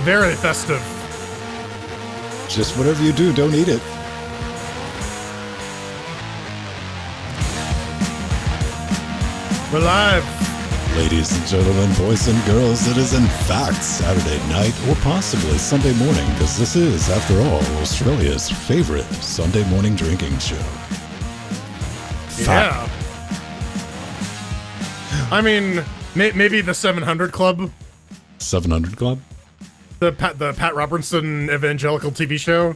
Very festive. Just whatever you do, don't eat it. We're live. Ladies and gentlemen, boys and girls, it is in fact Saturday night or possibly Sunday morning, because this is, after all, Australia's favorite Sunday morning drinking show. Yeah. I mean, maybe the 700 Club. 700 Club? The Pat Robertson evangelical TV show.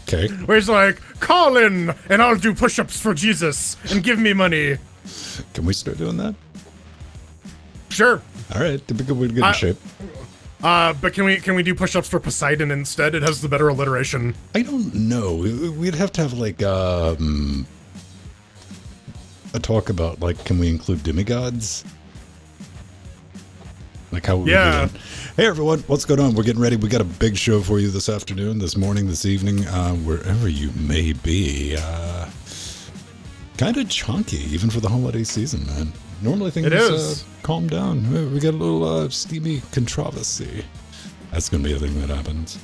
Okay. Where he's like, call in and I'll do push-ups for Jesus and give me money. Can we start doing that? Sure. All right, to be good way to get in shape. But can we do push-ups for Poseidon instead? It has the better alliteration. I don't know. We'd have to have like a talk about like, can we include demigods? Like how we do that. Hey everyone, what's going on? We're getting ready. We got a big show for you this afternoon, this morning, this evening, wherever you may be. Kind of chunky, even for the holiday season, man. Normally things calm down. We got a little steamy controversy. That's going to be a thing that happens.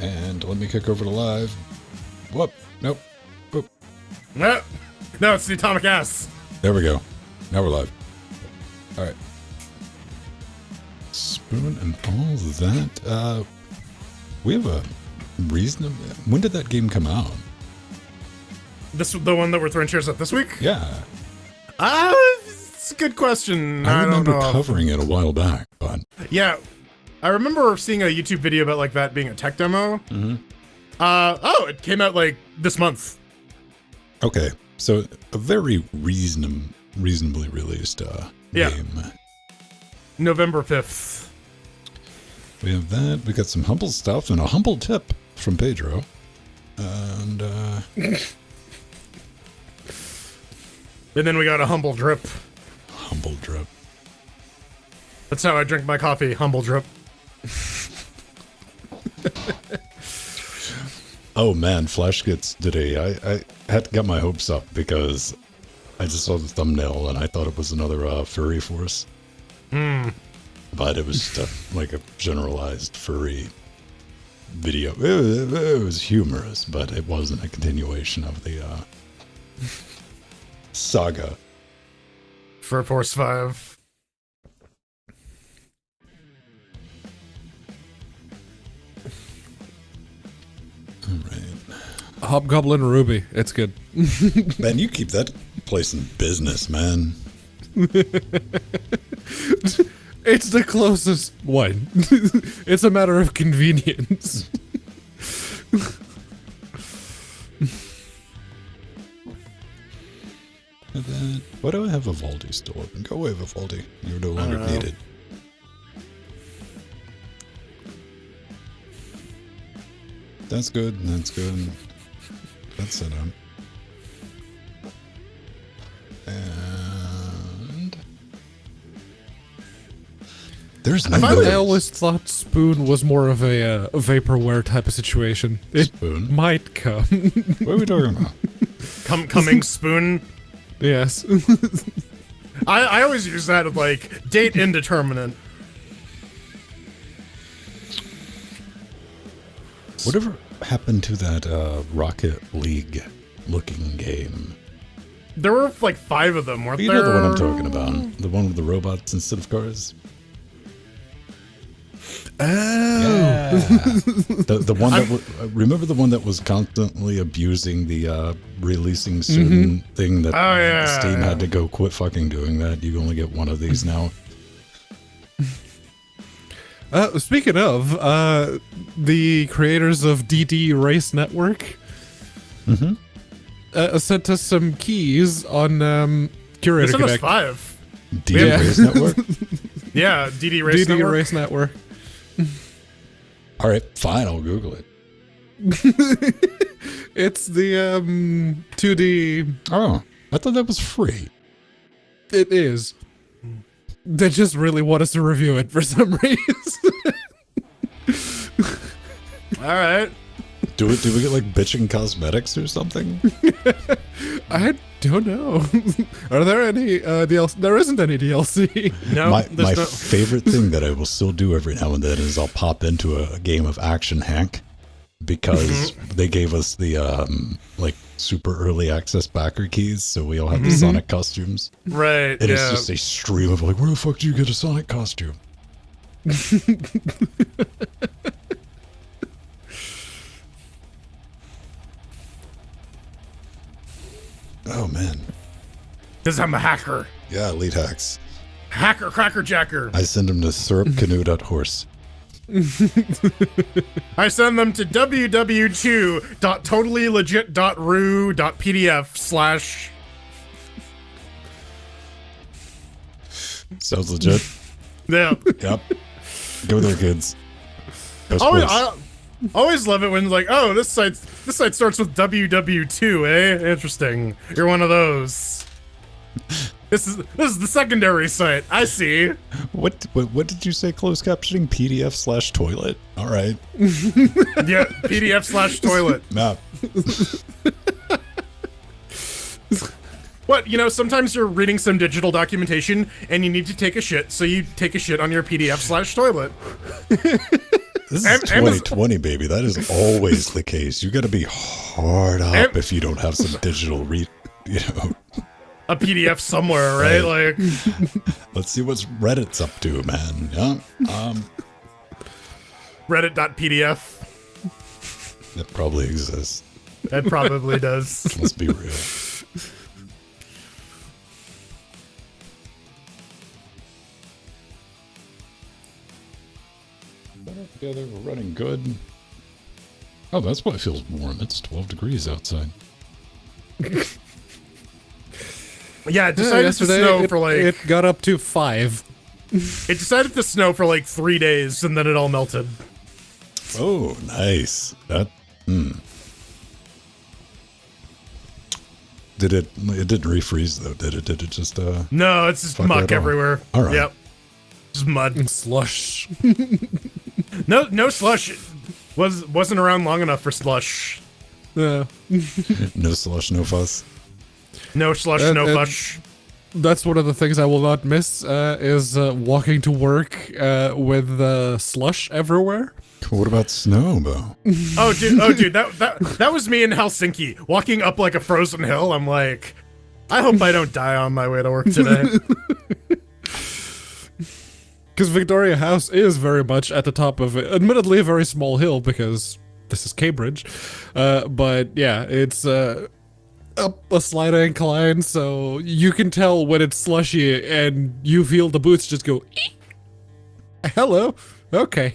And let me kick over to live. Whoop. Nope. Whoop. No, it's the atomic ass. There we go. Now we're live. All right. Spoon and all that. We have a reason. When did that game come out? The one that we're throwing chairs at this week? Yeah. It's a good question. I remember don't know. covering it a while back, but Yeah, I remember seeing a YouTube video about like that being a tech demo. Mm-hmm. It came out like this month. Okay, so a very reasonably released game. November 5th. We have that. We got some humble stuff and a humble tip from Pedro, and And then we got a humble drip. humble drip. That's how I drink my coffee, humble drip. Oh man, Flash Gets today. I had to get my hopes up because I just saw the thumbnail and I thought it was another furry force. But it was just like a generalized furry video. It was humorous, but it wasn't a continuation of the saga. For Force 5. All right. Hobgoblin Ruby. It's good. Man, you keep that place in business, man. It's the closest one. It's a matter of convenience. And then, why do I have Vivaldi still open? Go away, Vivaldi. You're no longer needed. That's good. That's good. That's set up. And there's no. I always thought Spoon was more of a vaporware type of situation. It Spoon? might come. What are we talking about? Coming spoon. Yes. I always use that of like date indeterminate. Whatever happened to that Rocket League looking game? There were like 5 of them, weren't You there? know the one I'm talking about. The one with the robots instead of cars? Oh. Yeah. the one that remember the one that was constantly abusing the releasing soon thing that Steam had to go quit fucking doing that. You only get one of these now. Speaking of, the creators of DD Race Network sent us some keys on Curator They sent us Connect. 5. DD Race Network? Yeah, DD Race DD Network. Race Network. All right, fine, I'll Google it. It's the 2D. Oh, I thought that was free. It is. They just really want us to review it for some reason. All right. Do we get like bitching cosmetics or something? I don't know. Are there any DLC? There isn't any DLC. No, my there's no. favorite thing that I will still do every now and then is I'll pop into a game of Action Hack because they gave us the like super early access backer keys, so we all have the Sonic costumes. Right. And yeah. it's just a stream of like, where the fuck do you get a Sonic costume? Oh man. Because I'm a hacker. Yeah, Elite Hacks. Hacker, cracker jacker. I send them to syrupcanoe.horse. I send them to www.totallylegit.ru.pdf/ Sounds legit. Yeah. Yep. Go there, kids. Go Always, sports. I always love it when like, oh, this site starts with www2, eh? Interesting. You're one of those. This is the secondary site. I see. What did you say? Closed captioning PDF/toilet. All right. Yeah, PDF/toilet. Nah. What, sometimes you're reading some digital documentation and you need to take a shit, so you take a shit on your PDF/toilet. This is 2020, baby. That is always the case. You got to be hard up if you don't have some digital A PDF somewhere, right? Like, let's see what Reddit's up to, man. Yeah. Reddit.pdf. That probably exists. It probably does. Let's be real. Together, we're running good. Oh, that's why it feels warm. It's 12 degrees outside. Yeah, it decided to snow for like... It got up to 5. It decided to snow for like 3 days, and then it all melted. Oh, nice. That, Did it didn't refreeze though, did it? Did it just, No, it's just muck right everywhere. All right. Yep. Just mud. And slush. No slush wasn't around long enough for slush. Yeah. no slush, no fuss. No slush, no fush. That's one of the things I will not miss, is walking to work with slush everywhere. What about snow, though? Oh, dude, that was me in Helsinki, walking up like a frozen hill. I'm like, I hope I don't die on my way to work today. Because Victoria House is very much at the top of it. Admittedly, a very small hill because this is Cambridge. But yeah, it's up a slight incline, so you can tell when it's slushy and you feel the boots just go, eek. Hello. Okay.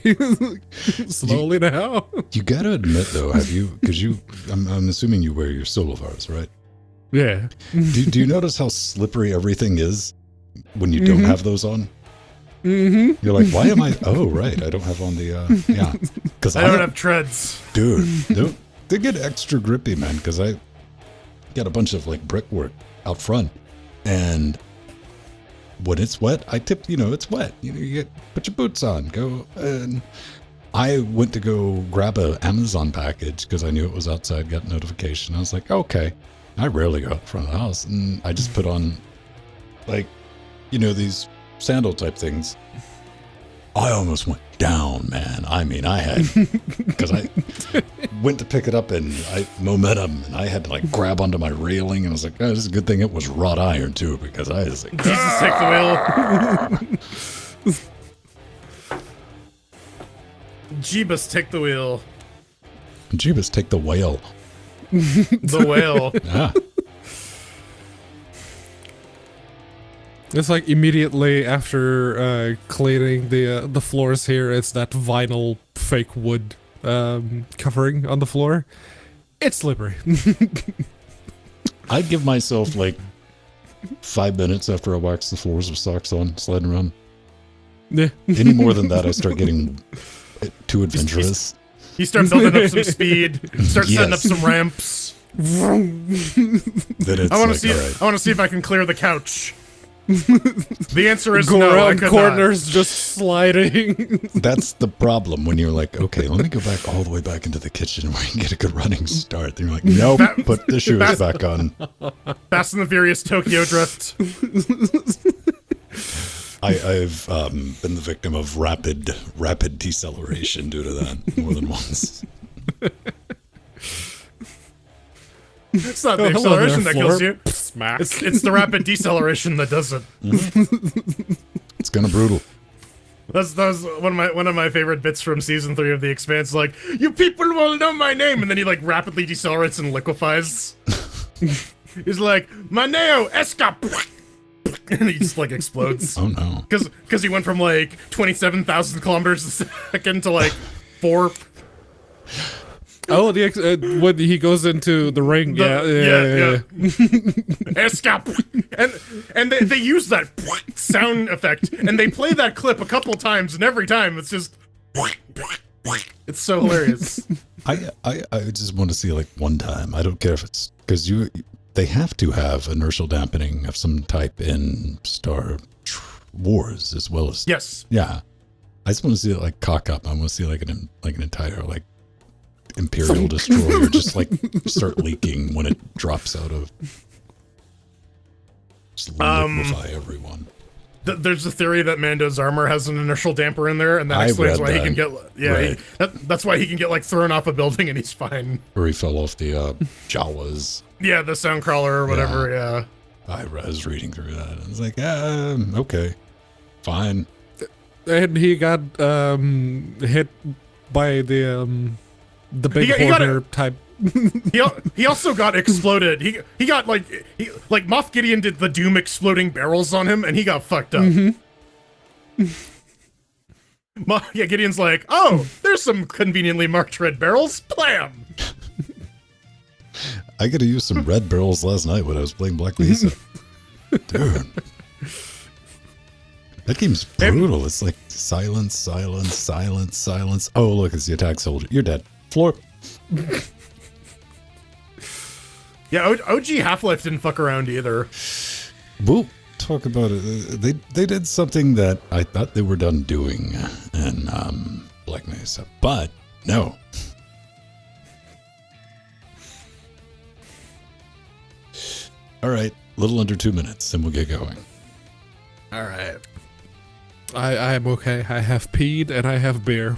Slowly now. You gotta admit, though, have you, because I'm assuming you wear your Solovars, right? Yeah. Do you notice how slippery everything is when you don't have those on? Mm-hmm. You're like, why am I? Oh, right. I don't have on the, yeah. Because I don't have treads. Dude, they get extra grippy, man, because I got a bunch of like brickwork out front. And when it's wet, I tip, it's wet. You put your boots on, go. And I went to go grab a Amazon package because I knew it was outside, got a notification. I was like, okay. I rarely go out front of the house. And I just put on, like, these sandal type things. I almost went down, man. I mean, I had, because I went to pick it up and momentum, and I had to like grab onto my railing, and I was like, oh, this is a good thing it was wrought iron too, because I was like, Jesus, take the wheel. Jeebus, take the wheel. Jeebus, take the whale. The whale. Yeah. It's like immediately after cleaning the floors here, it's that vinyl fake wood covering on the floor. It's slippery. I'd give myself like 5 minutes after I wax the floors with socks on, sliding around. Yeah. Any more than that, I start getting too adventurous. You start building up some speed. Start setting up Yes. some ramps. Then it's I want like, to see. all right. I want to see if I can clear the couch. The answer is Go no. I around could corners just sliding. That's the problem when you're like, okay, let me go back all the way back into the kitchen where you can get a good running start. Then you're like, nope, put the shoes back on. Fast and the Furious Tokyo Drift. I've been the victim of rapid deceleration due to that more than once. It's not the Oh, hello acceleration there, that kills floor. you. Smack. It's the rapid deceleration that does it. It's kind of brutal. That was one of my favorite bits from season 3 of The Expanse. Like, you people will know my name, and then he like rapidly decelerates and liquefies. He's like, Maneo Esca, and he just like explodes. Oh no! Because he went from like 27,000 kilometers a second to like 4. Oh, when he goes into the ring, yeah. Escape. And they use that sound effect, and they play that clip a couple times, and every time it's just, it's so hilarious. I just want to see like one time. I don't care if it's because they have to have inertial dampening of some type in Star Wars as well as Yes. yeah. I just want to see it like cock up. I want to see like an entire like Imperial destroyer just like start leaking when it drops out of. Just liquefy everyone. There's a theory that Mando's armor has an inertial damper in there, and that explains why he can get that's why he can get like thrown off a building and he's fine. Or he fell off the Jawas. Yeah, the sound crawler or whatever. Yeah. I was reading through that and I was like, okay, fine. And he got hit by the big horner type. He also got exploded. He got like Moff Gideon did the Doom exploding barrels on him, and he got fucked up. Gideon's like, oh, there's some conveniently marked red barrels. Blam. I got to use some red barrels last night when I was playing Black Mesa. Dude. That game's brutal. It's like silence, silence, silence, silence. Oh, look, it's the attack soldier. You're dead. Floor. Yeah, OG Half-Life didn't fuck around either. We'll talk about it. They did something that I thought they were done doing in Black Mesa, but no. All right, a little under 2 minutes, and we'll get going. All right. I am okay. I have peed and I have beer.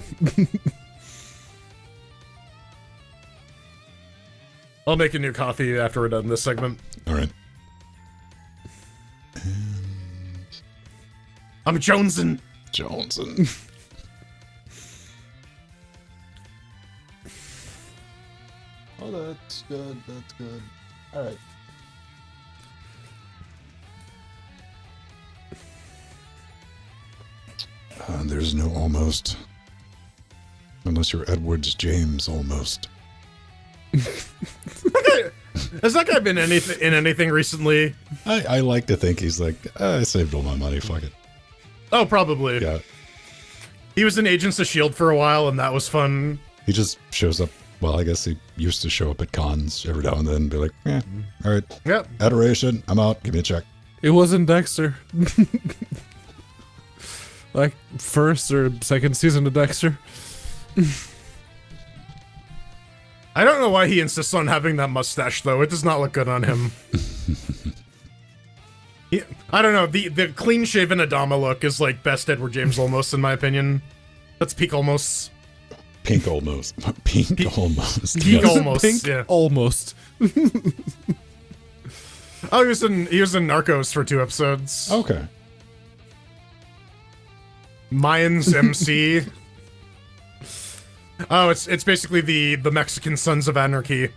I'll make a new coffee after we're done this segment. All right. I'm Jonesin. Oh, that's good. That's good. All right. There's no almost. Unless you're Edwards James almost. Has that guy been in anything recently? I like to think he's like, I saved all my money, fuck it. Oh, probably. Yeah. He was in Agents of S.H.I.E.L.D. for a while, and that was fun. He just shows up. Well, I guess he used to show up at cons every now and then and be like, all right. Yep. Adoration, I'm out. Give me a check. It wasn't Dexter. Like first or second season of Dexter. I don't know why he insists on having that mustache, though. It does not look good on him. I don't know. The clean-shaven Adama look is like best Edward James almost, in my opinion. That's peak almost. Pink almost. Pink almost. Peak Yes. almost. Pink Yeah. almost. Oh, he was in Narcos for 2 episodes. Okay. Mayans MC. Oh, it's basically the Mexican Sons of Anarchy.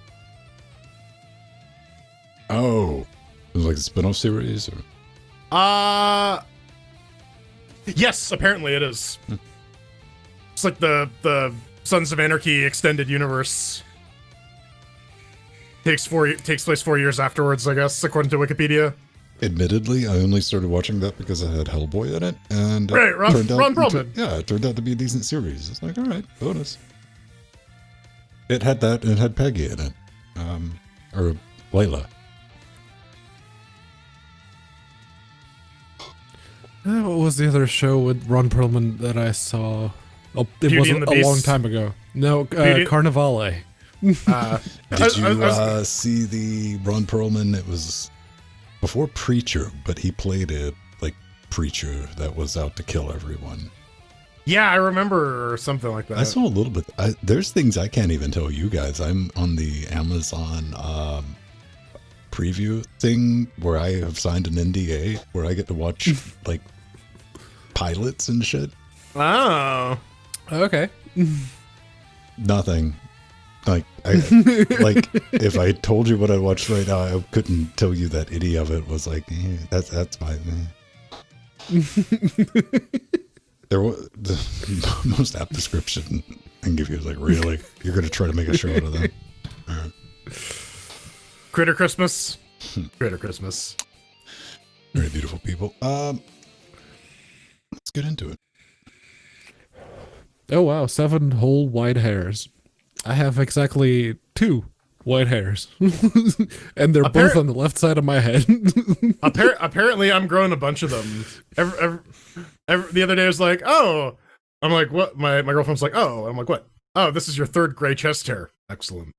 Oh. It was like a spin-off series? Or? Yes, apparently it is. It's like the Sons of Anarchy extended universe. Takes place 4 years afterwards, I guess, according to Wikipedia. Admittedly, I only started watching that because it had Hellboy in it, and Right, Ron Perlman. It turned out to be a decent series. It's like, all right, bonus. It had that, and it had Peggy in it, or Layla. What was the other show with Ron Perlman that I saw? Oh, it Beauty was and the a long Beast? time ago. No, Beauty- Carnivale. Did you see the Ron Perlman? It was before Preacher, but he played a like preacher that was out to kill everyone. Yeah, I remember something like that. I saw a little bit. There's things I can't even tell you guys. I'm on the Amazon preview thing where I have signed an NDA where I get to watch like pilots and shit. Oh. Okay. Nothing. Like if I told you what I watched right now, I couldn't tell you that any of it was like that's my There was the most apt description I can give you is like, really? You're gonna try to make a show out of that? All right. Critter Christmas. Critter Christmas. Very beautiful people. Let's get into it. Oh wow, 7 whole white hairs. I have exactly 2 white hairs, and they're both on the left side of my head. Apparently, I'm growing a bunch of them. The other day, I was like, "Oh," I'm like, "What?" My girlfriend's like, "Oh," I'm like, "What?" "Oh, this is your 3rd gray chest hair." Excellent.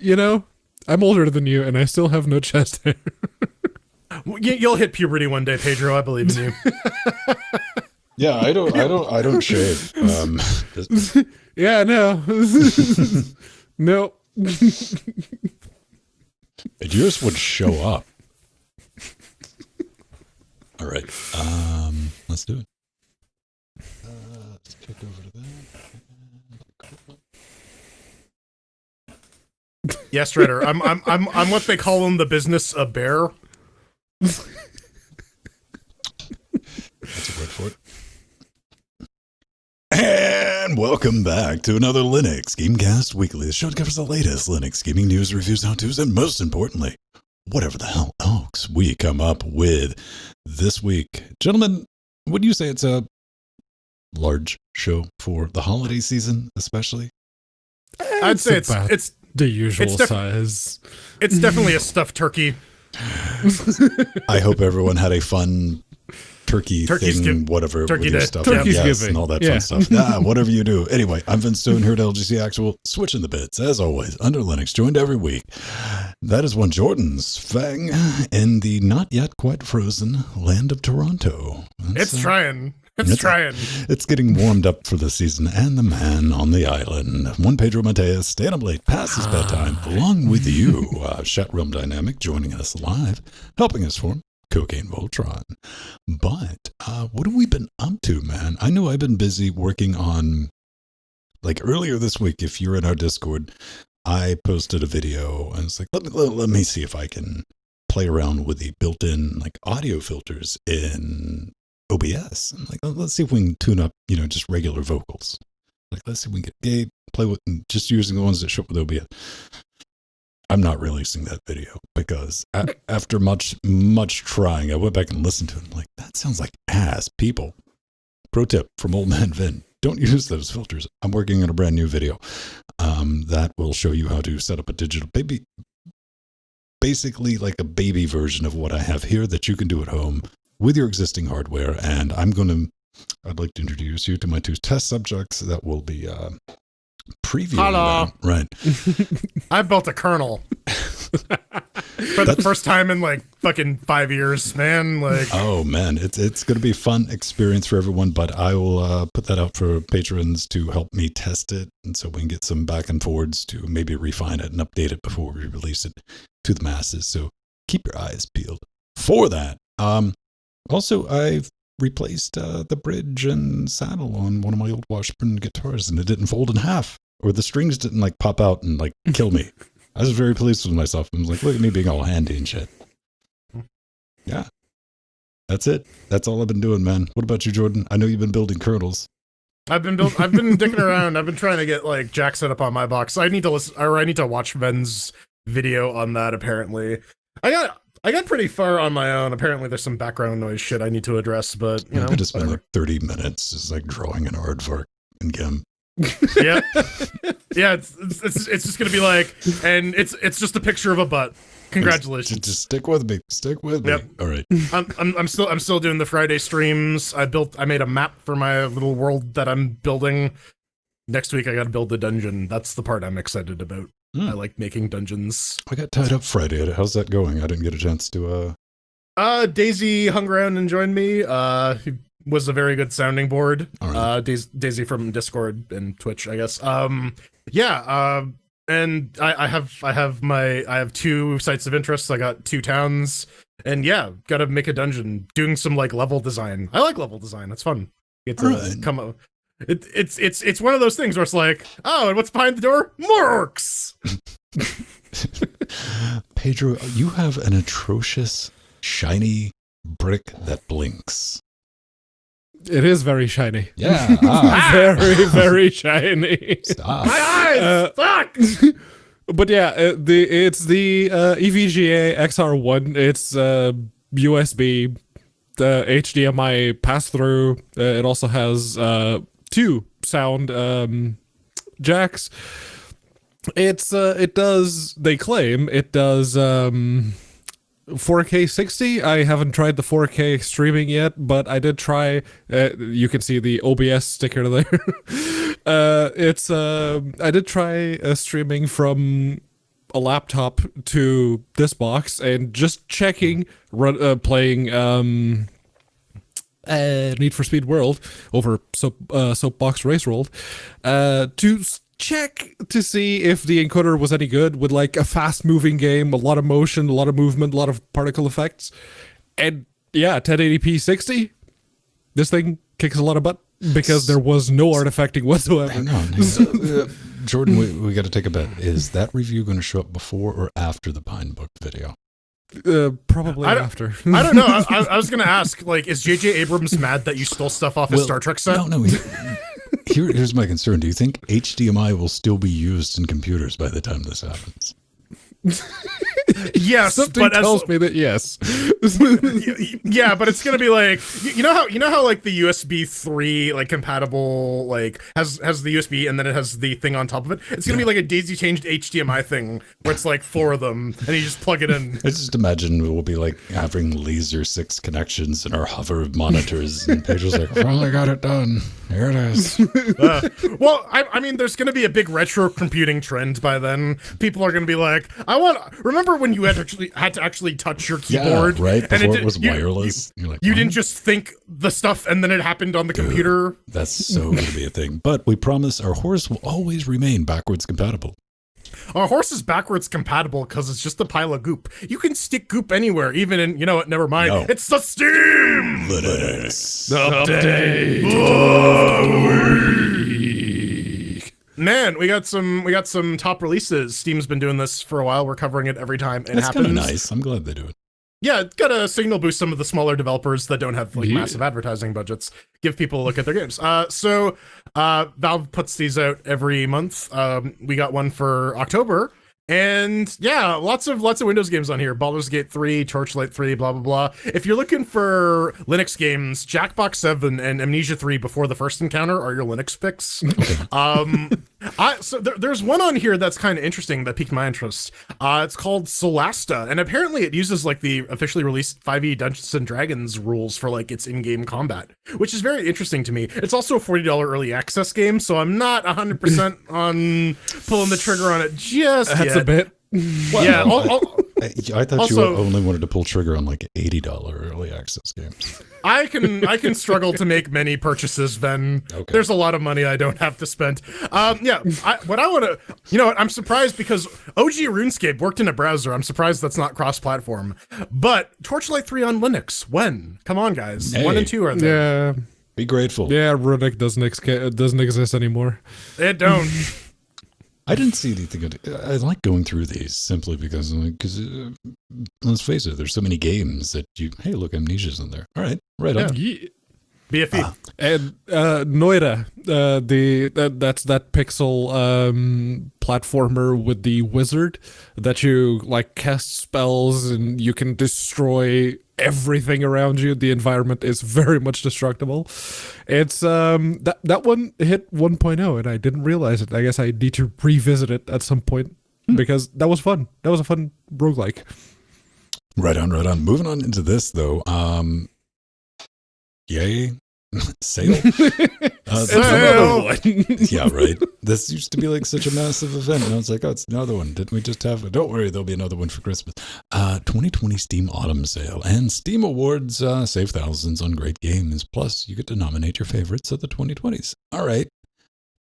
You know, I'm older than you, and I still have no chest hair. You'll hit puberty one day, Pedro. I believe in you. Yeah, I don't shave. Yeah, no. No. It just would show up. All right. Let's do it. Let's kick over to that. Yes, Shredder. I'm what they call in the business a bear. That's a word for it. And welcome back to another Linux Gamecast Weekly. The show that covers the latest Linux gaming news, reviews, how-tos, and most importantly, whatever the hell else we come up with this week. Gentlemen, would you say it's a large show for the holiday season, especially? I'd say it's the usual size. It's definitely a stuffed turkey. I hope everyone had a fun turkey thing, whatever, turkey with your day. stuff. Turkey's yes, giving. and all that fun stuff. Whatever you do. Anyway, I'm Vince Stone here at LGC Actual, switching the bits, as always, under Linux, joined every week. That is one Jordan's Fang in the not yet quite frozen land of Toronto. It's trying. It's trying. It's getting warmed up for the season, and the man on the island, one Pedro Mateus, staying up late past his bedtime, along with you, Chat Realm Dynamic, joining us live, helping us form Cocaine Voltron. But what have we been up to, man? I know I've been busy working on, like earlier this week, if you're in our Discord, I posted a video, and it's like, let me see if I can play around with the built-in like audio filters in OBS. I'm like, let's see if we can tune up, just regular vocals. Like, let's see if we can get Gabe, play with, just using the ones that show up with OBS. I'm not releasing that video because after much trying, I went back and listened to it. I'm like, that sounds like ass. People. Pro tip from Old Man Vin. Don't use those filters. I'm working on a brand new video that will show you how to set up a digital baby. Basically like a baby version of what I have here that you can do at home with your existing hardware. And I'd like to introduce you to my 2 test subjects that will be previewing. Hello. Them. Right. I built a kernel for the first time in like fucking 5 years, man. Like, oh man, it's going to be a fun experience for everyone. But I will put that out for patrons to help me test it, and so we can get some back and forwards to maybe refine it and update it before we release it to the masses. So keep your eyes peeled for that. Also, I've replaced the bridge and saddle on one of my old Washburn guitars, and it didn't fold in half, or the strings didn't like pop out and like kill me. I was very pleased with myself. I was like, look at me being all handy and shit. Yeah, that's it. That's all I've been doing, man. What about you, Jordan? I know you've been building kernels. I've been dicking around. I've been trying to get like jack set up on my box. I need to I need to watch Ben's video on that. Apparently, I got pretty far on my own. Apparently, there's some background noise shit I need to address, but I could have spent like 30 minutes just like drawing an aardvark in GIMP. Yeah, yeah. It's just gonna be like, and it's just a picture of a butt. Congratulations. Just stick with me. Stick with me. Yep. All right. I'm still doing the Friday streams. I made a map for my little world that I'm building. Next week I got to build the dungeon. That's the part I'm excited about. I like making dungeons. I got tied up Friday. How's that going? I didn't get a chance to Daisy hung around and joined me. He was a very good sounding board. All right. Daisy from Discord and Twitch, I guess. Yeah. And I have 2 sites of interest. I got 2 towns, and yeah, got to make a dungeon. Doing some like level design. I like level design. It's fun. Get to come up. It's one of those things where it's like, oh, and what's behind the door? More orcs. Pedro, you have an atrocious shiny brick that blinks. It is very shiny. Yeah. Very, very shiny. Stop. My eyes. Fuck. But yeah, it's the EVGA XR1. It's USB, the HDMI pass through. It also has 2 sound jacks. It does. They claim it does 4K 60. I haven't tried the 4K streaming yet, but I did try. You can see the OBS sticker there. I did try streaming from a laptop to this box and just checking, playing Need for Speed World over Soapbox Race World to check to see if the encoder was any good with like a fast moving game, a lot of motion, a lot of movement, a lot of particle effects. And yeah, 1080p 60, this thing kicks a lot of butt because there was no artifacting whatsoever. Hang on. Jordan, we got to take a bet. Is that review going to show up before or after the Pine Book video? Probably after. I don't know. I was gonna ask, like, is J.J. Abrams mad that you stole stuff off his Star Trek set? No. Here's my concern. Do you think HDMI will still be used in computers by the time this happens? Yes, something tells me that yes. Yeah, but it's gonna be like you know how like the USB 3 like compatible like has the USB and then it has the thing on top of it. It's gonna be like a daisy changed HDMI thing where it's like 4 of them and you just plug it in. I just imagine we'll be like having laser 6 connections in our hover monitors, and Pedro's like, "Finally got it done. Here it is." Well, I mean, there's gonna be a big retro computing trend by then. People are gonna be like, remember when you had to actually touch your keyboard, yeah, right? And Before it was wireless. You're like, you didn't just think the stuff and then it happened on the computer. That's so going to be a thing. But we promise our horse will always remain backwards compatible. Our horse is backwards compatible because it's just a pile of goop. You can stick goop anywhere, even in, you know what, never mind. No. It's the Steam! Linux. Man, we got some top releases. Steam's been doing this for a while. We're covering it every time it happens. That's kind of nice. I'm glad they do it. Yeah, it's got to signal boost some of the smaller developers that don't have like massive advertising budgets. Give people a look at their games. So Valve puts these out every month. We got one for October. And yeah, lots of Windows games on here. Baldur's Gate 3, Torchlight 3, blah, blah, blah. If you're looking for Linux games, Jackbox 7 and Amnesia 3 before the first encounter are your Linux picks. So there's one on here that's kind of interesting that piqued my interest. It's called Solasta, and apparently it uses like the officially released 5e Dungeons and Dragons rules for like its in-game combat, which is very interesting to me. It's also a $40 early access game, so I'm not 100% on pulling the trigger on it just yet. A bit. Well, yeah. I thought also, you only wanted to pull trigger on like $80 early access games. I can struggle to make many purchases, then. Okay. There's a lot of money I don't have to spend. Yeah, I'm surprised because OG RuneScape worked in a browser. I'm surprised that's not cross-platform. But Torchlight 3 on Linux, when? Come on, guys. Hey. 1 and 2 are there. Yeah. Be grateful. Yeah, Runic doesn't exist anymore. It don't. I didn't see anything. I like going through these simply because let's face it, there's so many games that hey, look, Amnesia's in there. All right, right on. Yeah. BFE. And Noida, that's that pixel platformer with the wizard that you like cast spells and you can destroy everything around you. The environment is very much destructible. It's that one hit 1.0 and I didn't realize it. I guess I need to revisit it at some point. because that was fun. That was a fun roguelike. Right on, right on. Moving on into this though. Yay. Sale. Another one. Yeah, right. This used to be like such a massive event, and I was like, oh, it's another one. Didn't we just have? Don't worry, there'll be another one for Christmas. 2020 Steam Autumn Sale and Steam Awards. Save thousands on great games. Plus, you get to nominate your favorites of the 2020s. All right,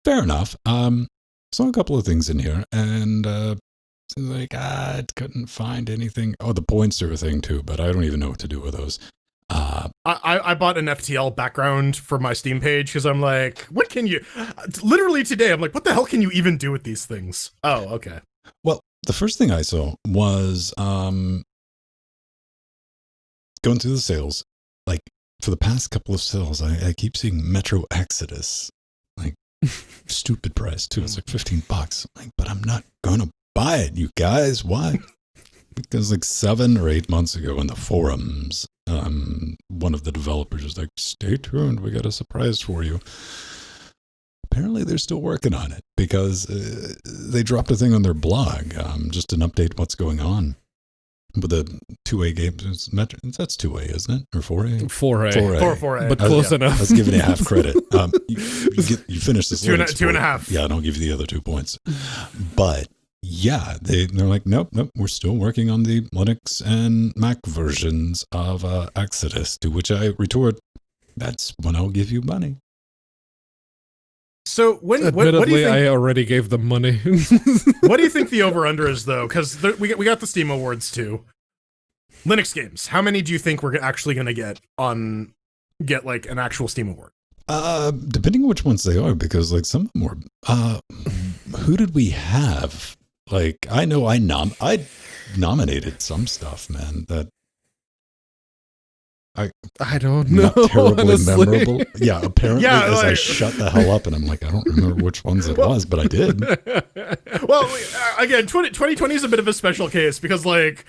fair enough. Saw a couple of things in here, and like I couldn't find anything. Oh, the points are a thing too, but I don't even know what to do with those. I bought an FTL background for my Steam page because I'm like, what can you? Literally today, I'm like, what the hell can you even do with these things? Oh, okay. Well, the first thing I saw was going through the sales. Like for the past couple of sales, I keep seeing Metro Exodus, like stupid price too. It's like $15. Like, but I'm not gonna buy it, you guys. Why? Because like 7 or 8 months ago in the forums, one of the developers was like, stay tuned, we got a surprise for you. Apparently they're still working on it because they dropped a thing on their blog, just an update what's going on. But the 2A games, that's 2A, isn't it? Or 4A? 4A. 4A. But close yeah, enough. I was giving you half credit. You finish this. Two and a half. Yeah, I don't give you the other 2 points. But yeah, they're like, nope, we're still working on the Linux and Mac versions of Exodus, to which I retort, that's when I'll give you money. So what do Admittedly, you think? I already gave them money. What do you think the over/under is, though? Because we got the Steam Awards too. Linux games. How many do you think we're actually going to get like an actual Steam Award? Depending on which ones they are, because like some of them were. Who did we have? Like I know I nominated some stuff, man. That I don't know. Not terribly honestly. memorable. Yeah, apparently Yeah, as I like- shut the hell up and I'm like, I don't remember which ones it was, but I did. Well, again, 2020 is a bit of a special case because, like,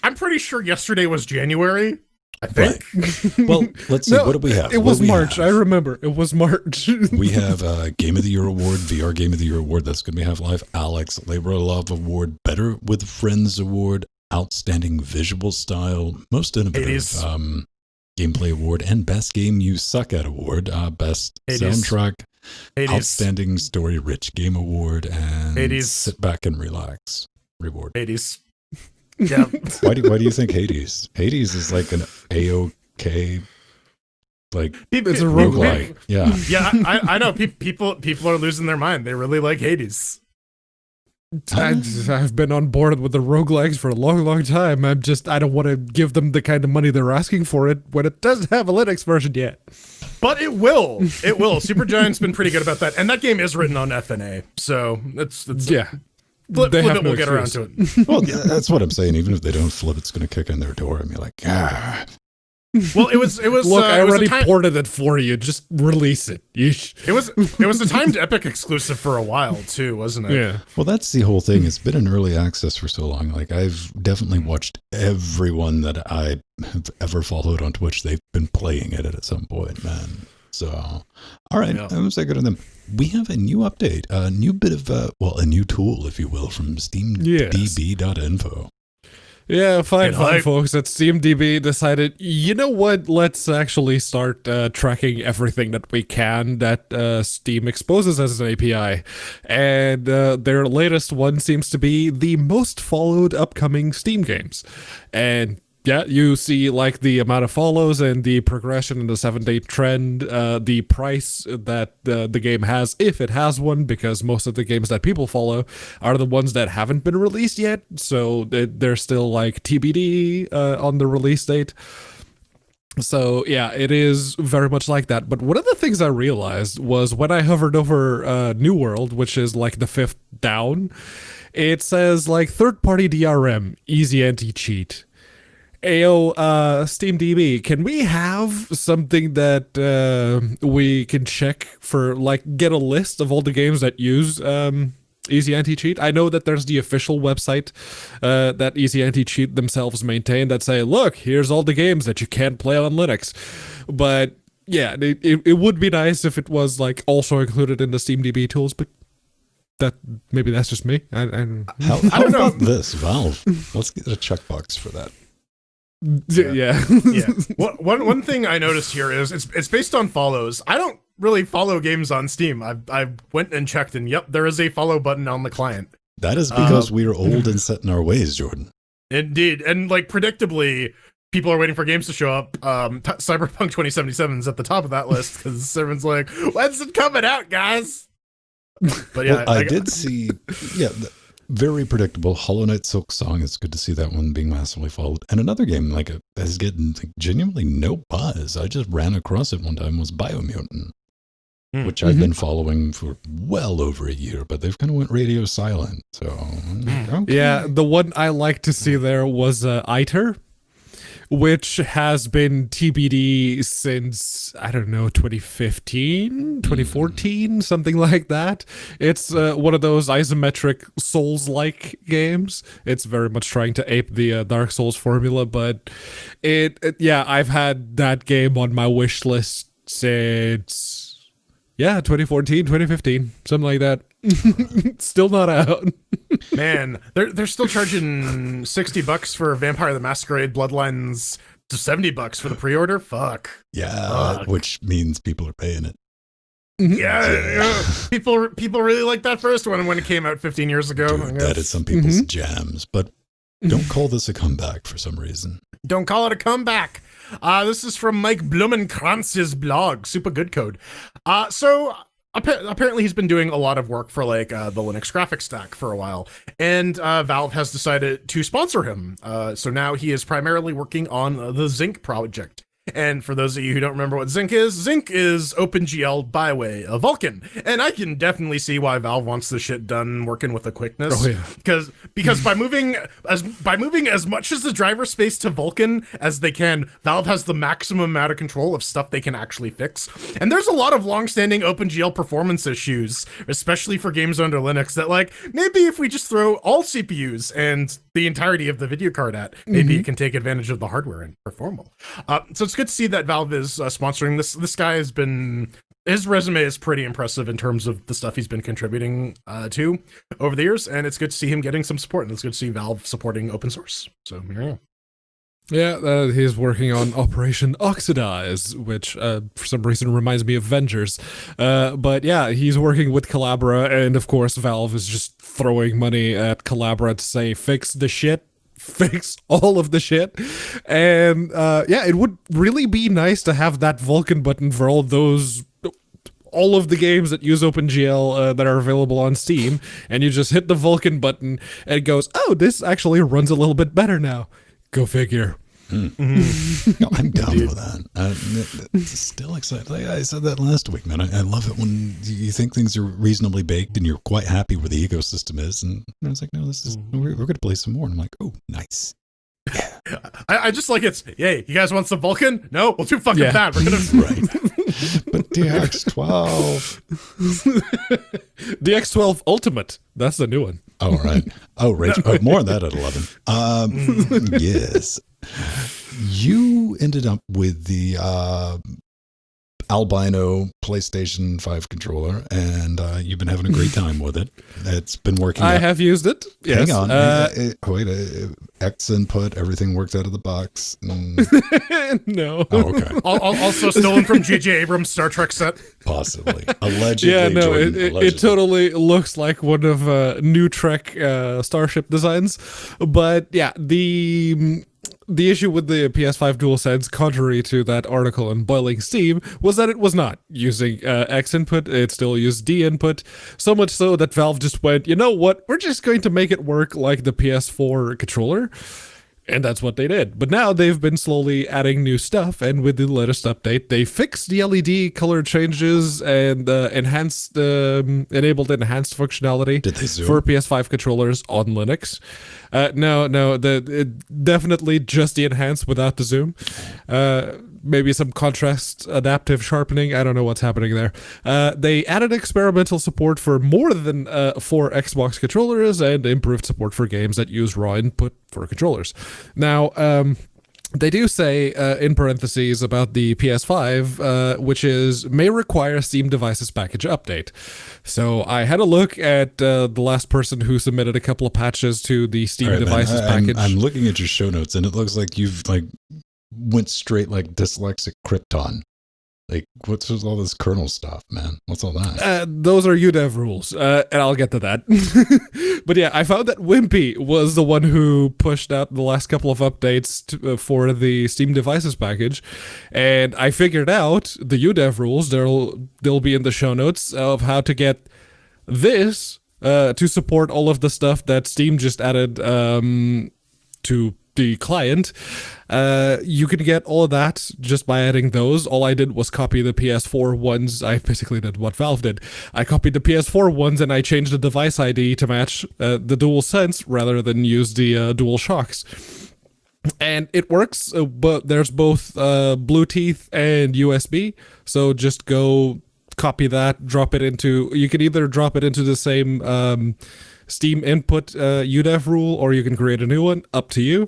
I'm pretty sure yesterday was January. I think. Right. Well, let's see. No, what do we have? It What was do we March. have? I remember. It was March. We have Game of the Year Award, VR Game of the Year Award. That's going to be Half-Life. Alex, Labor of Love Award, Better with Friends Award, Outstanding Visual Style, Most Innovative 80s. Gameplay Award, and Best Game You Suck At Award, Best 80s. Soundtrack, 80s. Outstanding Story Rich Game Award, and 80s. Sit Back and Relax Reward. 80s. Yeah. Why do you think Hades? Hades is like an A-OK, like It's a roguelike. Yeah. Yeah, I know. People are losing their mind. They really like Hades. I've been on board with the roguelikes for a long, long time. I don't want to give them the kind of money they're asking for it when it doesn't have a Linux version yet. But it will. It will. Supergiant's been pretty good about that. And that game is written on FNA. So it's Yeah. flip They it, have no we'll get around excuse. to it. Well, that's what I'm saying. Even if they don't flip, it's going to kick in their door and be like, ah. Well, it was Look, I it was already a time, ported it for you. Just release it. Yeesh. it was a timed Epic exclusive for a while too, wasn't it? Yeah. Well, that's the whole thing. It's been in early access for so long. Like, I've definitely watched everyone that I have ever followed on Twitch. They've been playing it at some point, man. So, all right. Yeah. I'm going to say good to them. We have a new update, a new bit of, a new tool, if you will, from steamdb.info. Yeah, fine, Get hype. folks. At SteamDB decided, you know what? Let's actually start tracking everything that we can that Steam exposes as an API. And their latest one seems to be the most followed upcoming Steam games. And yeah, you see like the amount of follows and the progression in the 7-day trend, the price that the game has, if it has one, because most of the games that people follow are the ones that haven't been released yet. So they're still like TBD on the release date. So yeah, it is very much like that. But one of the things I realized was when I hovered over New World, which is like the 5th down, it says like third-party DRM, easy anti-cheat. Ayo, SteamDB, can we have something that we can check for, like, get a list of all the games that use Easy Anti-Cheat? I know that there's the official website that Easy Anti-Cheat themselves maintain that say, look, here's all the games that you can't play on Linux. But yeah, it would be nice if it was, like, also included in the SteamDB tools, but maybe that's just me. How about this, Valve? Let's get a checkbox for that. Yeah. Yeah. One thing I noticed here is it's based on follows. I don't really follow games on Steam. I went and checked, and yep, there is a follow button on the client. That is because we are old and set in our ways, Jordan. Indeed, and like predictably, people are waiting for games to show up. Cyberpunk 2077 is at the top of that list because everyone's like, "When's it coming out, guys?" But yeah, well, I did see. Yeah. Very predictable. Hollow Knight Silk Song. It's good to see that one being massively followed. And another game like is getting like, genuinely no buzz. I just ran across it one time. Was Biomutant, which I've been following for well over a year, but they've kind of went radio silent. So okay. Yeah, the one I like to see there was ITER, which has been TBD since, I don't know, 2015, 2014, something like that. It's one of those isometric Souls-like games. It's very much trying to ape the Dark Souls formula, but yeah, I've had that game on my wish list since, 2014, 2015, something like that. Still not out. Man, they're still charging $60 for Vampire the Masquerade Bloodlines to $70 for the pre-order. Fuck. Yeah, which means people are paying it. Yeah. People really like that first one when it came out 15 years ago. Dude, that is some people's jams, but don't call this a comeback for some reason. Don't call it a comeback. This is from Mike Blumenkranz's blog, Super Good Code. So apparently he's been doing a lot of work for like the Linux graphics stack for a while, and Valve has decided to sponsor him. So now he is primarily working on the Zinc project. And for those of you who don't remember what Zinc is OpenGL by way of Vulkan. And I can definitely see why Valve wants this shit done working with a quickness. Oh, yeah. Because by moving as much as the driver space to Vulkan as they can, Valve has the maximum amount of control of stuff they can actually fix. And there's a lot of long-standing OpenGL performance issues, especially for games under Linux, that like maybe if we just throw all CPUs and the entirety of the video card at, maybe it can take advantage of the hardware and perform well. So it's good to see that Valve is sponsoring this. This guy has been, his resume is pretty impressive in terms of the stuff he's been contributing to over the years, and it's good to see him getting some support, and it's good to see Valve supporting open source. So here you go. Yeah, he's working on Operation Oxidize, which for some reason reminds me of Avengers. But yeah, he's working with Collabora, and of course Valve is just throwing money at Collabora to say, fix the shit. Fix all of the shit. And yeah, it would really be nice to have that Vulkan button for all of the games that use OpenGL that are available on Steam, and you just hit the Vulkan button and it goes, oh, this actually runs a little bit better now. Go figure. No, I'm down with that. It's still exciting. Like I said that last week, man. I love it when you think things are reasonably baked and you're quite happy where the ecosystem is. And I was like, no, this is we're going to play some more. And I'm like, oh, nice. Yeah. I just like it's, yay, you guys want some Vulkan? No? Well, too fucking bad. We're going to... Right. But DX12. DX12 Ultimate. That's the new one. Oh, right. Oh, right. More on that at 11. Yes. You ended up with the albino PlayStation 5 controller, and you've been having a great time with it. It's been working. I have used it. Yes. Hang on. Wait, X input, everything works out of the box. No. Oh, okay. Also stolen from J.J. Abrams' Star Trek set. Possibly. Allegedly. Yeah, no, Jordan, allegedly. it totally looks like one of New Trek starship designs. But yeah, the issue with the PS5 DualSense, contrary to that article in Boiling Steam, was that it was not using X input. It still used D input. So much so that Valve just went, you know what? We're just going to make it work like the PS4 controller. And that's what they did. But now they've been slowly adding new stuff, and with the latest update, they fixed the LED color changes and enabled enhanced functionality for PS5 controllers on Linux. No, definitely just the enhanced without the zoom. Maybe some contrast adaptive sharpening. I don't know what's happening there. They added experimental support for more than 4 Xbox controllers and improved support for games that use raw input for controllers. Now, They do say in parentheses about the PS5, which is may require Steam Devices package update. So I had a look at the last person who submitted a couple of patches to the Steam Devices package. I'm looking at your show notes, and it looks like you've like went straight like dyslexic Krypton. Like, what's all this kernel stuff, man? What's all that? Those are UDev rules, and I'll get to that. But yeah, I found that Wimpy was the one who pushed out the last couple of updates for the Steam Devices package, and I figured out the UDev rules. They'll be in the show notes of how to get this to support all of the stuff that Steam just added to the client. You can get all of that just by adding those. All I did was copy the PS4 ones. I basically did what Valve did. I copied the PS4 ones and I changed the device ID to match the DualSense rather than use the DualShocks. And it works, but there's both Bluetooth and USB. So just go copy that, drop it into, you can either drop it into the same Steam input UDEV rule, or you can create a new one, up to you.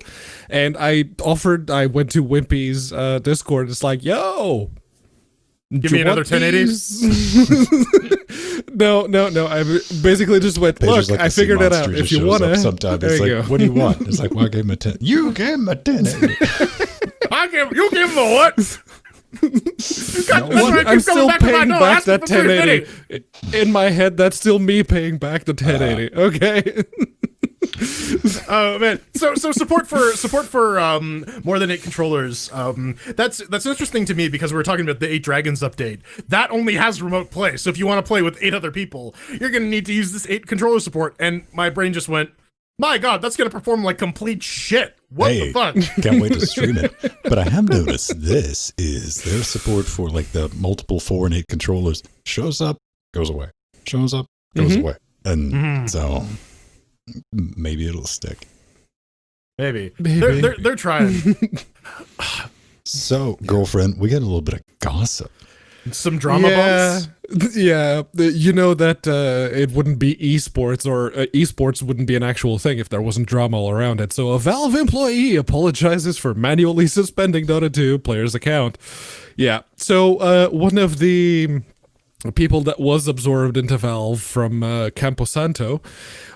And I went to Wimpy's Discord, it's like, yo, give me another 1080s. No, I basically just went, look, like I figured it out. If you want to, sometimes it's like, what do you want? It's like, well, I gave him a 10. You gave him a 1080. You give him a what? I'm still paying back that 1080. In my head, that's still me paying back the 1080. Okay. Oh man, so support for more than 8 controllers. That's interesting to me because we were talking about the 8 Dragons update. That only has remote play. So if you want to play with 8 other people, you're gonna need to use this 8 controller support. And my brain just went, my God, that's gonna perform like complete shit. What the fuck? Can't wait to stream it. But I have noticed this is their support for like the multiple 4 and 8 controllers shows up, goes away. Shows up, goes away. And so maybe it'll stick. Maybe. They're trying. So, girlfriend, we got a little bit of gossip. Some drama bumps? Yeah, you know that it wouldn't be esports, or esports wouldn't be an actual thing if there wasn't drama all around it. So a Valve employee apologizes for manually suspending Dota 2 player's account. Yeah, so one of the people that was absorbed into Valve from Camposanto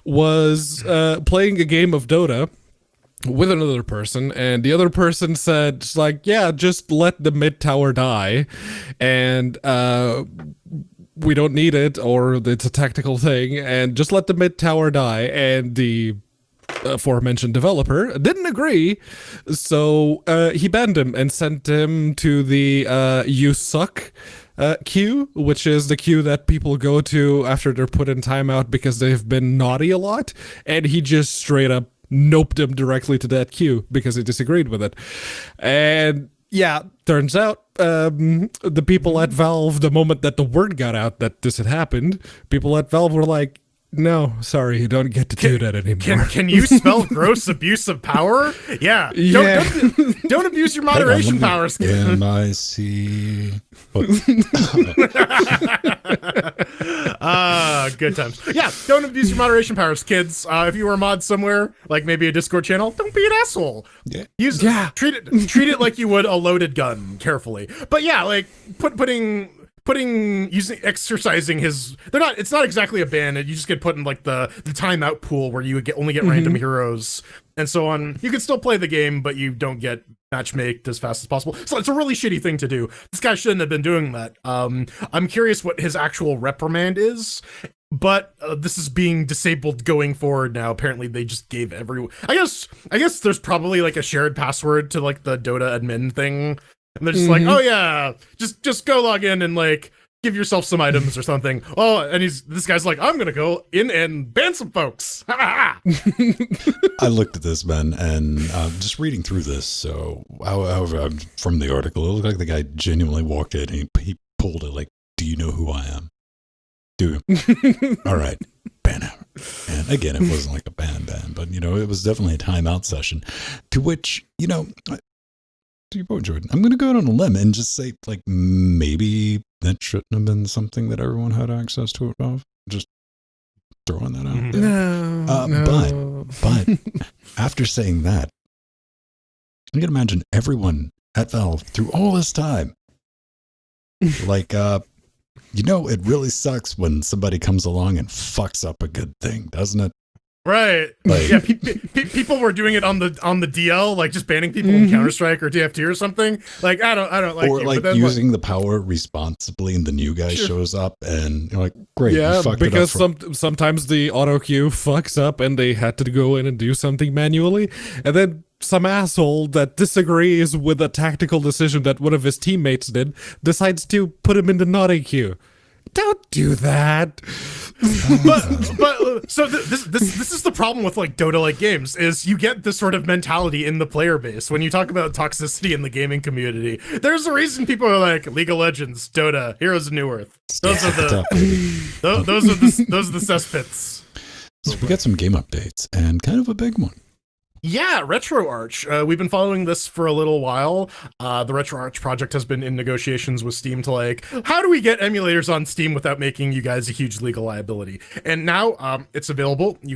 was playing a game of Dota with another person, and the other person said, like, yeah, just let the mid tower die, and we don't need it, or it's a tactical thing, and just let the mid tower die. And the aforementioned developer didn't agree, so he banned him and sent him to the you suck queue, which is the queue that people go to after they're put in timeout because they've been naughty a lot, and he just straight up noped him directly to that queue because he disagreed with it. And yeah, turns out the people at Valve, the moment that the word got out that this had happened, people at Valve were like, no, sorry, you don't get to do that anymore. Can you spell gross abuse of power? Yeah. Don't abuse your moderation powers. M-I-C. Good times. Yeah, don't abuse your moderation powers, kids. If you are a mod somewhere, like maybe a Discord channel, don't be an asshole. Yeah. Treat it like you would a loaded gun, carefully. But yeah, like exercising his, it's not exactly a ban. You just get put in like the timeout pool where you would only get random heroes and so on. You can still play the game, but you don't get matchmaked as fast as possible. So it's a really shitty thing to do. This guy shouldn't have been doing that. I'm curious what his actual reprimand is, but this is being disabled going forward now. Apparently they just gave everyone, I guess there's probably like a shared password to like the Dota admin thing. And they're just like, oh yeah, just go log in and like give yourself some items or something. Oh, and this guy's like, I'm gonna go in and ban some folks. I looked at this, man, and just reading through this. So, however, from the article, it looked like the guy genuinely walked in and he pulled it like, "Do you know who I am? Do you? All right, ban him." And again, it wasn't like a ban, but it was definitely a timeout session. To which, to your point, Jordan, I'm going to go out on a limb and just say, like, maybe that shouldn't have been something that everyone had access to at Valve. Just throwing that out there. No. But after saying that, You can imagine everyone at Valve through all this time. Like, it really sucks when somebody comes along and fucks up a good thing, doesn't it? Right. Like, yeah, people were doing it on the DL, like just banning people in Counter-Strike or TFT or something. Like, I don't like or you, like but then, using the power responsibly, and the new guy shows up, and you're like, great, Yeah, you fucked because it up sometimes the auto queue fucks up and they had to go in and do something manually, and then some asshole that disagrees with a tactical decision that one of his teammates did decides to put him in the naughty queue. Don't do that. but so this is the problem with like Dota-like games, is you get this sort of mentality in the player base when you talk about toxicity in the gaming community. There's a reason people are like League of Legends, Dota, Heroes of New Earth. Those are the those are the cesspits. So we got some game updates and kind of a big one. Yeah, RetroArch. We've been following this for a little while. The RetroArch project has been in negotiations with Steam to like, how do we get emulators on Steam without making you guys a huge legal liability? And now it's available. You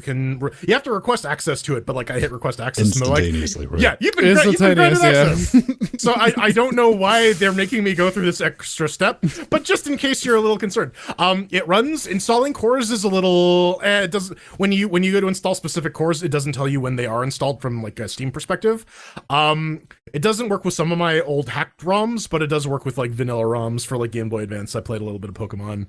have to request access to it, but like I hit request access. Instantaneously, like, right? yeah, you've been granted access. Yeah. So I don't know why they're making me go through this extra step, but just in case you're a little concerned, it runs. Installing cores is a little. It doesn't when you go to install specific cores, it doesn't tell you when they are installed from like a Steam perspective. It doesn't work with some of my old hacked ROMs, but it does work with like vanilla ROMs for like Game Boy Advance. I played a little bit of Pokemon.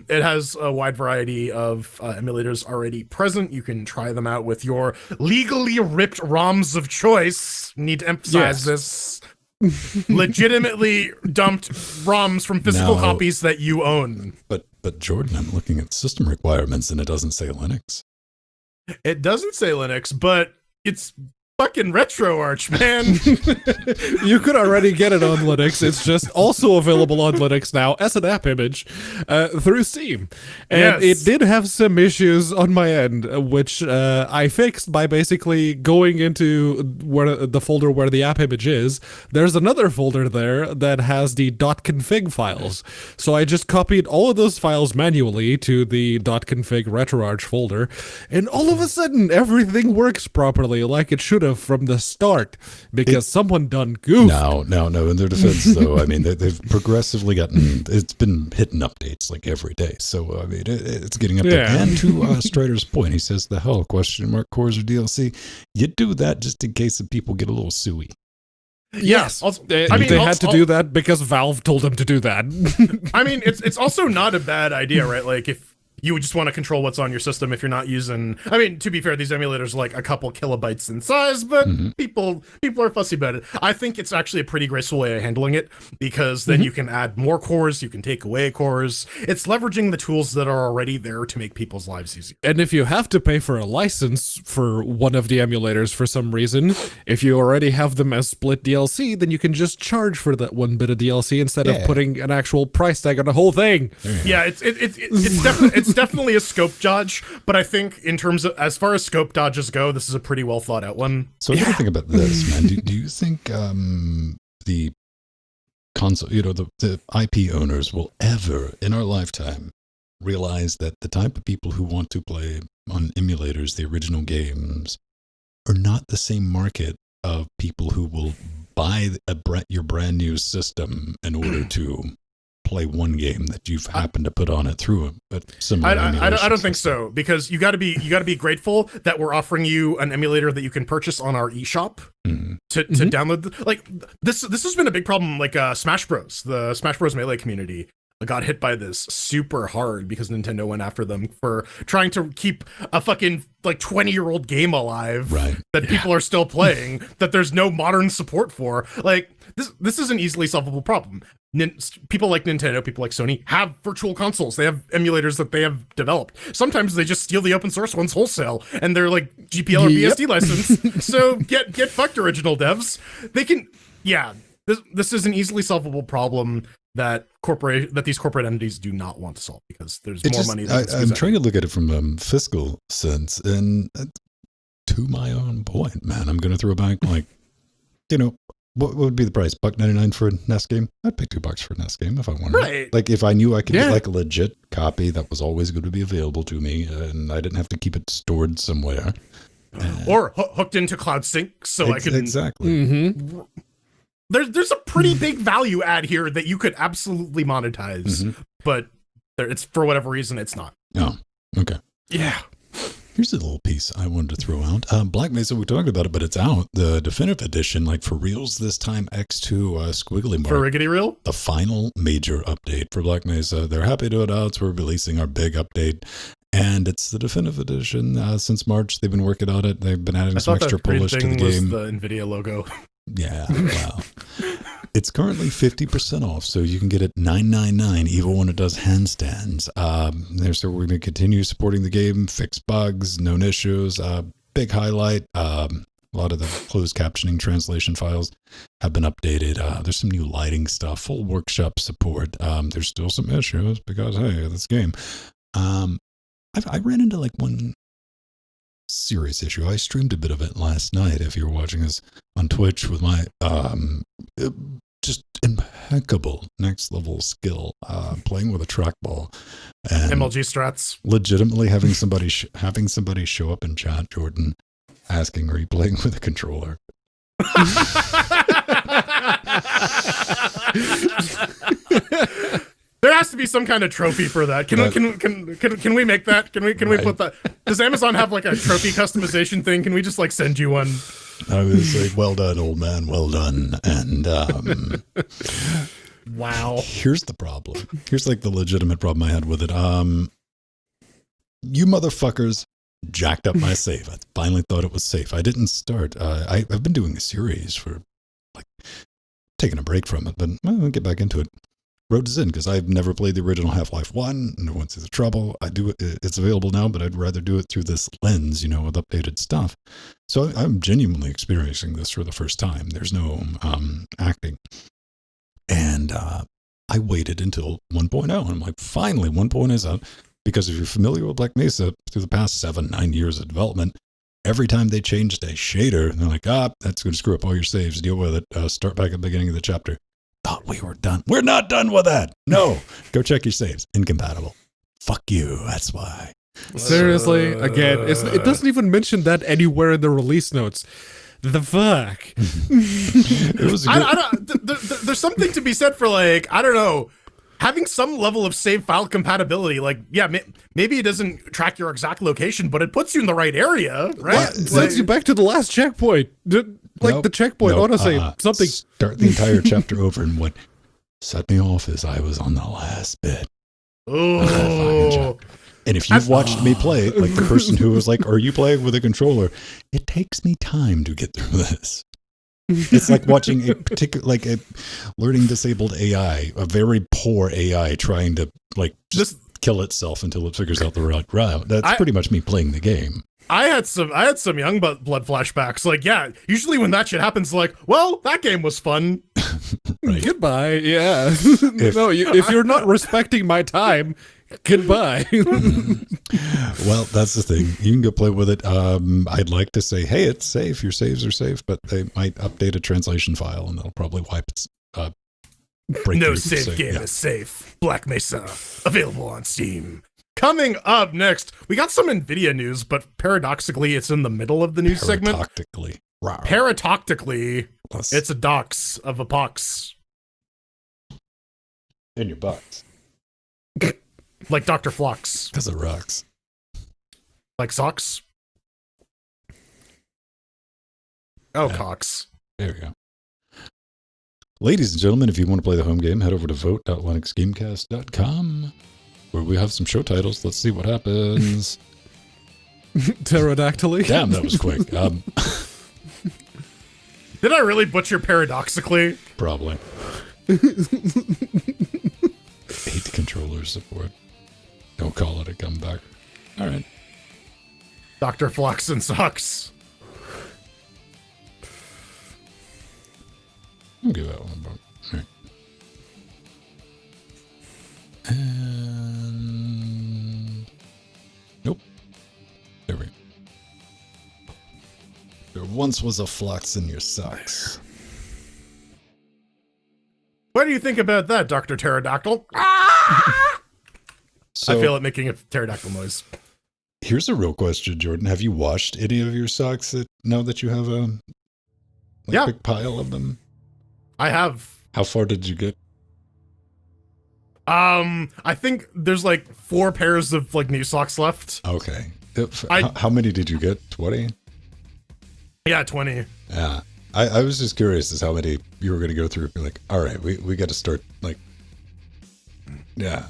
It has a wide variety of emulators already present. You can try them out with your legally ripped ROMs of choice. Need to emphasize this. Legitimately dumped ROMs from physical copies that you own. But Jordan, I'm looking at system requirements and it doesn't say Linux. It doesn't say Linux, but it's fucking RetroArch, man. You could already get it on Linux. It's just also available on Linux now as an app image through Steam. And it did have some issues on my end, which I fixed by basically going into the folder where the app image is. There's another folder there that has the .config files. So I just copied all of those files manually to the .config RetroArch folder. And all of a sudden, everything works properly like it should have from the start, because someone done goofed. No. In their defense, though, I mean, they've progressively gotten. It's been hitting updates like every day. So I mean, it's getting up there. And to Strider's point, he says, "The hell? Question mark cores or DLC? You do that just in case the people get a little suey." Yes, they had to do that because Valve told them to do that. I mean, it's also not a bad idea, right? Like if you would just want to control what's on your system if you're not using. I mean, to be fair, these emulators are like a couple kilobytes in size, but people are fussy about it. I think it's actually a pretty graceful way of handling it, because then you can add more cores, you can take away cores. It's leveraging the tools that are already there to make people's lives easier. And if you have to pay for a license for one of the emulators for some reason, if you already have them as split DLC, then you can just charge for that one bit of DLC instead of putting an actual price tag on the whole thing. Yeah, it's definitely a scope dodge, but I think in terms of as far as scope dodges go, this is a pretty well thought out one. So what do you think about this, man? Do you think the console, the IP owners will ever in our lifetime realize that the type of people who want to play on emulators, the original games, are not the same market of people who will buy your brand new system in order to play one game that you've happened to put on it through a similar I don't think so, because you got to be grateful that we're offering you an emulator that you can purchase on our eShop to download. Like this has been a big problem. Like Smash Bros, the Smash Bros Melee community got hit by this super hard because Nintendo went after them for trying to keep a fucking like 20-year-old game alive that people are still playing, that there's no modern support for. Like this is an easily solvable problem. People like Nintendo, people like Sony have virtual consoles. They have emulators that they have developed. Sometimes they just steal the open source ones wholesale, and they're like GPL or BSD license. So get fucked, original devs. They can, This is an easily solvable problem that these corporate entities do not want to solve, because there's more money. I'm trying to look at it from a fiscal sense, and to my own point, man, I'm going to throw back like, what would be the price? $1.99 for a NES game? I'd pay $2 for a NES game if I wanted. Right. Like if I knew I could get like a legit copy that was always going to be available to me, and I didn't have to keep it stored somewhere. Or hooked into Cloud Sync, so I can exactly. Mm-hmm. There's a pretty big value add here that you could absolutely monetize, but it's for whatever reason it's not. Oh, okay. Yeah. Here's a little piece I wanted to throw out. Black Mesa, we talked about it, but it's out. The definitive edition, like for reals this time, X2 squiggly mark. For Riggedy Real? The final major update for Black Mesa. They're happy to announce we're releasing our big update. And it's the definitive edition. Since March, they've been working on it. They've been adding some extra polish to the game. The NVIDIA logo. Yeah, wow. It's currently 50% off, so you can get it $9.99 even when it does handstands. So we're going to continue supporting the game, fix bugs, known issues. Big highlight, a lot of the closed captioning translation files have been updated. There's some new lighting stuff, full workshop support. There's still some issues because, hey, this game. I ran into like one serious issue. I streamed a bit of it last night. If you're watching this on Twitch with my just impeccable next level skill playing with a trackball and MLG strats. Legitimately having somebody show up in chat, Jordan, asking, "Are you playing with a controller?" There has to be some kind of trophy for that. Can we make that? Can we put that? Does Amazon have like a trophy customization thing? Can we just like send you one? I was like, "Well done, old man. Well done." And wow. Here's the problem. Here's like the legitimate problem I had with it. You motherfuckers jacked up my save. I finally thought it was safe. I didn't start. I've been doing a series for like taking a break from it, but I'll get back into it. Wrote this in because I've never played the original Half-Life 1. No one sees the trouble. I do it. It's available now, but I'd rather do it through this lens, with updated stuff. So I'm genuinely experiencing this for the first time. There's no acting. And I waited until 1.0. And I'm like, finally, 1.0 is out. Because if you're familiar with Black Mesa, through the past 7-9 years of development, every time they changed a shader, they're like, that's going to screw up all your saves. Deal with it. Start back at the beginning of the chapter. Thought we were done. We're not done with that. No. Go check your saves. Incompatible. Fuck you. That's why. Seriously, again, it doesn't even mention that anywhere in the release notes. The fuck? It was there's something to be said for like, I don't know, having some level of save file compatibility. Like, yeah, maybe it doesn't track your exact location, but it puts you in the right area, right? It sends you back to the last checkpoint. The checkpoint, honestly, something. Start the entire chapter over, and what set me off is I was on the last bit. Oh. And if you've watched me play, like the person who was like, "Are you playing with a controller?" It takes me time to get through this. It's like watching a particular, like a learning disabled AI, a very poor AI trying to like just kill itself until it figures out the right route. That's pretty much me playing the game. I had some young blood flashbacks. Like, yeah, usually when that shit happens, like, well, that game was fun. Right. Goodbye. Yeah. If you're not respecting my time, goodbye. Well, that's the thing. You can go play with it. I'd like to say, hey, it's safe. Your saves are safe, but they might update a translation file, and they'll probably wipe its No save game is safe. Black Mesa, available on Steam. Coming up next, we got some NVIDIA news, but paradoxically, it's in the middle of the news segment. Paradoxically, it's a dox of a pox. In your box. Like Dr. Flox. Because it rocks. Like socks? Oh, yeah. Cox. There we go. Ladies and gentlemen, if you want to play the home game, head over to vote.linuxgamecast.com, where we have some show titles. Let's see what happens. Pterodactyly. Damn, that was quick. Did I really butcher paradoxically? Probably. Hate the controller support. Don't call it a comeback. All right. Dr. Flux and Socks. I'll give that one a vote. All right. And nope. There we go. There once was a flux in your socks. What do you think about that, Dr. Pterodactyl? So, I feel it making a pterodactyl noise. Here's a real question, Jordan. Have you washed any of your socks now that you have a big pile of them? I have. How far did you get? I think there's like 4 pairs of like new socks left. Okay. How many did you get? 20? Yeah, 20. Yeah. I was just curious as how many you were going to go through. Like, all right, we got to start, like, yeah.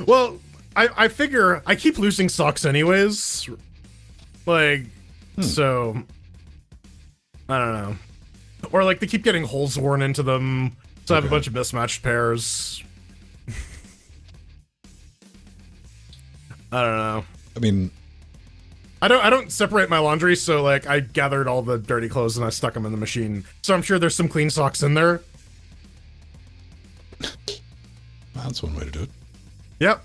Well, I figure I keep losing socks anyways. Like, so, I don't know. Or, like, they keep getting holes worn into them, so I have a bunch of mismatched pairs. I don't know. I mean... I don't separate my laundry, so, like, I gathered all the dirty clothes and I stuck them in the machine. So I'm sure there's some clean socks in there. That's one way to do it. Yep.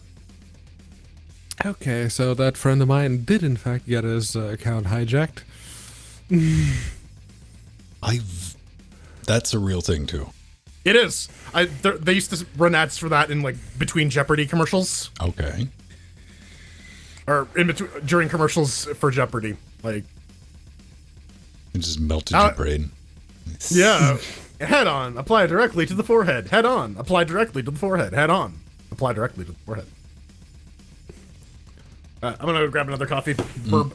Okay, so that friend of mine did in fact get his account hijacked. That's a real thing too. It is. They used to run ads for that in like between Jeopardy commercials. Okay. Or in between during commercials for Jeopardy, like. It just melted your brain. Yeah. Head on, apply directly to the forehead. Head on, apply directly to the forehead. Head on, apply directly to the forehead. I'm gonna go grab another coffee. Burp.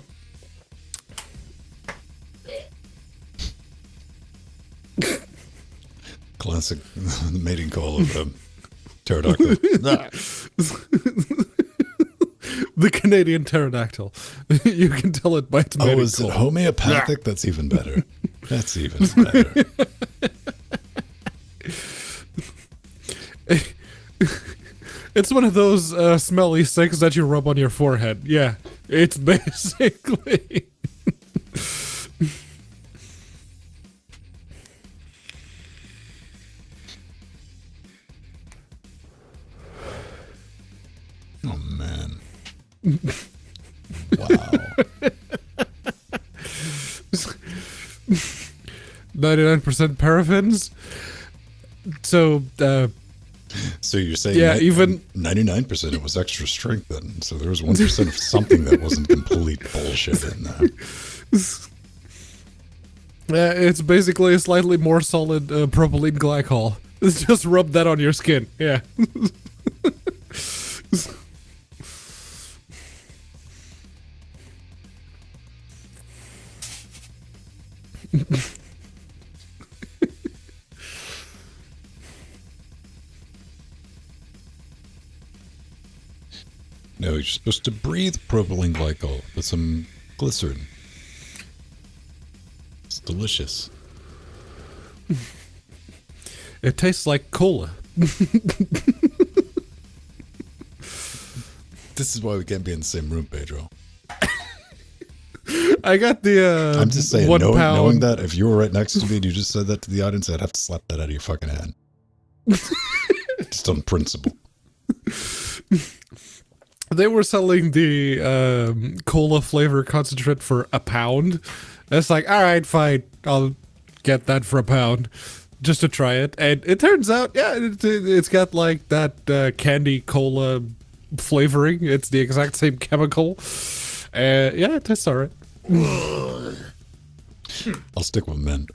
Classic mating call of pterodactyl. The Canadian pterodactyl. You can tell it by its mating is call. it homeopathic? Yeah. That's even better. That's even better. It's one of those smelly sticks that you rub on your forehead. Yeah, it's basically... Oh, man. Wow. 99% paraffins. So you're saying even 99% it was extra strength then. So there was 1% of something that wasn't complete bullshit in there. It's basically a slightly more solid propylene glycol. Just rub that on your skin. Yeah. No, you're supposed to breathe propylene glycol with some glycerin. It's delicious. It tastes like cola. This is why we can't be in the same room, Pedro. I got the I'm just saying, 1 pound. knowing that if you were right next to me and you just said that to the audience, I'd have to slap that out of your fucking hand. Just on principle. They were selling the cola flavor concentrate for £1. It's like, all right, fine, I'll get that for £1 just to try it. And it turns out, yeah, it's got like that candy cola flavoring. It's the exact same chemical. Yeah, it tastes all right. I'll stick with mint.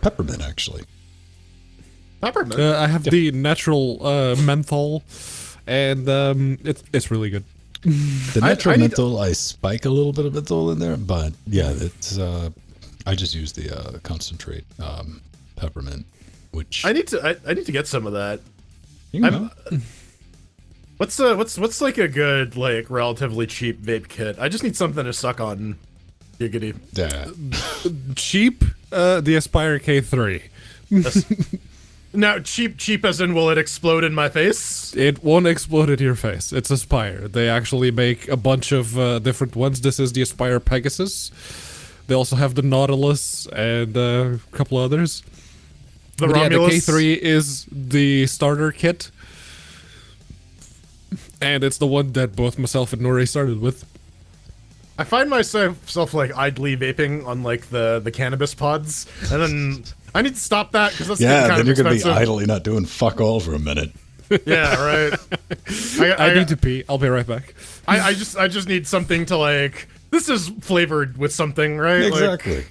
Peppermint, actually. Peppermint. I have the natural menthol, and it's really good. The natural menthol, I spike a little bit of menthol in there, but yeah, it's I just use the concentrate peppermint, which I need to get some of that. You know. What's like a good, like, relatively cheap vape kit? I just need something to suck on. Giggity. Yeah. Cheap? The Aspire K3. Now, cheap as in will it explode in my face? It won't explode in your face. It's Aspire. They actually make a bunch of different ones. This is the Aspire Pegasus. They also have the Nautilus and a couple others. The Romulus. Romulus. Yeah, the K3 is the starter kit. And it's the one that both myself and Nori started with. I find myself like idly vaping on like the cannabis pods, and then I need to stop that because that's yeah. kind Then of you're gonna expensive. be idly not doing fuck all for a minute. Yeah, right. I need to pee. I'll be right back. I just need something to like. This is flavored with something, right? Exactly. Like,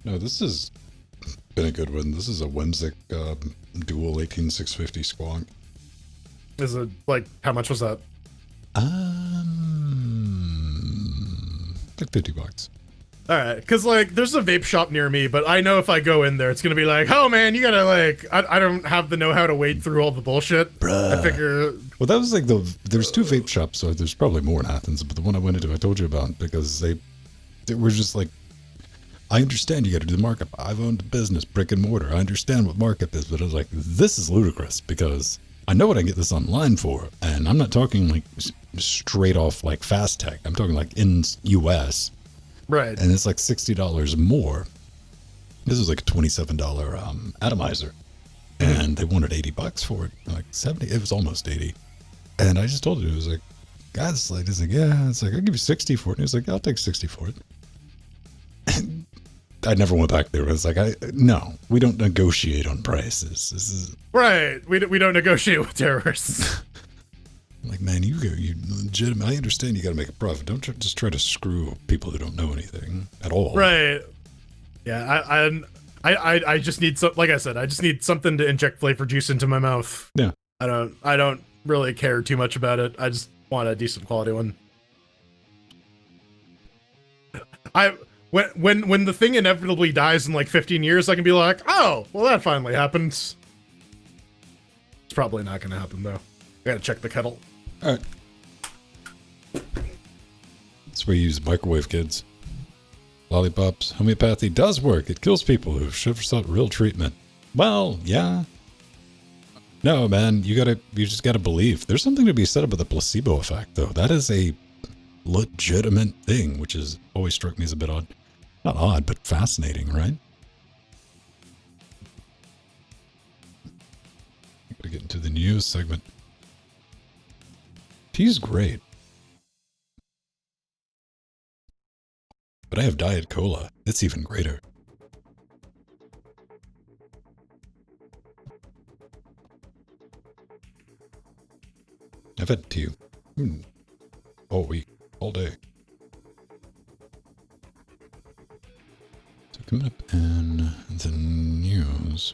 No, this has been a good one. This is a Whimsic dual 18650 squonk. is it like how much was that? Like $50. All right, because like there's a vape shop near me, but I know if I go in there, it's gonna be like, oh man, you gotta like, I don't have the know-how to wade through all the bullshit. Bruh. I figure. Well, that was like there's two vape shops, so there's probably more in Athens, but the one I went into, I told you about, because they were just like, I understand you got to do the markup. I've owned a business, brick and mortar. I understand what markup is, but I was like, this is ludicrous because I know what I get this online for, and I'm not talking like straight off like fast tech. I'm talking like in US, Right. and it's like $60 more. This was like a $27 atomizer, and they wanted $80 for it, like 70. It was almost 80, and I just told him, it was like, God, this lady's like, yeah, it's like I'll give you 60 for it. And he was like, I'll take 60 for it. And I never went back there. I was like, no, we don't negotiate on prices. This is Right. We don't negotiate with terrorists. like, man, you legitimate. I understand you got to make a profit. Don't just try to screw people who don't know anything at all. Right. Yeah. I just need like I said, I just need something to inject flavor juice into my mouth. Yeah. I don't really care too much about it. I just want a decent quality one. When the thing inevitably dies in like 15 years, I can be like, oh, well, that finally happened. It's probably not going to happen, though. I gotta check the kettle. All right. That's where you use microwave, kids. Lollipops. Homeopathy does work. It kills people who should have sought real treatment. Well, yeah. No, man, you just gotta believe. There's something to be said about the placebo effect, though. That is a legitimate thing, which has always struck me as a bit odd. Not odd, but fascinating, right? Gotta get into the news segment. Tea's great. But I have Diet Cola. It's even greater. I've had tea all week, all day. So coming up in the news,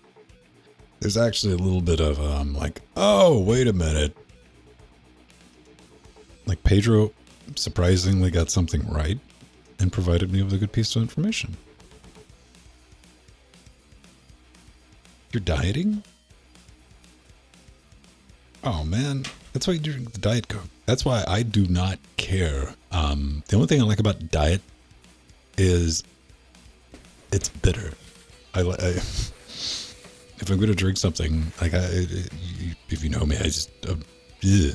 there's actually a little bit of like, oh, wait a minute. Like Pedro surprisingly got something right and provided me with a good piece of information. You're dieting? Oh man, that's why you drink the Diet Coke. That's why I do not care. The only thing I like about diet is it's bitter. If I'm going to drink something, like if you know me, I just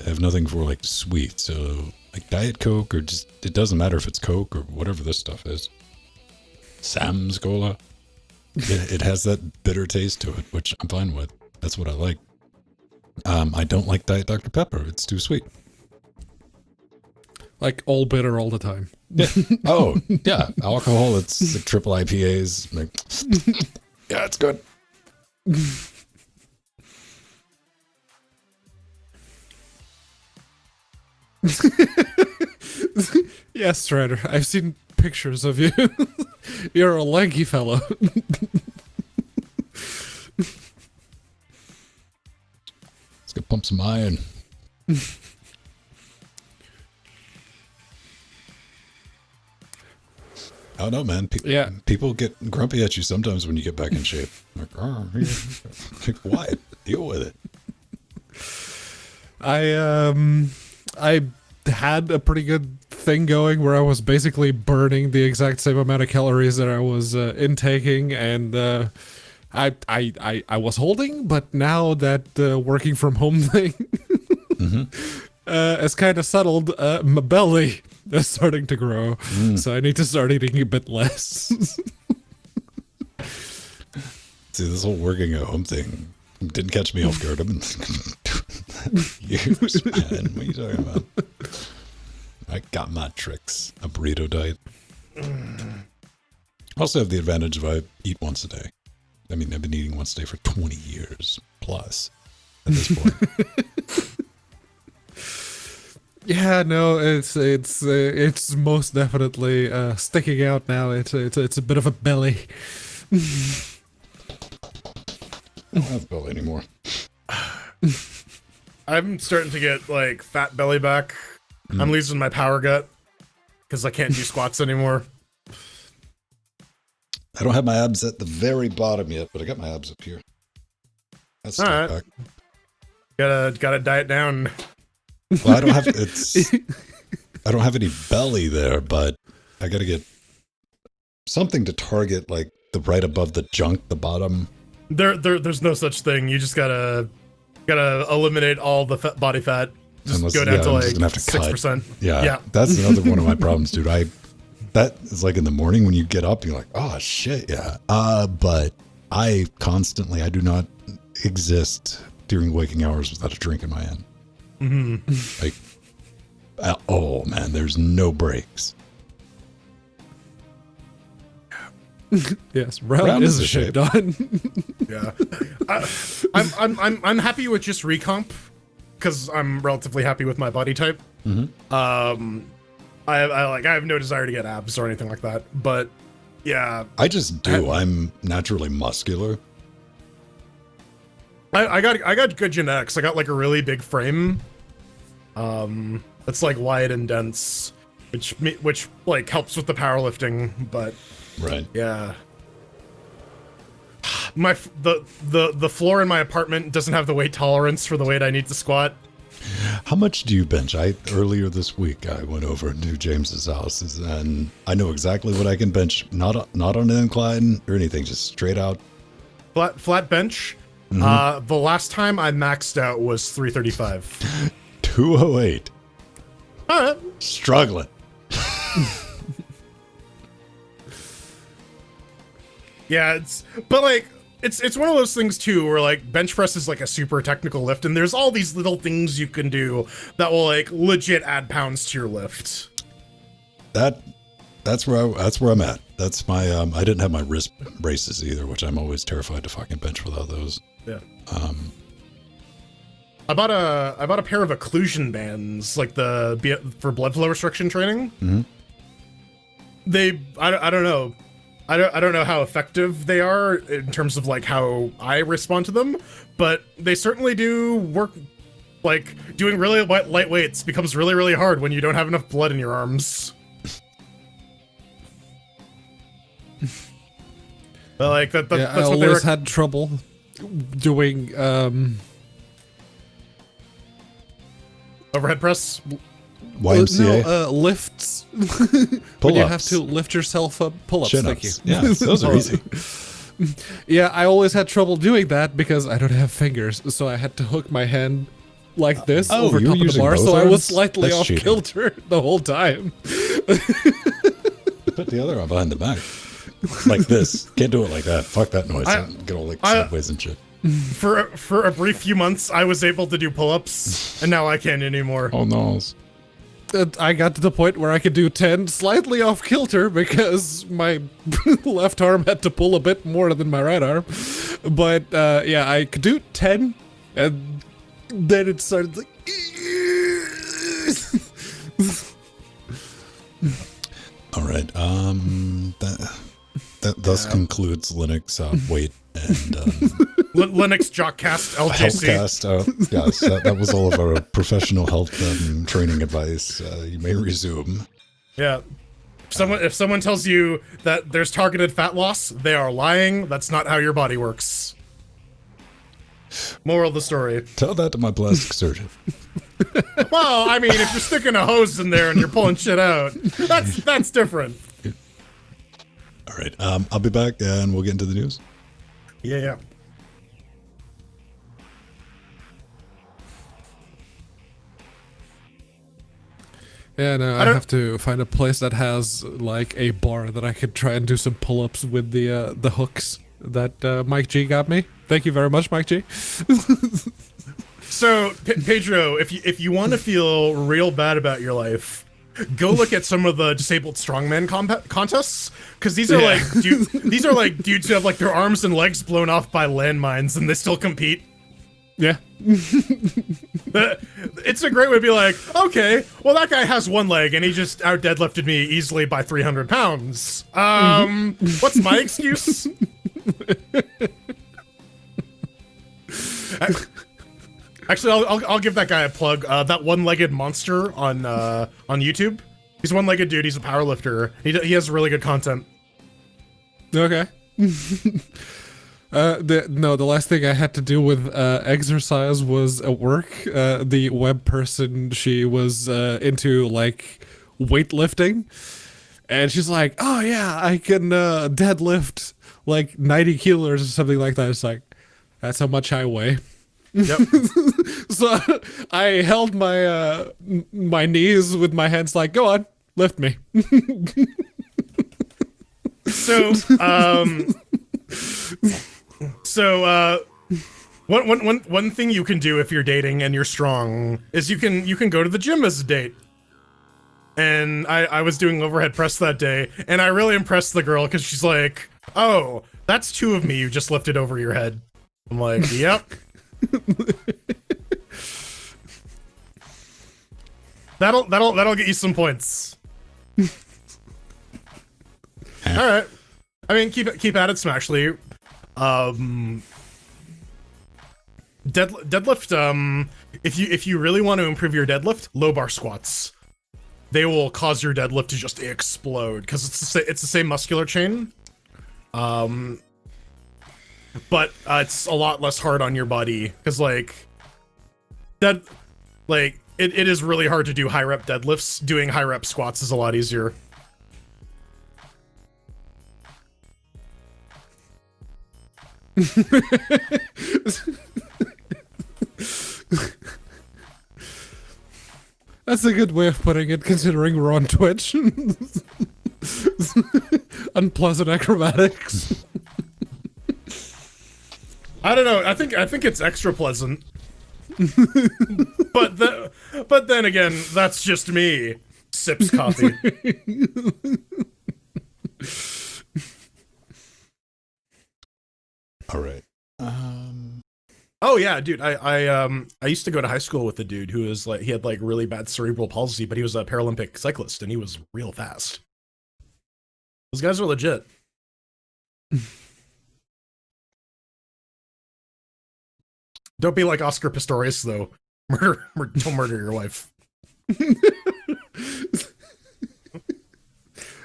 have nothing for like sweet. So like Diet Coke, or just, it doesn't matter if it's Coke or whatever this stuff is. Sam's Cola. It has that bitter taste to it, which I'm fine with. That's what I like. I don't like Diet Dr. Pepper. It's too sweet. Like all bitter all the time. Yeah. Oh, yeah. Alcohol, it's like triple IPAs. Like, yeah, it's good. Yes, Strider. I've seen pictures of you. You're a lanky fellow. Let's go pump some iron. I don't know, man. People get grumpy at you sometimes when you get back in shape. Like, oh, like, why? Deal with it. I had a pretty good thing going where I was basically burning the exact same amount of calories that I was intaking, and I was holding, but now that working from home thing has kind of settled, my belly is starting to grow, so I need to start eating a bit less. See, this whole working at home thing didn't catch me off guard. I've been years, man. What are you talking about? I got my tricks. A burrito diet. I also have the advantage of I eat once a day. I mean, I've been eating once a day for 20 years plus at this point. Yeah, no, it's most definitely sticking out now. It's a bit of a belly. I don't have belly anymore. I'm starting to get like fat belly back. I'm losing my power gut because I can't do squats anymore. I don't have my abs at the very bottom yet, but I got my abs up here. That's All right. back. Gotta diet down. Well, I don't have I don't have any belly there, but I gotta get something to target, like the right above the junk, the bottom. There's no such thing. You just gotta eliminate all the body fat. Just go down to like 6%. Yeah, that's another one of my problems, dude. That is like in the morning when you get up, you're like, oh shit, yeah. But I do not exist during waking hours without a drink in my hand. Mm-hmm. Like, oh man, there's no breaks. Yes, round is a shape done. Yeah, I'm happy with just recomp because I'm relatively happy with my body type. Mm-hmm. I have no desire to get abs or anything like that, but yeah, I just do. I'm naturally muscular. I got good genetics. I got like a really big frame. It's like wide and dense, which like helps with the powerlifting, but right. Yeah. The floor in my apartment doesn't have the weight tolerance for the weight I need to squat. How much do you bench? Earlier this week I went over to James's house and I know exactly what I can bench. Not on an incline or anything, just straight out. Flat bench. Mm-hmm. The last time I maxed out was 335. 208. All right. Struggling. Yeah, it's one of those things too where like bench press is like a super technical lift and there's all these little things you can do that will like legit add pounds to your lift. That's where I'm at. That's my I didn't have my wrist braces either, which I'm always terrified to fucking bench without those. Yeah. I bought a pair of occlusion bands like for blood flow restriction training. Mm-hmm. I don't know. I don't know how effective they are in terms of like how I respond to them, but they certainly do work. Like doing really light weights becomes really, really hard when you don't have enough blood in your arms. But like that's I what they always had trouble doing overhead press. YMCA? No, lifts. When you have to lift yourself up. Pull-ups, thank you. Yeah, those are easy. Yeah, I always had trouble doing that because I don't have fingers, so I had to hook my hand like this over top of the bar, so I was slightly off kilter the whole time. Put the other arm behind the back. Like this. Can't do it like that. Fuck that noise. Get all like sideways and shit. For a brief few months, I was able to do pull-ups, and now I can't anymore. Oh no. I got to the point where I could do 10 slightly off kilter because my left arm had to pull a bit more than my right arm. But yeah, I could do 10 and then it started like... All right. That thus concludes Linux weight and Linux Jockcast LTC. Healthcast. Yes, that was all of our professional health training advice. You may resume. Yeah. If someone tells you that there's targeted fat loss, they are lying. That's not how your body works. Moral of the story. Tell that to my plastic surgeon. Well, I mean, if you're sticking a hose in there and you're pulling shit out, that's different. All right. I'll be back and we'll get into the news. Yeah. Yeah, no, I have to find a place that has like a bar that I could try and do some pull-ups with the hooks that Mike G got me. Thank you very much, Mike G. So, Pedro, if you want to feel real bad about your life, go look at some of the disabled strongman contests, because these are like dudes who have like their arms and legs blown off by landmines and they still compete. Yeah. It's a great way to be like, okay, well that guy has one leg and he just out deadlifted me easily by 300 pounds. What's my excuse? Actually, I'll give that guy a plug. That one-legged monster on YouTube. He's a one-legged dude. He's a powerlifter. He has really good content. Okay. The last thing I had to do with exercise was at work. The web person, she was into like weightlifting, and she's like, "Oh yeah, I can deadlift like 90 kilos or something like that." It's like, that's how much I weigh. Yep. So I held my my knees with my hands, like, "Go on, lift me." One thing you can do if you're dating and you're strong is you can go to the gym as a date. And I was doing overhead press that day, and I really impressed the girl because she's like, "Oh, that's 2 of me you just lifted over your head." I'm like, "Yep." That'll get you some points. All right. I mean, keep at it, Smashly. Deadlift. If you really want to improve your deadlift, low bar squats. They will cause your deadlift to just explode because it's the same muscular chain. But it's a lot less hard on your body because it is really hard to do high rep deadlifts. Doing high rep squats is a lot easier. That's a good way of putting it, considering we're on Twitch. Unpleasant acrobatics. I don't know. I think it's extra pleasant. but then again, that's just me. Sips coffee. All right. Oh yeah, dude. I used to go to high school with a dude who was like, he had like really bad cerebral palsy, but he was a Paralympic cyclist and he was real fast. Those guys are legit. Don't be like Oscar Pistorius though. Don't murder your wife.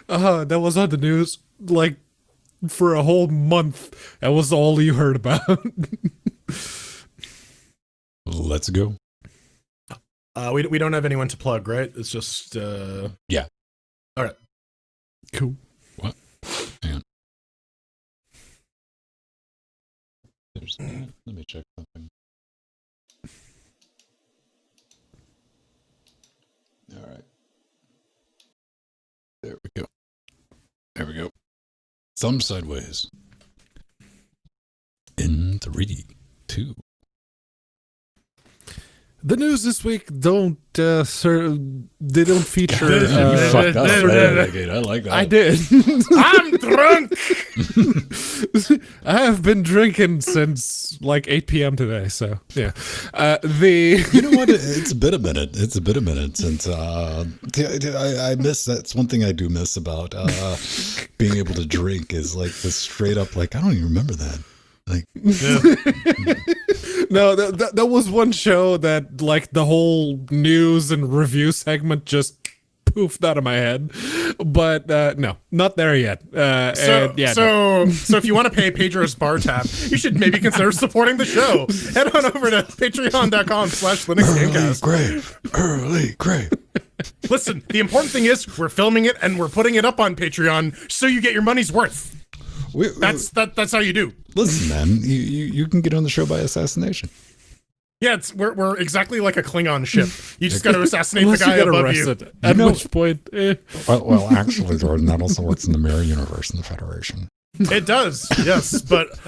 That was on the news like for a whole month. That was all you heard about. Let's go. We don't have anyone to plug, right? It's just yeah. All right. Cool. What? Hang on. Let me check something. All right. There we go. There we go. Thumb sideways. In 3, 2. The news this week they don't feature. You fucked up. I like that. I did. I'm drunk. I have been drinking since like 8 p.m. today, so yeah. You know what? It's been a minute. It's been a minute since I miss. That's one thing I do miss about being able to drink is like the straight up like I don't even remember that. Like, Yeah. No, that was one show that like the whole news and review segment just poofed out of my head. But no, not there yet. So if you want to pay Pedro's bar tab, you should maybe consider supporting the show. Head on over to patreon.com/LinuxGamecast. early grave. Listen, the important thing is we're filming it and we're putting it up on Patreon so you get your money's worth. That's how you do. Listen, man, you can get on the show by assassination. Yeah, we're exactly like a Klingon ship. You just got to assassinate the guy you get above arrested. you. At which point, Well, actually, Jordan, that also works in the mirror universe in the Federation. It does, yes, but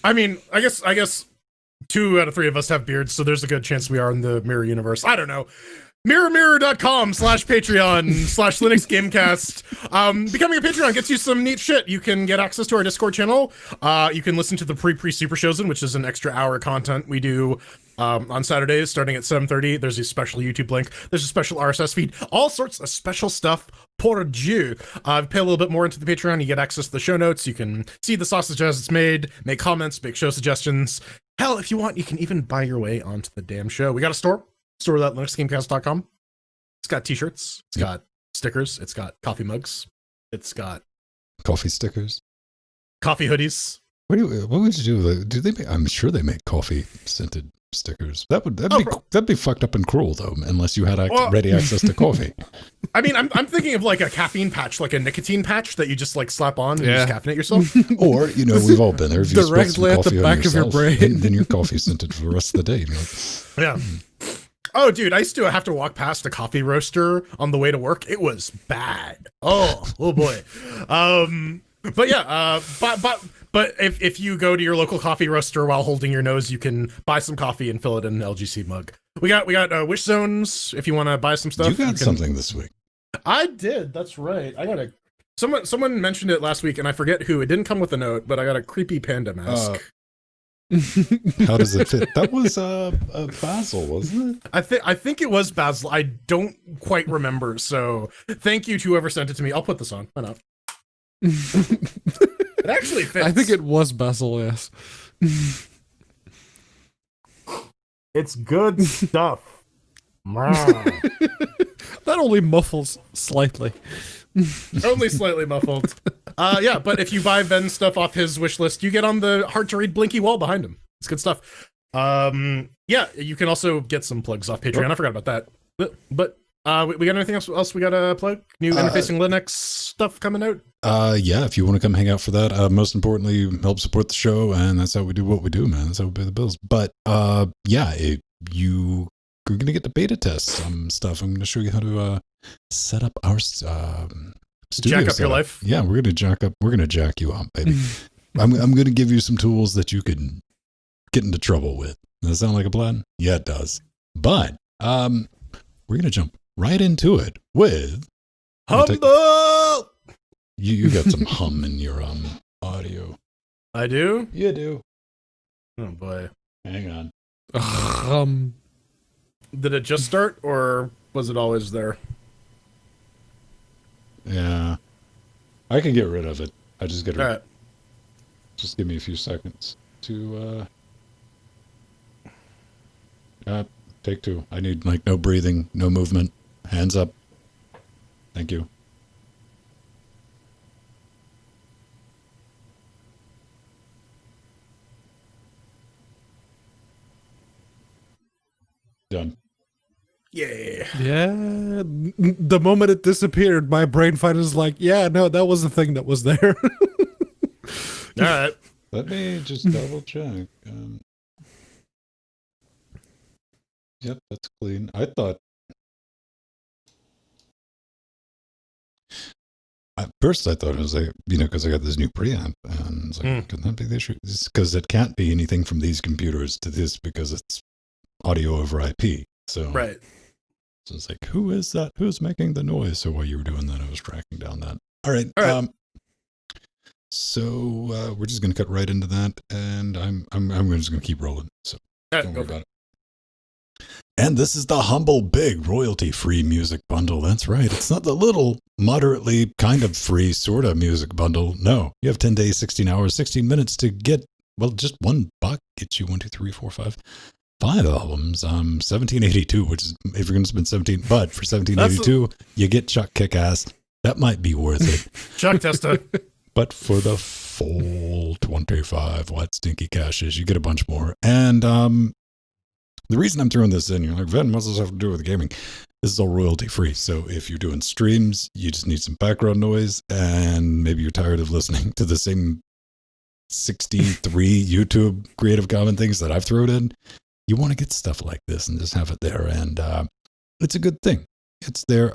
I guess 2 out of 3 of us have beards, so there's a good chance we are in the mirror universe. I don't know. mirrormirror.com/Patreon/Linux Gamecast. Becoming a Patreon gets you some neat shit. You can get access to our Discord channel. You can listen to the pre-super shows, which is an extra hour content we do on Saturdays starting at 7:30. There's a special YouTube link. There's a special RSS feed. All sorts of special stuff. Pour Dieu. Pay a little bit more into the Patreon. You get access to the show notes. You can see the sausage as it's made, make comments, make show suggestions. Hell, if you want, you can even buy your way onto the damn show. We got a store.linuxgamecast.com. It's got t-shirts. It's got stickers. It's got coffee mugs. It's got coffee stickers, coffee hoodies. What would you do? Do they make, I'm sure they make coffee scented stickers. That'd be fucked up and cruel though, unless you had ready access to coffee. I mean, I'm thinking of like a caffeine patch, like a nicotine patch that you just like slap on and you just caffeinate yourself. Or, we've all been there. If you directly at the back of your brain. Then your coffee scented for the rest of the day. Yeah. Oh, dude, I used to have to walk past a coffee roaster on the way to work. It was bad. Oh boy. But yeah, but if you go to your local coffee roaster while holding your nose, you can buy some coffee and fill it in an LGC mug. We got wish zones if you want to buy some stuff. You got something this week. I did. That's right. I got a someone mentioned it last week, and I forget who. It didn't come with a note, but I got a creepy panda mask. How does it fit? That was Basil, wasn't it? I think it was Basil. I don't quite remember. So thank you to whoever sent it to me. I'll put this on. Why not? It actually fits. I think it was Basil, yes. It's good stuff. That only muffles slightly. Only slightly muffled. Yeah, but if you buy Ben's stuff off his wish list, you get on the hard-to-read blinky wall behind him. It's good stuff. Yeah, you can also get some plugs off Patreon. I forgot about that. But we got anything else we got to plug? New Interfacing Linux stuff coming out? Yeah, if you want to come hang out for that. Most importantly, help support the show, and that's how we do what we do, man. That's how we pay the bills. But yeah, you're going to get to beta test some stuff. I'm going to show you how to set up our studio. Jack up your life. Yeah, we're going to jack you up, baby. I'm going to give you some tools that you can get into trouble with. Does that sound like a plan? Yeah, it does. But we're going to jump right into it with Humble. You got some hum in your audio. I do? You do. Oh boy. Hang on. Did it just start or was it always there? Yeah. I can get rid of it. I just got to All right. Just give me a few seconds to take two. I need like no breathing, no movement. Hands up. Thank you. Done. Yeah. Yeah. The moment it disappeared, my brain fight was like, yeah, no, that was the thing that was there. All right. Let me just double check. Yep, that's clean. I thought at first I thought it was like, because I got this new preamp, and it's like, could that be the issue? Because it can't be anything from these computers to this because it's audio over IP. So right. So it's like, who is that? Who's making the noise? So while you were doing that, I was tracking down that. All right. So we're just gonna cut right into that, and I'm just gonna keep rolling. So don't worry about it. And this is the Humble Big royalty-free music bundle. That's right. It's not the little, moderately, kind of free, sort of music bundle. No, you have 10 days, 16 hours, 16 minutes to get, well, just $1 gets you 1, 2, 3, 4, 5 albums. 1782, which is, if you're going to spend 17, but for 1782, you get Chuck Kickass. That might be worth it. Chuck Testa. But for the full 25 watt stinky caches, you get a bunch more. And, the reason I'm throwing this in, you're like, Ven, what's this have to do with gaming? This is all royalty free. So if you're doing streams, you just need some background noise, and maybe you're tired of listening to the same 63 YouTube Creative Commons things that I've thrown in. You want to get stuff like this and just have it there. And it's a good thing. It's there.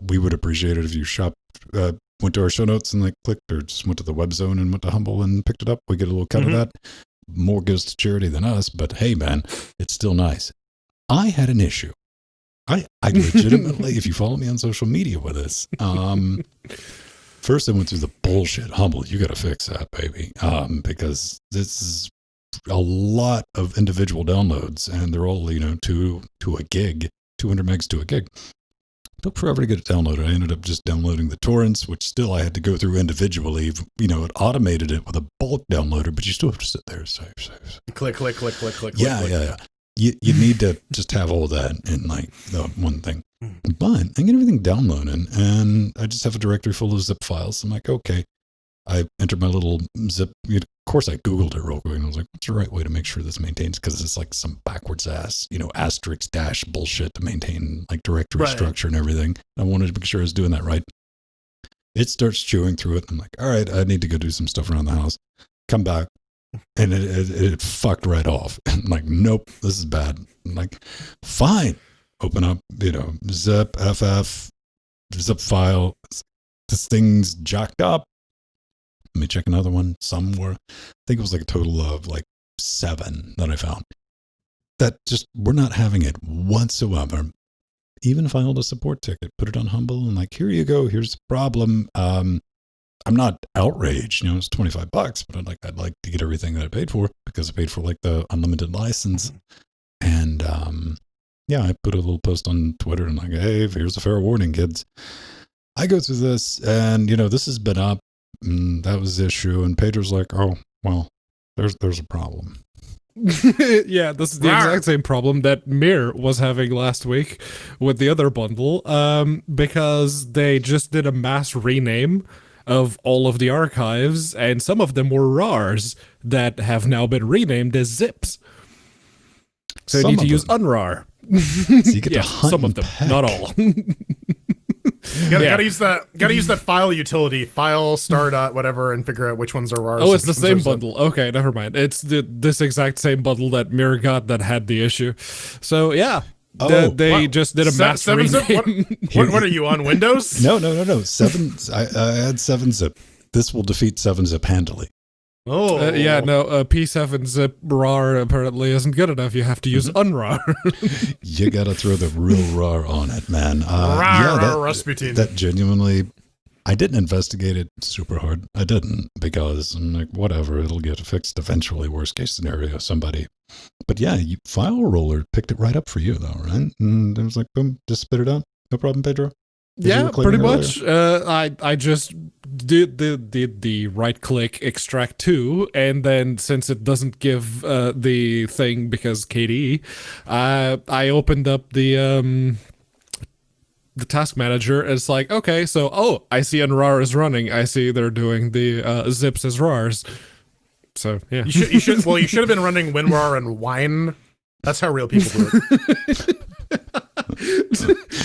We would appreciate it if you went to our show notes and like clicked, or just went to the web zone and went to Humble and picked it up. We get a little cut of that. More goes to charity than us, but hey, man, it's still nice. I had an issue I legitimately, if you follow me on social media with this, first I went through the bullshit. Humble, you got to fix that, baby, because this is a lot of individual downloads, and they're all to a gig, 200 megs to a gig. Took forever to get it downloaded. I ended up just downloading the torrents, which still I had to go through individually. It automated it with a bulk downloader, but you still have to sit there, save. Click. Yeah. You need to just have all that in like the one thing. But I get everything downloaded, and I just have a directory full of zip files. I'm like, okay. I entered my little zip. Of course, I Googled it real quick, and I was like, what's the right way to make sure this maintains? Because it's like some backwards ass, asterisk dash bullshit to maintain like directory structure and everything. I wanted to make sure I was doing that right. It starts chewing through it. I'm like, all right, I need to go do some stuff around the house. Come back. And it fucked right off. I'm like, nope, this is bad. I'm like, fine. Open up, zip, FF, zip file. This thing's jacked up. Let me check another one somewhere. I think it was like a total of like 7 that I found. That just, we're not having it whatsoever. Even if I hold a support ticket, put it on Humble and like, here you go, here's the problem. I'm not outraged, it's $25, but I'd like to get everything that I paid for, because I paid for like the unlimited license. And I put a little post on Twitter and like, hey, here's a fair warning, kids. I go through this, and this has been up. That was the issue, and Pedro's like, oh well, there's a problem. Yeah, this is the exact same problem that Mir was having last week with the other bundle, because they just did a mass rename of all of the archives, and some of them were RARs that have now been renamed as zips. So you need to use unrar. So you get to hunt some of them, not all. Gotta use that file utility, file star dot whatever, and figure out which ones are RARs. Oh, it's the same bundle. Okay, never mind. It's this exact same bundle that Mir got that had the issue. So yeah, they just did a mass rename. What are you on Windows? No. 7. I had 7-zip. This will defeat 7-zip handily. Oh P7 zip RAR apparently isn't good enough. You have to use unrar. You gotta throw the real RAR on it, man. Rasputin. That genuinely, I didn't investigate it super hard. I didn't, because I'm like, whatever, it'll get fixed eventually. Worst case scenario, somebody. But yeah, File Roller picked it right up for you though, right? And it was like, boom, just spit it out. No problem, Pedro. Yeah, pretty much. I just did the right click extract to, and then since it doesn't give the thing because KDE, I opened up the task manager. And it's like, okay, so I see unrar is running. I see they're doing the zips as RARs. So yeah, you should have been running WinRAR and Wine. That's how real people do it.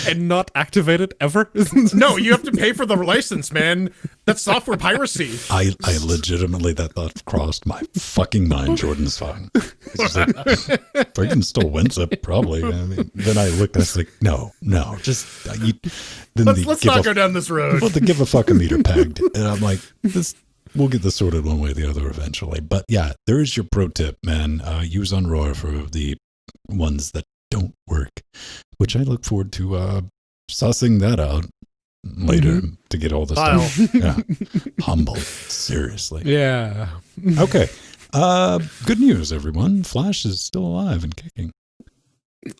And not activate it ever? No, you have to pay for the license, man. That's software piracy. I legitimately, that thought crossed my fucking mind. Jordan's fine. If I can still WinZip, probably. I mean, then I looked, I was like, no, just let's not go down this road. Well, to give a fucking meter pegged, and I'm like, we'll get this sorted one way or the other eventually. But yeah, there is your pro tip, man. Use Unroar for the ones that don't work, which I look forward to sussing that out later to get all this stuff. Yeah. Humble, seriously. Yeah. Okay. Good news, everyone. Flash is still alive and kicking.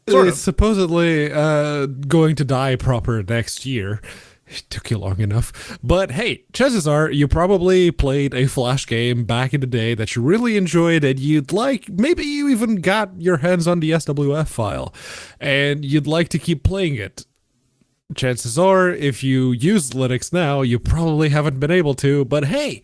It's supposedly going to die proper next year. It took you long enough. But hey, chances are you probably played a Flash game back in the day that you really enjoyed, and you'd like, maybe you even got your hands on the SWF file, and you'd like to keep playing it. Chances are, if you use Linux now, you probably haven't been able to, but hey,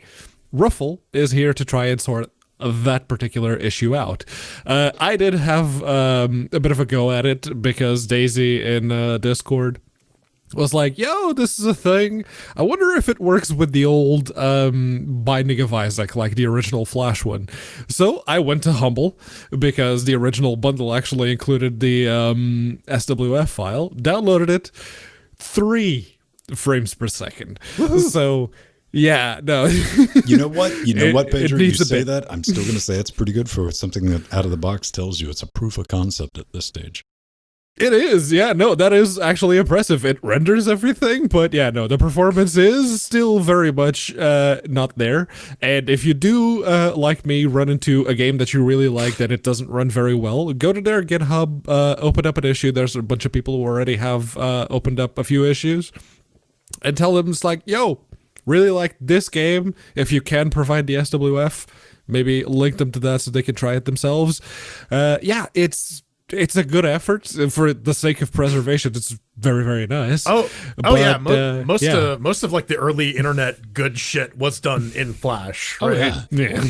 Ruffle is here to try and sort that particular issue out. I did have a bit of a go at it because Daisy in Discord was like, yo, this is a thing. I wonder if it works with the old Binding of Isaac, like the original Flash one. So I went to Humble, because the original bundle actually included the SWF file, downloaded it, 3 frames per second. Woo-hoo. So yeah, no. You know what, Pedro? You say that, I'm still going to say it's pretty good for something that out of the box tells you it's a proof of concept at this stage. It is, yeah, no, that is actually impressive. It renders everything, but yeah, no, the performance is still very much not there. And if you do, like me, run into a game that you really like that it doesn't run very well, go to their GitHub, open up an issue. There's a bunch of people who already have opened up a few issues, and tell them it's like, yo, really like this game. If you can provide the SWF, maybe link them to that so they can try it themselves. Yeah, it's a good effort for the sake of preservation. It's very, very nice. Yeah. Most of like the early internet good shit was done in Flash. Right? Yeah.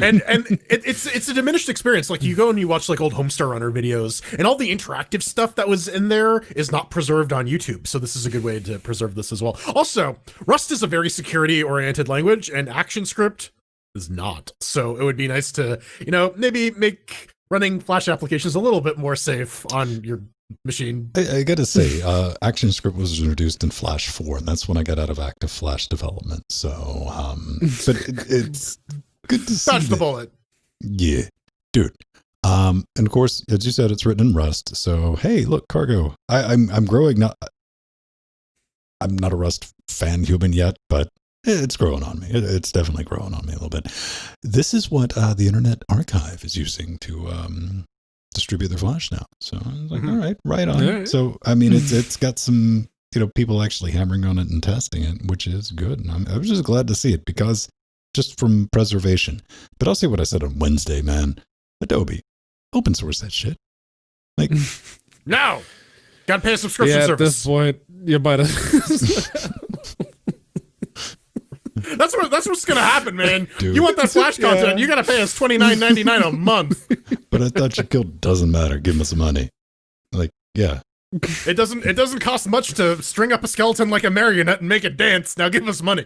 and it's a diminished experience. Like you go and you watch like old Homestar Runner videos, and all the interactive stuff that was in there is not preserved on YouTube. So this is a good way to preserve this as well. Also, Rust is a very security-oriented language, and ActionScript is not. So it would be nice to, maybe make running Flash applications a little bit more safe on your machine. I gotta say, ActionScript was introduced in Flash 4, and that's when I got out of active Flash development. So, but it's good to see. Dodge the bullet. Yeah, dude. And of course, as you said, it's written in Rust. So, hey, look, Cargo. I'm growing. I'm not a Rust fan human yet, but it's growing on me. It's definitely growing on me a little bit. This is what the Internet Archive is using to distribute their Flash now. So I was like, all right on. Yeah. So, I mean, it's got some, people actually hammering on it and testing it, which is good. And I was just glad to see it because just from preservation. But I'll say what I said on Wednesday, man. Adobe, open source that shit. Like, no, gotta pay a subscription At service. this point, you might have. That's what's gonna happen, man. Dude. You want that Flash content? You gotta pay us $29.99 a month. but I thought you killed doesn't matter. Give me some money. Like, yeah. It doesn't cost much to string up a skeleton like a marionette and make it dance. Now give us money.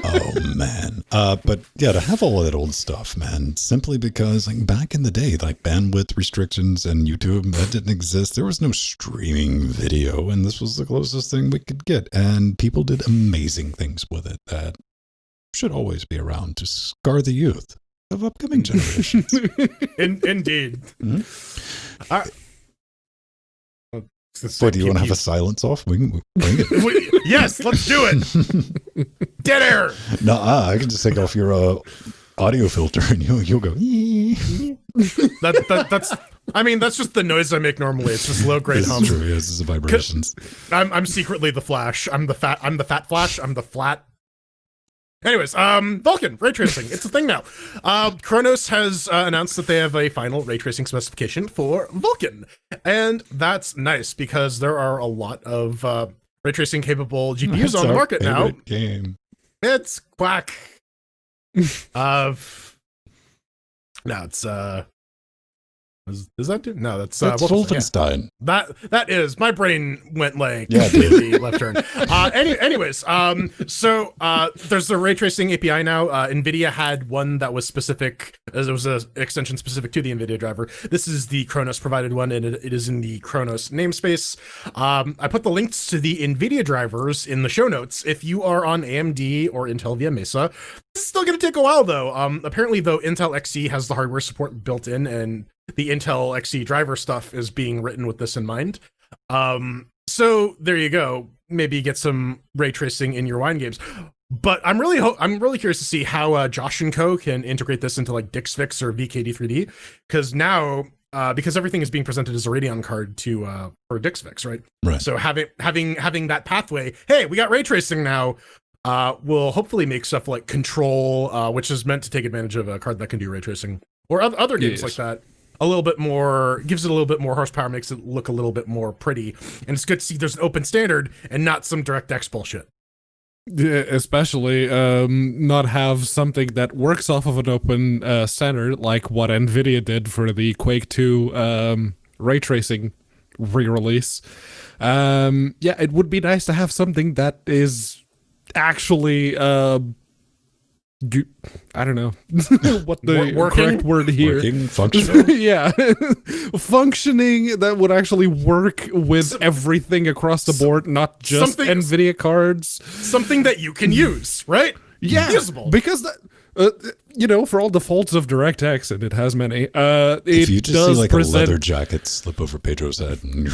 Oh man. But yeah, to have all that old stuff, man, simply because like back in the day, like bandwidth restrictions and YouTube, that didn't exist. There was no streaming video, and this was the closest thing we could get. And people did amazing things with it that should always be around to scar the youth of upcoming generations. Indeed. Mm-hmm. All right. What, do you want to have a silence off? We can bring it. Yes, let's do it. Dead air. No, I can just take off your audio filter and you'll go. That's just the noise I make normally. It's just low grade This hum. is true. Yes, this is the vibrations. I'm secretly the Flash. I'm the fat Flash. I'm the flat. Anyways, Vulkan, ray tracing. It's a thing now. Kronos has announced that they have a final ray tracing specification for Vulkan. And that's nice because there are a lot of ray tracing capable GPUs That's on the our market now. favorite game. It's quack. No, it's is that dude? No, that's That's Wolfenstein. Wolfenstein. That is, my brain went like Yeah, completely left turn. Anyways, so there's the ray tracing API now. NVIDIA had one that was specific, as it was an extension specific to the NVIDIA driver. This is the Kronos provided one, and it is in the Kronos namespace. I put the links to the NVIDIA drivers in the show notes. If you are on AMD or Intel via Mesa, this is still going to take a while though. Apparently though, Intel XE has the hardware support built in, and the Intel XE driver stuff is being written with this in mind. So there you go. Maybe get some ray tracing in your wine games. But I'm really curious to see how Josh and Co can integrate this into like DixFix or VKD3D, because now because everything is being presented as a Radeon card to for DixFix, right? Right. So having that pathway. Hey, we got ray tracing now. Will hopefully make stuff like Control, which is meant to take advantage of a card that can do ray tracing, or other games like that. A little bit more, gives it a little bit more horsepower, makes it look a little bit more pretty. And it's good to see there's an open standard and not some DirectX bullshit. Yeah, especially not have something that works off of an open standard like what NVIDIA did for the Quake 2 ray tracing re-release. Yeah, it would be nice to have something that is actually I don't know what the correct word here. Working, functional. Yeah, functioning that would actually work with everything across the board, not just NVIDIA cards. Something that you can use, right? Yeah, usable. Because For all the faults of DirectX, and it has many, If you just see like present... a leather jacket slip over Pedro's head, and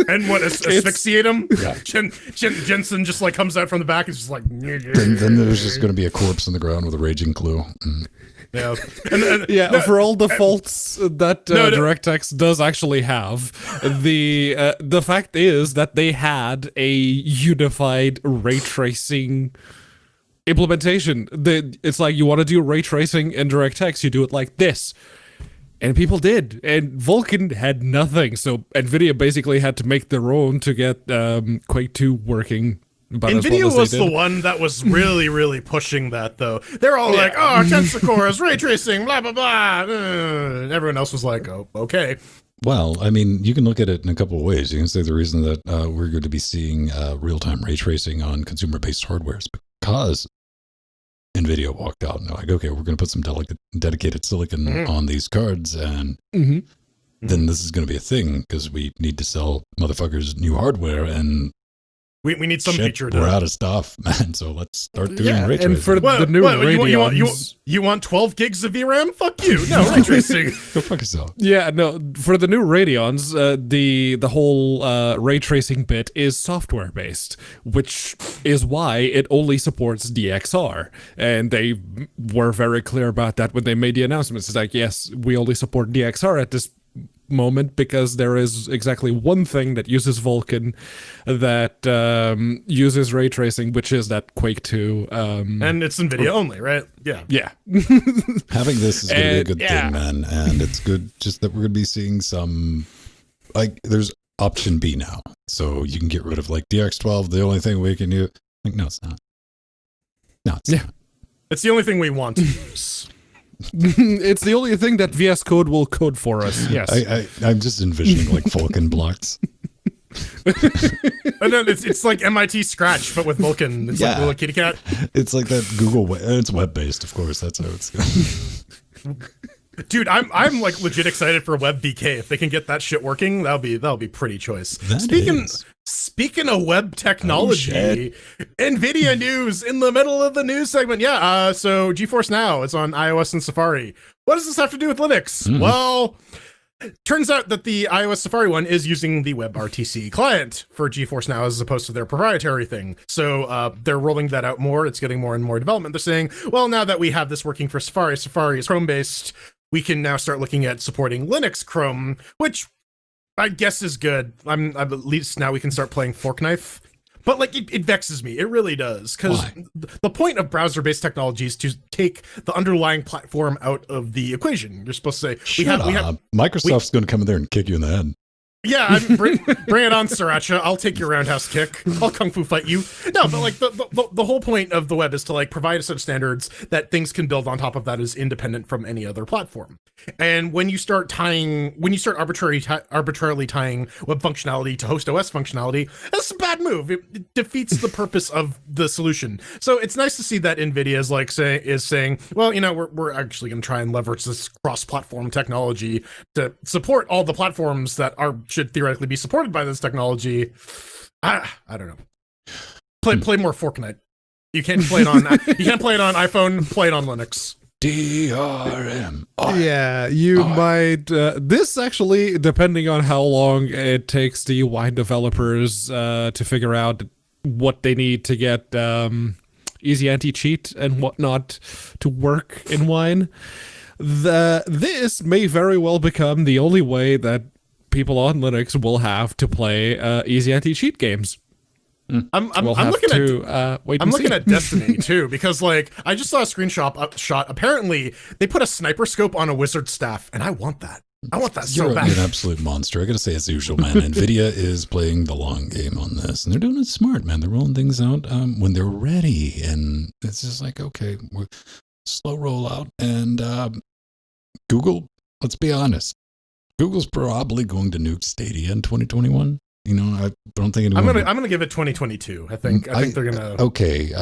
And what, asphyxiate him? Yeah. Jensen just like comes out from the back and just like... then there's just going to be a corpse in the ground with a raging clue. Yeah. For all the faults that DirectX does actually have, the fact is that they had a unified ray tracing implementation. It's like, you want to do ray tracing in DirectX, you do it like this. And people did. And Vulkan had nothing. So NVIDIA basically had to make their own to get Quake 2 working. NVIDIA was the one that was really, really pushing that, though. They're all like, oh, tensor cores, ray tracing, blah, blah, blah. And everyone else was like, oh, okay. Well, I mean, you can look at it in a couple of ways. You can say the reason that we're going to be seeing real-time ray tracing on consumer-based hardware is because NVIDIA walked out and they're like, okay, we're going to put some dedicated silicon on these cards, and then this is going to be a thing because we need to sell motherfuckers new hardware, and we need some feature. We're out of stuff, man. So let's start doing ray tracing. And for the new Radeons, you want 12 gigs of VRAM? Fuck you. No, ray tracing. Go fuck yourself. Yeah, no. For the new Radeons, the whole ray tracing bit is software based, which is why it only supports DXR. And they were very clear about that when they made the announcements. It's like, yes, we only support DXR at this moment because there is exactly one thing that uses Vulkan that uses ray tracing, which is that Quake 2 and it's NVIDIA only, right? Yeah Having this is gonna be a good thing, man, and it's good just that we're gonna be seeing some, like, there's option B now, so you can get rid of like DX12, the only thing we can do. Like, no, it's not. It's the only thing we want to use. It's the only thing that VS Code will code for us. Yes. I'm just envisioning like Vulkan blocks. And then it's like MIT Scratch, but with Vulkan. It's like little kitty cat. It's like that Google. It's web based, of course. That's how it's going. Dude, I'm like legit excited for WebVK. If they can get that shit working, that'll be pretty choice. Speaking of web technology, NVIDIA news in the middle of the news segment. So GeForce Now is on iOS and Safari. What does this have to do with Linux? Well, turns out that the iOS Safari one is using the WebRTC client for GeForce Now as opposed to their proprietary thing. So they're rolling that out more. It's getting more and more development. They're saying, well, now that we have this working for Safari is Chrome-based, we can now start looking at supporting Linux Chrome, which I guess is good. At least now we can start playing Forkknife. But like, it vexes me. It really does. Because the point of browser-based technology is to take the underlying platform out of the equation. You're supposed to say, Microsoft's going to come in there and kick you in the head. Yeah, bring it on, Sriracha. I'll take your roundhouse kick. I'll kung fu fight you. No, but like the whole point of the web is to like provide a set of standards that things can build on top of that is independent from any other platform. And when you start arbitrarily tying web functionality to host OS functionality, that's a bad move. It defeats the purpose of the solution. So it's nice to see that NVIDIA is saying, well, we're actually going to try and leverage this cross-platform technology to support all the platforms that should theoretically be supported by this technology. I don't know. Play more Fortnite. You can't play it on iPhone. Play it on Linux. DRM. Yeah, you might. This actually, depending on how long it takes the Wine developers to figure out what they need to get easy anti-cheat and whatnot to work in Wine, this may very well become the only way that people on Linux will have to play easy anti-cheat games. I'm looking at Destiny too, because like I just saw a screenshot. Apparently, they put a sniper scope on a wizard staff, and I want that. I want that so bad. You're an absolute monster. I gotta say, as usual, man. NVIDIA is playing the long game on this, and they're doing it smart, man. They're rolling things out when they're ready, and it's just like, okay, we're slow rollout. And Google, let's be honest, Google's probably going to nuke Stadia in 2021. I don't think anyone. I'm gonna give it 2022. I think they're gonna. Okay,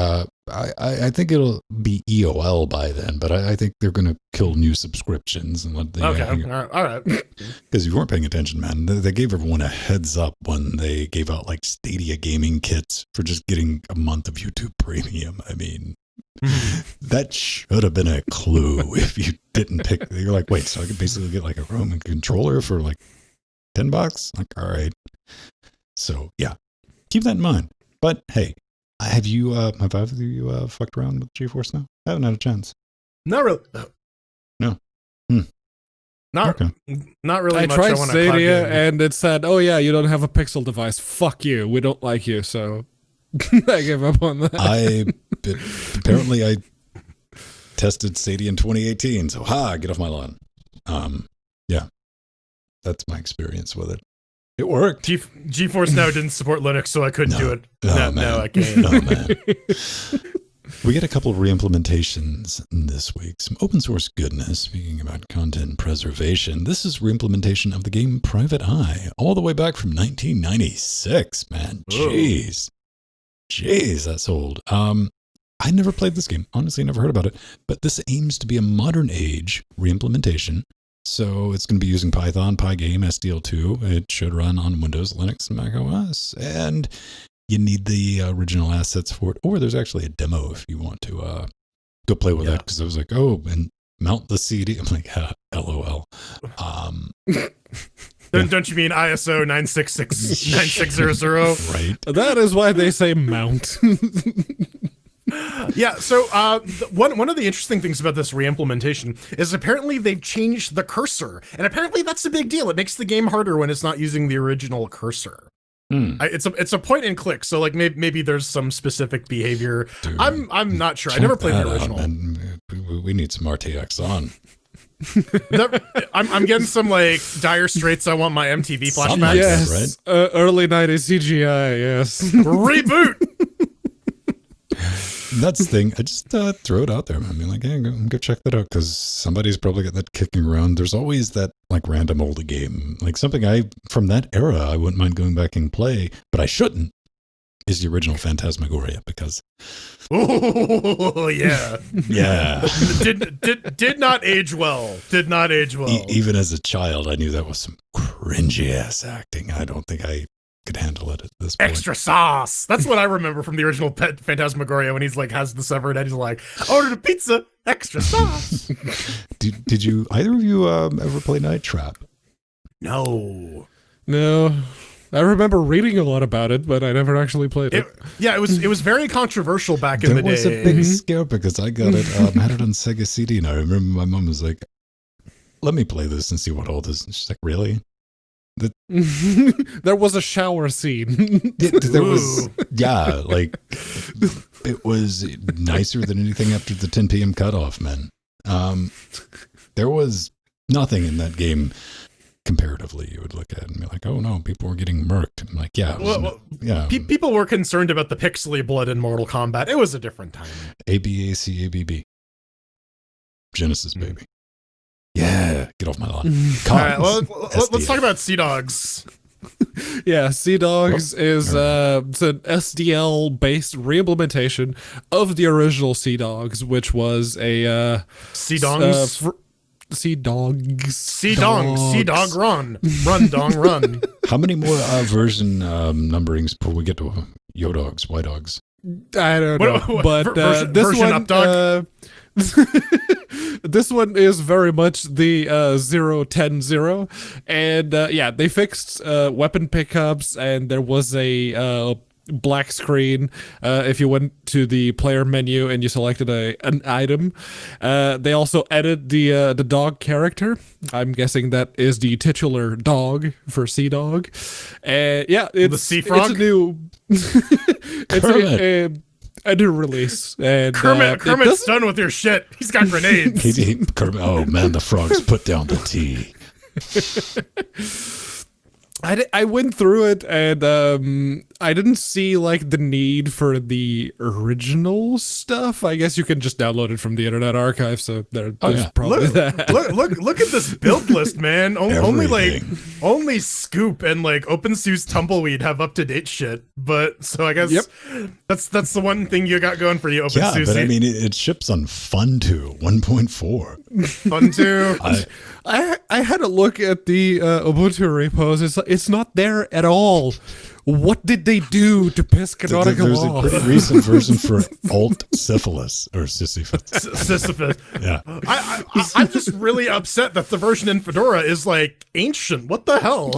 I think it'll be EOL by then, but I think they're gonna kill new subscriptions and let the. Okay, all right. Because you weren't paying attention, man. They gave everyone a heads up when they gave out like Stadia gaming kits for just getting a month of YouTube Premium. I mean, That should have been a clue if you didn't pick. You're like, wait, so I could basically get like a Roman controller for like $10? Like, all right. So yeah, keep that in mind. But hey, have either of you fucked around with GeForce now? I haven't had a chance. Not really. No. Not really. I much tried I wanna Stadia cloud and it said, "Oh yeah, you don't have a Pixel device. Fuck you. We don't like you." So I gave up on that. Apparently I tested Stadia in 2018. So get off my lawn. Yeah, that's my experience with it. It worked. GeForce Now didn't support Linux, so I couldn't do it. No, I can't. No, man. We get a couple of reimplementations this week. Some open source goodness. Speaking about content preservation, this is reimplementation of the game Private Eye, all the way back from 1996. Man, jeez, that's old. I never played this game. Honestly, never heard about it. But this aims to be a modern age reimplementation. So it's going to be using Python, Pygame, SDL2. It should run on Windows, Linux, and Mac OS. And you need the original assets for it. Or there's actually a demo if you want to go play with that. Because I was like, and mount the CD. I'm like, LOL. Don't you mean ISO 9600? Right. That is why they say mount. Yeah, so one of the interesting things about this reimplementation is apparently they've changed the cursor, and apparently that's a big deal. It makes the game harder when it's not using the original cursor. It's a point and click, so like maybe there's some specific behavior. Dude, I'm not sure. I never played the original. We need some RTX on. I'm getting some like Dire Straits. I want my MTV flashbacks. Yes, right? Early 90s CGI. Yes, reboot. That's the thing. I just throw it out there. I mean, like, hey, go check that out because somebody's probably got that kicking around. There's always that like random old game, like something from that era. I wouldn't mind going back and play, but I shouldn't. Is the original Phantasmagoria because? Oh yeah, yeah. did not age well. Did not age well. Even as a child, I knew that was some cringy ass acting. I don't think I could handle it at this point. Extra sauce. That's what I remember from the original Phantasmagoria when he's like has the severed head. He's like, ordered a pizza, extra sauce. Did you either of you ever play Night Trap? No. I remember reading a lot about it, but I never actually played it. Yeah, it was very controversial back in the day. There was a big scare because I got it. I had it on Sega CD, and I remember my mom was like, "Let me play this and see what all this." And she's like, "Really?" There was a shower scene. There was, like it was nicer than anything after the 10 p.m. cutoff, man. There was nothing in that game comparatively you would look at and be like, oh no, people were getting murked. I'm like, people were concerned about the pixely blood in Mortal Kombat. It was a different time. ABACABB. Genesis, baby. Yeah, get off my lawn. All right, well, let's talk about Sea Dogs. Yeah, Sea Dogs is it's an SDL based reimplementation of the original Sea Dogs, which was a Sea Dongs. Sea Dogs. Sea Dong. Sea Dog Run. Run Dong Run. How many more version numberings before we get to Yo Dogs, Y Dogs? I don't know, but this one, up dog. This one is very much the 0-10-0, and they fixed weapon pickups, and there was a black screen if you went to the player menu and you selected an item. They also added the dog character. I'm guessing that is the titular dog for Sea Dog. It's the sea frog. It's a new. It's a new release. And Kermit's done with your shit. He's got grenades. Kermit, oh man, the frogs put down the tea. I went through it and I didn't see like the need for the original stuff. I guess you can just download it from the Internet Archive, so there's probably that. Look at this build list, man. Only Scoop and like OpenSUSE Tumbleweed have up to date shit. But so I guess that's the one thing you got going for you, OpenSUSE. Yeah, but I mean it ships on Fun2 1.4. Fun2. I had a look at the Ubuntu repos. It's not there at all. What did they do to piss Canonical There's off? a pretty recent version for alt syphilis or Sisyphus. Sisyphus. Yeah. I'm just really upset that the version in Fedora is like ancient. What the hell?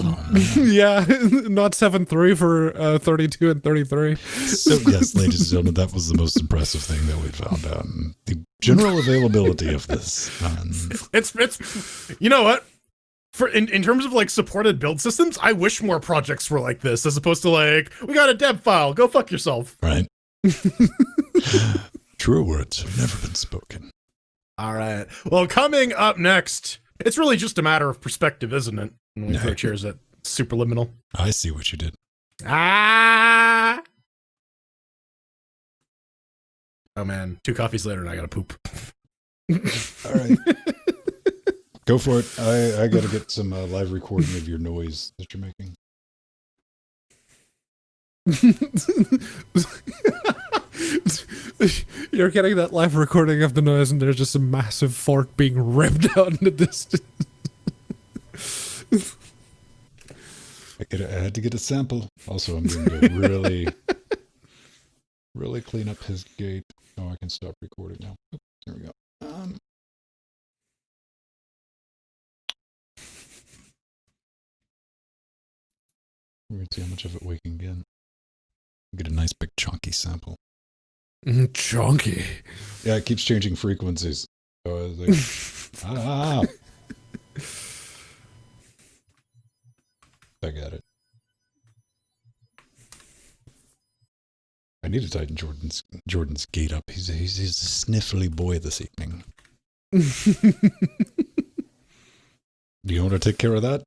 Yeah, not 7.3 for 32 and 33. So yes, ladies and gentlemen, that was the most impressive thing that we found out. The general availability of this. It's you know what? For in terms of like supported build systems, I wish more projects were like this, as opposed to like, we got a deb file, go fuck yourself. Right. Truer words have never been spoken. All right. Well, coming up next, it's really just a matter of perspective, isn't it? When we throw cheers at Superliminal. I see what you did. Ah! Oh man, 2 coffees later and I gotta poop. All right. Go for it. I got to get some live recording of your noise that you're making. You're getting that live recording of the noise, and there's just a massive fork being ripped out in the distance. I had to get a sample. Also, I'm going to really clean up his gate. Oh, I can stop recording now. Oop, there we go. We're going to see how much of it we can get. Get a nice big chunky sample. Chunky. Yeah, it keeps changing frequencies. So I was like, I got it. I need to tighten Jordan's gait up. He's a sniffly boy this evening. Do you want to take care of that?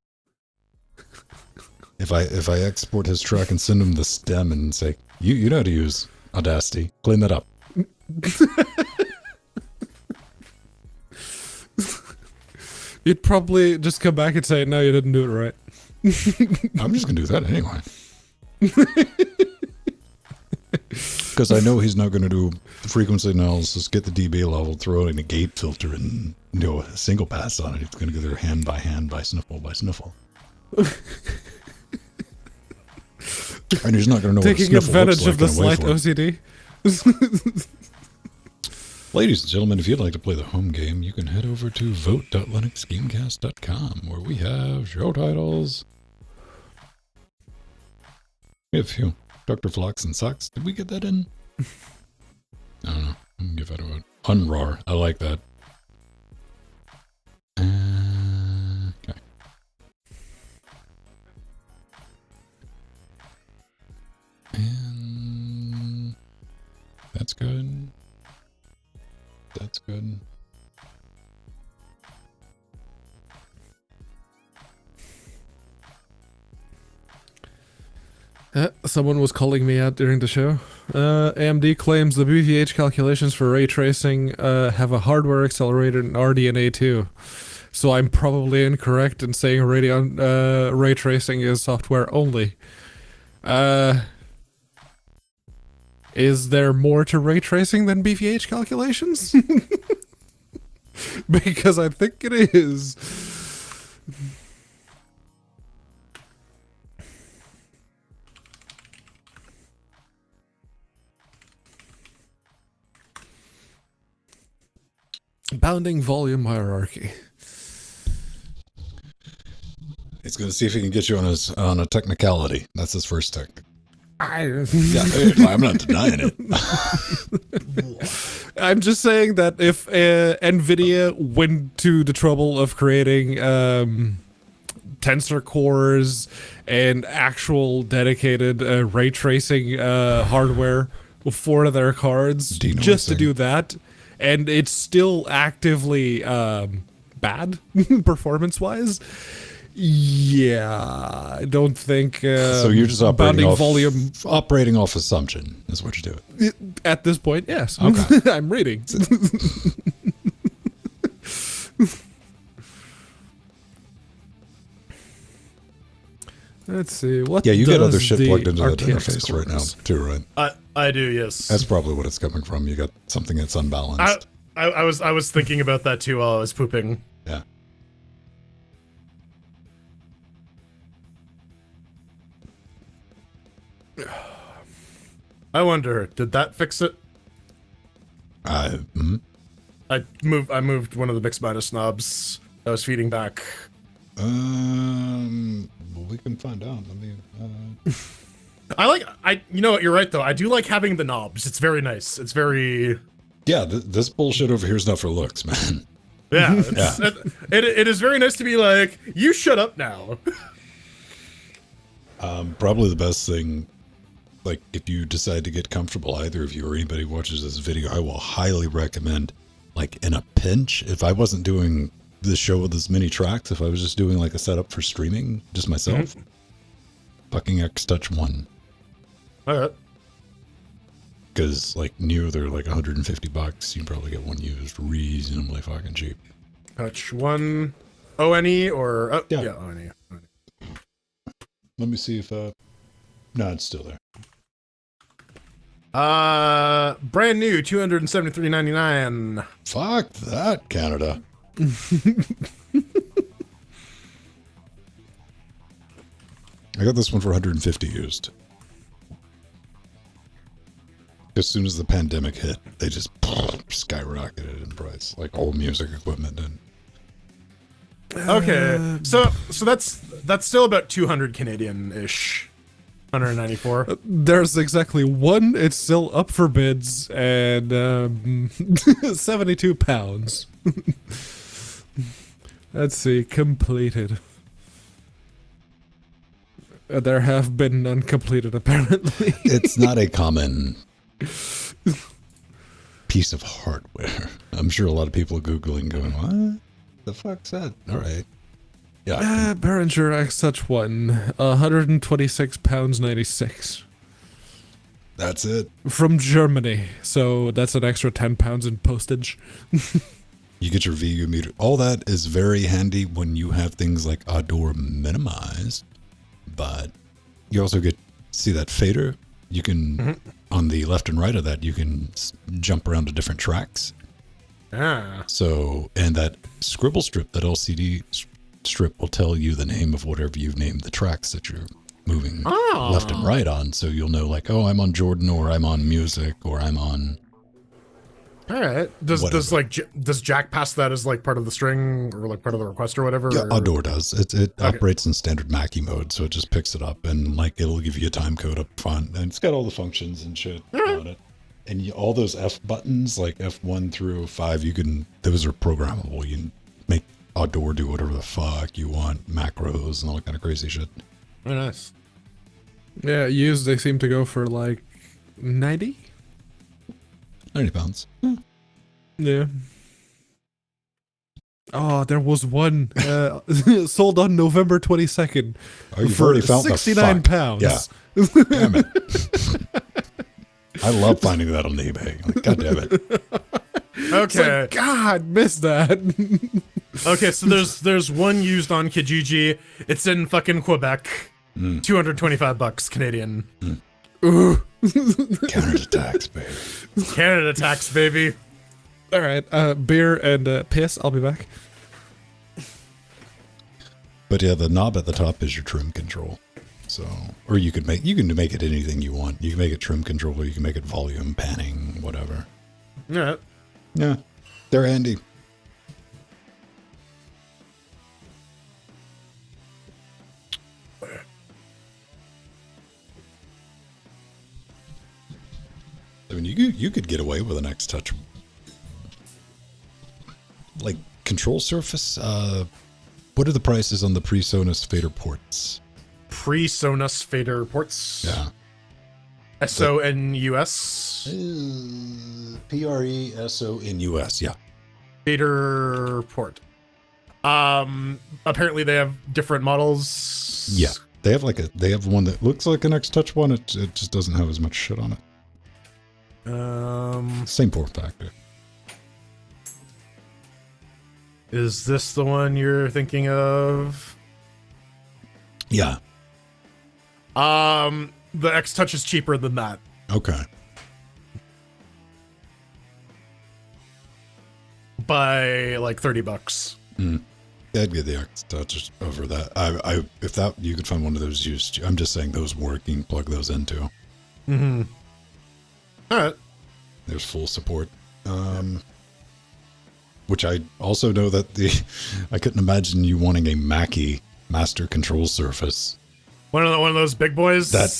If I export his track and send him the stem and say, you know how to use Audacity, clean that up. You'd probably just come back and say, no, you didn't do it right. I'm just going to do that anyway. Because I know he's not going to do frequency analysis, get the dB level, throw in a gate filter, and do a single pass on it. It's going to go there hand by sniffle by sniffle. And he's not going to know taking what a sniffle advantage looks like of the and slight wait for it. OCD. Ladies and gentlemen, if you'd like to play the home game, you can head over to vote.linuxgamecast.com, where we have show titles. We have a few. Dr. Flux and Sucks. Did we get that in? I don't know. I'm going to give that a vote. Unroar. I like that. Okay. And that's good. That's good. Someone was calling me out during the show. AMD claims the BVH calculations for ray tracing have a hardware accelerator in RDNA 2. So I'm probably incorrect in saying Radeon ray tracing is software only. Is there more to ray tracing than BVH calculations? Because I think it is. Bounding volume hierarchy. He's going to see if he can get you on a technicality. That's his first tech. Yeah, I'm not denying it. I'm just saying that if NVIDIA went to the trouble of creating tensor cores and actual dedicated ray tracing hardware for their cards, just to do that, and it's still actively bad performance-wise, yeah, I don't think. So you're just operating off assumption is what you're doing. At this point, yes. Okay. I'm reading. Let's see. What? Yeah, you get other does shit the plugged into that RTX interface right now cores? too, right? I do, yes. That's probably what it's coming from. You got something that's unbalanced. I was thinking about that too while I was pooping. Yeah. I wonder, did that fix it? I moved one of the mix minus knobs I was feeding back. Well, we can find out. Let me. You know what? You're right though. I do like having the knobs. It's very nice. It's very. Yeah, this bullshit over here is not for looks, man. Yeah, it is very nice to be like, you shut up now. Probably the best thing, like if you decide to get comfortable, either of you or anybody who watches this video, I will highly recommend, like in a pinch, if I wasn't doing the show with as many tracks, if I was just doing like a setup for streaming, just myself, fucking X-Touch 1. All right. Because like new, they're like $150. You can probably get one used reasonably fucking cheap. Touch 1 ONE or yeah ONE. Let me see if no, it's still there. Brand new, $273.99. Fuck that, Canada. I got this one for 150 used. As soon as the pandemic hit, they just skyrocketed in price, like all music equipment did. Okay, so that's still about 200 Canadian-ish. 194. There's exactly one. It's still up for bids, and 72 pounds. Let's see, completed. There have been none completed, apparently. It's not a common piece of hardware. I'm sure a lot of people are Googling going, what the fuck's that? All right. Yeah. Behringer X-Touch 1, 126 pounds 96. That's it. From Germany, so that's an extra 10 pounds in postage. You get your VU meter. All that is very handy when you have things like outdoor minimized, but you also see that fader. You can, on the left and right of that, you can jump around to different tracks. Ah. So, and that scribble strip, that LCD strip will tell you the name of whatever you've named the tracks that you're moving left and right on. So you'll know like, oh, I'm on Jordan, or I'm on music, or I'm on. All right. Does Jack pass that as like part of the string or like part of the request or whatever? Yeah, Outdoor does. It operates in standard Mackie mode, so it just picks it up and like it'll give you a time code up front, and it's got all the functions and shit on it. And all those F buttons, like F1 through 5, those are programmable. You can make Outdoor do whatever the fuck you want, macros and all that kind of crazy shit. Very nice. Yeah, used they seem to go for like 90? 90 pounds. Yeah. Oh, there was one sold on November 22nd you've for already found 69 pounds. Yeah. Damn it. I love finding that on eBay. Like, God damn it. Okay. Like, God, missed that. Okay, so there's one used on Kijiji. It's in fucking Quebec. $225 Canadian. Ooh. Canada tax, baby. Canada tax, baby. All right, beer and piss. I'll be back. But yeah, the knob at the top is your trim control. So, or you can make it anything you want. You can make it trim control, or you can make it volume, panning, whatever. Yeah. Yeah, they're handy. I mean, you could get away with an X-Touch. Like, control surface, what are the prices on the pre-Sonus fader ports? Pre-Sonus fader ports? Yeah. SONUS? PRESONUS, yeah. Fader port. Apparently they have different models. Yeah. They have one that looks like an X-Touch one, it just doesn't have as much shit on it. Same form factor. Is this the one you're thinking of? Yeah. The X-Touch is cheaper than that. Okay. By like $30. I'd get the X-Touch over that. If you could find one of those used, I'm just saying those work, you can plug those into. All right. There's full support. Which I also know that I couldn't imagine you wanting a Mackie master control surface. One of those big boys. That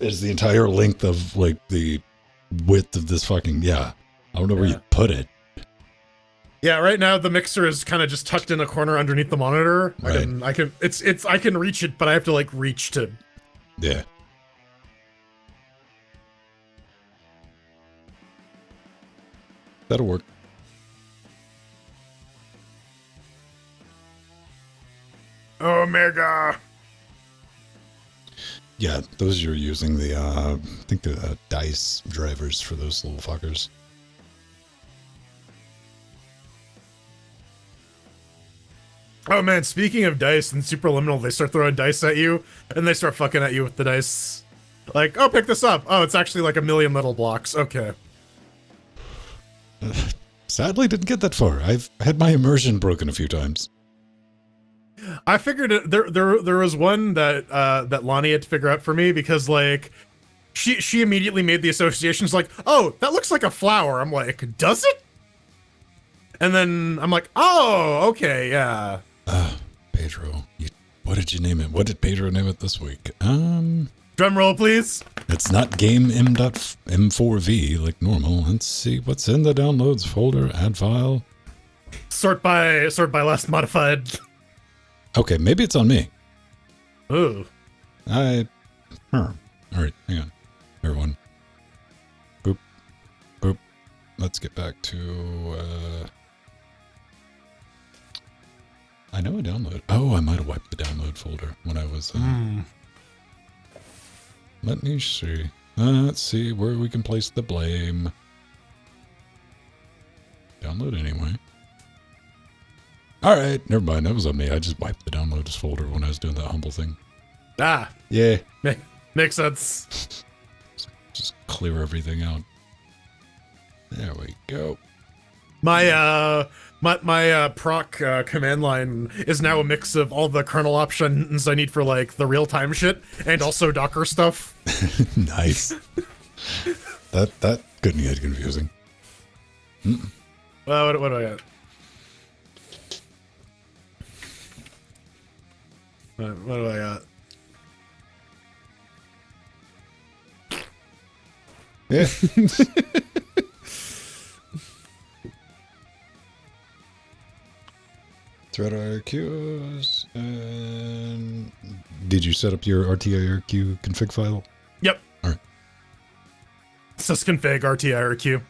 is the entire length of like the width of this fucking I don't know where you put it. Yeah, right now the mixer is kind of just tucked in a corner underneath the monitor. Right. I can reach it, but I have to like reach to. Yeah. That'll work. Omega. Yeah, those you're using the I think the dice drivers for those little fuckers. Oh man, speaking of dice and Superliminal, they start throwing dice at you, and they start fucking at you with the dice. Like, oh, pick this up. Oh, it's actually like a million little blocks. Okay. Sadly, didn't get that far. I've had my immersion broken a few times. I figured there was one that that Lonnie had to figure out for me because like she immediately made the associations like, oh, that looks like a flower. I'm like, does it? And then I'm like, oh, okay, yeah. Pedro, what did you name it? What did Pedro name it this week? Drum roll, please. It's not game m.m4v like normal. Let's see what's in the downloads folder. Add file. Sort by last modified. Okay, maybe it's on me. Ooh. All right, hang on, everyone. Boop, boop. Let's get back to. I know a download. Oh, I might have wiped the download folder when I was. Let me see. Let's see where we can place the blame. Download anyway. All right, never mind. That was on me. I just wiped the downloads folder when I was doing that humble thing. Ah. Yeah. Makes sense. Just clear everything out. There we go. My proc command line is now a mix of all the kernel options I need for like the real time shit and also Docker stuff. Nice. that couldn't get confusing. What do I got? What do I got? Yeah. Thread IRQs, and did you set up your RTIRQ config file? Yep. All right. Sysconfig RTIRQ.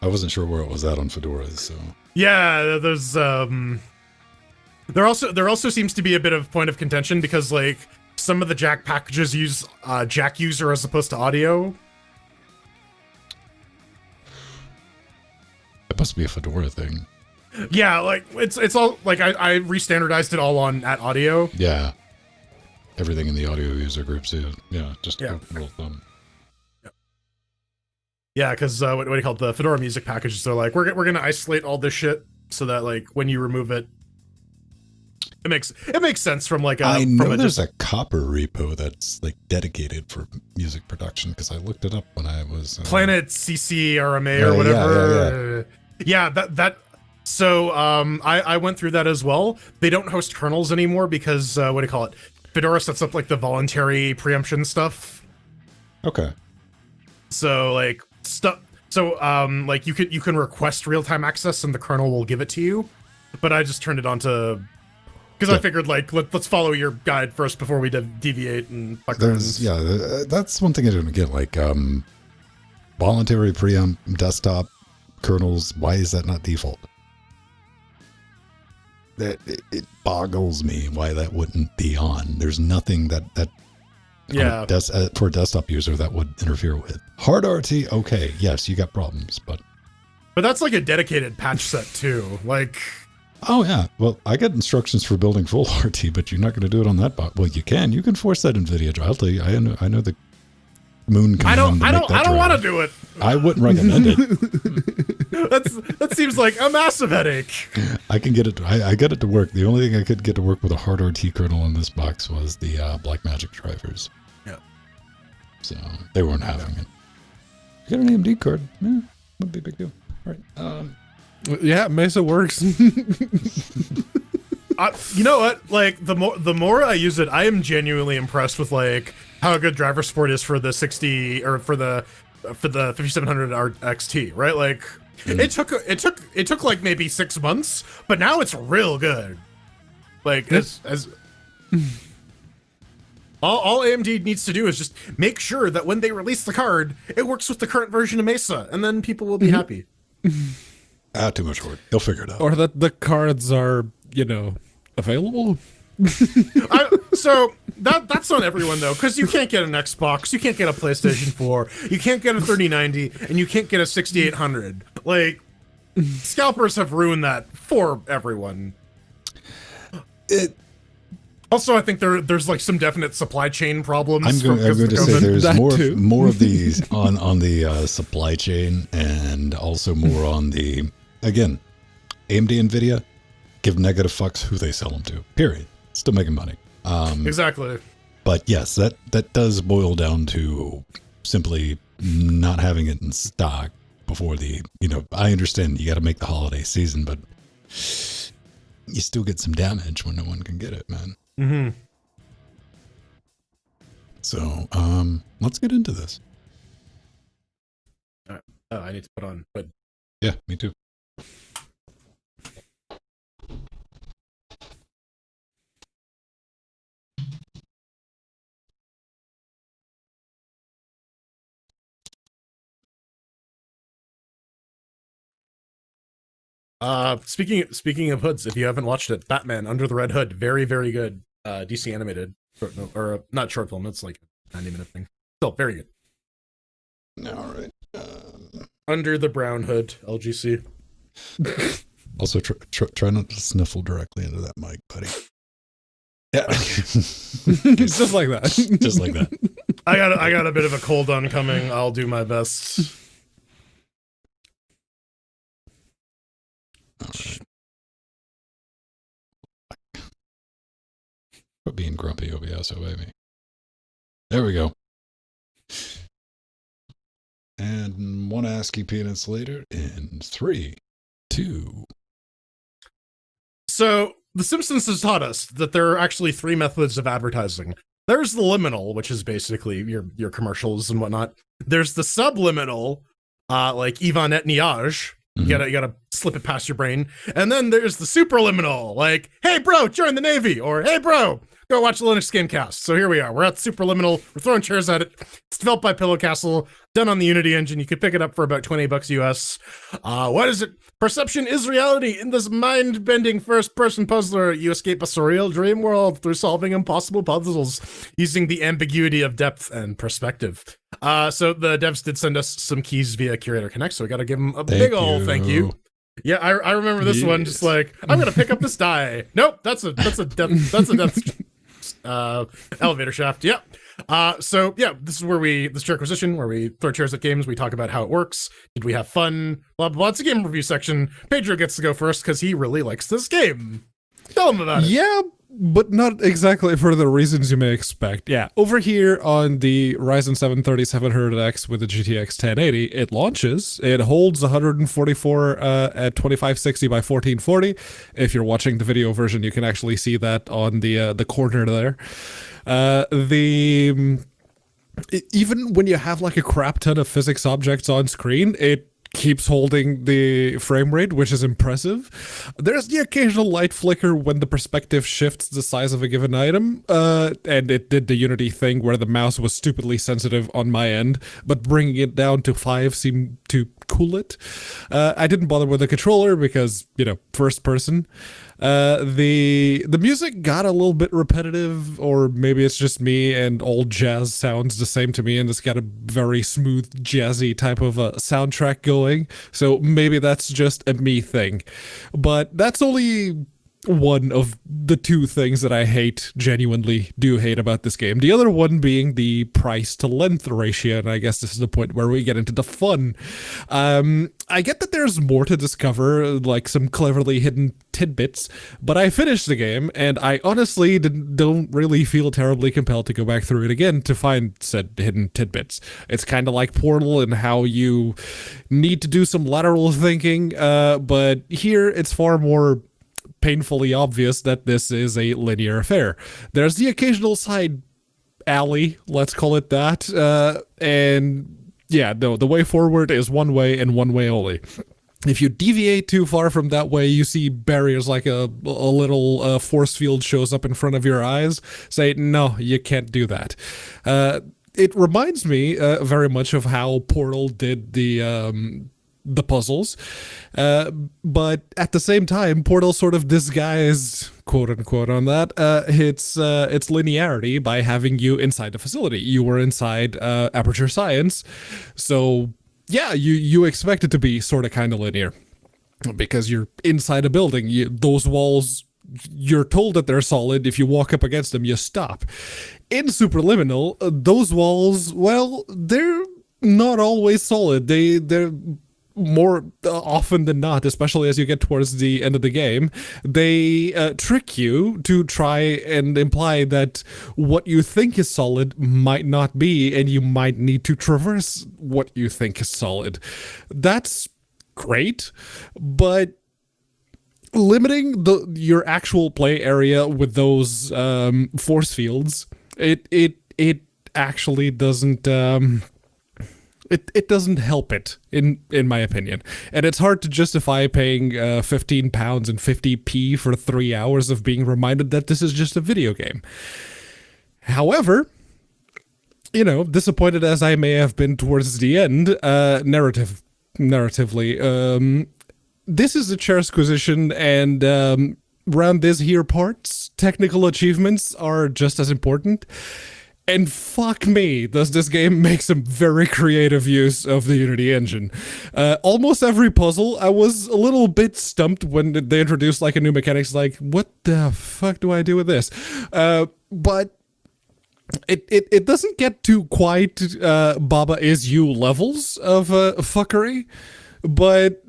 I wasn't sure where it was at on Fedora, so. Yeah, there's there also seems to be a bit of point of contention because like some of the Jack packages use Jack user as opposed to audio. It must be a Fedora thing. Yeah, like it's all like I re-standardized it all on at audio. Yeah. Everything in the audio user groups is just Yeah. a little thumb. Yeah, because what do you call it? The Fedora music packages? They're like, we're gonna isolate all this shit so that like when you remove it, it makes sense from like I from know a there's a copper repo that's like dedicated for music production because I looked it up when I was Planet CC RMA or whatever. Yeah, that. So I went through that as well. They don't host kernels anymore because what do you call it? Fedora sets up like the voluntary preemption stuff. Okay. So like stuff. So like you can request real time access and the kernel will give it to you. But I just turned it on to because I figured like let's follow your guide first before we deviate and fuck around. That's one thing I don't get. Like voluntary preempt desktop kernels. Why is that not default? That it boggles me why that wouldn't be on. There's nothing that for a desktop user that would interfere with hard RT. Okay, yes, you got problems, but that's like a dedicated patch set too. Like, oh yeah, well I get instructions for building full RT, but you're not going to do it on that bot. Well, you can force that NVIDIA. I'll tell you, I know the Moon command. I don't want to do it. I wouldn't recommend it. That seems like a massive headache. I can get it. I get it to work. The only thing I could get to work with a hard RT kernel in this box was the Blackmagic drivers. Yeah. So they weren't having it. You got an AMD card. Yeah, wouldn't be a big deal. All right. Yeah, Mesa works. You know what? Like the more I use it, I am genuinely impressed with like how good driver support is for the 60 or for the 5700 XT, right? Like it took like maybe 6 months, but now it's real good. Like as all AMD needs to do is just make sure that when they release the card, it works with the current version of Mesa, and then people will be happy. Too much work. They'll figure it out. Or that the cards are, available. So that's on everyone though, because you can't get an Xbox, you can't get a PlayStation 4, you can't get a 3090, and you can't get a 6800. Like, scalpers have ruined that for everyone. Also, I think there's like some definite supply chain problems. I'm going to say there's That more of these on the supply chain, and also more on the, again, AMD Nvidia give negative fucks who they sell them to. Period. Still making money. Exactly. But yes, that does boil down to simply not having it in stock before the, I understand you got to make the holiday season, but you still get some damage when no one can get it, man. Mm-hmm. So, let's get into this. All right. Oh, I need to put on, but Yeah, me too. speaking of hoods, if you haven't watched it, Batman Under the Red Hood, very, very good. DC animated or not short film. It's like a 90-minute thing. Still very good. All right. Under the Brown Hood, LGC. Also, try not to sniffle directly into that mic, buddy. Yeah. Just like that. Just like that. I got a bit of a cold oncoming. I'll do my best. All right. Quit being grumpy, OBS, baby. There we go. And one ASCII peanuts later in 3, 2. So, The Simpsons has taught us that there are actually 3 methods of advertising. There's the liminal, which is basically your commercials and whatnot. There's the subliminal, like Ivan et Niage. You gotta slip it past your brain. And then there's the superliminal, like, hey bro, join the Navy, or hey bro, go watch the Linux Scancast. So here we are. We're at the superliminal. We're throwing chairs at it. It's developed by Pillow Castle, done on the Unity engine. You could pick it up for about $20 US. What is it? Perception is reality. In this mind-bending first-person puzzler, you escape a surreal dream world through solving impossible puzzles using the ambiguity of depth and perspective. So the devs did send us some keys via Curator Connect, so we got to give them a big ol' thank you. Yeah, I remember this one. Just like, I'm gonna pick up this die. Nope, that's a death elevator shaft. Yeah. So yeah, this is where this chair acquisition, where we throw chairs at games. We talk about how it works. Did we have fun? Blah blah blah. It's a game review section. Pedro gets to go first because he really likes this game. Tell him about it. Yeah, but not exactly for the reasons you may expect. Yeah, over here on the Ryzen 7 3700X with the GTX 1080, it launches. It holds 144 at 2560 by 1440. If you're watching the video version, you can actually see that on the corner there. Even when you have like a crap ton of physics objects on screen, it keeps holding the frame rate, which is impressive. There's the occasional light flicker when the perspective shifts the size of a given item, and it did the Unity thing where the mouse was stupidly sensitive on my end, but bringing it down to 5 seemed to cool it. I didn't bother with the controller because, first person. The music got a little bit repetitive, or maybe it's just me and all jazz sounds the same to me, and it's got a very smooth jazzy type of soundtrack going, so maybe that's just a me thing. But that's only one of the two things that I genuinely do hate about this game. The other one being the price to length ratio, and I guess this is the point where we get into the fun. I get that there's more to discover, like some cleverly hidden tidbits, but I finished the game, and I honestly don't really feel terribly compelled to go back through it again to find said hidden tidbits. It's kind of like Portal in how you need to do some lateral thinking, but here it's far more painfully obvious that this is a linear affair. There's the occasional side alley, let's call it that, and yeah, no, the way forward is one way and one way only. If you deviate too far from that way, you see barriers like a little force field shows up in front of your eyes. Say, no, you can't do that. It reminds me very much of how Portal did the puzzles, but at the same time, Portal sort of disguised, quote unquote, on that its linearity by having you inside the facility. You were inside Aperture Science, so yeah, you expect it to be sort of kind of linear because you're inside a building. Those walls, you're told that they're solid. If you walk up against them, you stop. In Superliminal, those walls, well, they're not always solid. They're more often than not, especially as you get towards the end of the game, they trick you to try and imply that what you think is solid might not be, and you might need to traverse what you think is solid. That's great, but limiting your actual play area with those force fields, it actually doesn't it doesn't help it, in my opinion. And it's hard to justify paying £15 and 50p for 3 hours of being reminded that this is just a video game. However, you know, disappointed as I may have been towards the end, narratively, this is a Chair'squisition, and around this here parts, technical achievements are just as important. And fuck me, does this game make some very creative use of the Unity engine. Almost every puzzle, I was a little bit stumped when they introduced like a new mechanics, like, what the fuck do I do with this? But it doesn't get to quite Baba Is You levels of fuckery, but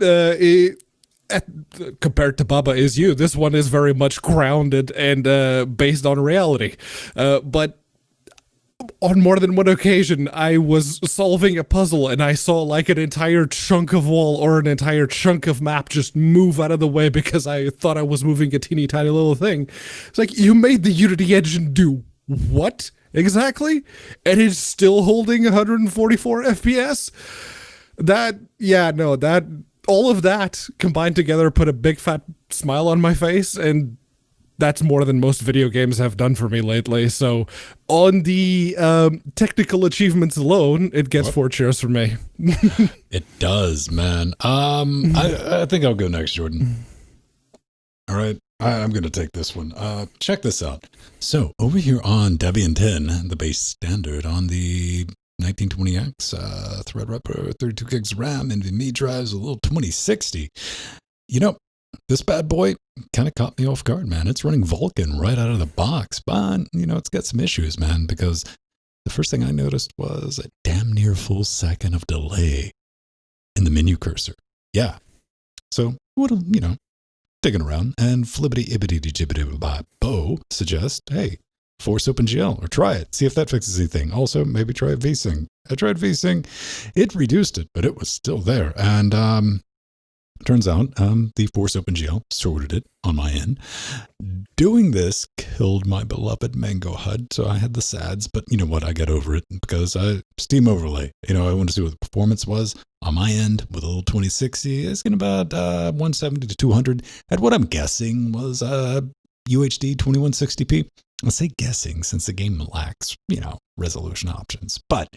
compared to Baba Is You, this one is very much grounded and based on reality. But on more than one occasion, I was solving a puzzle and I saw like an entire chunk of wall or an entire chunk of map just move out of the way because I thought I was moving a teeny tiny little thing. It's like, you made the Unity engine do what exactly? And it's still holding 144 FPS? All of that combined together put a big fat smile on my face, and that's more than most video games have done for me lately. So on the technical achievements alone, it gets 4 cheers from me. It does, man. I think I'll go next, Jordan. All right. I'm going to take this one. Check this out. So over here on Debian 10, the base standard on the 1920X, Threadripper, 32 gigs RAM, NVMe drives, a little 2060. You know, this bad boy kind of caught me off guard, man. It's running Vulkan right out of the box, but, you know, it's got some issues, man, because the first thing I noticed was a damn near full second of delay in the menu cursor. Yeah. So, you know, digging around, and flibbity-ibbity-jibbity-bo suggests, hey, force OpenGL or try it. See if that fixes anything. Also, maybe try vsync. I tried vsync. It reduced it, but it was still there. And, turns out the Force OpenGL sorted it on my end. Doing this killed my beloved Mango HUD, so I had the sads, but you know what? I got over it because Steam Overlay. You know, I wanted to see what the performance was on my end with a little 2060. It's getting about 170 to 200 at what I'm guessing was UHD 2160p. I say guessing since the game lacks, you know, resolution options. But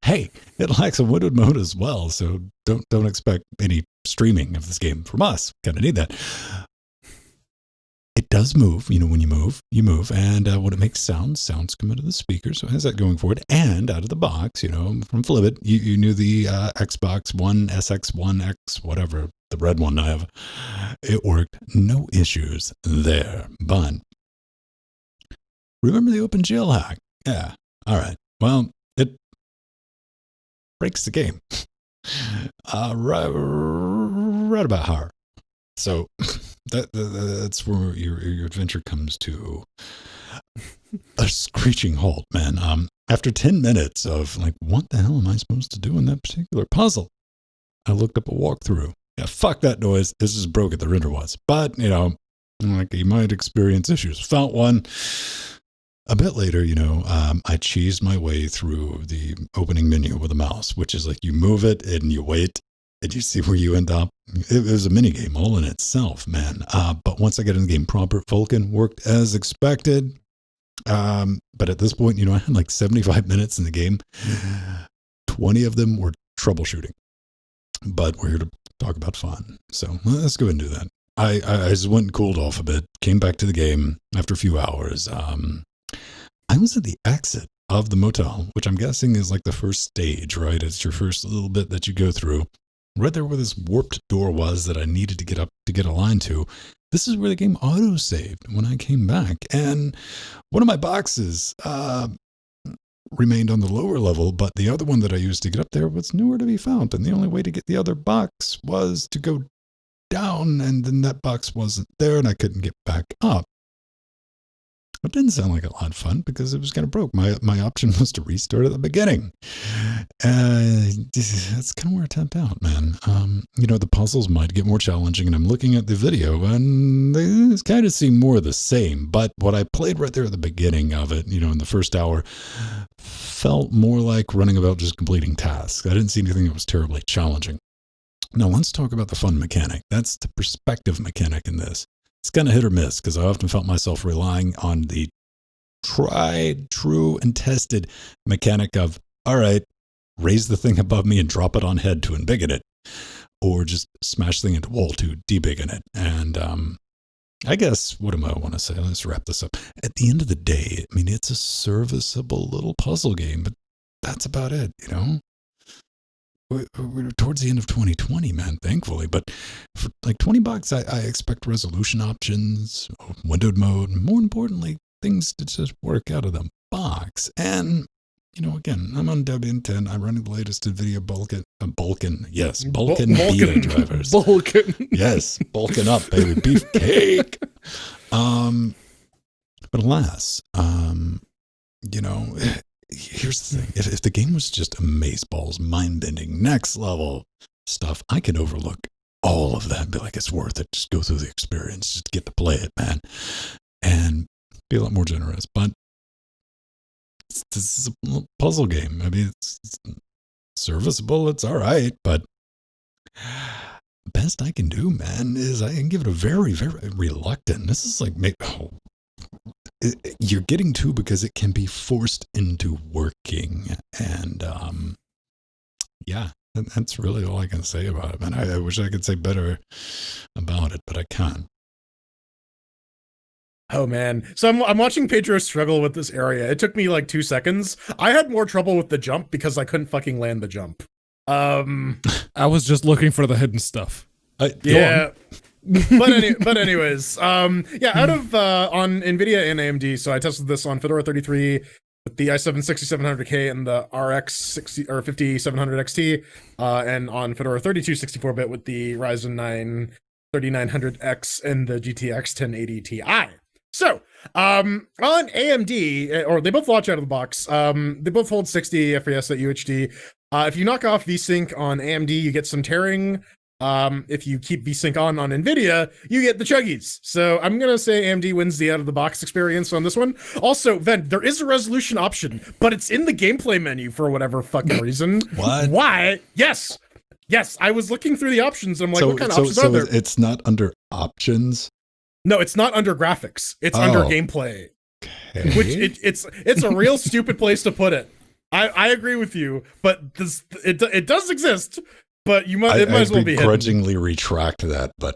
hey, it lacks a windowed mode as well, so don't expect any streaming of this game from us. Kind of need that. It does move, you know, when you move, and when it makes sounds come out of the speaker, so it has that going for it. And out of the box, you know, from Flibbit, you knew the Xbox One, SX1, X, whatever, the red one it worked, no issues there. But remember the open jail hack? Yeah. All right. Well, it breaks the game. Right about how. So that's where your adventure comes to a screeching halt, man. After 10 minutes of like, what the hell am I supposed to do in that particular puzzle? I looked up a walkthrough. Yeah, fuck that noise. This is broken, the render was. But, you know, like you might experience issues. Found one. A bit later, you know, I cheesed my way through the opening menu with a mouse, which is like you move it and you wait and you see where you end up. It was a mini game all in itself, man. But once I got in the game proper, Vulcan worked as expected. But at this point, you know, I had like 75 minutes in the game. 20 of them were troubleshooting. But we're here to talk about fun. So let's go ahead and do that. I just went and cooled off a bit, came back to the game after a few hours. I was at the exit of the motel, which I'm guessing is like the first stage, right? It's your first little bit that you go through. Right there where this warped door was that I needed to get up to get a line to. This is where the game auto-saved when I came back. And one of my boxes remained on the lower level, but the other one that I used to get up there was nowhere to be found. And the only way to get the other box was to go down, and then that box wasn't there, and I couldn't get back up. It didn't sound like a lot of fun because it was kind of broke. My option was to restart at the beginning. That's kind of where it tapped out, man. You know, the puzzles might get more challenging, and I'm looking at the video, and they kind of seem more of the same. But what I played right there at the beginning of it, you know, in the first hour, felt more like running about just completing tasks. I didn't see anything that was terribly challenging. Now, let's talk about the fun mechanic. That's the perspective mechanic in this. It's kind of hit or miss because I often felt myself relying on the tried, true, and tested mechanic of, all right, raise the thing above me and drop it on head to embiggen it, or just smash the thing into wall to debiggen it. And I guess, what do I want to say? Let's wrap this up. At the end of the day, I mean, it's a serviceable little puzzle game, but that's about it, you know? We're towards the end of 2020, man, thankfully. But for like $20, I expect resolution options, windowed mode, and more importantly, things to just work out of the box. And, you know, again, I'm on Debian 10. I'm running the latest NVIDIA Vulcan. Yes, Vulcan beta drivers. Vulcan. Yes, Vulcan up, baby. Beefcake. But alas, you know, here's the thing. If the game was just amazeballs, mind-bending, next level stuff, I can overlook all of that and be like, it's worth it. Just go through the experience. Just get to play it, man. And be a lot more generous. But this is a puzzle game. I mean, it's serviceable. It's all right. But best I can do, man, is I can give it a very, very reluctant. This is like, you're getting to because it can be forced into working. And yeah, that's really all I can say about it, man. I wish I could say better about it, but I can't. Oh man. So I'm watching Pedro struggle with this area. It took me like 2 seconds. I had more trouble with the jump because I couldn't fucking land the jump. I was just looking for the hidden stuff. Yeah. but anyways, yeah, out of on NVIDIA and AMD, so I tested this on Fedora 33 with the i7 6700K and the RX 60 or 5700 XT, and on Fedora 32 64-bit with the Ryzen 9 3900X and the GTX 1080 Ti. So, on AMD, or they both launch out of the box. They both hold 60 FPS at UHD. If you knock off VSync on AMD, you get some tearing. If you keep VSync on NVIDIA, you get the chuggies. So I'm going to say AMD wins the out-of-the-box experience on this one. Also, Ven, there is a resolution option, but it's in the gameplay menu for whatever fucking reason. What? Why? Yes, I was looking through the options. And I'm like, what kind of options are there? It's not under options? No, it's not under graphics. It's under gameplay. Okay. Which it's a real stupid place to put it. I agree with you, but it does exist. But it might as well be hidden. Begrudgingly retract that, but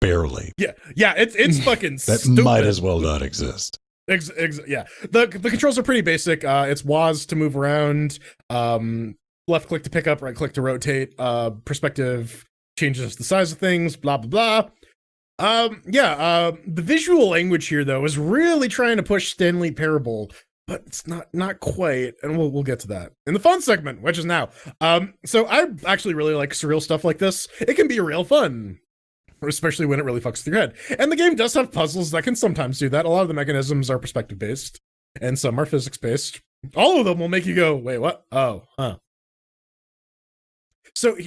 barely. Yeah, it's fucking that stupid. might as well not exist. Yeah, the controls are pretty basic. It's WAS to move around, left click to pick up, right click to rotate, perspective changes the size of things, blah blah blah. The visual language here though is really trying to push Stanley Parable, but it's not quite, and we'll get to that in the fun segment, which is now. So I actually really like surreal stuff like this. It can be real fun, especially when it really fucks with your head. And the game does have puzzles that can sometimes do that. A lot of the mechanisms are perspective based, and some are physics based. All of them will make you go, wait, what? Oh, huh. So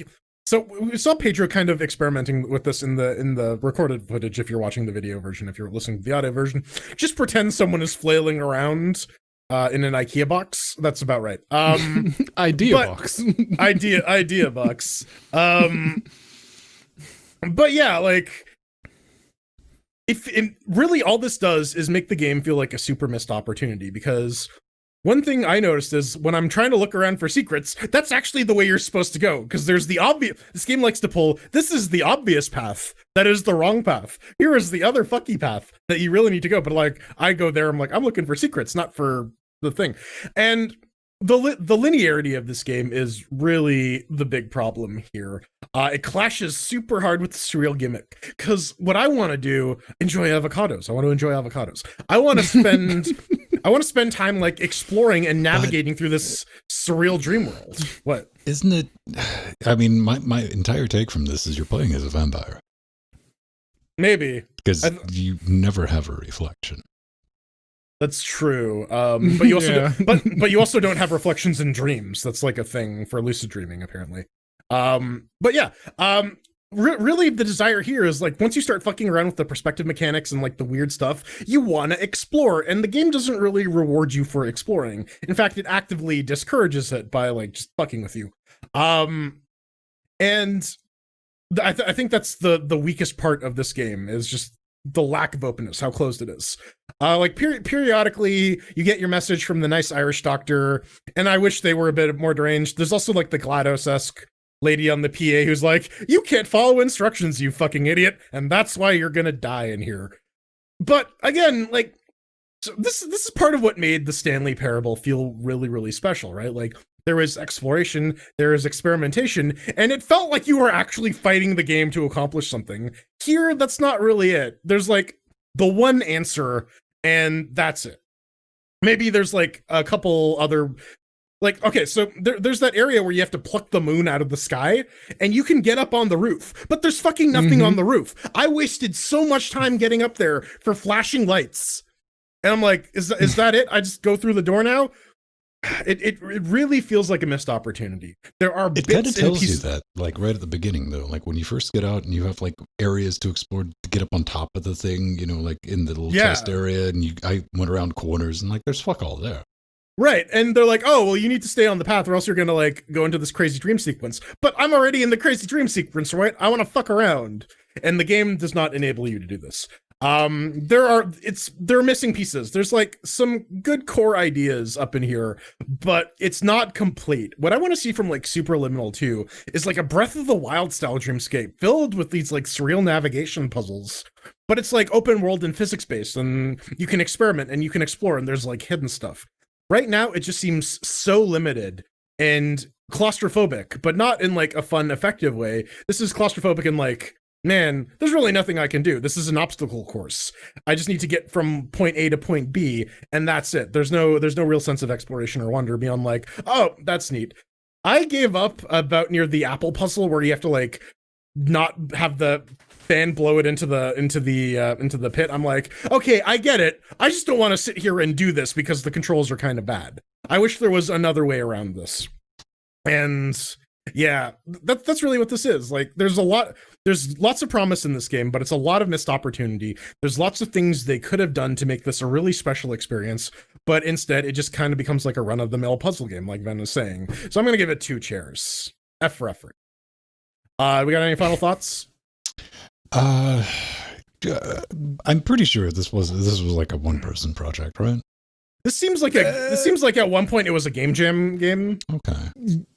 we saw Pedro kind of experimenting with this in the recorded footage. If you're watching the video version, if you're listening to the audio version, just pretend someone is flailing around in an IKEA box. That's about right. Box. idea box. But yeah, like, if really all this does is make the game feel like a super missed opportunity, because one thing I noticed is when I'm trying to look around for secrets, that's actually the way you're supposed to go, because there's the obvious. This game likes to pull, this is the obvious path. That is the wrong path. Here is the other fucky path that you really need to go. But like, I go there, I'm like, I'm looking for secrets, not for the thing. And the linearity of this game is really the big problem here. It clashes super hard with the surreal gimmick, because what I want to do, enjoy avocados. I want to enjoy avocados. I want to spend time like exploring and navigating through this surreal dream world. What? Isn't it? I mean, my entire take from this is you're playing as a vampire. Maybe. Because you never have a reflection. That's true. But you also but you also don't have reflections in dreams. That's like a thing for lucid dreaming, apparently. But yeah, really the desire here is like, once you start fucking around with the perspective mechanics and like the weird stuff, you want to explore, and the game doesn't really reward you for exploring. In fact, it actively discourages it by like just fucking with you. And I think that's the weakest part of this game, is just the lack of openness, how closed it is. Like periodically you get your message from the nice Irish doctor, and I wish they were a bit more deranged. There's also like the GLaDOS-esque lady on the PA who's like, you can't follow instructions, you fucking idiot, and that's why you're gonna die in here. But again, like, so this is part of what made the Stanley Parable feel really, really special, right? Like, there is exploration, there is experimentation, and it felt like you were actually fighting the game to accomplish something. Here, that's not really it. There's like the one answer, and that's it. Maybe there's like a couple other, like, okay, so there's that area where you have to pluck the moon out of the sky, and you can get up on the roof, but there's fucking nothing on the roof. I wasted so much time getting up there for flashing lights. And I'm like, is that it? I just go through the door now? It really feels like a missed opportunity. There are it kind of tells you that, like, right at the beginning, though, like when you first get out and you have like areas to explore to get up on top of the thing, you know, like in the little test area, and I went around corners and like there's fuck all there. Right, and they're like, oh, well, you need to stay on the path or else you're gonna like go into this crazy dream sequence. But I'm already in the crazy dream sequence, right? I want to fuck around, and the game does not enable you to do this. There are missing pieces. There's like some good core ideas up in here, but it's not complete. What I want to see from like Superliminal 2 is like a Breath of the Wild style dreamscape filled with these like surreal navigation puzzles, but it's like open world and physics based, and you can experiment and you can explore, and there's like hidden stuff. Right now, it just seems so limited and claustrophobic, but not in like a fun, effective way. This is claustrophobic in like, man, there's really nothing I can do. This is an obstacle course. I just need to get from point A to point B, and that's it. There's no real sense of exploration or wonder beyond like, oh, that's neat. I gave up about near the apple puzzle where you have to like not have the fan blow it into the pit. I'm like, okay, I get it. I just don't want to sit here and do this because the controls are kind of bad. I wish there was another way around this. And yeah, that's really what this is. Like, there's lots of promise in this game, but it's a lot of missed opportunity. There's lots of things they could have done to make this a really special experience, but instead it just kind of becomes like a run-of-the-mill puzzle game, like Ben was saying. So I'm gonna give it 2 chairs. F for effort. We got any final thoughts? I'm pretty sure this was like a one-person project, right? This seems like at one point it was a game jam game. Okay.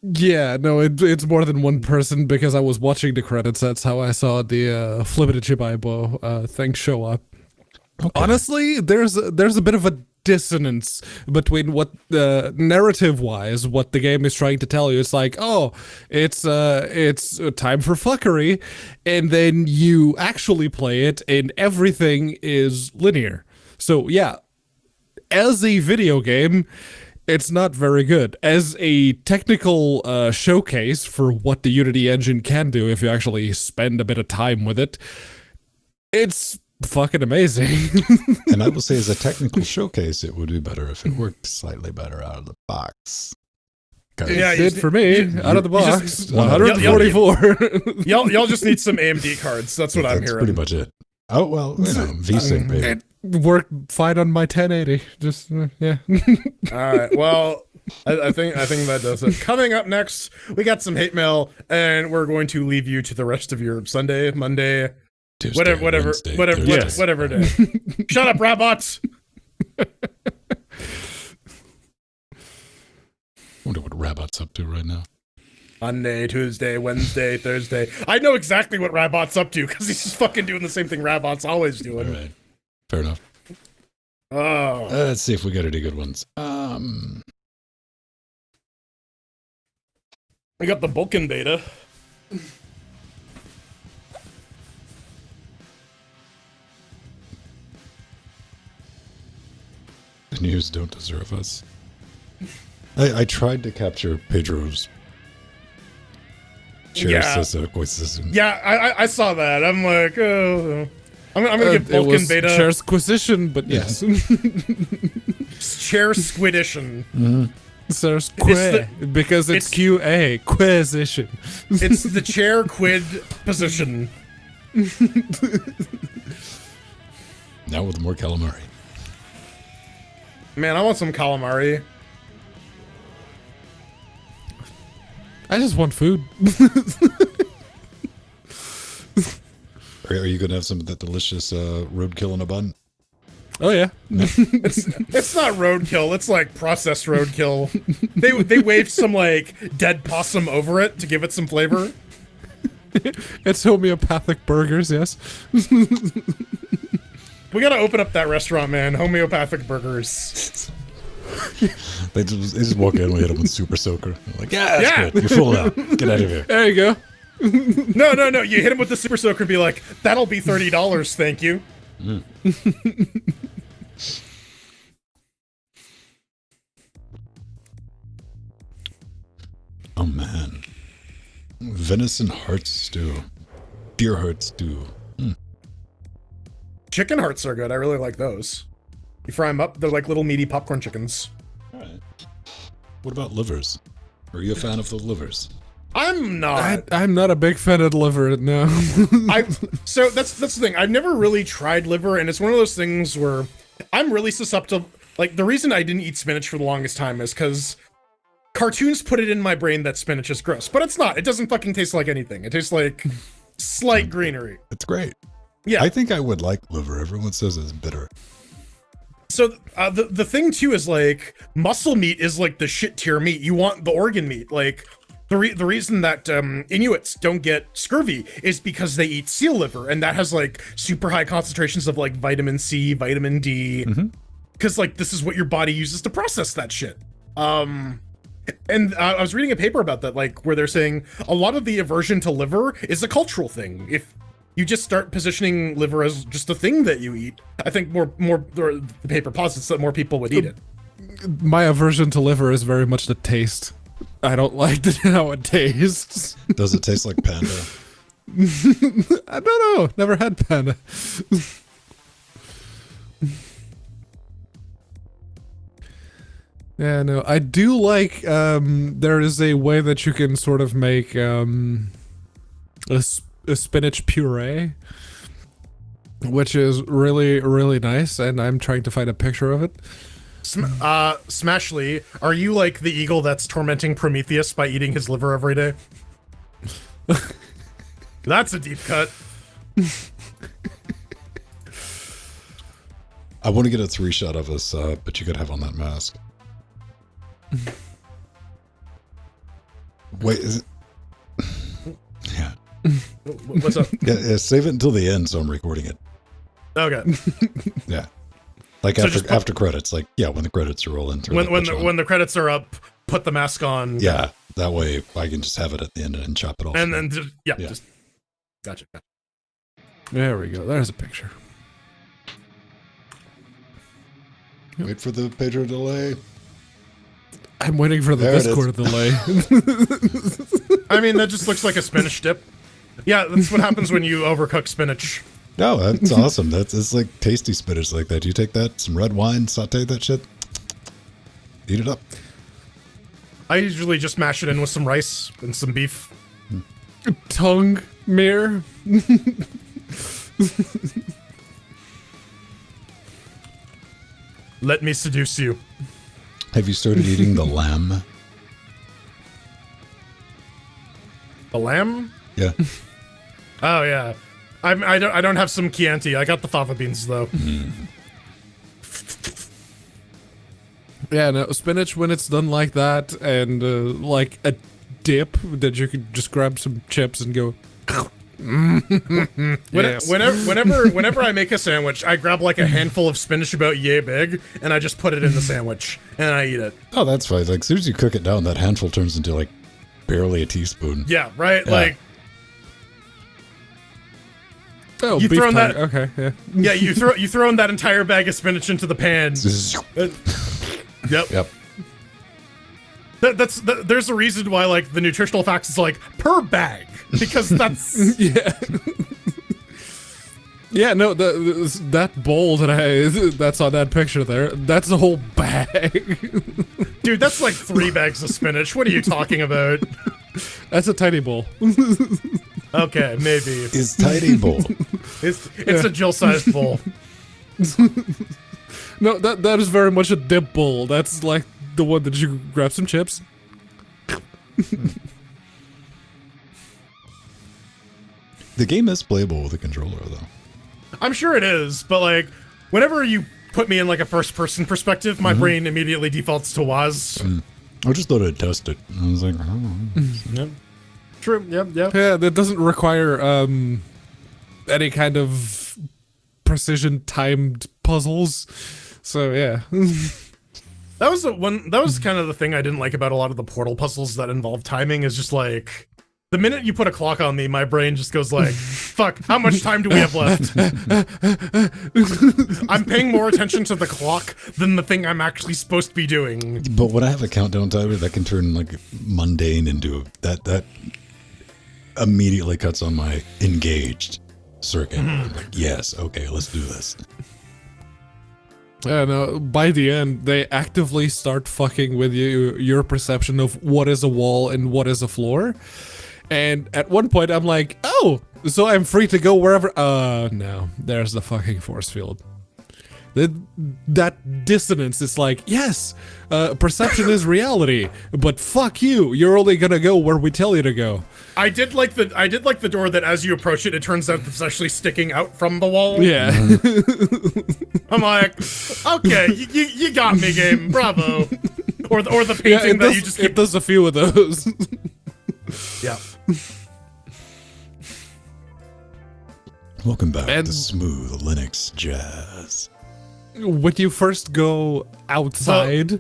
Yeah, no, it's more than one person, because I was watching the credits. That's how I saw the Flip It Chibaibo thing show up. Okay. Honestly, there's a bit of a dissonance between what narrative-wise what the game is trying to tell you. It's like, oh, it's time for fuckery, and then you actually play it, and everything is linear. So yeah, as a video game, it's not very good. As a technical showcase for what the Unity engine can do if you actually spend a bit of time with it, it's fucking amazing. And I will say, as a technical showcase, it would be better if it worked slightly better out of the box. Yeah, it did for me out of the box. Just, 144. Y'all just need some AMD cards. That's what I'm hearing. Pretty much it. Oh well, VSync, baby. It worked fine on my 1080. Just yeah. All right. Well, I think that does it. Coming up next, we got some hate mail, and we're going to leave you to the rest of your Sunday, Monday, Tuesday, whatever Wednesday, whatever day. Shut up, robots. Wonder what Rabot's up to right now. Monday, Tuesday, Wednesday, Thursday. I know exactly what Rabot's up to because he's just fucking doing the same thing Rabot's always doing. All right. Fair enough. Oh. Let's see if we got any good ones. We got the Vulcan beta. The news don't deserve us. I tried to capture Pedro's criticism. Yeah, I saw that. I'm like, oh. I'm gonna give Vulcan beta. Chair'squisition, but yes. Chair Squidition. Because it's QA. Quisition. It's the chair quid position. Now with more calamari. Man, I want some calamari. I just want food. Are you gonna have some of that delicious roadkill in a bun? Oh yeah. It's not roadkill. It's like processed roadkill. They waved some like dead possum over it to give it some flavor. It's homeopathic burgers. Yes. We gotta open up that restaurant, man. Homeopathic burgers. They just walk in, we hit them with Super Soaker. I'm like, yeah, good. You're full out. Get out of here. There you go. No. You hit him with the Super Soaker and be like, that'll be $30, thank you. Mm. Oh, man. Venison heart stew. Deer heart stew. Mm. Chicken hearts are good. I really like those. You fry them up, they're like little meaty popcorn chickens. All right. What about livers? Are you a fan of the livers? I'm not. I'm not a big fan of liver, no. So that's the thing. I've never really tried liver, and it's one of those things where I'm really susceptible. Like, the reason I didn't eat spinach for the longest time is because cartoons put it in my brain that spinach is gross. But it's not. It doesn't fucking taste like anything. It tastes like slight greenery. It's great. Yeah. I think I would like liver. Everyone says it's bitter. So the thing too is like muscle meat is like the shit tier meat. You want the organ meat. Like the reason that Inuits don't get scurvy is because they eat seal liver, and that has like super high concentrations of like vitamin C, vitamin D, because like this is what your body uses to process that shit. And I was reading a paper about that, like where they're saying a lot of the aversion to liver is a cultural thing. If you just start positioning liver as just a thing that you eat, I think the paper posits that more people would eat it. My aversion to liver is very much the taste. I don't like how it tastes. Does it taste like panda? I don't know. Never had panda. Yeah, no. I do like, there is a way that you can sort of make a spinach puree, which is really, really nice, and I'm trying to find a picture of it. Smashly, are you like the eagle that's tormenting Prometheus by eating his liver every day? That's a deep cut. I want to get a 3-shot of us, but you could have on that mask. Wait, is it? Yeah. What's up? Yeah, save it until the end, so I'm recording it. Okay. Yeah. Like So after credits, like when the credits are rolling through. when the credits are up, put the mask on. Yeah, that way I can just have it at the end and chop it off. And then just gotcha. There we go. There's a picture. Wait for the Pedro delay. I'm waiting for the There it Discord delay. I mean, that just looks like a spinach dip. Yeah, that's what happens when you overcook spinach. No, that's awesome. It's like tasty spinach like that. You take that, some red wine, saute that shit, eat it up. I usually just mash it in with some rice and some beef. Tongue mirror. Let me seduce you. Have you started eating the lamb? The lamb? Yeah. Oh yeah. I don't have some Chianti. I got the fava beans though. Yeah, no, spinach when it's done like that, and like a dip that you could just grab some chips and go. Yes. Whenever I make a sandwich, I grab like a handful of spinach about yay big, and I just put it in the sandwich, and I eat it. Oh, that's fine. Like, as soon as you cook it down, that handful turns into like barely a teaspoon. Yeah, right. Yeah. Like, Oh, you beef thrown tongue. that? Okay, yeah. Yeah, you thrown that entire bag of spinach into the pan. Yep. Yep. There's a reason why like the nutritional facts is like per bag because that's Yeah. Yeah, no, that bowl that's on that picture there, that's the whole bag. dude, that's like 3 bags of spinach. What are you talking about? That's a tiny bowl. Okay, maybe Is tiny bowl. it's a Jill-sized bowl. No, that is very much a dip bowl. That's like the one that you grab some chips. The game is playable with a controller, though. I'm sure it is, but like whenever you put me in like a first-person perspective, my brain immediately defaults to WAS. I just thought I'd test it. I was like, oh. Yep. True. Yep. Yeah, that doesn't require any kind of precision timed puzzles. So yeah. That was kind of the thing I didn't like about a lot of the Portal puzzles that involve timing is just like the minute you put a clock on me, my brain just goes like, fuck, how much time do we have left? I'm paying more attention to the clock than the thing I'm actually supposed to be doing. But when I have a countdown timer, that can turn like mundane into that immediately cuts on my engaged circuit. I'm like, yes, okay, let's do this. Yeah, no, by the end, they actively start fucking with your perception of what is a wall and what is a floor. And at one point, I'm like, oh, so I'm free to go wherever. No, there's the fucking force field. That dissonance is like, yes, perception is reality, but fuck you. You're only gonna go where we tell you to go. I did like the door that as you approach it, it turns out it's actually sticking out from the wall. Yeah. I'm like, okay, you got me, game, bravo. Or the painting that you just keep. It does a few of those. Yeah. Welcome back And- to Smooth Linux Jazz. When you first go outside,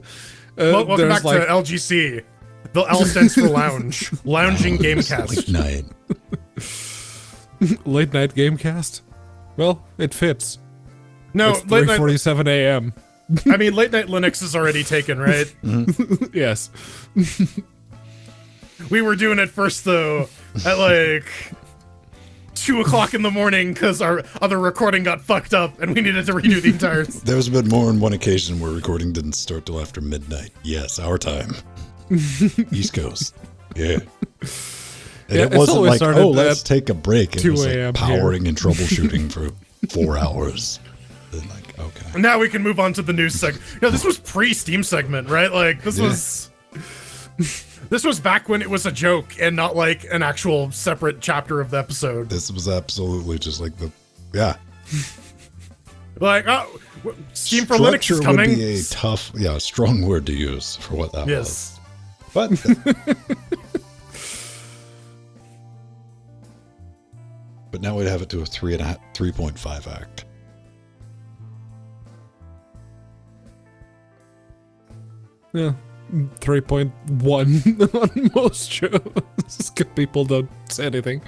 Welcome there's back like to LGC. The L stands for lounge. Lounging Gamecast. Late night. late night gamecast. Well, it fits. No, It's late night. 3:47 a.m. I mean, late night Linux is already taken, right? Yes. We were doing it first though at like 2 o'clock in the morning because our other recording got fucked up and we needed to redo the entire. There's been more than one occasion where recording didn't start till after midnight. Yes, our time. East Coast. Yeah. And Yeah, it it's wasn't always like, started oh, let's at take a break. It 2 was a.m. like powering and troubleshooting for 4 hours. Then like, okay. Now we can move on to the news segment. No, this was pre-Steam segment, right? Like this was. This was back when it was a joke and not like an actual separate chapter of the episode. This was absolutely just like yeah. Like, oh, Steam for Linux is Structure coming. would be a tough, strong word to use for what that was. Yes. But but now we'd have it to a 3.5 act. Yeah. 3.1 on most shows. 'Cause people don't say anything.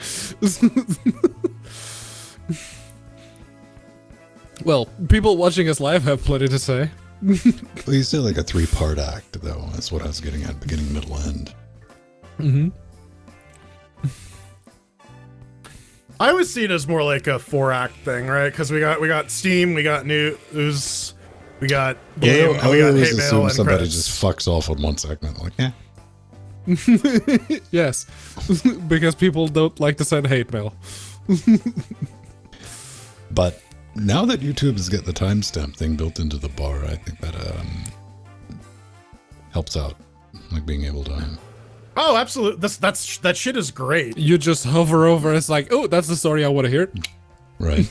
Well, people watching us live have plenty to say. Well, you say like a 3-part act, though. That's what I was getting at, beginning, middle, end. Mm-hmm. I always see it as more like a 4-act thing, right? Because we got Steam, we got news, we got game, Well, and we I got always hate mail assume and somebody credits. just fucks off on one segment. Like, yeah. Yes. Because people don't like to send hate mail. But now that YouTube has got the timestamp thing built into the bar, I think that helps out. Like being able to... Oh, absolutely. That shit is great. You just hover over, it's like, oh, that's the story I want to hear. Right.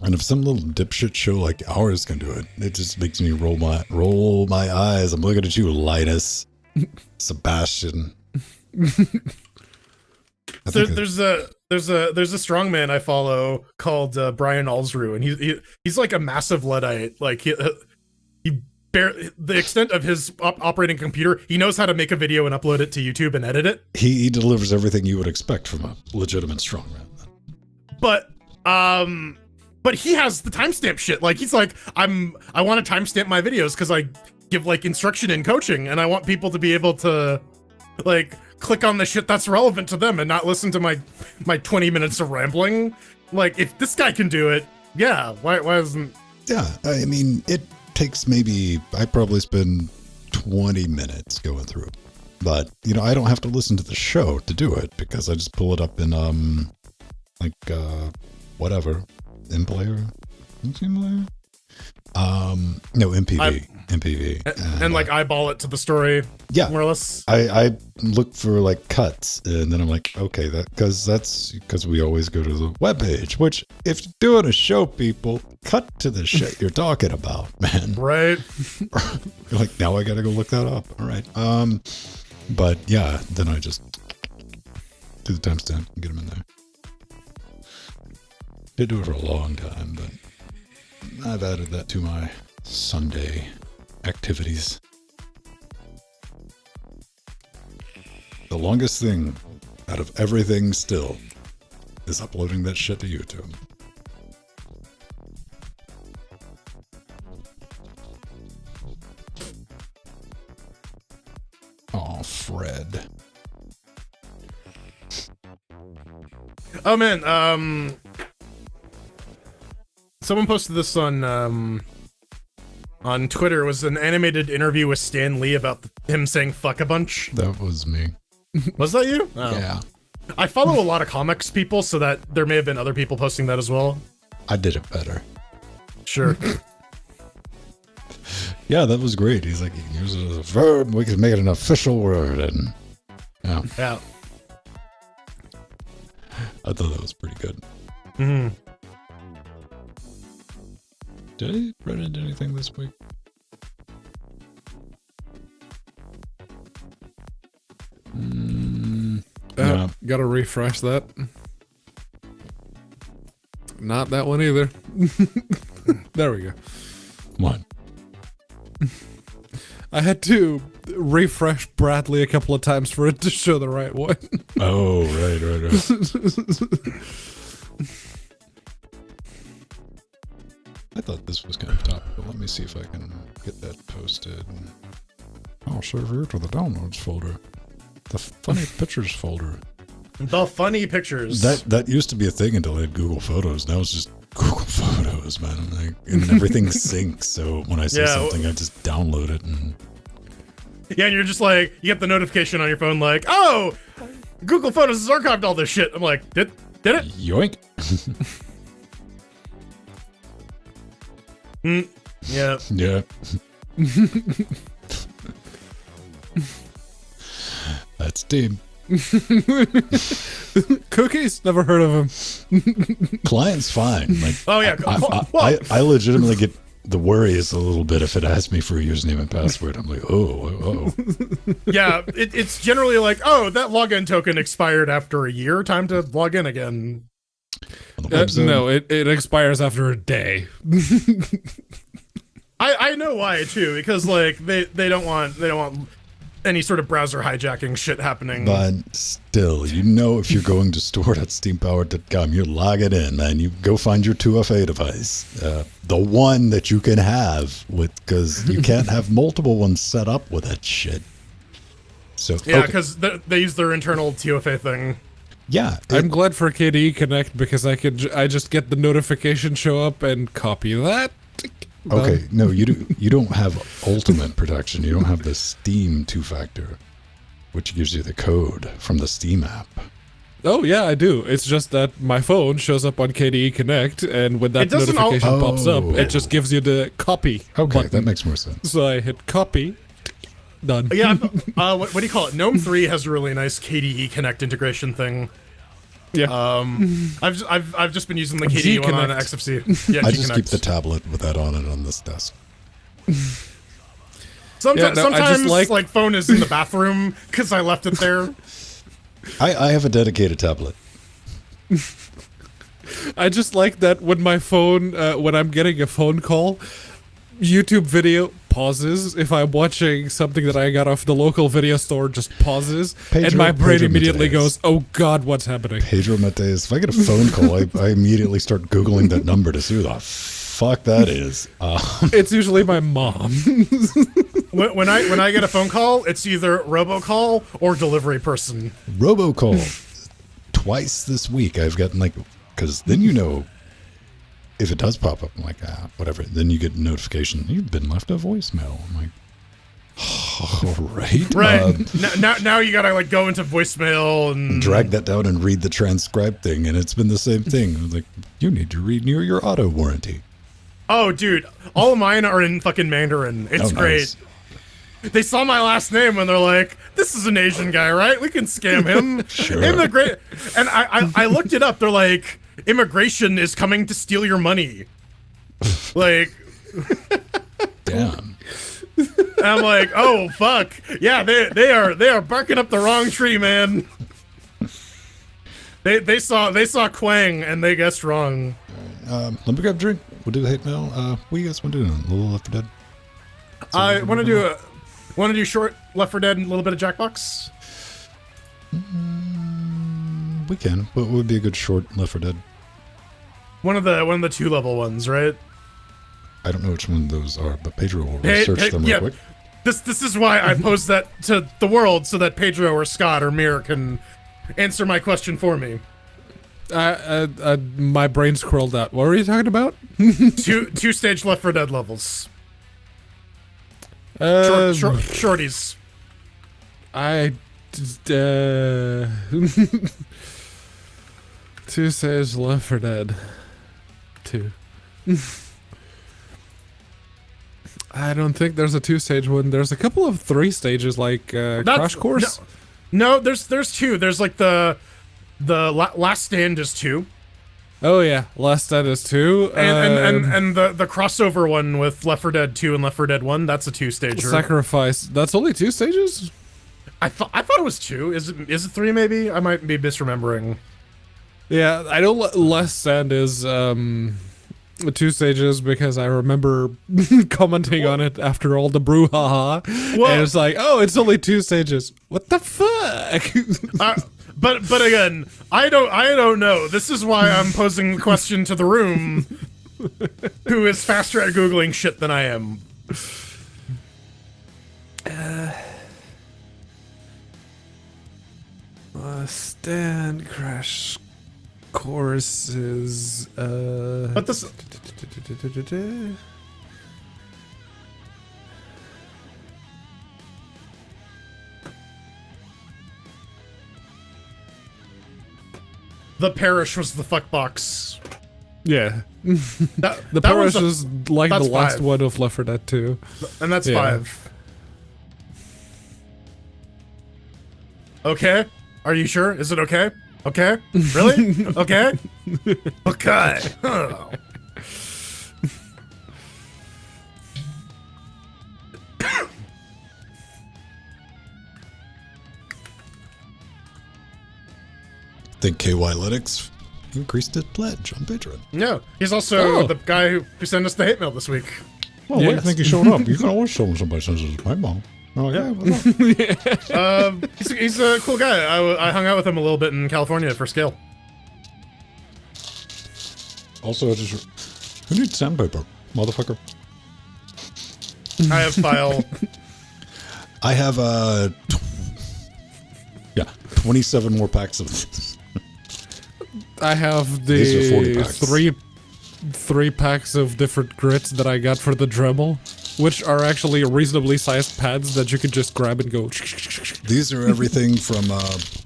And if some little dipshit show like ours can do it, it just makes me roll my eyes. I'm looking at you, Linus, Sebastian. There's a strongman I follow called Brian Alsrew, and he's like a massive Luddite. Like he the extent of his operating computer, he knows how to make a video and upload it to YouTube and edit it. He delivers everything you would expect from a legitimate strongman. But he has the timestamp shit. Like he's like, I want to timestamp my videos because I give like instruction and coaching, and I want people to be able to like click on the shit that's relevant to them and not listen to my 20 minutes of rambling. Like if this guy can do it, yeah, why isn't? Yeah, I mean, it takes I probably spend 20 minutes going through. But, you know, I don't have to listen to the show to do it because I just pull it up in, whatever, MPlayer? No, MPV. MPV. And like eyeball it to the story. Yeah. More or less. I look for like cuts and then I'm like, okay, because we always go to the webpage, which if you're doing a show, people, cut to the shit you're talking about, man. Right. You're like, now I gotta go look that up. All right. But yeah, then I just do the timestamp and get them in there. Did do it for a long time, but I've added that to my Sunday activities. The longest thing out of everything still is uploading that shit to YouTube. Oh, Fred. Oh man, someone posted this on Twitter. It was an animated interview with Stan Lee about him saying fuck a bunch. That was me. Was that you? Oh. Yeah. I follow a lot of comics people, so that there may have been other people posting that as well. I did it better. Sure. Yeah, that was great. He's like, you can use it as a verb, we can make it an official word, and yeah. Yeah. I thought that was pretty good. Mm-hmm. Did I run into anything this week? No. Gotta refresh that. Not that one either. There we go. What? I had to refresh Bradley a couple of times for it to show the right one. Oh, right. I thought this was kind of topical. Let me see if I can get that posted. Oh, save here to the downloads folder. The funny pictures folder. The funny pictures. That used to be a thing until I had Google Photos. Now it's just Google Photos, man. And everything syncs. So when I see something, I just download it. And yeah, and you're just like, you get the notification on your phone like, oh, Google Photos has archived all this shit. I'm like, did it? Yoink. Yeah. Yeah. That's deep. Cookies? Never heard of them. Client's fine. Like, Oh yeah. I legitimately get the worry is a little bit if it asks me for a username and password. I'm like, oh. Yeah, it's generally like, oh, that login token expired after a year. Time to log in again. No, it expires after a day. I know why too, because like they don't want any sort of browser hijacking shit happening. But still, you know, if you're going to store.steampower.com, you're logging in, man. You go find your 2FA device, the one that you can have with, because you can't have multiple ones set up with that shit. So yeah, because they use their internal TOFA thing. Yeah, I'm glad for KDE Connect because I just get the notification show up and copy that. okay. No, you don't have ultimate protection. You don't have the Steam 2-factor, which gives you the code from the Steam app. Oh yeah, I do. It's just that my phone shows up on KDE Connect, and when that notification pops up, it just gives you the copy. Okay, button. that makes more sense. So I hit copy. Done. Yeah, what do you call it? GNOME 3 has a really nice KDE Connect integration thing. Yeah. I've just been using the KDE one on XFC. Yeah, I just keep the tablet with that on it on this desk. Sometimes like phone is in the bathroom because I left it there. I have a dedicated tablet. I just like that when my phone, when I'm getting a phone call, YouTube video pauses. If I'm watching something that I got off the local video store, just pauses. And my brain immediately goes, oh God, what's happening? Pedro Mateus. If I get a phone call, I immediately start Googling that number to see who the fuck that is. It's usually my mom. When I get a phone call, it's either robocall or delivery person. Robocall. Twice this week I've gotten like, because then you know, if it does pop up, I'm like, whatever. Then you get a notification, you've been left a voicemail. I'm like, all right. Right. Now you gotta like go into voicemail and drag that down and read the transcribe thing, and it's been the same thing. I was like, you need to renew your auto warranty. Oh, dude, all of mine are in fucking Mandarin. It's great. Nice. They saw my last name and they're like, this is an Asian guy, right? We can scam him. Sure. And I looked it up. They're like, immigration is coming to steal your money. Like, damn. And I'm like, oh fuck, yeah, they are barking up the wrong tree, man. They saw Quang and they guessed wrong. Let me grab a drink. We'll do the hate mail. What do you guys want to do? A little Left 4 Dead? I want to do short Left 4 Dead and a little bit of Jackbox. We can. What would be a good short Left 4 Dead? One of the 2-level ones, right? I don't know which one those are, but Pedro will research them real quick. This is why I posed that to the world so that Pedro or Scott or Mir can answer my question for me. My brain scrolled out. What were you talking about? two-stage Left 4 Dead levels. Shorties. Two-stage Left 4 Dead 2. I don't think there's a 2-stage one. There's a couple of 3 stages, like Crash Course. No, there's 2. There's like the Last Stand is 2. Oh yeah, Last Stand is 2. And the crossover one with Left 4 Dead 2 and Left 4 Dead 1, that's a 2-stager. Sacrifice. That's only 2 stages? I thought it was 2. Is it 3 maybe? I might be misremembering. Yeah, I know Last Stand is 2 stages because I remember commenting on it after all the brouhaha. And it's like, oh, it's only 2 stages. What the fuck? But again, I don't know. This is why I'm posing the question to the room, who is faster at Googling shit than I am. Stand Crash Courses. But this. The Parish was the fuck box. Yeah. The Parish is like the last 5. one of Left 4 Dead 2. And that's 5. Okay? Are you sure? Is it okay? Okay? Really? Okay? Okay. Oh. think KY Lytics increased his pledge on Patreon. Yeah, he's also the guy who sent us the hate mail this week. Well, why do you think he showed up? You can always show somebody since it's my mom. I'm like, yeah, what's up? He's a cool guy. I hung out with him a little bit in California for scale. Also, who needs sandpaper, motherfucker? I have file. I have 27 more packs of this. I have These are 40 the packs. three packs of different grits that I got for the Dremel, which are actually reasonably sized pads that you could just grab and go. These are everything from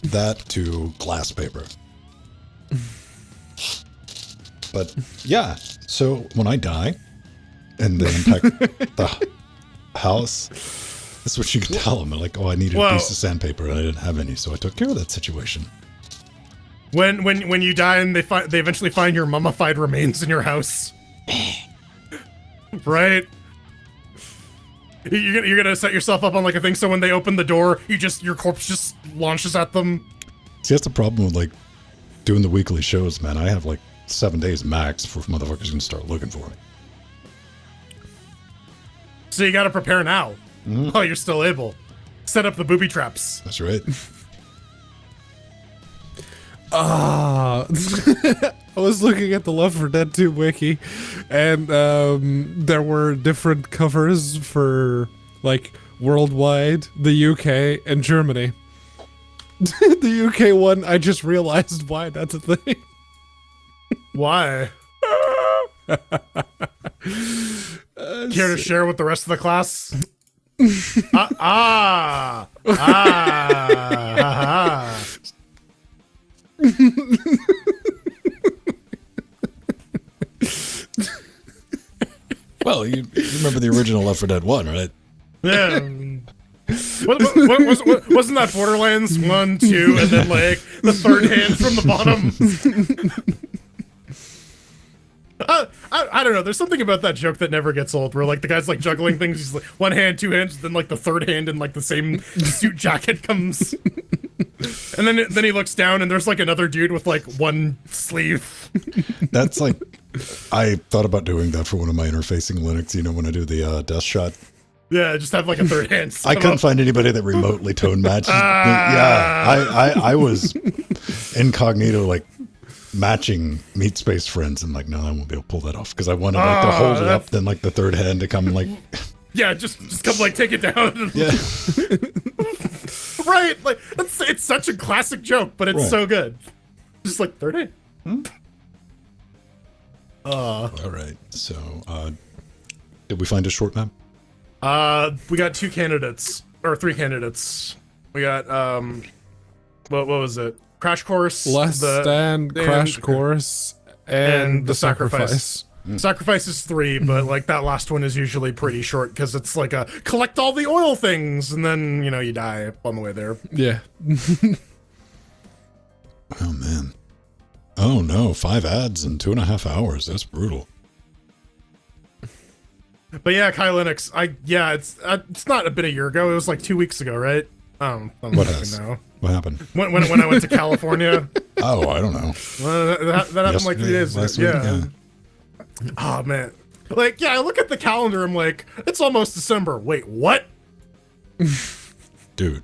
that to glass paper. But yeah, so when I die and they impact the house, that's what you can tell them. They're like, oh, I needed a piece of sandpaper and I didn't have any, so I took care of that situation. When you die and they eventually find your mummified remains in your house, right? You're gonna set yourself up on like a thing so when they open the door, your corpse just launches at them. See, that's the problem with like doing the weekly shows, man. I have like 7 days max before motherfuckers can start looking for me. So you gotta prepare now. While you're still able. Set up the booby traps. That's right. I was looking at the Left 4 Dead 2 wiki, and there were different covers for like worldwide, the UK, and Germany. The UK one, I just realized why that's a thing. Why? Care to share with the rest of the class? Well, you remember the original Left 4 Dead 1, right? Yeah. Wasn't that Borderlands 1, 2, and then like the third hand from the bottom? I don't know. There's something about that joke that never gets old. Where like the guy's like juggling things. He's like one hand, two hands, then like the third hand in like the same suit jacket comes, and then he looks down and there's like another dude with like one sleeve. That's like, I thought about doing that for one of my interfacing Linux. You know, when I do the death shot. Yeah, just have like a third hand. I couldn't find anybody that remotely tone matched. Yeah, I was incognito like matching Meat Space Friends and like, no, I won't be able to pull that off because I wanted like to hold it up, then like the third hand to come like, yeah, just come like take it down. yeah, right. Like it's such a classic joke, but it's Right. so good. Just like third hand. all right. So, did we find a short map? We got two candidates or three candidates. We got what was it? Crash Course, Last Stand, Crash Course, and the Sacrifice. Sacrifice is 3, but like that last one is usually pretty short because it's like a collect all the oil things and then you die on the way there. Yeah. Oh man. Oh no, 5 ads in 2.5 hours. That's brutal. But yeah, Kai Linux. It's not a bit a year ago. It was like 2 weeks ago, right? I don't even know. What happened? When I went to California. Oh, I don't know. That happened like 3 days ago. Last week, Yeah. Oh man. Like, yeah, I look at the calendar, I'm like, it's almost December. Wait, what? Dude.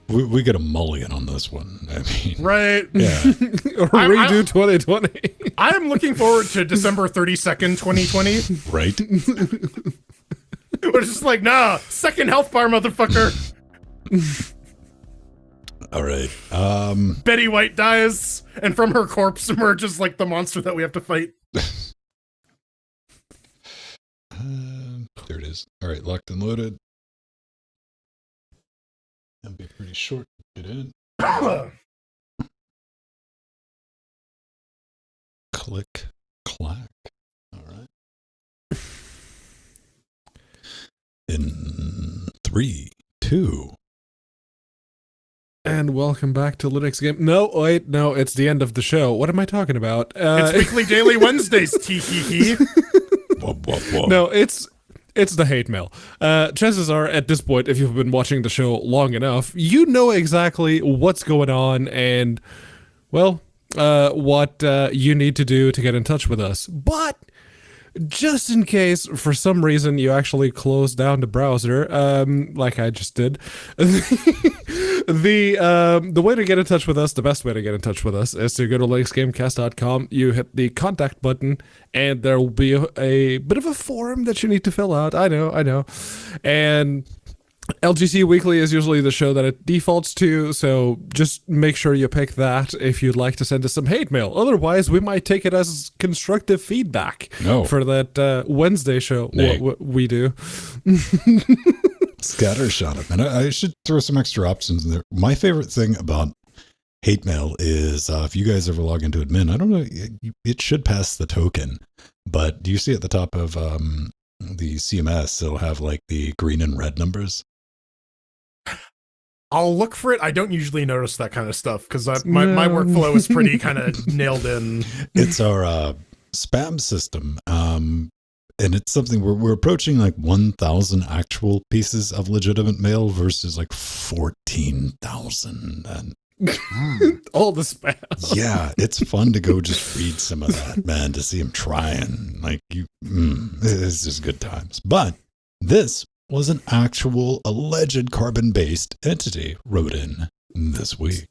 We get a mulligan on this one. I mean, Right. yeah. Redo 2020. I am looking forward to December 32nd, 2020. Right? We're just like, nah, second health bar, motherfucker. All right. Betty White dies, and from her corpse emerges like the monster that we have to fight. There it is. All right, locked and loaded. That'll be pretty short to get in. Click, clack. All right. In 3, 2. And welcome back to Linux Game. No, wait, no, it's the end of the show. What am I talking about? It's Weekly Daily Wednesdays, tee-hee-hee. No, it's the hate mail. Chances are, at this point, if you've been watching the show long enough, you know exactly what's going on and, well, what you need to do to get in touch with us. But just in case for some reason you actually close down the browser, like I just did, the way to get in touch with us, the best way to get in touch with us, is to go to linuxgamecast.com. You hit the contact button, and there will be a bit of a form that you need to fill out. I know, and LGC Weekly is usually the show that it defaults to, so just make sure you pick that if you'd like to send us some hate mail. Otherwise, we might take it as constructive feedback for that Wednesday show we do. Scattershot. And I should throw some extra options in there. My favorite thing about hate mail is if you guys ever log into admin, I don't know, it should pass the token, but do you see at the top of the CMS, it'll have like the green and red numbers? I'll look for it. I don't usually notice that kind of stuff because my workflow is pretty kind of nailed in. It's our spam system. And it's something we're approaching like 1,000 actual pieces of legitimate mail versus like 14,000. And all the spam. Yeah, it's fun to go just read some of that, man, to see him trying. Like, it's just good times. But this was an actual alleged carbon-based entity wrote in this week.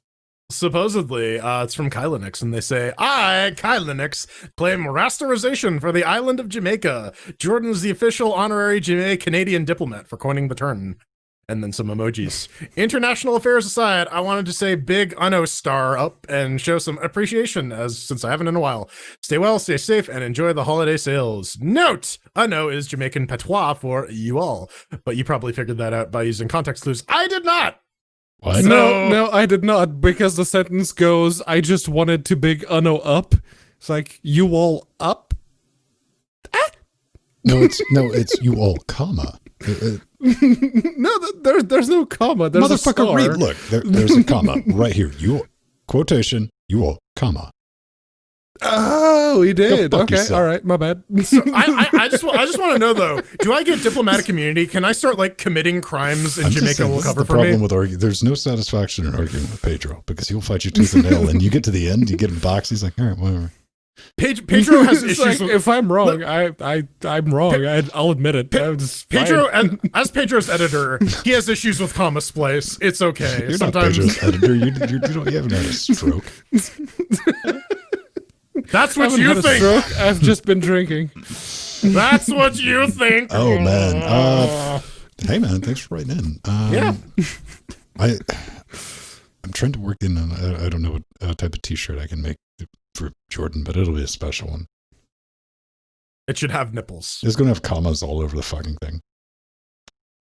Supposedly, it's from Kylinix, and they say, I, Kylinix, claim rasterization for the island of Jamaica. Jordan is the official honorary Canadian diplomat for coining the term. And then some emojis. International affairs aside, I wanted to say big Uno star up and show some appreciation since I haven't in a while. Stay well, stay safe, and enjoy the holiday sales. Note, Uno is Jamaican patois for you all. But you probably figured that out by using context clues. I did not! What? No, I did not, because the sentence goes, I just wanted to big Uno up. It's like, you all up? No, it's you all, comma. No, there's no comma. There's a motherfucker, star. read. Look, there's a comma right here. You quotation. You all, comma. Oh, he did. Okay, yourself. all right, my bad. So I just want to know though. Do I get diplomatic immunity? Can I start like committing crimes and Jamaica will cover for me? Problem with arguing, there's no satisfaction in arguing with Pedro because he'll fight you tooth and nail, and you get to the end, you get him box. He's like, all right, whatever. Pedro has It's issues. like, if I'm wrong, I'm wrong. I'll admit it. Pedro, as Pedro's editor, he has issues with comma splice. It's okay. You're Sometimes not Pedro's editor. You haven't had a stroke. that's what I haven't you had a think. stroke. I've just been drinking. That's what you think. Oh man. Hey man, thanks for writing in. Yeah. I'm trying to work in on, I don't know what type of t-shirt I can make for Jordan, but it'll be a special one. It should have nipples. It's going to have commas all over the fucking thing.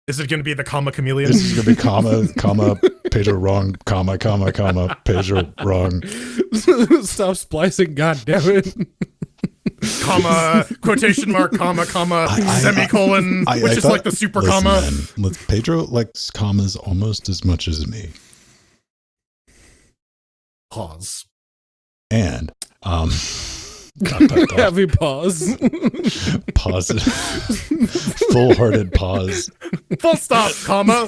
Is it going to be the comma chameleon? This is going to be comma, Pedro wrong, comma, Pedro wrong. Stop splicing, goddammit. Comma, quotation mark, comma, semicolon, which is like the super listen, comma. Man, Pedro likes commas almost as much as me. Pause. And, Heavy pause. Pause. Full-hearted pause. Full stop, comma.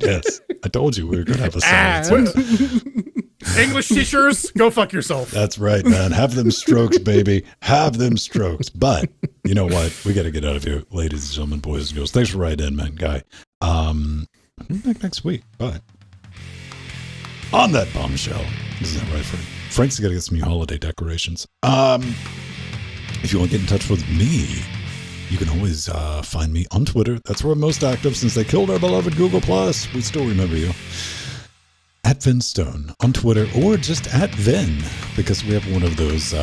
Yes. I told you we were going to have a silence. English teachers, go fuck yourself. That's right, man. Have them strokes, baby. Have them strokes. But you know what? We got to get out of here, ladies and gentlemen, boys and girls. Thanks for writing in, man, guy. I'm back next week, but on that bombshell, isn't that right, Frank? Frank's got to get some new holiday decorations. If you want to get in touch with me, you can always find me on Twitter. That's where I'm most active since they killed our beloved Google+. We still remember you. At Vin Stone on Twitter, or just at Vin, because we have one of those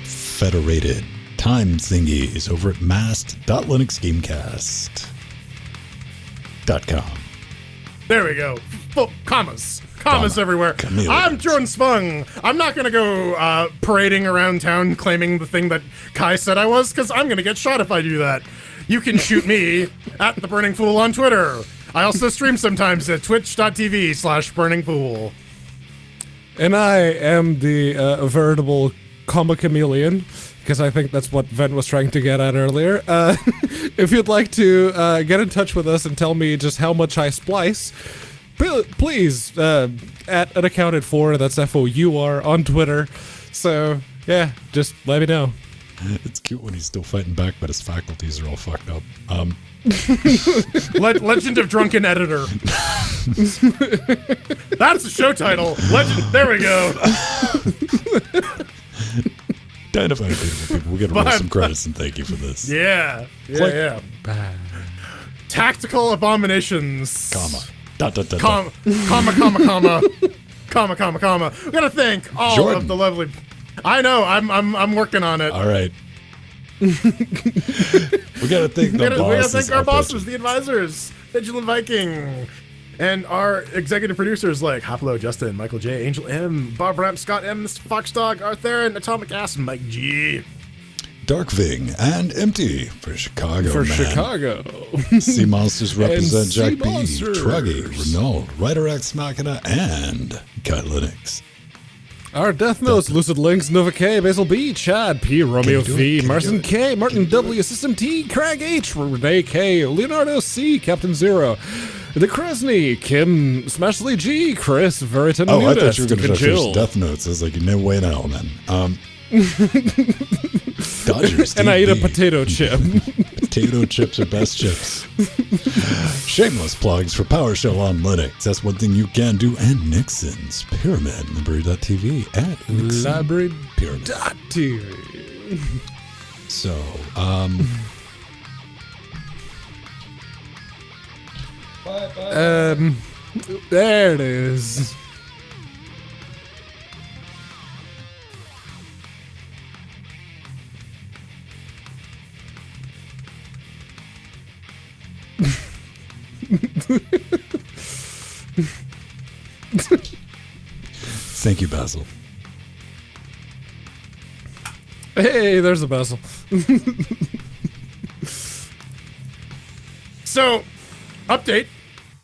federated time thingies over at mast.linuxgamecast.com. There we go. Commas everywhere. I'm Jordan Spung. I'm not going to go parading around town claiming the thing that Kai said I was, because I'm going to get shot if I do that. You can shoot me at The Burning Fool on Twitter. I also stream sometimes at twitch.tv/burningfool. And I am the veritable comma chameleon, because I think that's what Ven was trying to get at earlier. If you'd like to get in touch with us and tell me just how much I splice, please, at unaccounted for, that's FOUR, on Twitter. So, yeah, just let me know. It's cute when he's still fighting back, but his faculties are all fucked up. Legend of Drunken Editor. That's the show title. Legend. There we go. Kind of beautiful people. We'll get roll some credits and thank you for this. Yeah. Yeah. Tactical Abominations. Comma. Dot, dot, dot, Comma. We gotta thank all Jordan. of the lovely. I know. I'm working on it. All right. We gotta thank the bosses. We gotta thank our bosses, the advisors, Vigilant Viking, and our executive producers like Hoplo, Justin, Michael J, Angel M, Bob Ramp, Scott M, Mr. Foxdog, Arthur, and Atomic Ass, Mike G. Darkving and Empty for Chicago. For man. Chicago. Sea Monsters represent And Jack Sea B, Monsters. Truggy, Renault, Rider X Machina, and Cut Linux. Our Death Notes, Lucid Links, Nova K, Basil B, Chad P, Romeo do it, V, can Martin do it. K, Martin W, System T, Craig H, Renee K, Leonardo C, Captain Zero, The Kresny, Kim, Smashly G, Chris, Veritan Oh, I Nuda, thought you were going to Stephen finish Jill, Death Notes. I was like, no way in hell, man. Dodgers. and I eat a TV. potato chip. Potato chips are best chips. Shameless plugs for PowerShell on Linux. That's one thing you can do. And Nixon's Pyramid. Library.tv at Nixon Library Pyramid. TV. So, There it is. thank you, Basil. Hey, there's a Basil. So, update.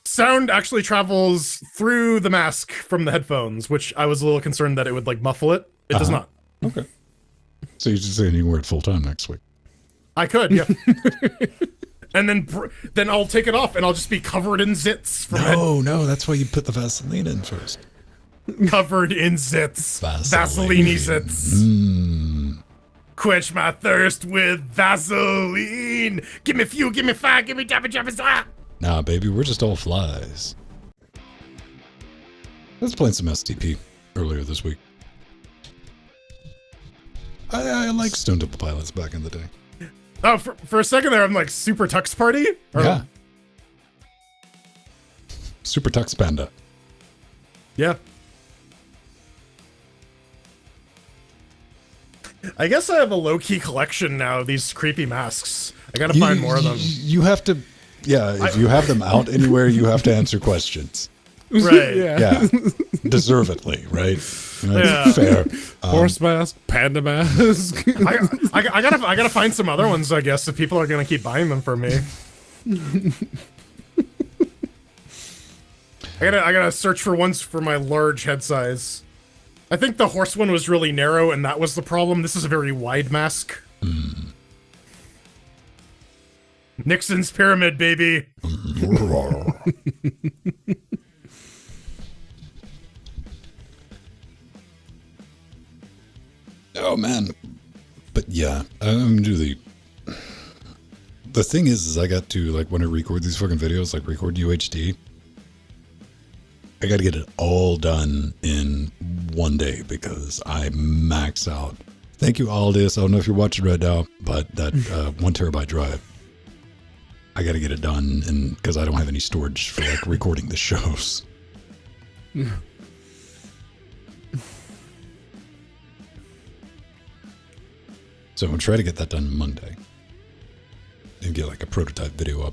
Sound actually travels through the mask from the headphones, which I was a little concerned that it would like muffle it. It does not. Okay. So you're just saying you wear it full time next week. I could, yeah. And then I'll take it off and I'll just be covered in zits. From No, that's why you put the Vaseline in first. covered in zits. Vaseline. Vaseline zits. Quench my thirst with Vaseline. Give me fuel, give me fire, give me jabba jabba. Nah, baby, we're just all flies. I was playing some STP earlier this week. I like Stone Temple Pilots back in the day. Oh, for a second there, I'm like Super Tux Party? Yeah. Super Tux Panda. Yeah. I guess I have a low-key collection now of these creepy masks. I gotta find more of them. You have to, if you have them out anywhere, you have to answer questions. Right. Yeah. Deservedly, right? Yeah. Fair. Horse mask, panda mask. I gotta find some other ones, I guess, if people are gonna keep buying them for me. I gotta search for ones for my large head size. I think the horse one was really narrow, and that was the problem. This is a very wide mask. Nixon's Pyramid, baby. Oh man, but yeah, I'm gonna do the thing is I got to, like, when I record these fucking videos, like record UHD, I gotta get it all done in one day because I max out. Thank you, Aldis. I don't know if you're watching right now, but that 1 terabyte drive, I gotta get it done, and because I don't have any storage for like recording the shows. So I'm gonna try to get that done Monday and get like a prototype video up.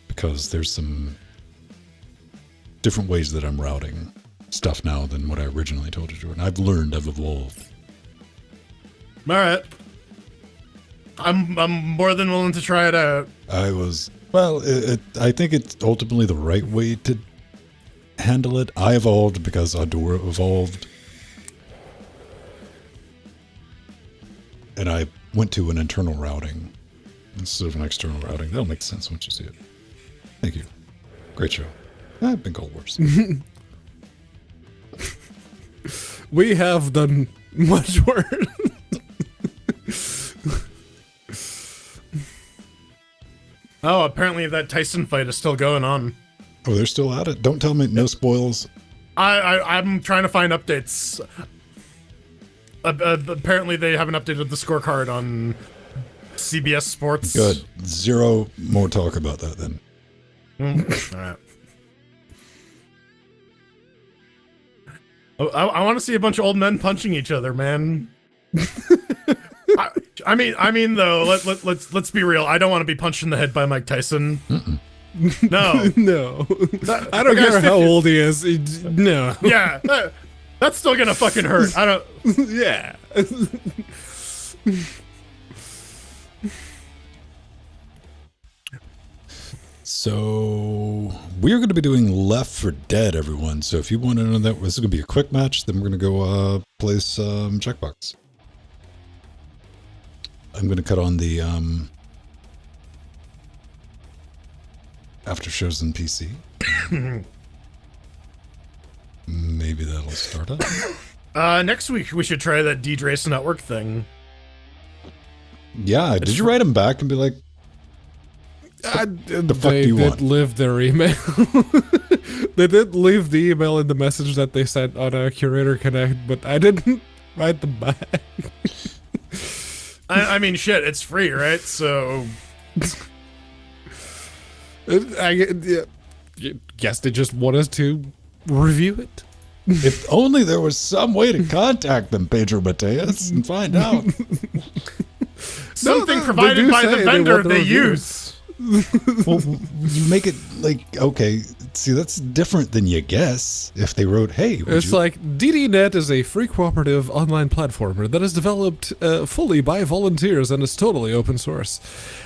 Because there's some different ways that I'm routing stuff now than what I originally told you to. And I've learned, I've evolved. All right. I'm more than willing to try it out. I think it's ultimately the right way to handle it. I evolved because Adora evolved. And I went to an internal routing instead of an external routing. That'll make sense once you see it. Thank you. Great show. I've been called worse. We have done much worse. Oh, apparently that Tyson fight is still going on. Oh, they're still at it? Don't tell me, no spoils. I'm trying to find updates. Apparently they haven't updated the scorecard on CBS Sports. Good. Zero more talk about that then. All right. I want to see a bunch of old men punching each other, man. I mean, though, let's be real. I don't want to be punched in the head by Mike Tyson. No, No. I don't care how old he is. No. Yeah, that's still gonna fucking hurt. I don't. Yeah. So we're going to be doing Left 4 Dead, everyone. So if you want to know that this is going to be a quick match, then we're going to go play some checkbox. I'm going to cut on the after shows in PC. Maybe that'll start up. Next week we should try that D-Drace Network thing. Yeah, did you write him back and be like, the fuck do you want? They did leave their email. They did leave the email in the message that they sent on Curator Connect, but I didn't write them back. I mean, shit, it's free, right? So... I guess they just want us to review it. If only there was some way to contact them, Pedro Mateus, and find out. Something provided by the vendor they use. Well, you make it like, okay, see, that's different than you guess. If they wrote, hey, it's like DDNet is a free cooperative online platformer that is developed fully by volunteers and is totally open source.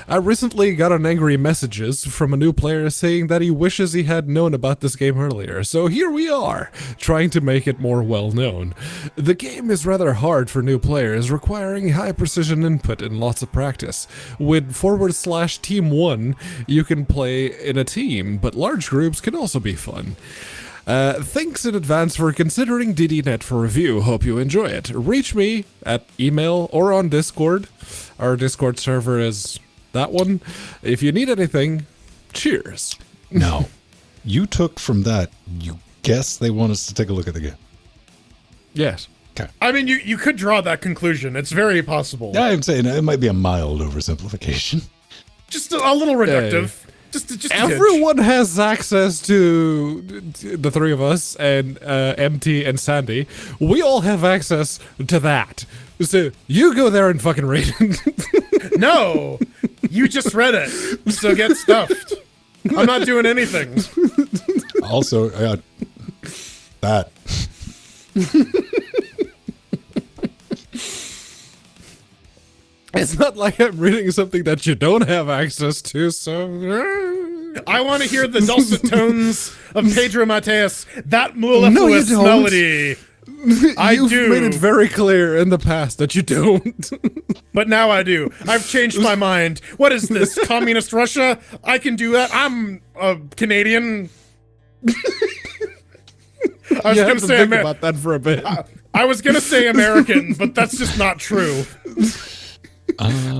I recently got an angry messages from a new player saying that he wishes he had known about this game earlier. So here we are, trying to make it more well known. The game is rather hard for new players, requiring high precision input and lots of practice. With /team1, you can play in a team, but large groups can also be fun. Thanks in advance for considering DDNet for review. Hope you enjoy it. Reach me at email or on Discord. Our Discord server is that one. If you need anything, cheers. Now, you took from that, you guess they want us to take a look at the game. Yes. Okay. I mean, you could draw that conclusion. It's very possible. Yeah, I'm saying it might be a mild oversimplification. Just a little reductive. Just everyone has access to the three of us and MT and Sandy. We all have access to that. So you go there and fucking read it. No, you just read it. So get stuffed. I'm not doing anything. Also, that. It's not like I'm reading something that you don't have access to, so... I want to hear the dulcet tones of Pedro Mateus, that mellifluous melody. You've made it very clear in the past that you don't. But now I do. I've changed my mind. What is this, communist Russia? I can do that. I'm a Canadian. I was gonna say think about that for a bit. I was gonna say American, but that's just not true.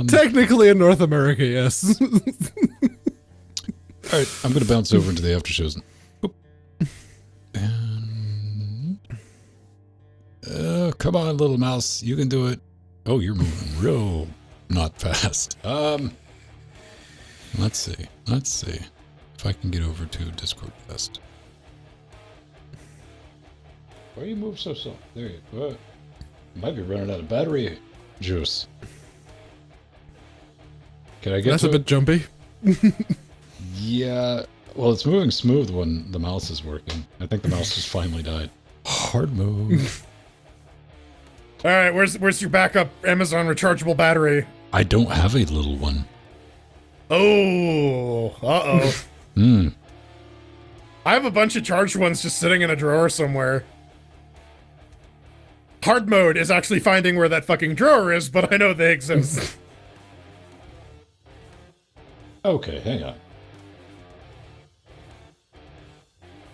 Technically in North America, yes. All right, I'm going to bounce over into the after shows. And, come on, little mouse, you can do it. Oh, you're moving real not fast. Let's see if I can get over to Discord Fest. Why do you move so slow? There you go. Might be running out of battery juice. Can I get That's a bit jumpy. Yeah, well, it's moving smooth when the mouse is working. I think the mouse has finally died. Hard mode. All right, where's your backup Amazon rechargeable battery? I don't have a little one. Oh, uh-oh. I have a bunch of charged ones just sitting in a drawer somewhere. Hard mode is actually finding where that fucking drawer is, but I know they exist. Okay, hang on.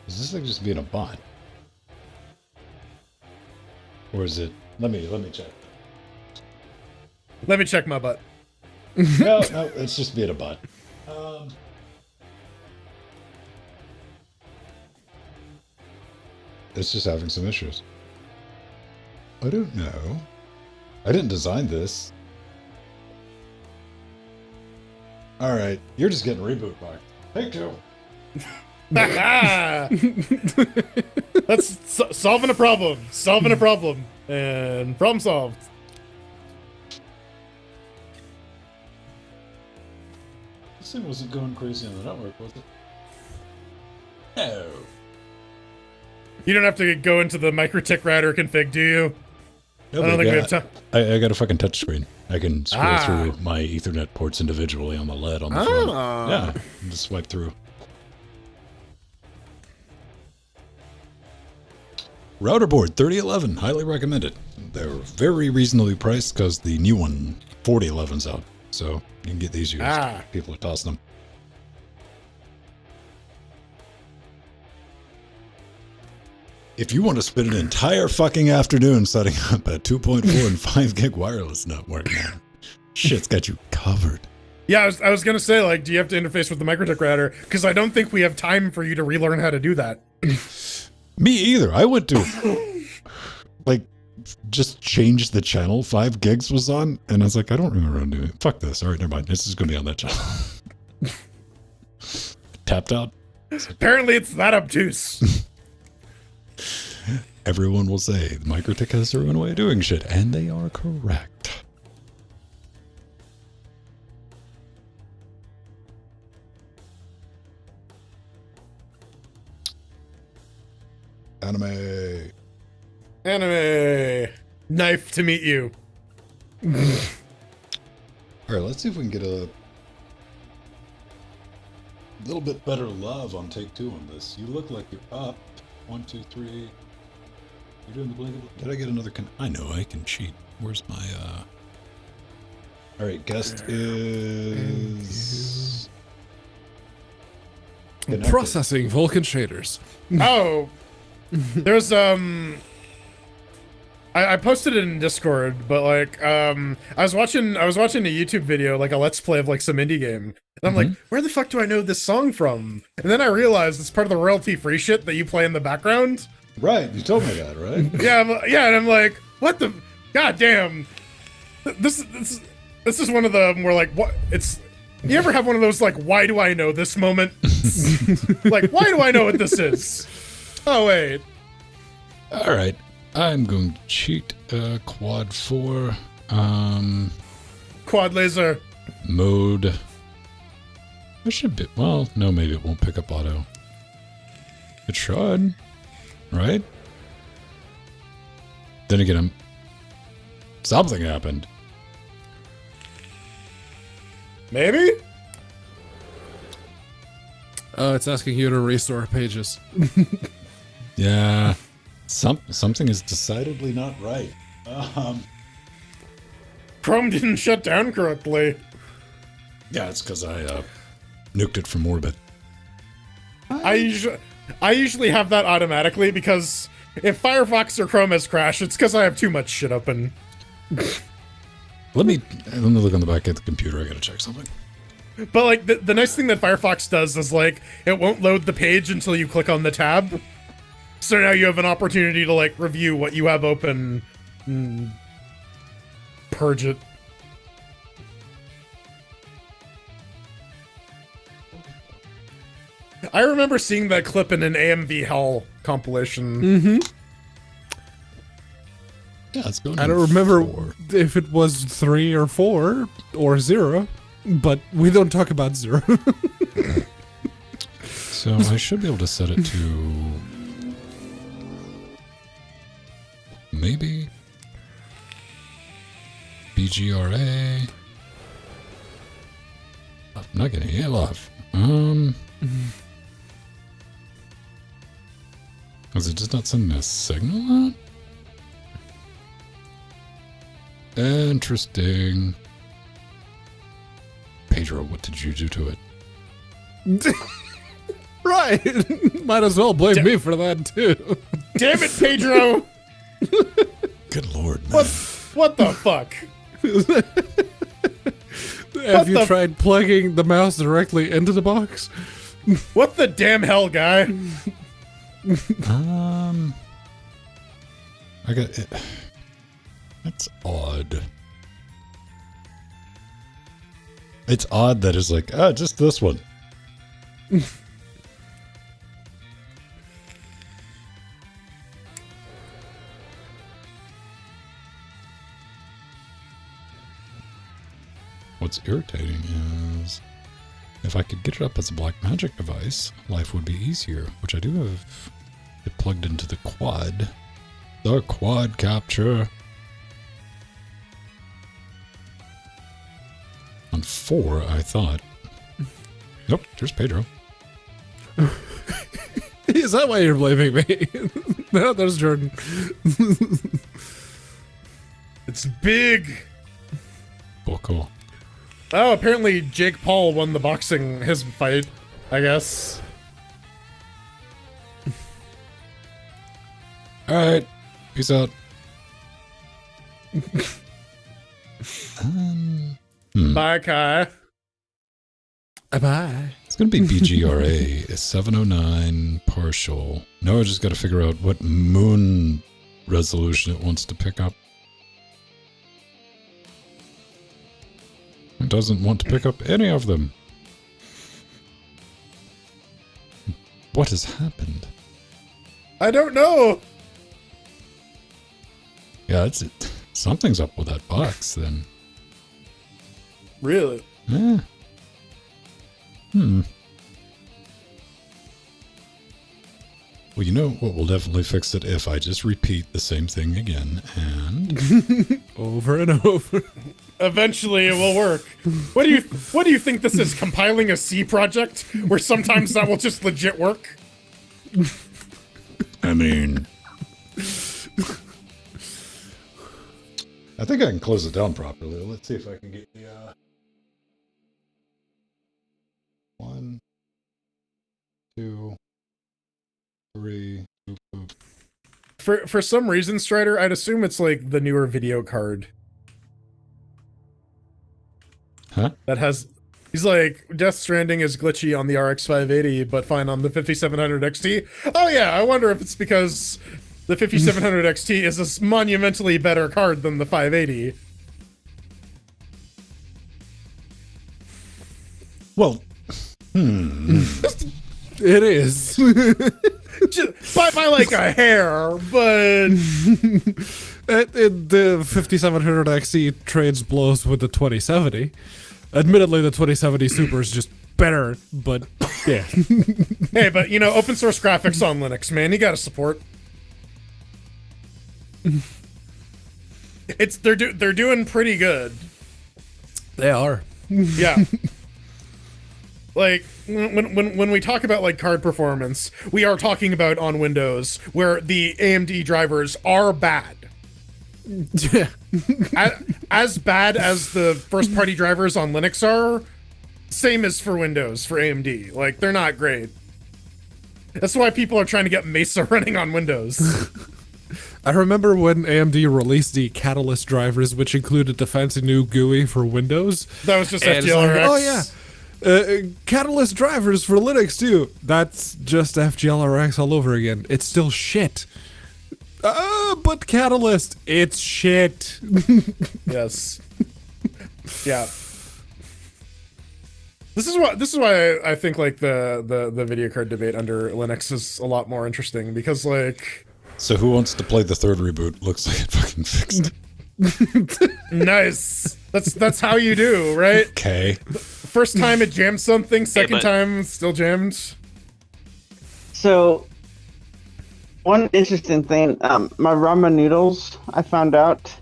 Is this thing just being a bot? Or is it? Let me check. Let me check my butt. No, it's just being a butt. It's just having some issues. I don't know. I didn't design this. All right, you're just getting reboot back. Take two. That's solving a problem. Solving a problem. And problem solved. This thing wasn't going crazy on the network, was it? No. You don't have to go into the MikroTik router config, do you? No, I don't think we have time. I got a fucking touchscreen. I can scroll through my Ethernet ports individually on the LED on the phone. Yeah, just swipe through. Router board 3011, highly recommended. They're very reasonably priced because the new one, 4011's out. So you can get these used. People are tossing them. If you want to spend an entire fucking afternoon setting up a 2.4 and 5 gig wireless network, man, shit's got you covered. Yeah, I was gonna say, like, do you have to interface with the MikroTik router? Because I don't think we have time for you to relearn how to do that. Me either. I went to, like, just change the channel 5 gigs was on, and I was like, I don't remember how to do it. Fuck this. All right, never mind. This is going to be on that channel. Tapped out. Apparently it's that obtuse. Everyone will say MikroTik has their own way of doing shit, and they are correct. Anime. Knife to meet you. All right, let's see if we can get a little bit better love on take two on this. You look like you're up. 1, 2, 3. You're doing the blink. Did I get another? I know I can cheat. Where's my? All right, guest is connected. Processing Vulkan shaders. Oh, there's I posted it in Discord, but like I was watching a YouTube video, like a let's play of like some indie game. And I'm like, where the fuck do I know this song from? And then I realized it's part of the royalty free shit that you play in the background. Right, you told me that, right? Yeah, and I'm like, what the god damn. This is one of the more like what it's you ever have one of those like why do I know this moment? Like, why do I know what this is? Oh wait. All right. I'm going to cheat quad 4 Quad laser mode. I should be, well, no, maybe it won't pick up auto. It should, right? Then again, something happened. maybe. It's asking you to restore pages. Yeah, something is decidedly not right. Chrome didn't shut down correctly. Yeah, it's because I nuked it from orbit. I usually have that automatically because if Firefox or Chrome has crashed, it's because I have too much shit open. Let me look on the back of the computer. I gotta check something. But like the nice thing that Firefox does is like it won't load the page until you click on the tab. So now you have an opportunity to like review what you have open and purge it. I remember seeing that clip in an AMV Hell compilation. Yeah, it's going. I don't remember if it was 3 or 4 or 0, but we don't talk about 0. So I should be able to set it to maybe BGRA. I'm not getting any love. Is it just not sending a signal out? Interesting. Pedro, what did you do to it? Right. Might as well blame me for that too. Damn it, Pedro! Good lord, man. What the fuck? Have you tried plugging the mouse directly into the box? What the damn hell, guy? I got it. That's odd. It's odd that it's like, just this one. What's irritating is if I could get it up as a black magic device, life would be easier, which I do have it plugged into the quad. The quad capture. On 4, I thought. Nope, there's Pedro. Is that why you're blaming me? No, there's Jordan. It's big. Cool. Oh, apparently Jake Paul won his fight, I guess. Alright, peace out. Bye, Kai. Bye. It's going to be BGRA, a 709 partial. Now I just got to figure out what moon resolution it wants to pick up. It doesn't want to pick up any of them. What has happened? I don't know. Yeah, something's up with that box then. Really? Yeah. Well, you know what will definitely fix it if I just repeat the same thing again and Over and over. Eventually it will work. What do you think this is, compiling a C project where sometimes that will just legit work? I mean, I think I can close it down properly. Let's see if I can get the 1, 2, 3. For some reason, Strider, I'd assume it's like the newer video card. Huh? That has... He's like, Death Stranding is glitchy on the RX 580, but fine on the 5700 XT. Oh yeah, I wonder if it's because the 5700 XT is a monumentally better card than the 580. Well, It is. Just by like a hair, but... The 5700 XE trades blows with the 2070. Admittedly, the 2070 Super is just better, but yeah. Hey, but you know, open source graphics on Linux, man, you gotta support. They're doing pretty good. They are. Yeah. Like, when we talk about, like, card performance, we are talking about on Windows, where the AMD drivers are bad. Yeah. As bad as the first-party drivers on Linux are, same as for Windows, for AMD. Like, they're not great. That's why people are trying to get Mesa running on Windows. I remember when AMD released the Catalyst drivers, which included the fancy new GUI for Windows. That was just And it's FGLRX. like, oh yeah. Catalyst drivers for Linux too. That's just FGLRX all over again. It's still shit. But Catalyst, it's shit. Yes. Yeah. This is why I think like the video card debate under Linux is a lot more interesting, because like... so who wants to play the third reboot? Looks like it fucking fixed it. Nice. That's how you do, right? Okay. First time it jammed something, second time it's still jammed. So, one interesting thing, my ramen noodles, I found out,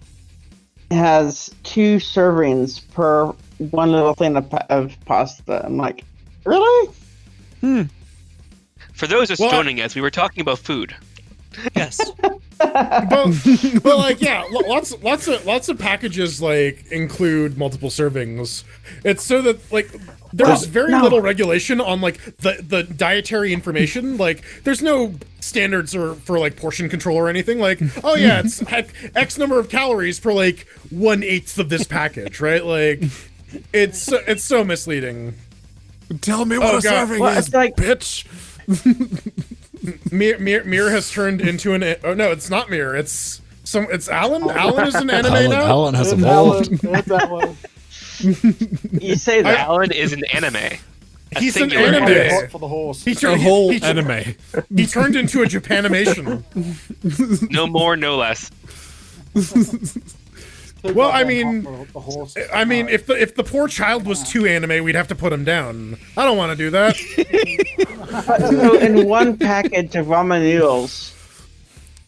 has 2 servings per one little thing of pasta. I'm like, really? For those who's joining us, we were talking about food. Yes. but like yeah, lots of packages like include multiple servings. It's so that like there's very little regulation on like the dietary information. Like there's no standards or for like portion control or anything. Like oh yeah, it's X number of calories per like 1/8 of this package, right? Like it's so misleading. Tell me what a serving Well, is, it's like- bitch. Mir has turned into an oh no, it's not Mir, it's Alan. Alan is an anime now. Alan has evolved. It's Alan. You say that. Alan is an anime. A He's an singular anime. Hot for the horse. He A turned whole he anime. He turned into a Japanimation. No more, no less. Take Well, that I one mean- hot for the horse. I mean, if the poor child was too anime, we'd have to put him down. I don't want to do that. So in one package of ramen noodles,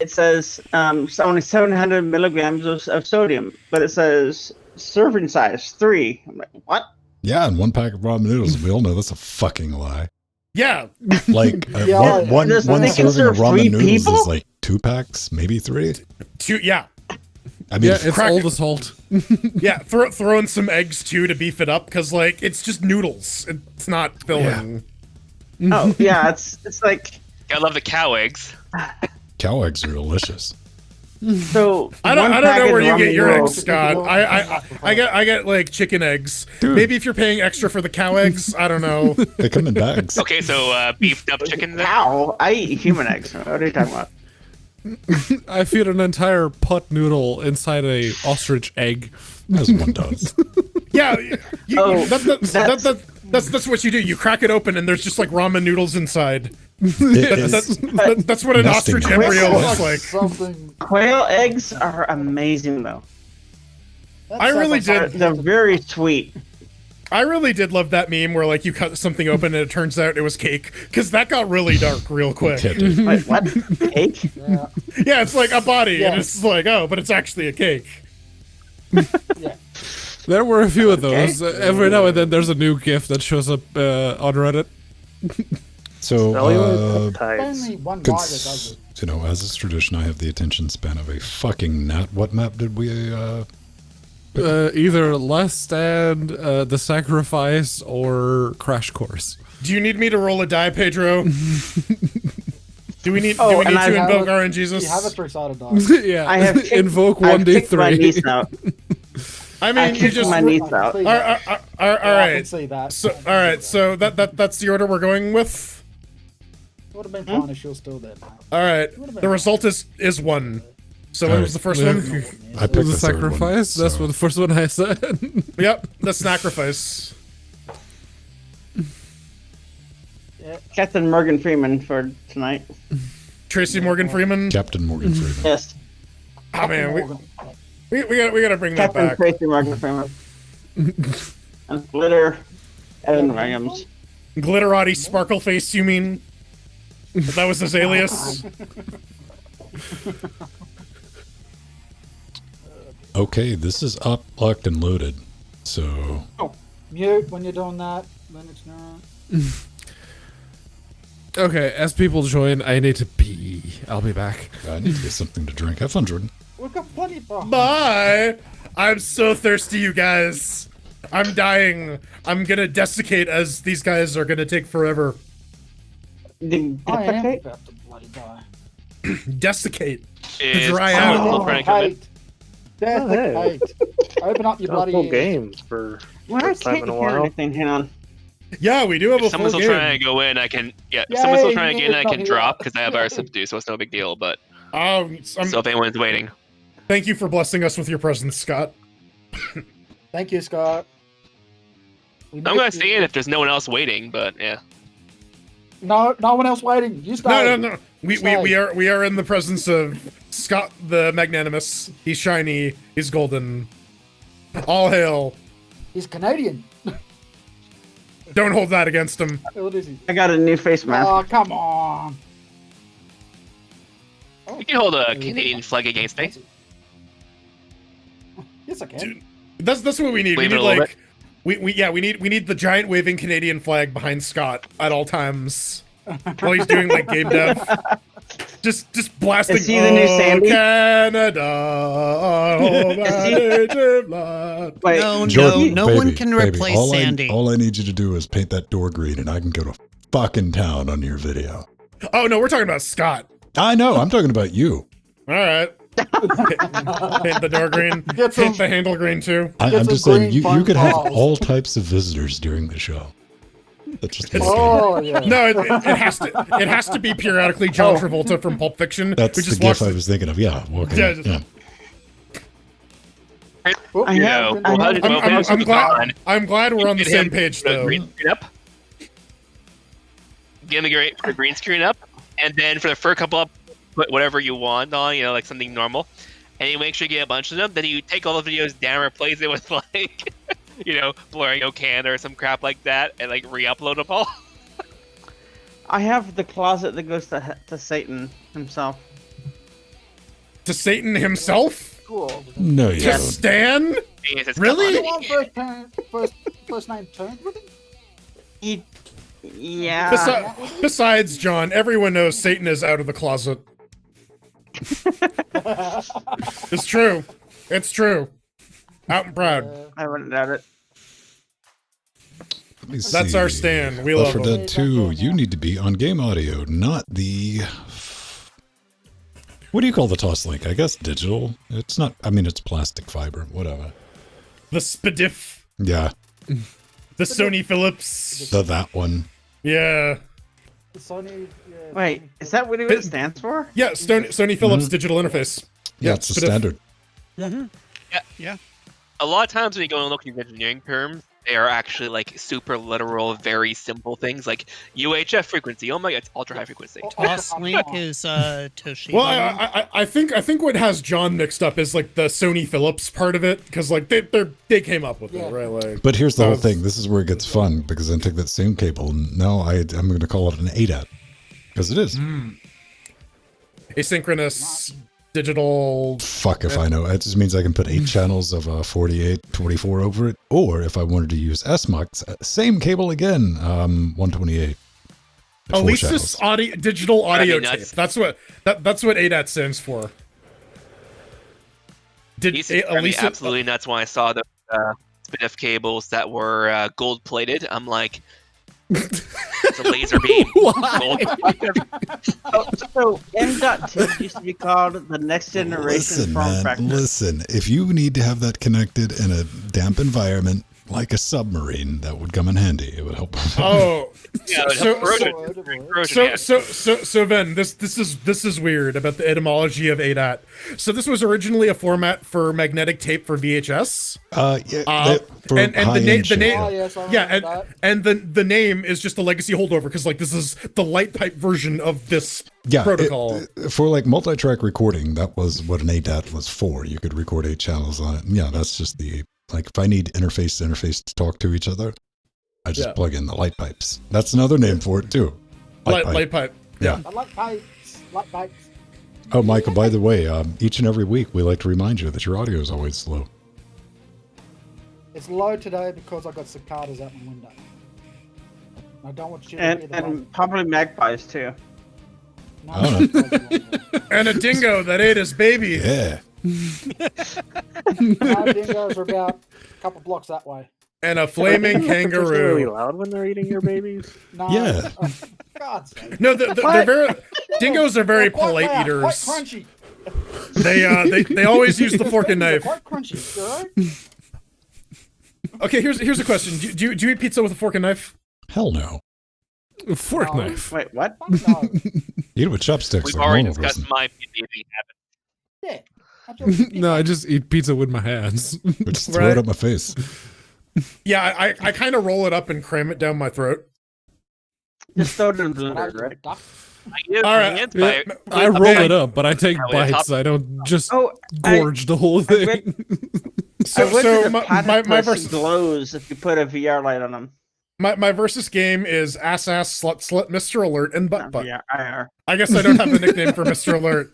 it says only 700 milligrams of sodium, but it says serving size 3. I'm like, what? Yeah, and one pack of ramen noodles. We all know that's a fucking lie. Yeah, Like Yeah, one does- one they can serving of serve ramen 3 noodles people? is like 2 packs, maybe 3. yeah, I mean, Yeah, it's Crack- old as salt. yeah. Throw in some eggs too to beef it up, because like it's just noodles. It's not filling. Oh yeah, it's like I love the cow eggs. cow eggs are delicious. so. I don't one know package where of you ramen get your noodles- eggs, Scott. I get like chicken eggs. Dude. Maybe if you're paying extra for the cow eggs, I don't know. They come in bags. Okay, so beefed up chicken then? Cow? I eat human eggs. What are you talking about? I feed an entire pot noodle inside a ostrich egg. As one does. Yeah, Oh, that's what you do. You crack it open and there's just like ramen noodles inside. It is- That's what an Nesting ostrich eggs. embryo Like looks like. something. Quail eggs are amazing though. I really did. They're very sweet. I really did love that meme where like you cut something open and it turns out it was cake, because that got really dark real quick. Yeah, dude. Wait, what? Cake? Yeah. Yeah, it's like a body, and Yeah. it's like, oh, but it's actually a cake. Yeah. There were a few of those. Every now and then there's a new GIF that shows up on Reddit. So, Only one guy that does cons- it. you know, as is tradition, I have the attention span of a fucking gnat. What map did we? Either Less Stand, The Sacrifice, or Crash Course. Do you need me to roll a die, Pedro? Do we need Oh, to and I invoke have a- RNGesus? You have a trick-sided die. Yeah, I have kicked- invoke I've kicked my 1d3. niece out. I I mean, you kicked just my all niece I out. can see that. right, Yeah, I can right. see that. So, all right, so that's the order we're going with. Would have been fine if she was still there. All right, the result is 1. So what All was the right. first Yeah. one? I picked The the third one, Sacrifice? That's so- what the first one I said. Yep, the sacrifice. Captain Morgan Freeman for tonight. Tracy Morgan Freeman. Captain Morgan Freeman. Yes, Oh man, we gotta bring that Captain back. Tracy Morgan Freeman. And Glitter Evan Williams. Glitterati Sparkle Face, you mean? That was his alias. Okay, this is up, locked, and loaded. So, Mute when you're doing that. Then it's not. Okay, as people join, I need to pee. I'll be back. I need to get something to drink. Have fun, Jordan. We've got plenty for. Bye. I'm so thirsty, you guys. I'm dying. I'm gonna desiccate as these guys are gonna take forever. I am about to bloody die. Desiccate. Is dry someone out. still trying to come in? Death hey. hate. Open up your bloody Full ears. games for Well, I first time can't in a hear while. anything. Hang on. Yeah, we do have a If someone's full still game. trying to go in, I can. Yeah, if Yay, someone's still trying to get in, I it's can not drop here. because I have our subdue, so it's no big deal. But So if anyone's waiting, thank you for blessing us with your presence, Scott. Thank you, Scott. We I'm missed gonna you. see it if there's no one else waiting. But yeah, No one else waiting. You stay. No. We Stay. are in the presence of Scott the Magnanimous. He's shiny. He's golden. All hail. He's Canadian. Don't hold that against him. What is he? I got a new face mask. Oh, come on. you can hold a Canadian flag against me. Yes, I can. Dude. That's what we need. Wave we it need a little like we need the giant waving Canadian flag behind Scott at all times while he's doing like game dev. Just blasting. Is he the new "Oh, Sandy?" Canada, oh, my Is he- native land. Wait, No, Jordan, no baby, one can baby, replace Sandy. all I need you to do is paint that door green, and I can go to fucking town on your video. Oh no, we're talking about Scott. I know. I'm talking about you. All right. Paint the door green. Get some- Paint the handle green too. I'm some just saying, green you could have fun balls. all types of visitors during the show. That's just Oh yeah. No, it has to be periodically John Travolta from Pulp Fiction. That's who the just gif walks. I was thinking of. Yeah, walking. Yeah, Yeah, just- Oh, I You have- know, I well, have- well, I'm well, glad. I'm glad we're on the Get same him page the though. green screen up. Get him the green screen up, and then for the first couple up, put whatever you want on, you know, like something normal, and you make sure you get a bunch of them. Then you take all the videos down, replace it with like, you know, blurring Ocan or some crap like that, and like re-upload them all. I have the closet that goes to Satan himself. To Satan himself? Cool. No, you To don't. Stan? Yes, it's Really? You want first name terms with him? He, yeah. Besides, John, everyone knows Satan is out of the closet. It's true. It's true. Out and proud. I wouldn't doubt it. Let me That's see. our stand. We Left love 4 him. Dead 2, you need to be on game audio, not the... What do you call the toss link? I guess digital. It's not, I mean, it's plastic fiber, whatever. The Spadif. Yeah, The Sony Philips. that one. Yeah. The Sony. Yeah, Wait, Sony- is that what it stands for? Yeah, Sony Philips digital interface. Yeah, it's the Spadif. standard. A lot of times when you go and look at these engineering terms, they are actually like super literal, very simple things like UHF frequency. Oh my god, it's ultra high frequency. Toss link is Toshiba. Well, I think what has John mixed up is like the Sony Philips part of it, because like they came up with Yeah. it, right? Like, But here's the whole That's- thing. This is where it gets fun, because I take that same cable, and now I'm going to call it an ADAT. Because it is. asynchronous digital. Fuck if I know. It just means I can put 8 channels of 48, 24 over it. Or if I wanted to use SMUX, same cable again, 128. Four Alesis channels. audio, digital audio That'd be tape. nuts. That's what ADAT stands for. Did These are Alesis? absolutely nuts when I saw the SPDIF cables that were gold plated. I'm like, it's a laser beam. Gold. So M.2 used to be called the next generation Listen, form man, factor. listen. If you need to have that connected in a damp environment, like a submarine, that would come in handy. It would help. Oh, Yeah, so, corrosion. Word of word. Corrosion, so, yeah. so then this is weird about the etymology of ADAT. So this was originally a format for magnetic tape for VHS. Yeah, for and the high-end name, shit. Oh, yes, I yeah, remember and the name is just a legacy holdover because like this is the light pipe version of this Yeah, protocol. for like multi-track recording, that was what an ADAT was for. You could record 8 channels on it. And yeah, that's just the, like, if I need interface to interface to talk to each other, I just Yeah. plug in the light pipes. That's another name for it too. Light pipe. Yeah. I like pipes. Like pipes. Oh, Michael, by the way, each and every week we like to remind you that your audio is always slow. It's low today because I got cicadas out my window. I don't want you to hear the buzzing. And probably magpies too. No, I don't And a dingo that ate his baby. Yeah. my dingoes are about a couple blocks that way. And a flaming really kangaroo. loud when they're eating your babies. No, Yeah. for God's sake. No, they're very dingoes are very They're quite polite loud, Quite eaters. crunchy. They always use the fork and They're knife. Quite crunchy. You all right? Okay, here's a question. Do you eat pizza with a fork and knife? Hell no. Fork No. knife. Wait, what? Fuck no. Eat it with chopsticks. We've like a already normal discussed person. my eating habit. Yeah. Absolutely. No, I just eat pizza with my hands. Just throw Right. it up my face. Yeah, I kind of roll it up and cram it down my throat. Just throw it in the When I blender, was a right? duck. I get All right. hands Yeah, by I roll Okay. it up, but I take Oh, yeah, bites. top- I don't just Oh, I gorge the whole I thing. read- So, I went so to the my platypus versus glows if you put a VR light on them. my versus game is ass slut slut Mr. Alert and butt butt. Yeah, IR. I guess I don't have a nickname for Mr. Alert.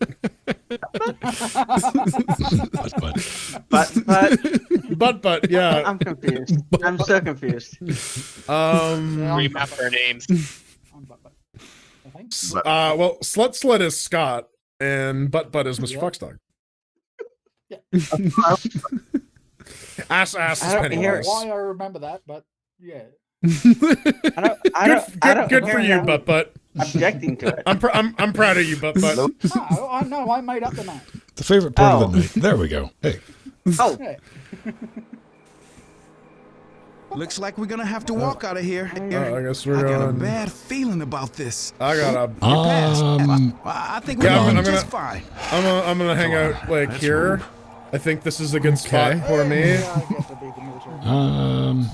But Butt, yeah. I'm confused. I'm so confused. Um, remap our names. I think. Well, Slut is Scott, and Butt is Mr. Yep. Foxdog. Yeah. Ass is I don't I don't know Pennywise. why I remember that, but yeah. Good for you, Butt. Objecting to it. I'm proud of you, Butt. No, I know. I made up the name. The favorite part of the night. There we go. Hey. Oh, Yeah. Looks like we're gonna have to walk out of here. I guess I we're got a going. bad feeling about this. I got a. I think we're Yeah, doing I'm gonna- just fine. I'm gonna hang out like here. I think this is a good spot for me. Yeah, I get to be the military.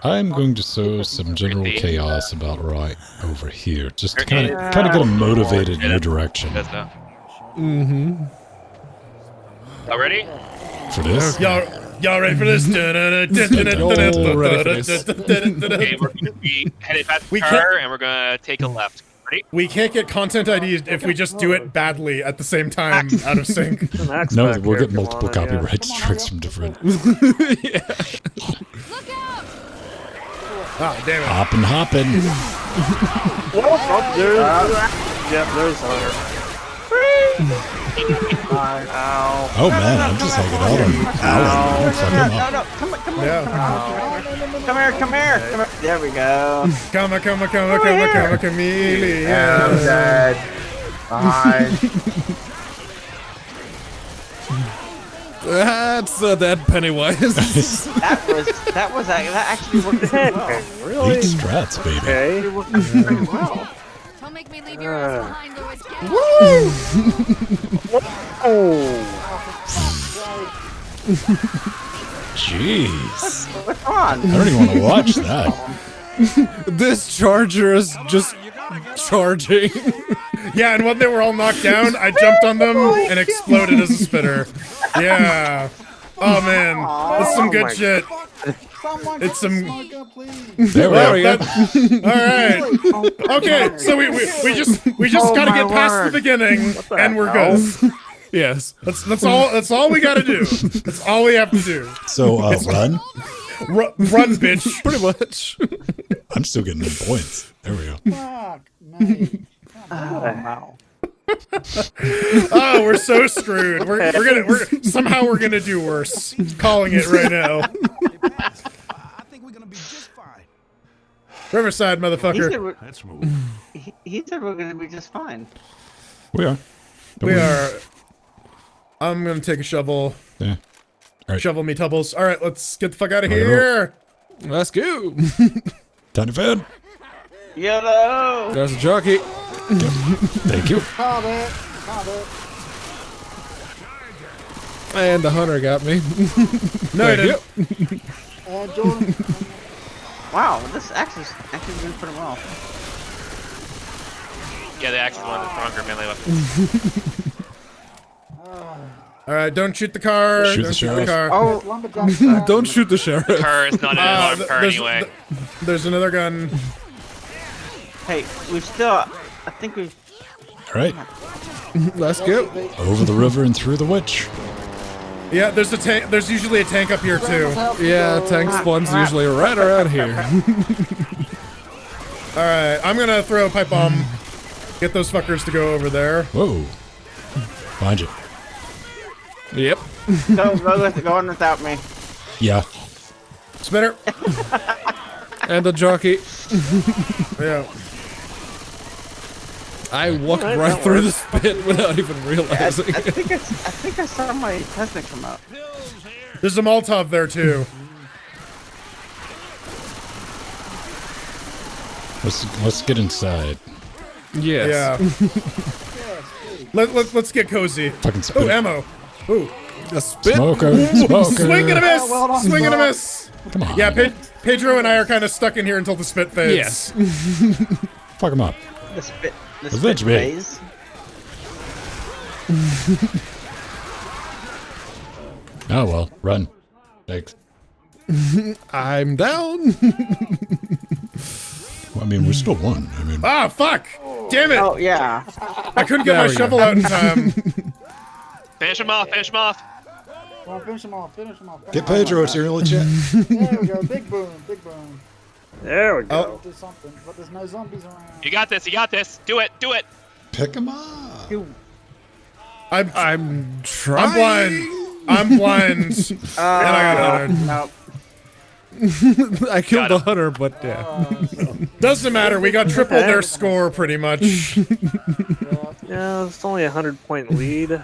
I'm going to sow some general chaos about right over here, just to kind of get them motivated in your direction. Good stuff. Mm-hmm. All ready? For this, Y'all ready for this? Okay, we're gonna be headed past the We car, and we're gonna take a left. Ready? We can't get content IDs if we just do it badly at the same time, out of sync. no, we'll get multiple copyright strikes from different. Ah, damn it. Hopping. There's Hunter. Oh man, I'm just hanging out on Alan. Fuck him up. no, come on, Yeah. come here. There we go. Come on, chameleon. I'm dead. Bye. That's that Pennywise. That actually worked pretty well. Really? Elite strats, baby. Okay. It worked pretty well. Don't make me leave your ass behind, Louis. Jeez. What's on? I don't even want to watch that. This charger is just charging. Yeah, and when they were all knocked down, I jumped on them and exploded as a spitter. Yeah. Oh man, that's some good shit. Someone It's get the some- smoker, please. There we go. All right. Okay, so we just gotta get past the beginning, and we're good. Yes. That's all we gotta do. That's all we have to do. So run. Run, bitch. Pretty much. I'm still getting them points. There we go. Fuck me. Wow. Oh, we're so screwed. We're gonna do worse. Calling it right now. I think we're gonna be just fine. Riverside, He motherfucker. said, he said we're gonna be just fine. We are. We are. I'm gonna take a shovel. Yeah. All right. Shovel me tubbles. All right, let's get the fuck out of Right here. Let's go. Time to fan. Yellow. There's a jockey. Thank you. Caught it. And the hunter got me. No, I Thank didn't. you. Jordan. Wow, this actually doing pretty well. Yeah, the axe is one of the stronger melee weapons. All right, don't shoot the car. Shoot the Don't shoot the sheriff. car. Oh, Lumberjack. Don't shoot the sheriff. Car is not an alarm car there's, anyway. there's another gun. hey, we've still. I think we've. All right. Let's go. Over the river and through the witch. Yeah, there's a tank. There's usually a tank up here too. Yeah, tank spawns usually right around here. All right, I'm gonna throw a pipe bomb. Get those fuckers to go over there. Whoa. Find you. Yep. Go on without me. Yeah. Spitter. And the jockey. Yeah. I walked right through the spit without even I realizing. think I saw my testing come out. There's a Molotov there too. Let's get inside. Yes. Yeah. Let's get cozy. Fucking spit. Ooh, ammo. Ooh. A spit. Smoker. Swing and a miss. well done, Swing and a Bob. miss. Come on. Yeah, Pedro and I are kind of stuck in here until the spit fades. Yes. Fuck him up. The spit Revenge me. phase. Oh well. Run. Thanks. I'm down. Well, I mean, we still won. I mean, Ah, fuck. Damn it. Oh yeah. I couldn't get There my we go. shovel out in time. Finish him off. Finish him off. Come on, finish him off. get Pedro. It's your little chat. There we go. Big boom. There we go. Do something, but there's no zombies around. You got this. You got this. Do it. Do it. Pick him up. I'm trying. blind. I'm blind. And I got hunted. No. I killed the hunter, but yeah. Doesn't matter. We got triple their score pretty much. Yeah, it's only a 100-point lead.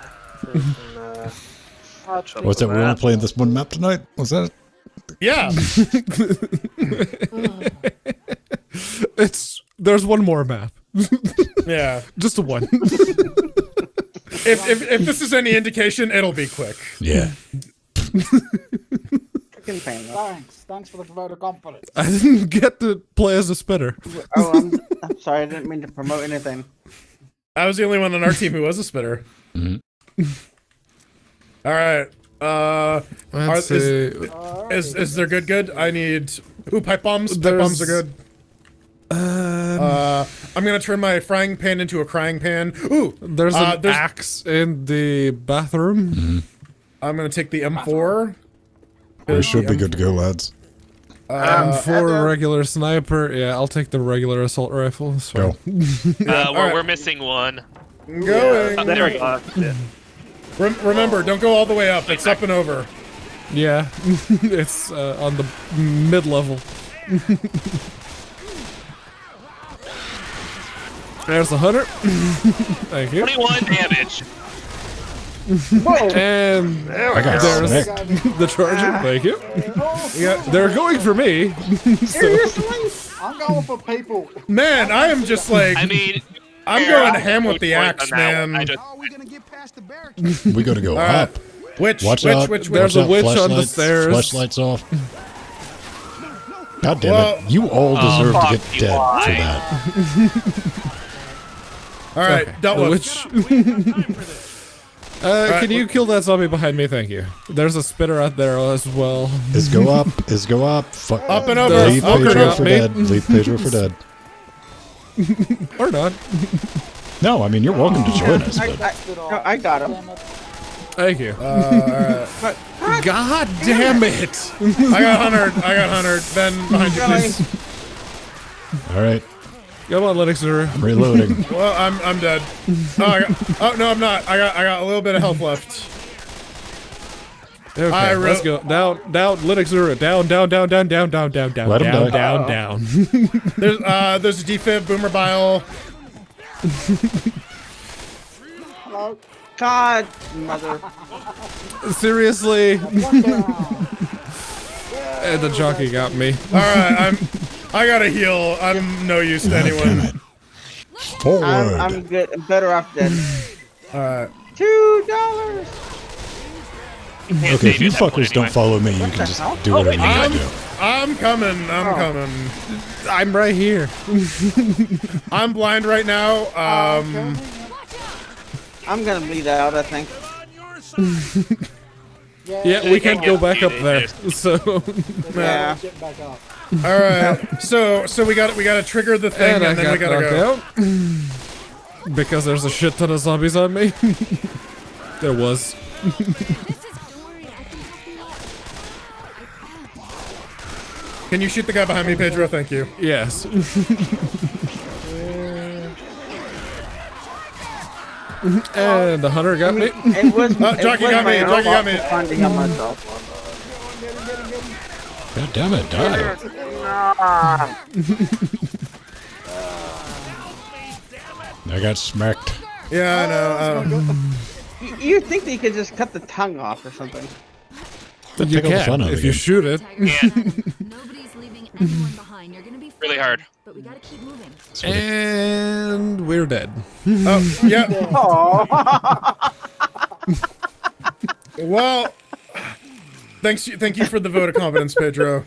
What's that? We want to play in this one map tonight? Was that? Yeah. There's one more map. Yeah. Just a one. If this is any indication, it'll be quick. Yeah. Thanks for the vote of confidence. I didn't get to play as a spitter. Oh, I'm sorry. I didn't mean to promote anything. I was the only one on our team who was a spitter. All right. Let's see. Is there good? I need pipe bombs. Pipe bombs are good. I'm gonna turn my frying pan into a crying pan. Ooh, there's an axe in the bathroom. I'm gonna take the M4. We should be good to go, lads. M4 regular sniper. Yeah, I'll take the regular assault rifle. So. Go. We're missing one. Going. There we go. Remember, don't go all the way up. It's up and over. Yeah, it's on the mid-level. There's the hunter. Thank you. 21 damage. And I got there's smacked. the charger. Thank you. Yeah, they're going for me. Seriously? I'm going for people. Man, I am just like. I mean, I'm going ham with the axe, man. How are we gonna get past the barricade? We gotta go up. Which? Watch out. There's a witch on the stairs. Flashlights off. God damn it. You all deserve to get dead for that. All right, dealt with. Can you kill that zombie behind me? Thank you. There's a spitter out there as well. Is go up. Is go up. Fuck. Up and over. Leave Up and Pedro up, for mate. dead. Leave Pedro for dead. Or not. No, I mean, you're welcome to join us, I but got him. Thank you. God damn it! I got 100. Ben, behind you, please. all right. Come on, Linux. I'm reloading. Well, I'm dead. Oh, no, I'm not. I got a little bit of health left. Okay, let's go. Down, Linux. Down. Let him die. Down. There's a defib, boomer bile. Hello. God, mother. Seriously? And the jockey got me. All right, I gotta heal. I'm no use to anyone. Forward. I'm good. I'm better off dead. All right. $2. Okay, if you fuckers don't follow me, you can just do whatever you need to do. I'm coming. I'm coming. I'm right here. I'm blind right now. I'm gonna bleed out, I think. Yeah, we can't go back up there. So Yeah. Get back up. All right. So we got to trigger the thing, and then we gotta go. Out. Because there's a shit ton of zombies on me. There was. Can you shoot the guy behind me, Pedro? Thank you. Yes. And the hunter got me. It was, Jockey got me. Jockey got me. Fun to heal myself. God damn it, die. I got smacked. Yeah, I know. You think that you could just cut the tongue off or something? That You take all the fun can out of if the you game. shoot it. Nobody's leaving anyone behind. You're gonna be Really fine, hard. but we gotta keep moving. And we're dead. Oh, yeah. Well, thank you for the vote of confidence, Pedro.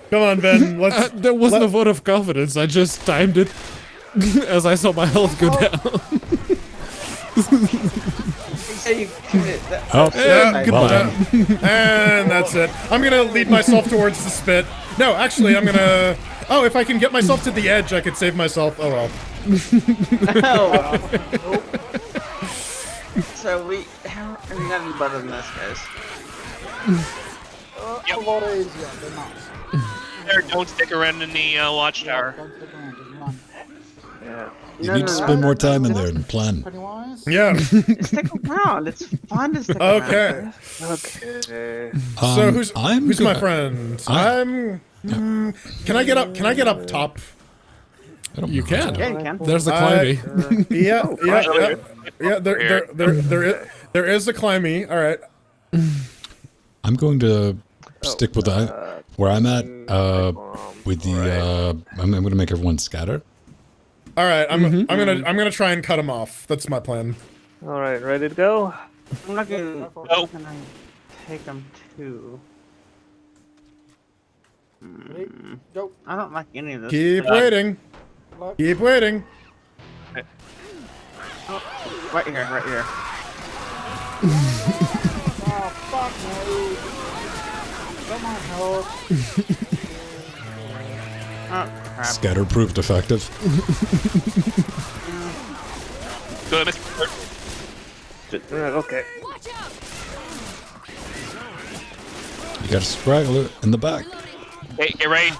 Come on, Ben. Let's. There wasn't a vote of confidence. I just timed it as I saw my health go down. Oh, Yeah, goodbye. And that's it. I'm gonna lead myself towards the spit. No, actually, I'm gonna. Oh, if I can get myself to the edge, I could save myself. Oh well. So we nothing better than this, guys. A lot easier than us. better don't stick around in the watchtower. Don't stick around, just run. Yeah. You need to spend more time in there and plan. Pennywise? Yeah. Stick around. It's fun to stick around. Okay. Okay. So who's my gonna- friend? I- Can I get up? Can I get up top? I don't You know. can. Yeah, you can. There's the climbing. Yeah. There is a climby. All right. I'm going to stick with that where I'm at. With the I'm going to make everyone scatter. All right. I'm gonna try and cut him off. That's my plan. All right, ready to go? I'm not gonna. Oh. Can I take them too? Ready? Go. I don't like any of this. Keep waiting. Look. Keep waiting. Right here. Right here. Oh, fuck no. Come on, help. Oh, crap. Scatter proved effective. Go, Mr. Okay. You got a straggler in the back. Hey, get ready.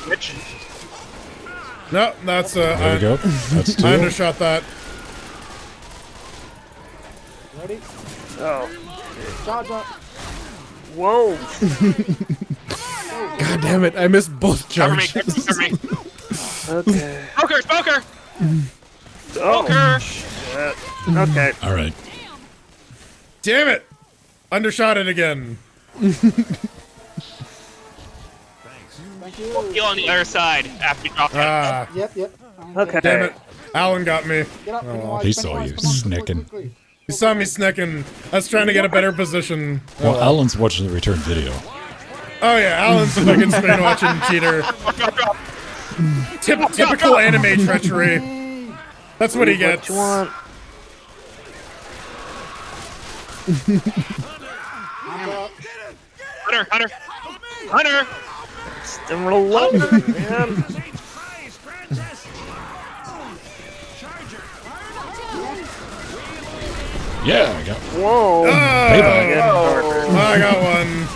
Switch. No, that's There we go. That's two. I undershot that. Ready? Oh. Charge up. Whoa. God damn it! I missed both Cover me. charges. Cover me. Okay. Smoker. Smoker. Oh. Smoker. Shit. Okay. All right. Damn it! Undershot it again. Thank you. Heal on the other side after you drop it. Ah, Yep. Okay. damn it. Alan got me. Get up, Pennywise. He saw you Pennywise, come on, snicking. quickly. He saw me snicking. I was trying to get a better position. Well, Alan's watching the return video. Oh yeah, Alan's a fucking screen watching cheater. Typical anime treachery. That's what he gets. What you want? Hunter. I'm reloading, man. Yeah, I got Whoa. payback. Getting harder. I got one.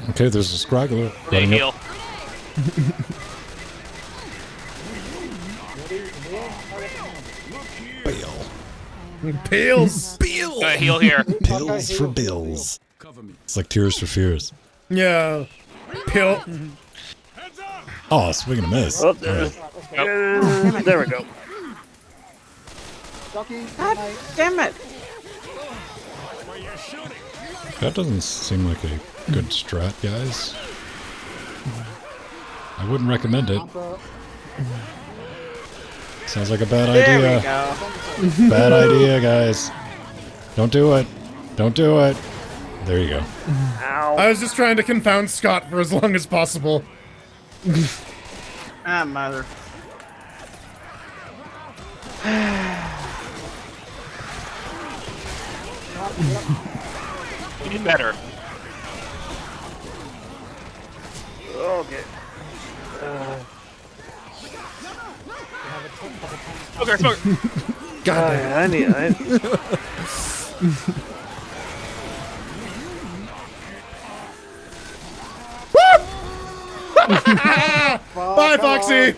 Okay, there's a straggler They running heal. up. Peels. Heal here. Pills for bills. It's like Tears for Fears. Yeah. Peel. Oh, swing and a miss. Oh, All there's, right. there we go. Ducky, God night. damn it. That doesn't seem like a good strat, guys. I wouldn't recommend it. Sounds like a bad There we idea. go. Bad idea, guys. Don't do it. Don't do it. There you go. Ow. I was just trying to confound Scott for as long as possible. Ah, mother. You did better. Okay. Smoker. God damn. I Bye, Foxy.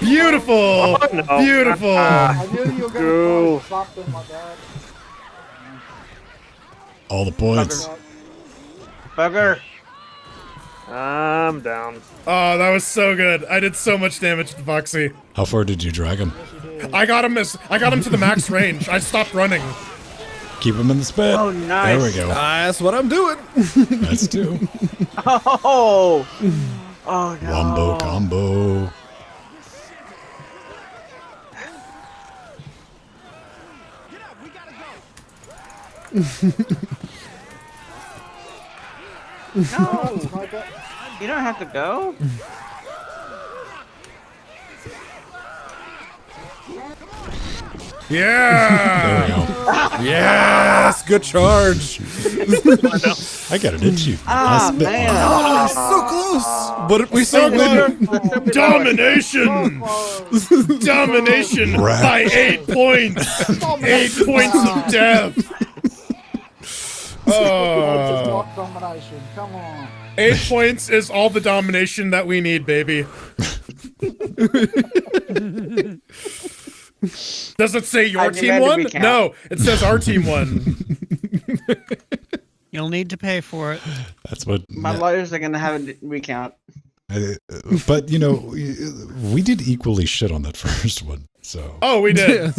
Beautiful. Oh, no. Beautiful. I knew you were Go. gonna try something like that. All the points. Bugger. I'm down. Oh, that was so good. I did so much damage to Foxy. How far did you drag him? I got him to the max range. I stopped running. Keep him in the spit. Oh, nice. There we go. That's what I'm doing. That's two. Oh. Oh no. Wombo combo. No. You don't have to go. Yeah. There we go. Yes, good charge. I got an itchy. Ah, man. Oh, so close. But we So still good. didn't. Domination. Domination Right. by 8 points. 8 points of death. It's not domination. Come on. 8 points is all the domination that we need, baby. Does it say your I team demand a won? recount. No, it says our team won. You'll need to pay for it. That's what. My lawyers are gonna have a recount. But you know, we did equally shit on that first one. So. Oh, we did.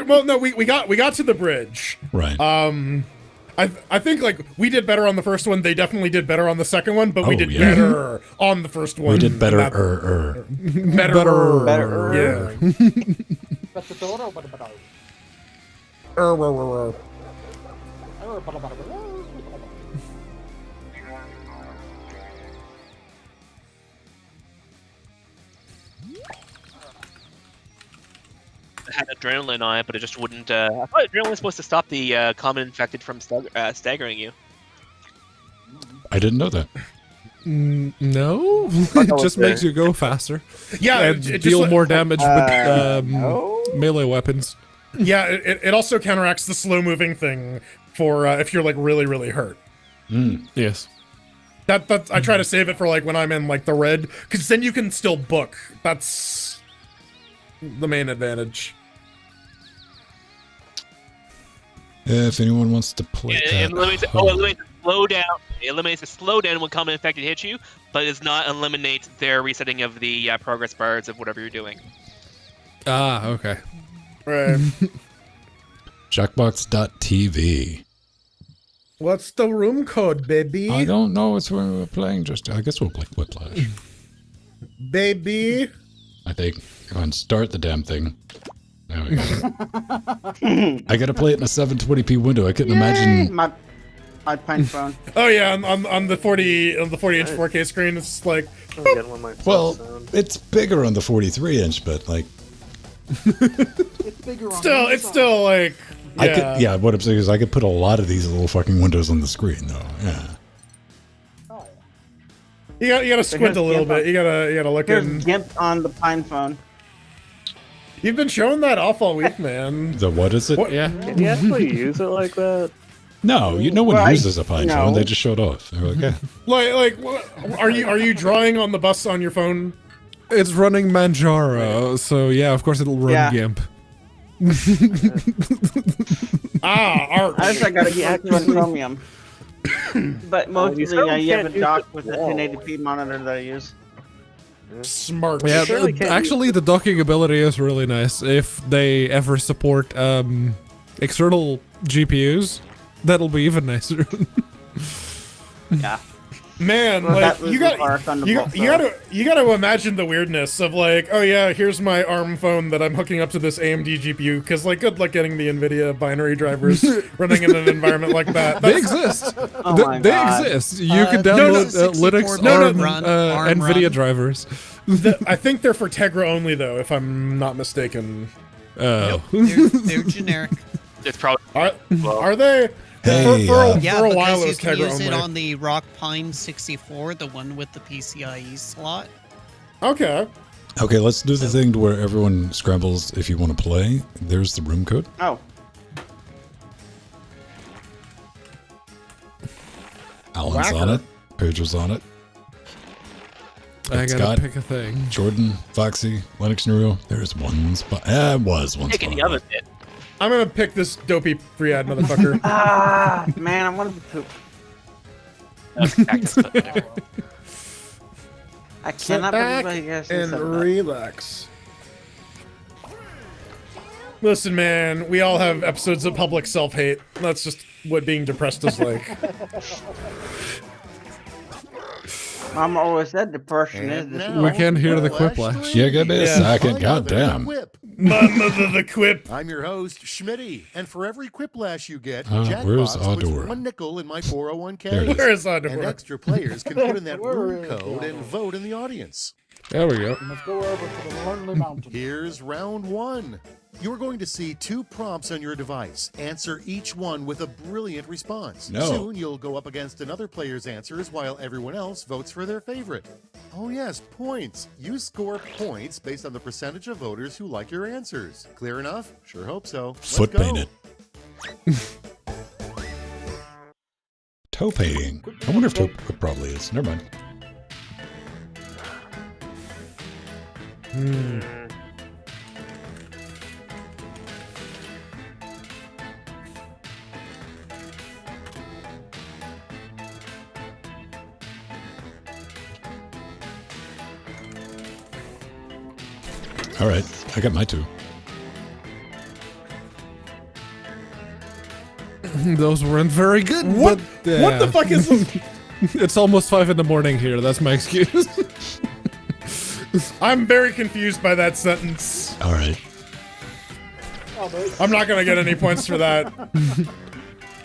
Well, no, we got to the bridge. Right. I think like we did better on the first one. They definitely did better on the second one, but we Oh, did yeah. better on the first one. we did better. Better. Better. Yeah. It had adrenaline on it, but it just wouldn't. I thought adrenaline was supposed to stop the common infected from staggering you. I didn't know that. No, it just makes you go faster. Yeah, and it deal just, more damage with no. melee weapons. Yeah, it also counteracts the slow moving thing for if you're like really really hurt. Yes. That I try to save it for like when I'm in like the red, because then you can still book. That's the main advantage. If anyone wants to play, It eliminates the slowdown. It eliminates the slowdown when common infected hits you, but does not eliminate their resetting of the progress bars of whatever you're doing. Ah, okay. Right. Jackbox.tv. What's the room code, baby? I don't know. It's where we're playing. Just I guess we'll play Whiplash. Baby. I think. Go on, start the damn thing. There we go. I gotta play it in a 720p window. I couldn't imagine. My pine phone. Oh yeah, on the 40 inch 4K screen, it's like I'm getting one myself Well, soon. it's bigger on the 43 inch, but like, It's bigger on the it's inside. still like I could. Yeah, what I'm saying is I could put a lot of these little fucking windows on the screen, though. Yeah. Oh, yeah. You gotta squint a little bit. You gotta look Here's in. GIMP on the pine phone. You've been showing that off all week, man. The what is it? What? Yeah. Can you actually use it like that? No, no one Well, uses a pine no. phone. They just showed off. They're like, yeah. Like, what, are you drawing on the bus on your phone? It's running Manjaro, so yeah, of course it'll run Yeah. GIMP. Art. I just gotta get on Chromium. But mostly, certainly you have can't a use dock it with a wall. 1080p monitor that I use. Smart. Yeah, surely can't actually, the docking ability is really nice. If they ever support external GPUs, that'll be even nicer. Yeah. Man, Well, like that you was our got Thunderbolt, you gotta imagine the weirdness of like, oh yeah, here's my ARM phone that I'm hooking up to this AMD GPU, because like good luck getting the NVIDIA binary drivers running in an environment like that. They That's- exist. Oh They my God. exist. You can no, download 64 Linux, no, ARM, run, ARM NVIDIA run. drivers. I think they're for Tegra only though, if I'm not mistaken. Oh. They're generic. It's probably Are they? Hey, Yeah, for a while it because was you can Tegra use it only. on the Rock Pine 64, the one with the PCIe slot. Okay. Okay, let's do the thing to where everyone scrambles if you want to play. There's the room code. Oh, Alan's on it. Pedro's on it. I It's gotta got- pick a thing. Jordan, Foxy, Linux Neuro. There's one spot. It was one taking spot. the other bit. I'm gonna pick this dopey free ad motherfucker. man, I wanted to poop. I cannot back believe I guys said and that. relax. Listen, man, we all have episodes of public self-hate. That's just what being depressed is like. Mama always said depression is the We can hear the quiplash. Yeah, give me a Yeah. second. Goddamn. My mother, the quip. I'm your host, Schmitty, and for every quiplash you get, where's Jackbox puts Adora? 1 nickel in my There it 401k. is. Where is And Adora? extra players can put in that Where room is code Adora? and vote in the audience. There we go. You must go over to the lonely mountain. Here's round one. You're going to see 2 prompts on your device. Answer each one with a brilliant response. No. Soon you'll go up against another player's answers while everyone else votes for their favorite. Oh yes, points. You score points based on the percentage of voters who like your answers. Clear enough? Sure hope so. Let's Foot go. painted. Toe painting. I wonder if toe it probably is. Never mind. All right, I got my 2. Those weren't very good. What? But, What the fuck is this? It's almost 5 in the morning here. That's my excuse. I'm very confused by that sentence. All right. Oh, but I'm not gonna get any points for that.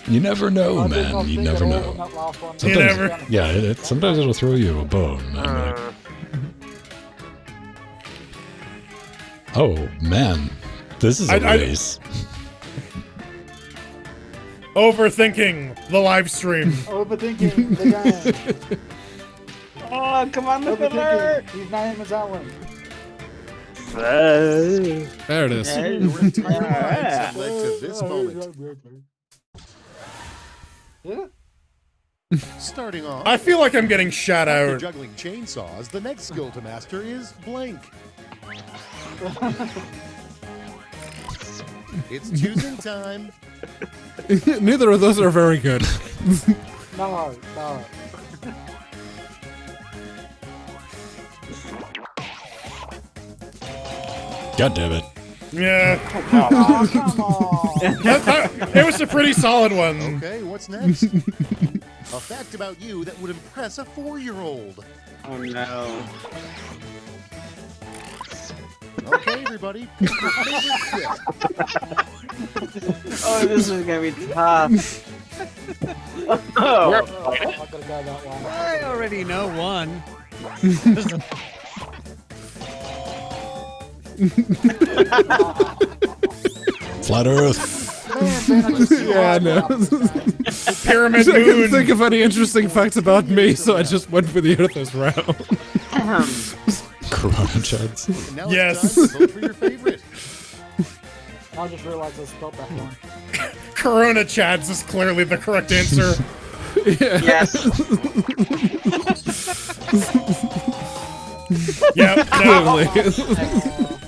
You never know, I did not man. You think never at all on know. that last one. You Sometimes, never- yeah, sometimes it'll throw you a bone. I'm like, oh man, this is a I- race. Overthinking the live stream. Overthinking the game. Oh, come on, the fiddler! Overthinking. His name is Alan. There it is. Your entire lives have led to this moment. Yeah. Starting off, I feel like I'm getting shat after out. juggling chainsaws, the next skill to master is blank. It's choosing time. Neither of those are very good. No. God damn it. Yeah, Oh, come on. it was a pretty solid one. Okay, what's next? A fact about you that would impress a 4-year-old. Oh no. Okay, everybody, pick your favorite quip. Oh, this is gonna be tough. Oh. We're- I'm not gonna go that one. I already know one. Flat Earth. Yeah, I know. Pyramid I couldn't Moon. think of any interesting facts about me, so I just went for the Earth this round. Corona chuds. And now Yes. it's time to vote for your favorite. I just realized I spelled that wrong. Corona Chads is clearly the correct answer. Yes. Yep. No.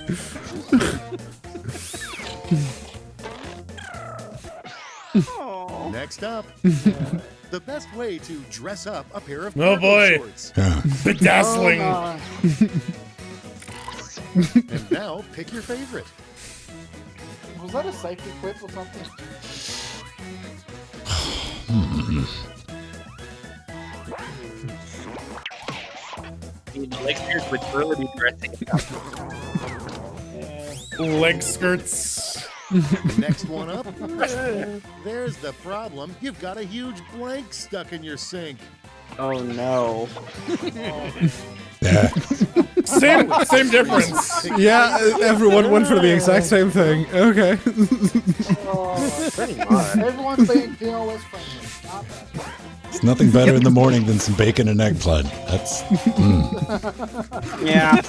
Next up, the best way to dress up a pair of Oh, cargo boy. shorts. Yeah. Bedazzling. Oh, And now, pick your favorite. no. Was that a safety quip or something? Leg skirts would really be dressing up. Leg skirts. Next one up. There's the problem. You've got a huge blank stuck in your sink. Oh no. Yeah. Same difference. Yeah, everyone went for the exact same thing. Okay. Oh, everyone's being DOS friendly. Not bad. It's nothing better in the morning than some bacon and eggplant. That's Yeah.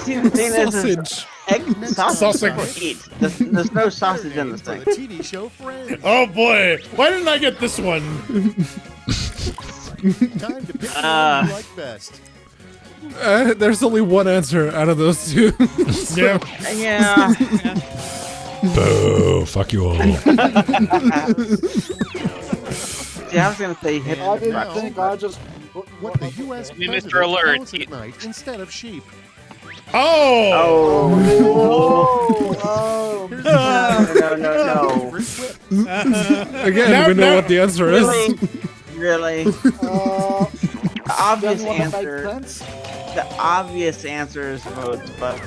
See, the thing is, Sausage. egg sausage. Sausage. Eat. There's no sausage in the For thing. the TV show Friends. Oh boy. Why didn't I get this one? Time to pick the one you like best. There's only one answer out of those two. Yeah. Yeah. boo. Fuck you all. See, I was gonna say hip. I didn't think I just. What the U.S. Mr. president Alert. calls at night instead of sheep. Oh. Oh, Here's No. favorite quip. Again, Now- we know now- what the answer Really? is. Really? oh. The obvious Doesn't want to make answer. sense? The obvious answer is votes, but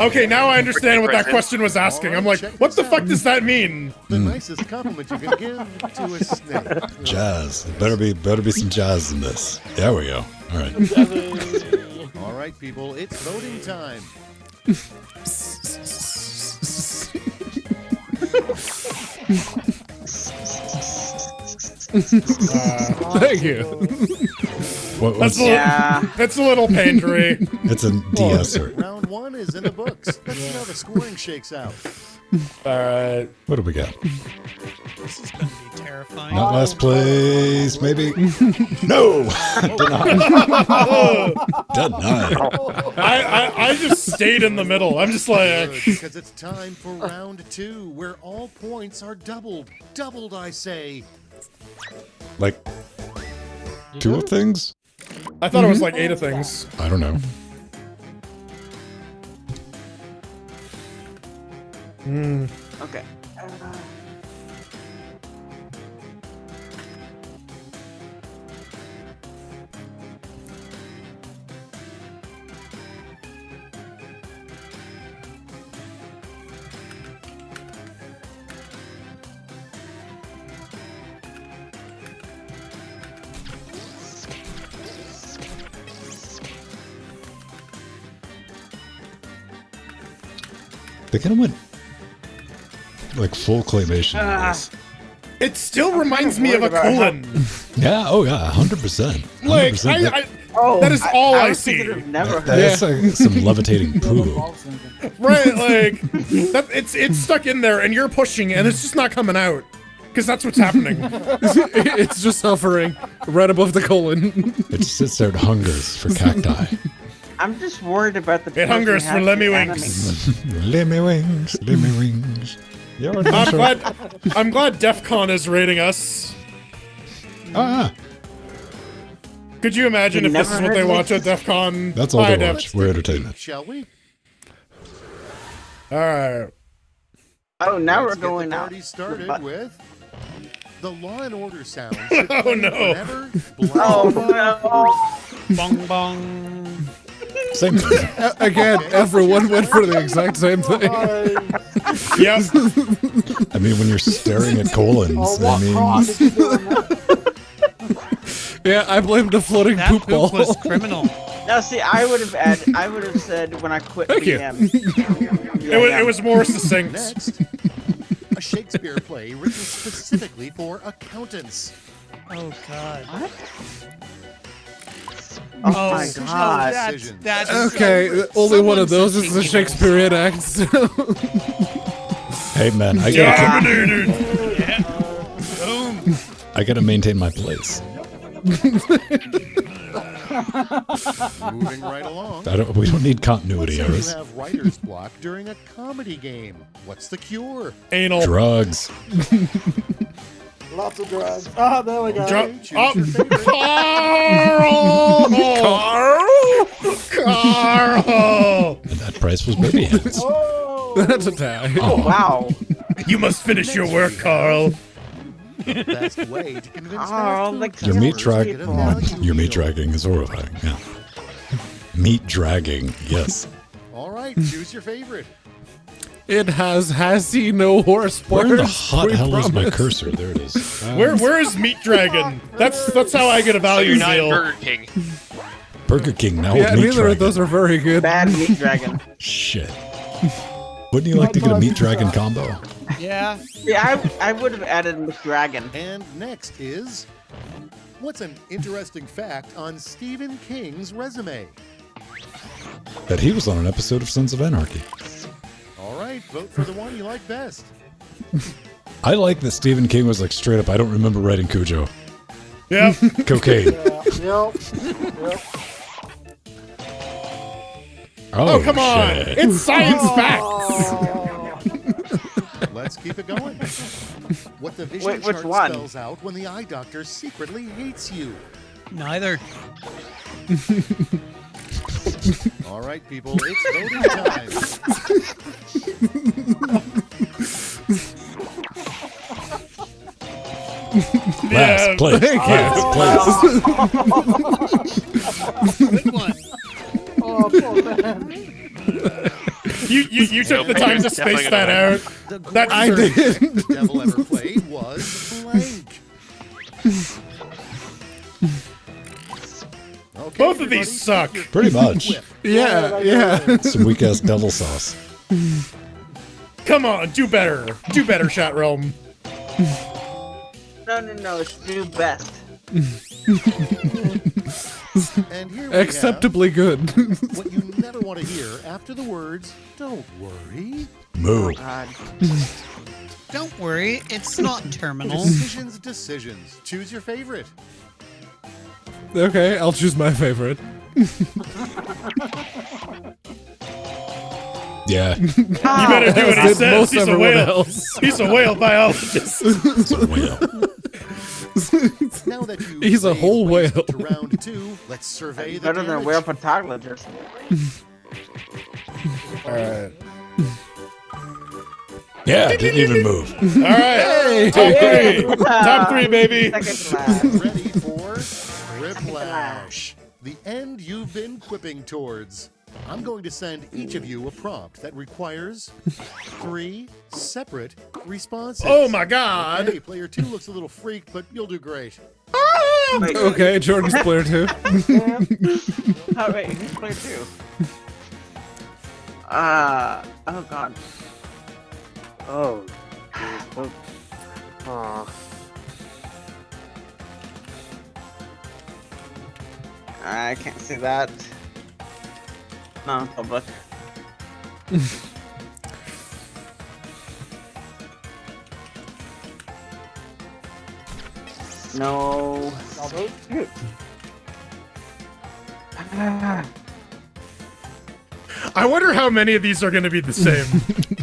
Okay, now I understand what that question was asking. I'm like, what the fuck does that mean? The nicest compliment you can give to a snake. Jazz. Better be some jazz in this. There we go. All right. All right, people, it's voting time. Thank you. What was, That's a little pandery. it's a de-esser. Round 1 is in the books. Let's see how the scoring shakes out. All right. What do we got? This is going to be terrifying. Not last place, maybe. No, denied. Denied. I just stayed in the middle. I'm just like, Good, because it's time for round 2, where all points are doubled. Doubled, I say. Like 2 of things? I thought it was like 8 of things. I don't know. Okay. They kind of went like full claymation. on this. It still reminds me of a colon. Yeah, oh yeah, 100%. 100%. Like, that is all I was see. thinking of never That's like some levitating poo. Right, like that. It's stuck in there, and you're pushing, and it's just not coming out. Because that's what's happening. It's just suffering right above the colon. It just sits there and hungers for cacti. I'm just worried about the. It hungers for lemmiwinks. Lemmiwinks. You're I'm glad DEF CON is rating us. Ah, Could you imagine if this is what they watch at DEF CON? that's all Hi, they Def. watch. We're entertainment. Shall we? All right. Oh, now Let's we're get going the out. party started with the Law and Order sound. Oh, no. Whenever Oh no! Bong bong. Same thing. Again, everyone went for the exact same thing. Yep. I mean, when you're staring at colons, I mean, Yeah, I blame the floating That poop poop ball. was criminal. Now, see, I would have said when I quit Thank you. BM. It was more succinct. next, a Shakespeare play written specifically for accountants. Oh God. What? Oh my God. That's Okay, only one of those is the Shakespearean act. hey man, Dominated. I gotta maintain my place. Moving right along. We don't need continuity, Let's say Iris. you have writer's block during a comedy game. What's the cure? Anal. Drugs. Lots of drugs. Ah, there we go. Choose your favorite. Carl! And that price was baby hands. Oh, That's a tie. Oh wow! You must finish your work, Carl. The best way to convince Carl, fast like food Your meat customers drag, to get a value your meat meal. dragging is horrifying. Yeah. Meat dragging, yes. All right, choose your favorite. It has he no horse Where in the bars, hot we hell is my promise. cursor? There it is. Where is Meat Dragon? That's how I get a So value you're not in deal. Burger King. Burger King now Yeah, with meat neither dragon. of those are very good. Bad meat dragon. Shit. Wouldn't you like to get a meat dragon combo? Yeah. Yeah, I would have added McDragon. And next is, what's an interesting fact on Stephen King's resume? That he was on an episode of Sons of Anarchy. All right, vote for the one you like best. I like that Stephen King was like straight up, I don't remember writing Cujo. Yep. Cocaine. yep. Oh, come on. shit. It's science facts. Let's keep it going. What the vision Wait, which chart one? spells out when the eye doctor secretly hates you. Neither. All right, people, it's voting time. Last place. Last place. Good one. Oh, poor man. You took the time to Definitely space gonna that win. out. The That's I greatest did. the devil ever played was blank. Both of these suck. Pretty much. Yeah. Some weak ass devil sauce. Come on, do better. Do better, Shot Realm. No, it's do best. And here we Acceptably good. have what you never want to hear after the words, don't worry. Moo. God. Don't worry, it's not terminal. Decisions. Choose your favorite. Okay, I'll choose my favorite. Yeah. You better do what he Did says. most He's a everyone whale. else. He's a whale biologist. It's a whale. Now that you He's a whole whale. to round 2, let's survey the Better than damage. whale pathologist. Alright. Yeah, didn't even move. Alright. Top 3. Top 3, baby. Second class. Ready for Whiplash, the end you've been quipping towards. I'm going to send each of you a prompt that requires 3 separate responses. Oh my god. Okay, player 2 looks a little freaked, but you'll do great. Okay, Jordan's player 2. Oh, wait, who's player 2? Oh god. Oh. Aw. I can't see that. Non-public. No. I wonder how many of these are going to be the same.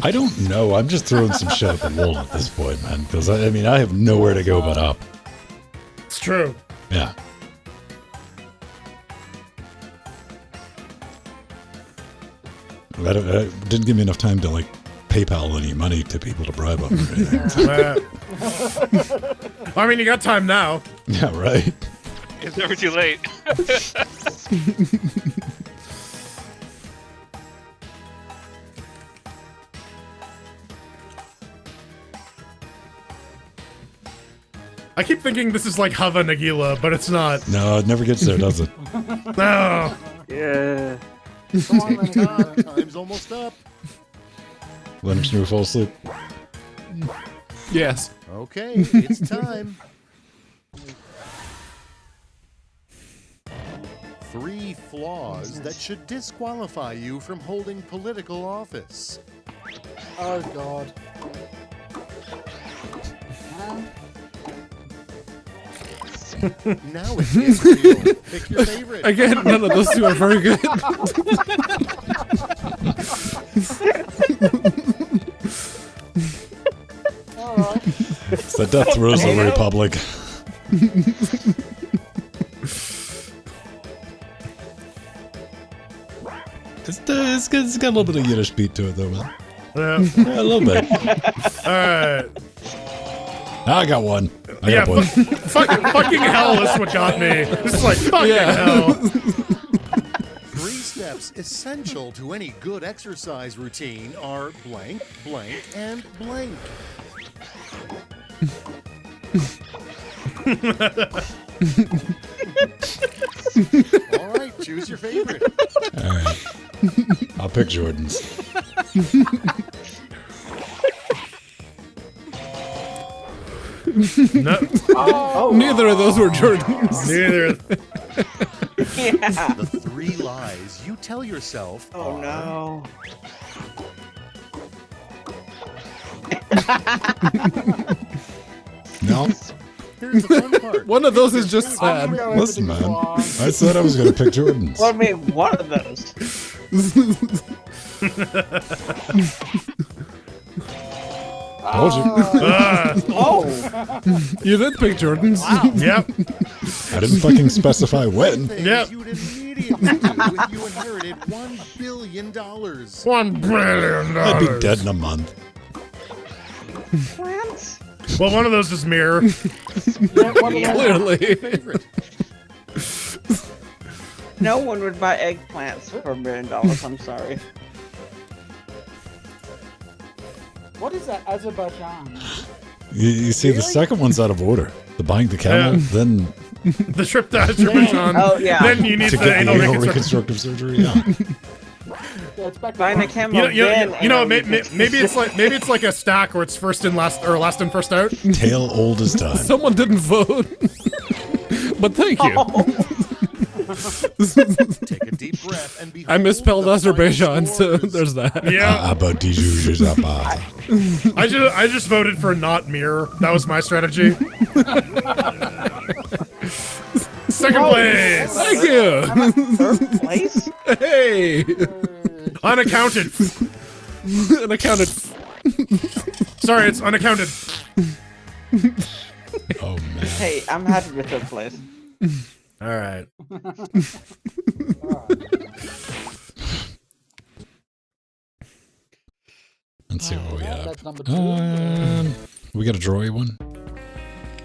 I don't know. I'm just throwing some shit at the wall at this point, man. Because I mean, I have nowhere to go but up. It's true. Yeah. It didn't give me enough time to like PayPal any money to people to bribe them or anything. I mean, you got time now. Yeah, right. It's never too late. I keep thinking this is like Hava Nagila, but it's not. No, it never gets there, does it? No. Yeah. Come on, Leonard. Time's almost up. Let him snooze, fall asleep. Yes. Okay, it's time. 3 flaws that should disqualify you from holding political office. Oh god. Now it's Israel. Pick your favorite. Again, none of those two are very good. It's the death throes of the Republic. It's got a little bit of Yiddish beat to it, though, man. Yeah. Yeah, a little bit. Alright. I got one. I Yeah, got one. fucking hell is what got me. This is like, fucking hell. 3 steps essential to any good exercise routine are blank, blank, and blank. All right, choose your favorite. All right. I'll pick Jordan's. No, Neither of those were Jordan's. neither. Yeah. The 3 lies you tell yourself Oh are no. No. Here's the fun part. One of those is just sad. Listen, man. I said I was going to pick Jordan's. Well, I mean, one of those. Told you. Oh. You did pick Jordan's. Yep. I didn't fucking specify when. Things Yep. you'd immediately do if you inherited $1 billion. $1 billion. I'd be dead in a month. Plants? Well, one of those is mirror. Clearly. Favorite. No one would buy eggplants for $1 million. I'm sorry. What is that, Azerbaijan? You see, the second one's out of order. The buying the camel, Yeah. then The trip to Azerbaijan. Oh, yeah. Then you need To the get the anal anal reconstruction. reconstructive surgery. Yeah. Yeah, it's back to Find a front. camel. Maybe it's like a stack where it's first in last or last in first out. Tale old as time. Someone didn't vote. But thank you. Take a deep breath and I misspelled behold the final Azerbaijan, so scores. there's that. Yeah, I just voted for not Mir. That was my strategy. Second place. Thank you. Third place? Hey. Unaccounted. Unaccounted. Sorry, it's unaccounted. Oh man. Hey, I'm happy with third place. All right. Let's see what we have. That's number 2. We got a drawy one.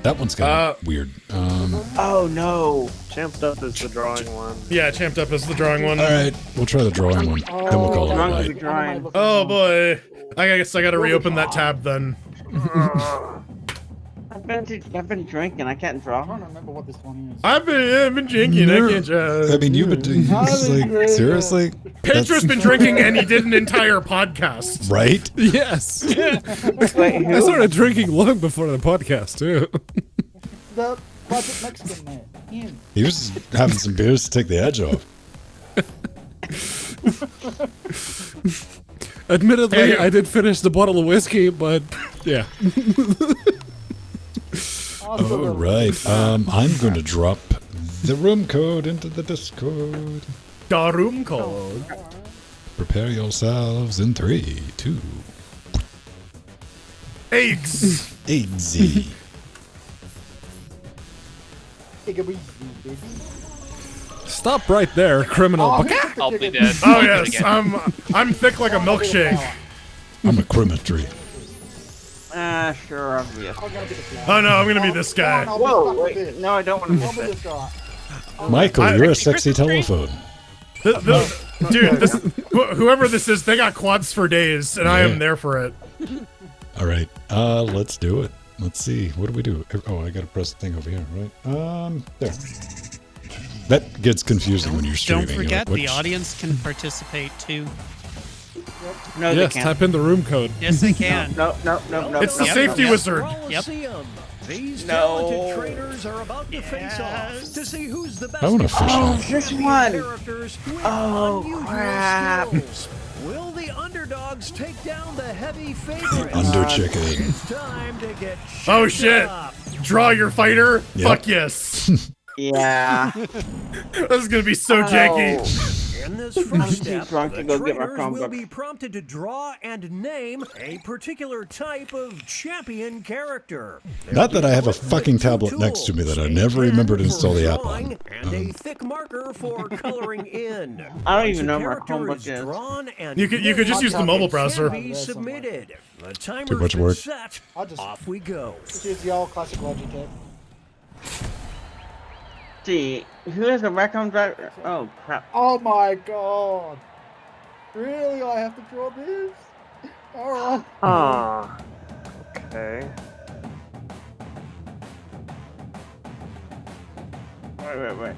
That one's kind of weird. Oh no. Champed Up is the drawing one. Yeah, Champed Up is the drawing one. All right, we'll try the drawing one. Then we'll call it a Drunk night. is drawing. Oh boy. I guess I gotta reopen that tab then. I've been drinking. I can't I draw. don't remember what this one is. I've been drinking. I can't I mean, you've been doing this, like, seriously? Pedro's been drinking and he did an entire podcast. Right? Yes. Wait, I who? started drinking long before the podcast, too. The budget Mexican man. Him. He was having some beers to take the edge off. Admittedly, Hey. I did finish the bottle of whiskey, but yeah. All right. I'm going to drop the room code into the Discord. The room code. Prepare yourselves in 3, 2, Eggs. 8Z. Take a breathe, baby. Stop right there, criminal. Oh, I'll be dead. Oh I'll do it yes, again. I'm thick like a milkshake. I'm a crimetry. Sure, obvious. I'm gonna be the flower. Oh no, I'm gonna be this guy. I'll Whoa, be wait. this. No, I don't want to I'll miss be it. this guy. Michael, you're a sexy telephone. Dude, whoever this is, they got quads for days, and I Yeah. am there for it. All right. Let's do it. Let's see. What do we do? Oh, I got to press the thing over here, right? There. That gets confusing when you're streaming. Don't You're forget, like, the which- audience can participate too. No, Yes, they can't. type in the room code. Yes, they can. No. It's the Yep, safety yep. wizard. Yep. These No. talented trainers are about to face off to see who's the best. I want a fish Oh, knife. this one. Characters with Oh, unusual crap. skills. Will the underdogs take down the heavy favorites? Under chicken. It's time to get Oh shaped shit! up. Draw your fighter. Yep. Fuck yes. Yeah. This is gonna be so janky. In this I'm first too step, drunk the to go get my trainers Chromebook. will be prompted to draw and name a particular type of champion character. Not that I have a fucking tablet next to me that I never remembered to install the app on. And a thick marker for coloring in. I don't Once even a know what my character Chromebook is is. drawn and You could just use the mobile browser. can be submitted. The timer's Too much been work. set. I'll just Off we go. use the old classic Logitech. See, who has a Raccoon driver? Oh crap. Oh my god. Really? I have to draw this? Alright. Ah. Okay. Wait.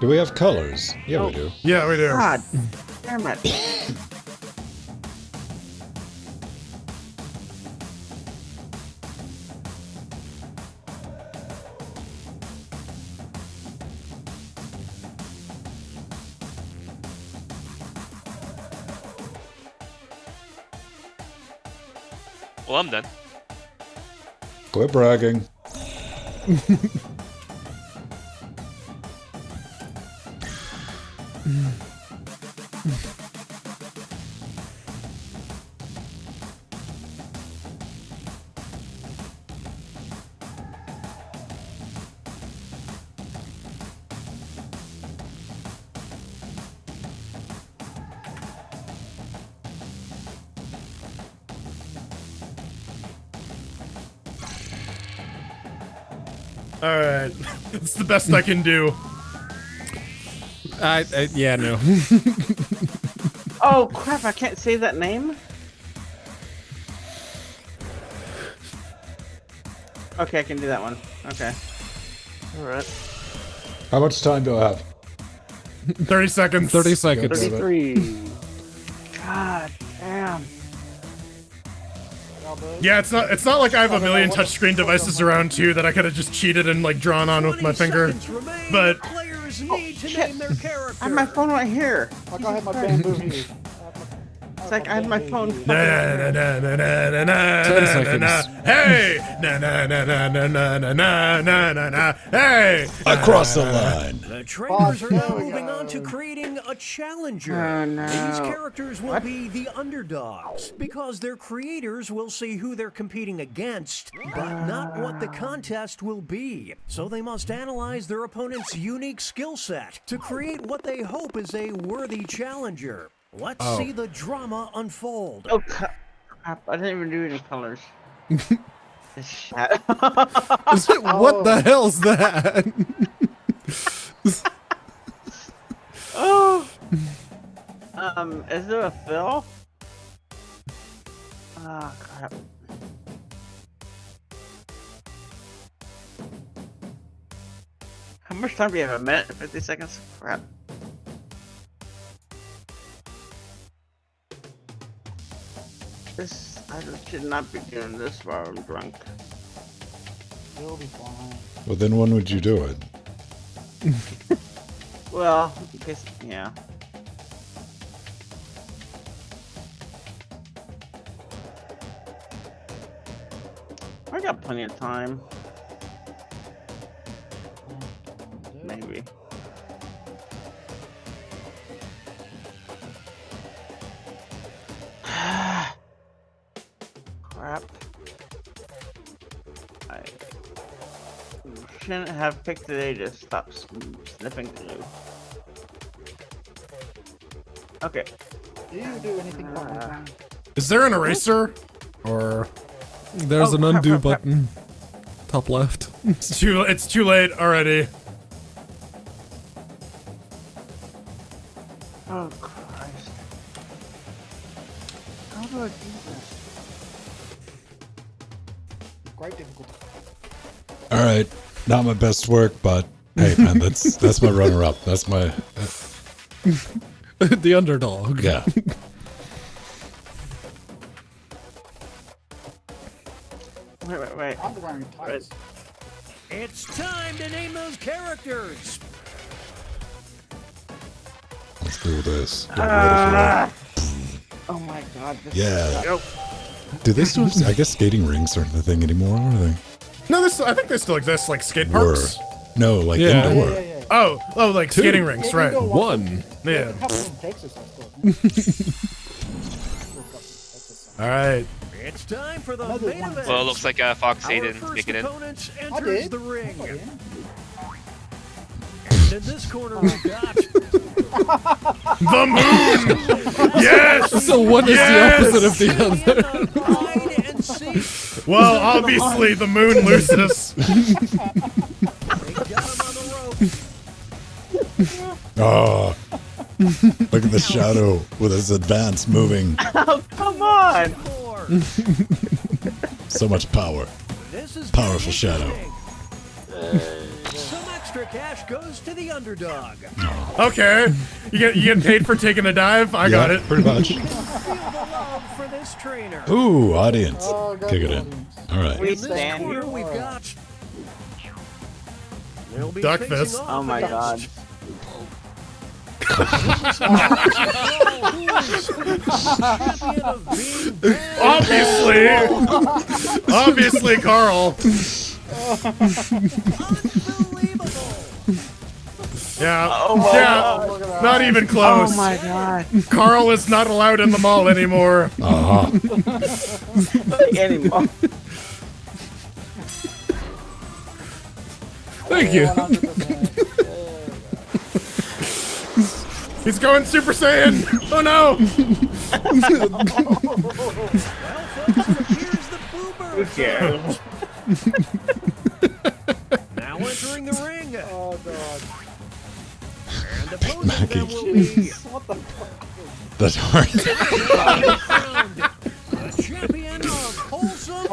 Do we have colors? Yeah, we do. Yeah, we do. God damn it. Well, I'm done. Quit bragging. All right, it's the best I can do. Yeah, no. Oh crap, I can't say that name? Okay, I can do that one. Okay. All right. How much time do I have? 30 seconds. 30 seconds. 33. God damn. Yeah, it's not like I have a million touchscreen devices around too that I could have just cheated and like drawn on with my finger. But Players need to name their character. I have my phone right here. Like I have my bamboo here. It's like I had my phone. na na na na na na na 10 na seconds. na. Hey, na na na na na na na na na na na. Hey, Across the line. The trainers are now there we moving go. on to creating a challenger. Oh, no. These characters will be the underdogs because their creators will see who they're competing against, but not what the contest will be. So they must analyze their opponent's unique skill set to create what they hope is a worthy challenger. Let's see the drama unfold. Oh crap! I didn't even do any colors. This shit. What the hell's that? Oh. Is there a fill? Oh crap. How much time do you have? A minute? 50 seconds? Crap. I should not be doing this while I'm drunk. You'll be fine. Well, then when would you do it? Well, because, yeah. I got plenty of time. Maybe. Crap. I shouldn't have picked today to stop sniffing glue. Okay. Do you do anything for me? is there an eraser? Or There's an crap, undo crap, crap. button. Top left. it's too late already. Oh Christ. How do I do this? Great difficulty. All right, not my best work, but hey, man, that's my runner-up. That's my The underdog. yeah. Wait. I'm wearing tights. It's time to name those characters. Let's do this. Get ready Ah! Oh my God. This Yeah. Go. for it. Do they still? I guess skating rinks aren't the thing anymore, are they? No, I think they still exist, like skate Were. parks. No, like Yeah. indoor. Yeah. Oh, like skating rinks, right? Indoor One. Yeah. A couple in Texas, I thought. All right. It's time for the Another main one. event. Well, it looks like Fox Our Aiden first making it. opponent I enters did. the ring. I did. And in this corner, we've got The moon. Yes. So one is Yes! the opposite of the champion other. of hide and seek. Well, obviously the moon loses. They got him on the rope. Oh, look at the shadow with its advance moving. Oh, come on! Four. So much power. This is Powerful shadow. Some extra cash goes to the underdog. Okay. You get paid for taking a dive. I got it. Pretty much. Feel the love for this trainer. Ooh, audience. Oh, God, Kick it in. audience. All right. We In this stand corner, here. we've got. They'll be Duck facing fist. off Oh my God. against champion of being bad. Obviously, Carl. Unbelievable. Yeah. Oh my Yeah. Not even close. Oh my God. Carl is not allowed in the mall anymore. Uh-huh. Anymore. Thank you. 100%. He's going Super Saiyan. Oh no. Well, folks, here's the boober. cares? Now entering the ring. Oh, God. And opposing Mackie. them will be What the fuck? That's hard. the champion of wholesome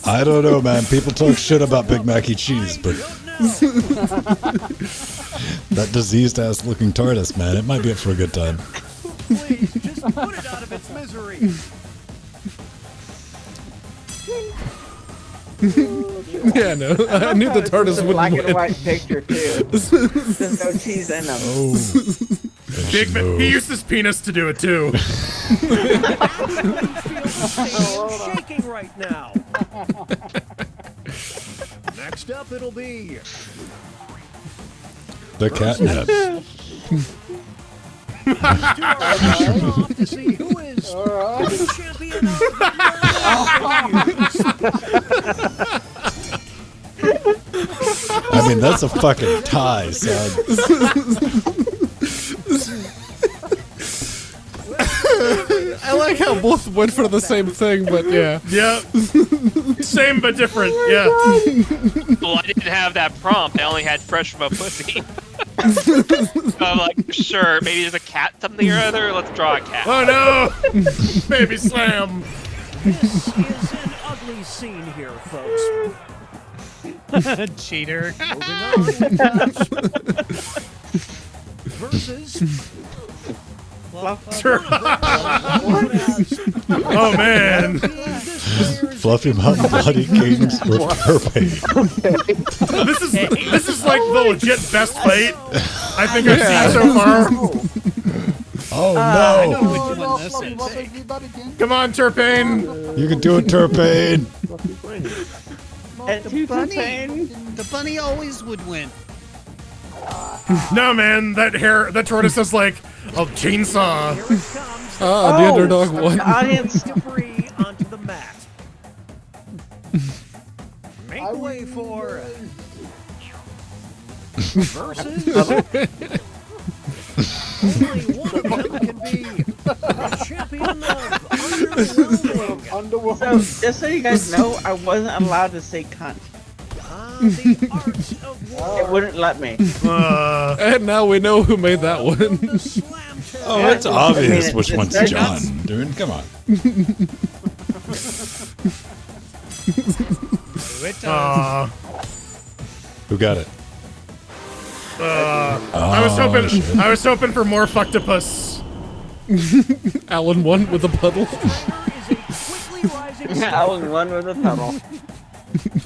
I don't know, man. People talk shit about Big Mac and cheese, but that diseased-ass looking TARDIS, man, it might be up for a good time. Please, just put it out of its misery. Yeah, no, I knew the TARDIS It's a wouldn't black and win. white picture too. There's no cheese in them. Oh. Big Man, he used his penis to do it too. Shaking right now. Next up, it'll be The catnip. off to see who is the champion of I mean, that's a fucking tie, son. I like how both went for the same thing, but yeah. Yep. Same but different. Yeah. Well, I didn't have that prompt. I only had fresh from a pussy. So I'm like, sure, maybe there's a cat something or other. Let's draw a cat. Oh no! Baby slam. This is an ugly scene here, folks. Cheater. Moving on. Versus Sure. Oh man. Fluffy Mountain Bloody Kings with Turpay. This is like the legit best fight I think I've seen so far. Oh I know no! which one this is. Come on, Turpain. You can do it, Turpane. The bunny always would win. No man, that tortoise is like a chainsaw. Here it comes. Ah, the underdog won. Audience. Debris onto the mat. Make way for versus. Only one of them can be the champion of underwhelming. So, just so you guys know, I wasn't allowed to say cunt. The art of war. It wouldn't let me. And now we know who made that one. The slam turn. Oh, it's obvious I mean, which it's one's very John, nuts. dude. Come on. Who got it? I was hoping for more fucktopus. Alan won with a puddle. Is a quickly rising I was one with a tunnel.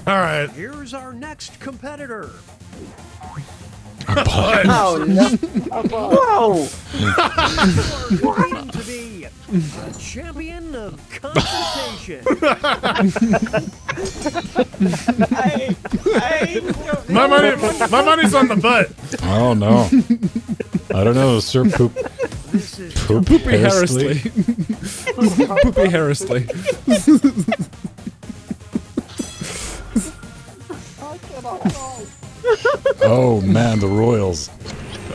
All right. Here's our next competitor. Oh no! Whoa! Claiming to be the champion of confrontation. My money's on the butt. Oh no. I don't know, Sir Poop. This is Poop Poopy Harrisley. Harrisley. Poopy Harrisley. Oh man, the Royals.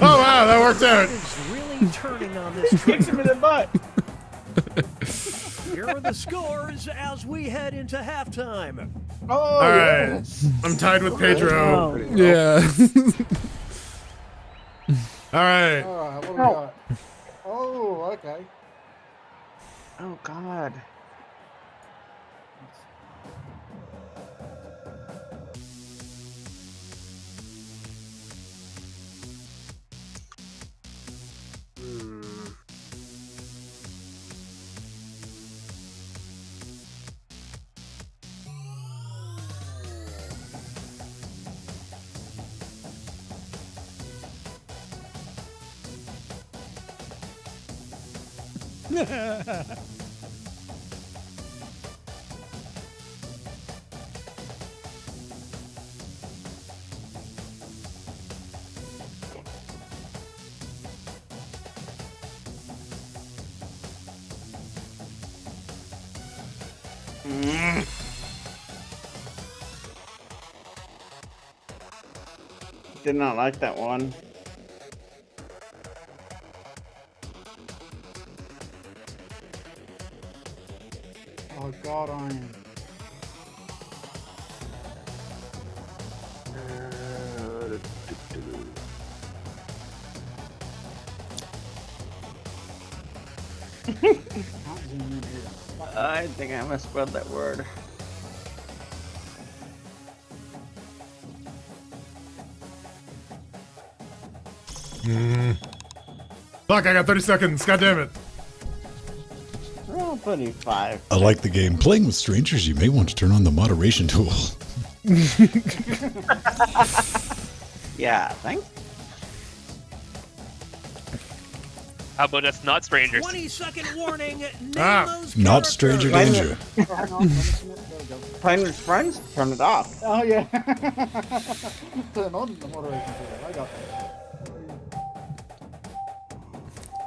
Oh wow, that worked out. is really turning on this Kicked him in the butt. Here are the scores as we head into halftime. All right, I'm tied with Pedro. Yeah. All right. Alright, what do we got? Oh, okay. Oh God. Did not like that one. Oh God, I am. zoom in here. I think I misspelled that word. Fuck, I got 30 seconds. God damn it. Roll 25. I like the game. Playing with strangers, you may want to turn on the moderation tool. Yeah, thanks. How about that's not strangers? 20-second warning. Name those Not stranger danger. Hang on, let me submit. There we go. Playing with friends? Turn it off. Oh, yeah. Turn on the moderation tool. I got that.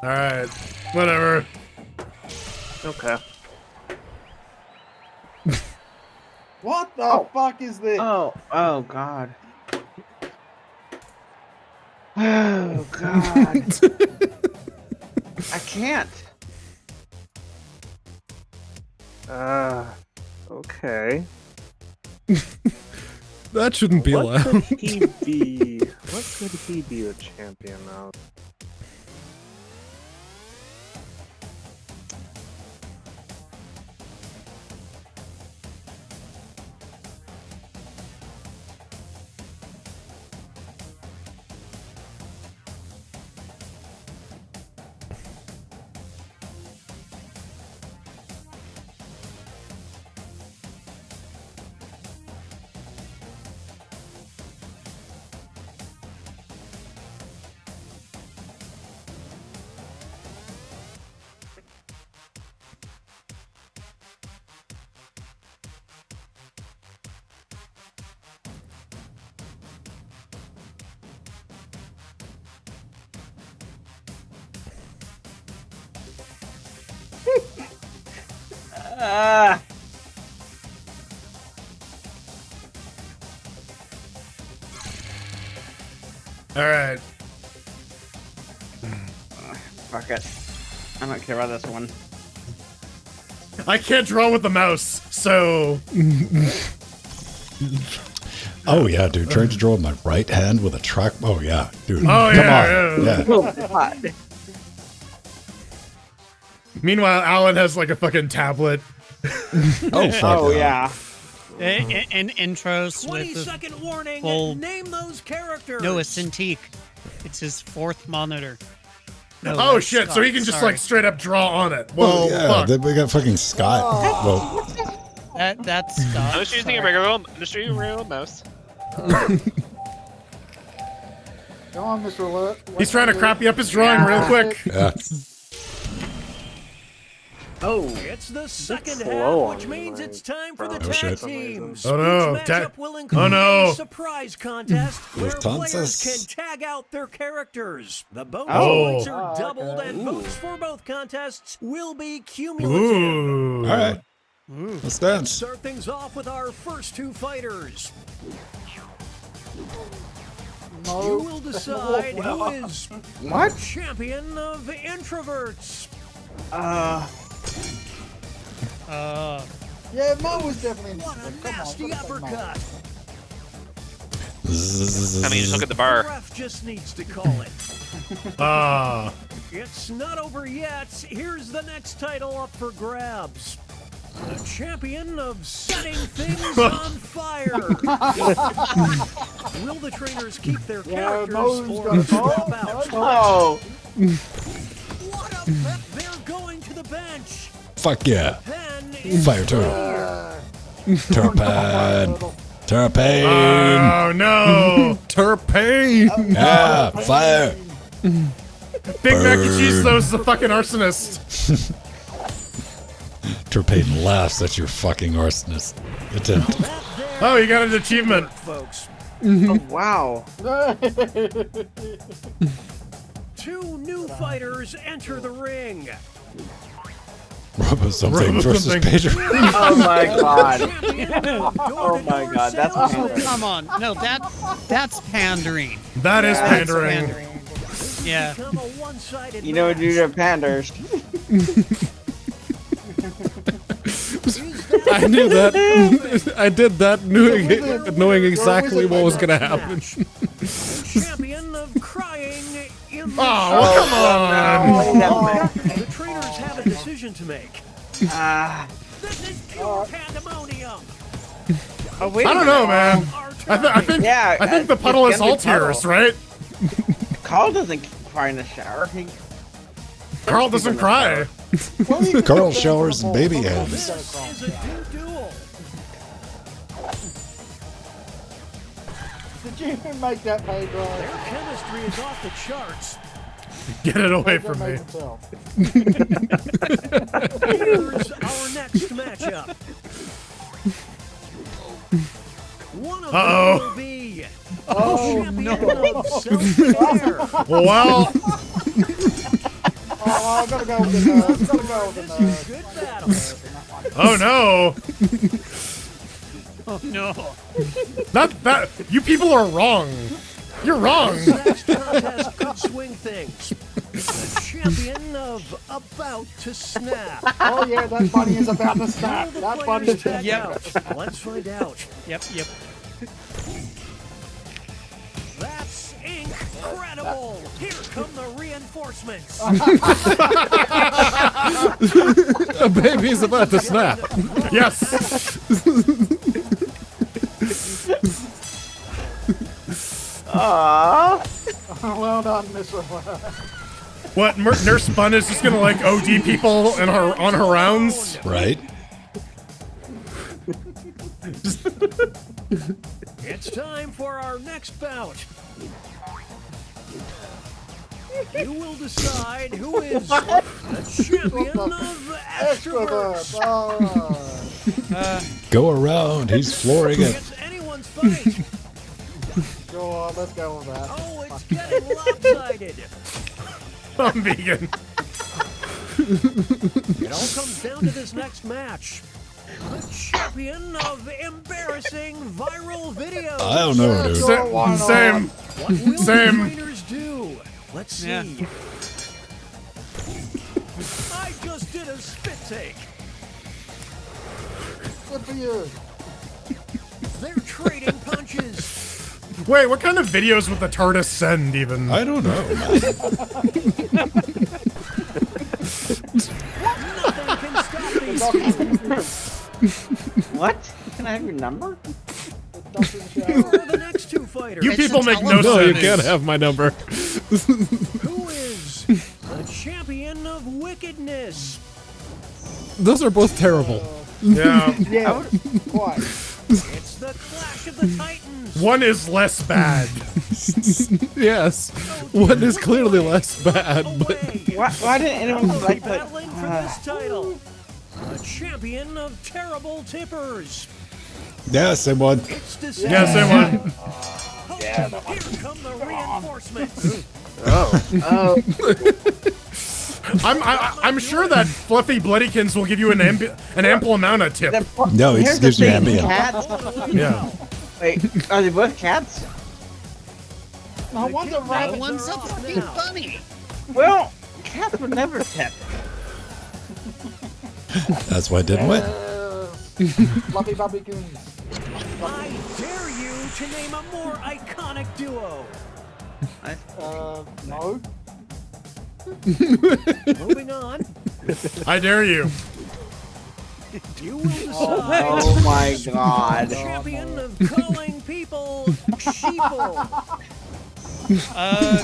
Alright. Whatever. Okay. What the fuck is this? Oh god. Oh god. I can't. Okay. That shouldn't be What allowed. could he be? What could he be the champion of? Alright. Fuck it. I don't care about this one. I can't draw with the mouse, so. Oh yeah, dude. Trying to draw with my right hand with a track. Oh yeah, dude. Oh, Come yeah, on. yeah. Meanwhile, Alan has like a fucking tablet. Oh fuck. Oh yeah. And intros with 20-second warning. full Name those characters. Noah Cintiq. It's his fourth monitor. No, Oh that's shit! So Scott, he can just sorry. like straight up draw on it. Well, Oh yeah, fuck. then we got fucking Scott. Well, That's Scott. I'm just using a regular mouse. Come on, Mr. Alert. He's trying to copy up his drawing real quick. yeah. Oh. It's the second slow half, which on means my it's time for the Oh, tag shit. teams. Oh, no. Each Ta- matchup will Oh, include no. a surprise contest where players Lufthansa's- can tag out their characters. The bonus Oh. points are Oh, doubled, okay. and votes for both contests will be cumulative. Ooh. All right. Let's dance. Start things off with our first two fighters. You will decide who is What? champion of introverts. Yeah, Mo was definitely in What a this. Come on, nasty what a Mo. uppercut. I mean, just look at the The bar. ref just needs to call it. Ah. It's not over yet. Here's the next title up for grabs. The champion of setting things on fire. Will the trainers keep their Yeah, characters Mo's or got a drop ball. out? Oh. What a pep. They're going to the bench. Fuck yeah. Then is Fire turtle. Turpin. Turpin. Oh no. Terpain. Yeah. Fire. Big Mac and cheese though is the fucking arsonist. Turpin laughs at your fucking arsonist attempt. Oh, you got an achievement. folks. Oh, wow. Two new fighters enter the ring. Robo something Robo versus something. Pedro. Oh my god. Oh Oh my god, that's pandering. Come on. No, that's pandering. That is Yeah, That's pandering. pandering. Yeah. Become a one-sided You know what you do to panders. I knew that. I did that knowing exactly what was gonna happen. Champion of crying in the Oh, come on. Wait a minute. The trainers have a decision decision to make. This is pure pandemonium. Oh, wait I don't know, man. I think the puddle is Altiers, right? Carl doesn't cry in the shower. Carl doesn't cry. Carl showers baby heads. This is a duel. Did you even make that pay dry? Their chemistry is off the charts. Get it away from me. Here's our next matchup. One of them will be champion of self-care. Well. Oh, I gotta go with the nerd. Gotta go with the nerd. Good battle. Oh no. Oh no. That you people are wrong. You're wrong. This next contest could swing things. The champion of about to snap. Oh yeah, that bunny is about to snap. That bunny is Check Yep. out. Let's find out. Yep. That's incredible. Here come the reinforcements. A baby's about to snap. Yes. Well done, Mr. What? Nurse Bun is just gonna like OD people in her on her rounds? Right? It's time for our next bout. You will decide who is the champion of extroverts. Go around. He's flooring it. It's anyone's fight. Go on, let's go with that. Oh, it's getting lopsided. I'm vegan. It all comes down to this next match. The champion of embarrassing viral videos. I don't know, dude. Same. What will Same. the trainers do? Let's see. Yeah. I just did a spit take. Good for you. They're trading punches. Wait, what kind of videos would the TARDIS send even? I don't know, man. Nothing can stop these two. What? Can I have your number? Here are the next two fighters. You It's people a make no No, you sense. can't have my number. Who is the champion of wickedness? Those are both terrible. Yeah. Yeah. Why? It's the Clash of the Titans. One is less bad. Yes. One is clearly less bad, but Why didn't anyone like that? Battling for this title. The champion of terrible tippers. Yeah, same one. It's decided. Yeah, same one. Here come the reinforcements. I'm sure that Fluffy Bloodykins will give you an ample amount of tip. No, he Here's just gives the you thing, ambient. cats. Yeah. Wait, are they both cats? No, one's a rabbit. One's a fucking bunny. Well, cats would never tip. That's why it didn't win. Fluffy Bobby Goons. I dare you to name a more iconic duo. No. Moving on. I dare you. You will decide. Oh my god. The champion of calling people sheeple.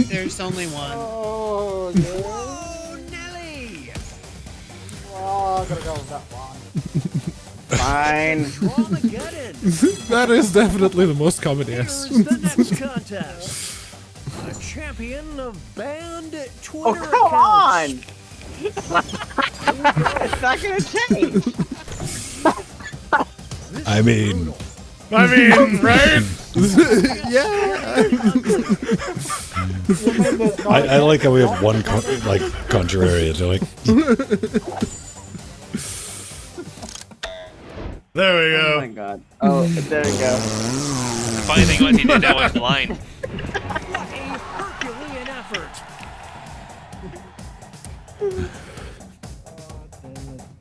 There's only one. Oh, yeah. Whoa, Nelly. Oh, I'm gonna go with that one. Fine. Dramageddon. that is definitely the most common Here's yes. the next contest. The champion of banned Twitter Oh, come on! accounts. It's not gonna change. I mean, right? I like how we have one contrarian. They're like, there we Oh go. my god. Oh, there we go. The funny thing was he did that one blind. What a Herculean effort.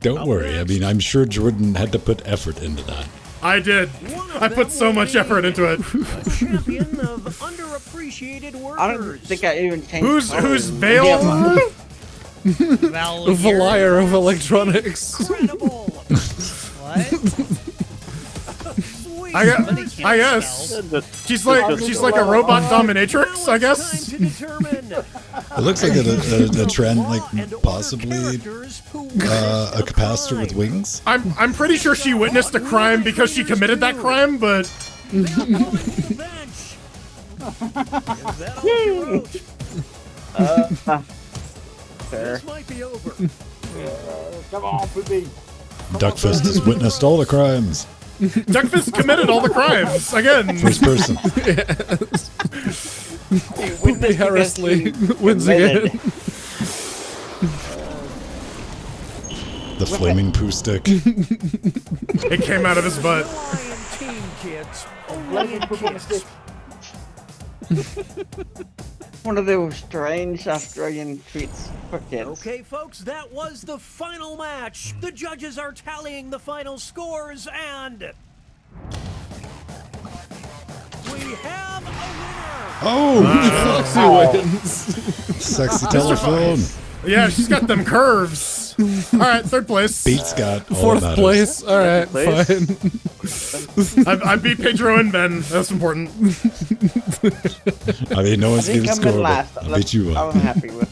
don't worry. I mean, I'm sure Jordan had to put effort into that. I did. I put so much effort into it. A champion of underappreciated workers. I don't think I even changed Who's colors. Vale? Liar of electronics. Incredible. What? I guess she's like a robot dominatrix. I guess. Time to determine. It looks like a trend, like possibly a capacitor with wings. I'm pretty sure she witnessed a crime because she committed that crime, but. Is that all you wrote? Fair. This might be over. Come on, Poopy. Duckfist has witnessed all the crimes. Duckfist committed all the crimes again. First person. Poopy Harrisley wins again. The flaming poo stick. It came out of his butt. Lion team, kids. Let me poop on the stick. One of those strange Australian treats for kids. Okay, folks, that was the final match. The judges are tallying the final scores, and we have a winner. Oh! Wins. Sexy telephone. Yeah, she's got them curves. All right, third place. Beats got all Fourth that place. All right, Place. fine. I beat Pedro and Ben. That's important. I mean, no I one's think giving I'm in score, last. but I beat you I up. was happy with.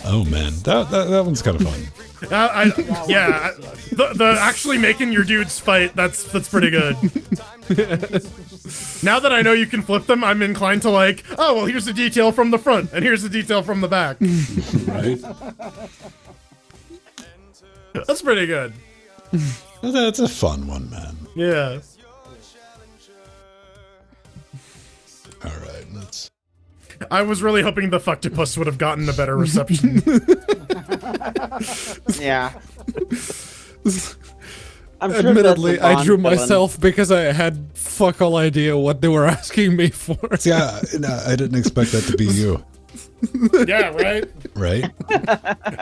Oh man, that one's kind of fun. Yeah, the actually making your dudes fight. That's pretty good. Now that I know you can flip them, I'm inclined to like. Oh well, here's the detail from the front, and here's the detail from the back. Right? That's pretty good. That's a fun one, man. Yeah. All right, let's. I was really hoping the Fucktopus would have gotten a better reception. Yeah. I'm sure Admittedly, that's a I Bond drew villain. myself because I had fuck all idea what they were asking me for. Yeah, no, I didn't expect that to be you. Yeah, right? Right?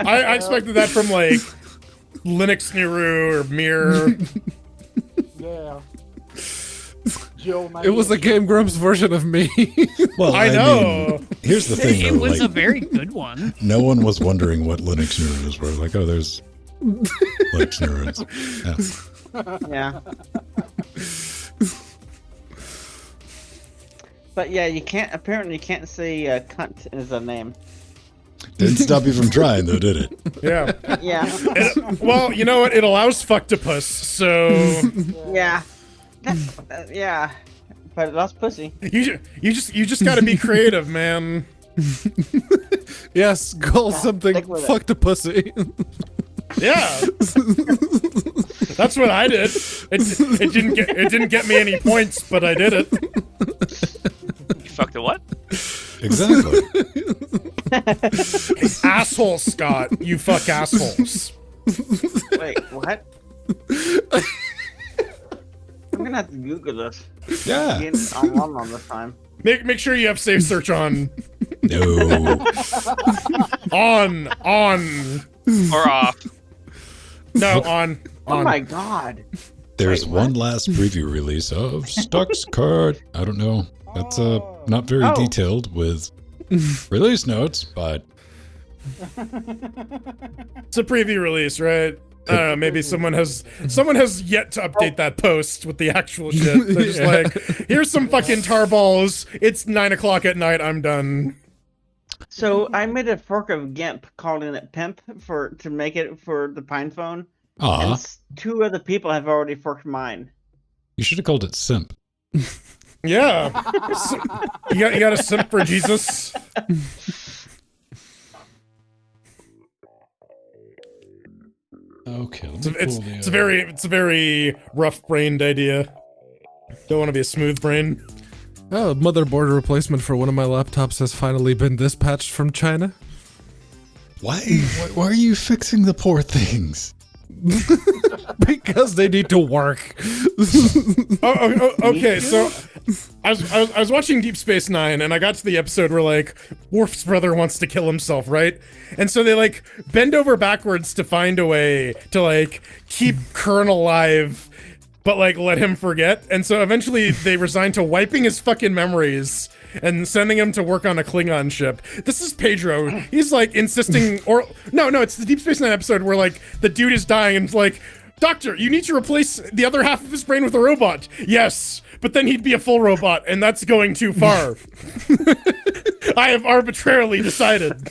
I expected that from like Linux Nuru or Mir. Yeah. Jill, It was a Game Grumps version of me. Well, I know. mean, here's the thing, It though, was a like, very good one. no one was wondering what Linux neurons were. Like, oh, there's Linux neurons. Yeah. Yeah. But yeah, you can't. Apparently, you can't say "cunt" as a name. Didn't stop you from trying, though, did it? Yeah. Yeah. Well, you know what? It allows Fucktopus, so Yeah. Yeah. But it lost pussy. you just got to be creative, man. Yes, call something stick with it. fuck the pussy. Yeah. That's what I did. It didn't get me any points, but I did it. You fucked a what? Exactly. Asshole, Scott. You fuck assholes. Wait, what? I'm gonna have to Google this. Yeah. Again, on all this time. Make sure you have safe search on. No. On. Or off. No, on. Oh my god. There's Wait, one last preview release of Stuck's Card. I don't know. That's not very Oh. detailed with release notes, but It's a preview release, right? I don't know, maybe someone has yet to update that post with the actual shit. They're just like, here's some fucking tar balls. It's 9 o'clock at night. I'm done. So I made a fork of GIMP calling it Pimp to make it for the Pine Phone. And aw, two other people have already forked mine. you should have called it Simp. Yeah. You got a simp for Jesus? Okay, It's a very rough-brained idea. Don't want to be a smooth brain. Oh, motherboard replacement for one of my laptops has finally been dispatched from China. Why are you fixing the poor things? Because they need to work. Okay, so I was watching Deep Space Nine, and I got to the episode where like Worf's brother wants to kill himself, right? And so they like bend over backwards to find a way to like keep Kern alive, but like let him forget. And so eventually they resign to wiping his fucking memories and sending him to work on a Klingon ship. This is Pedro. He's like insisting, or no, it's the Deep Space Nine episode where like the dude is dying and it's like, Doctor, you need to replace the other half of his brain with a robot. Yes, but then he'd be a full robot, and that's going too far. I have arbitrarily decided.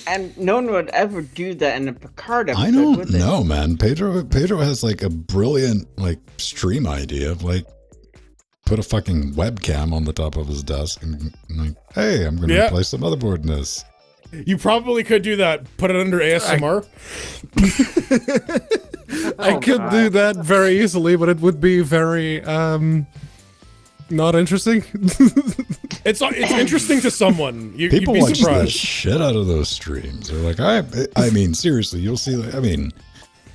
And no one would ever do that in a Picard episode, I don't would they? know, man. Pedro has like a brilliant like stream idea of like put a fucking webcam on the top of his desk and like, hey, I'm going to replace the motherboard in this. You probably could do that. Put it under ASMR. I could do that very easily, but it would be very not interesting. It's interesting to someone. People you'd be watch the surprised. shit out of those streams. They're like, I mean, seriously, you'll see. Like, I mean,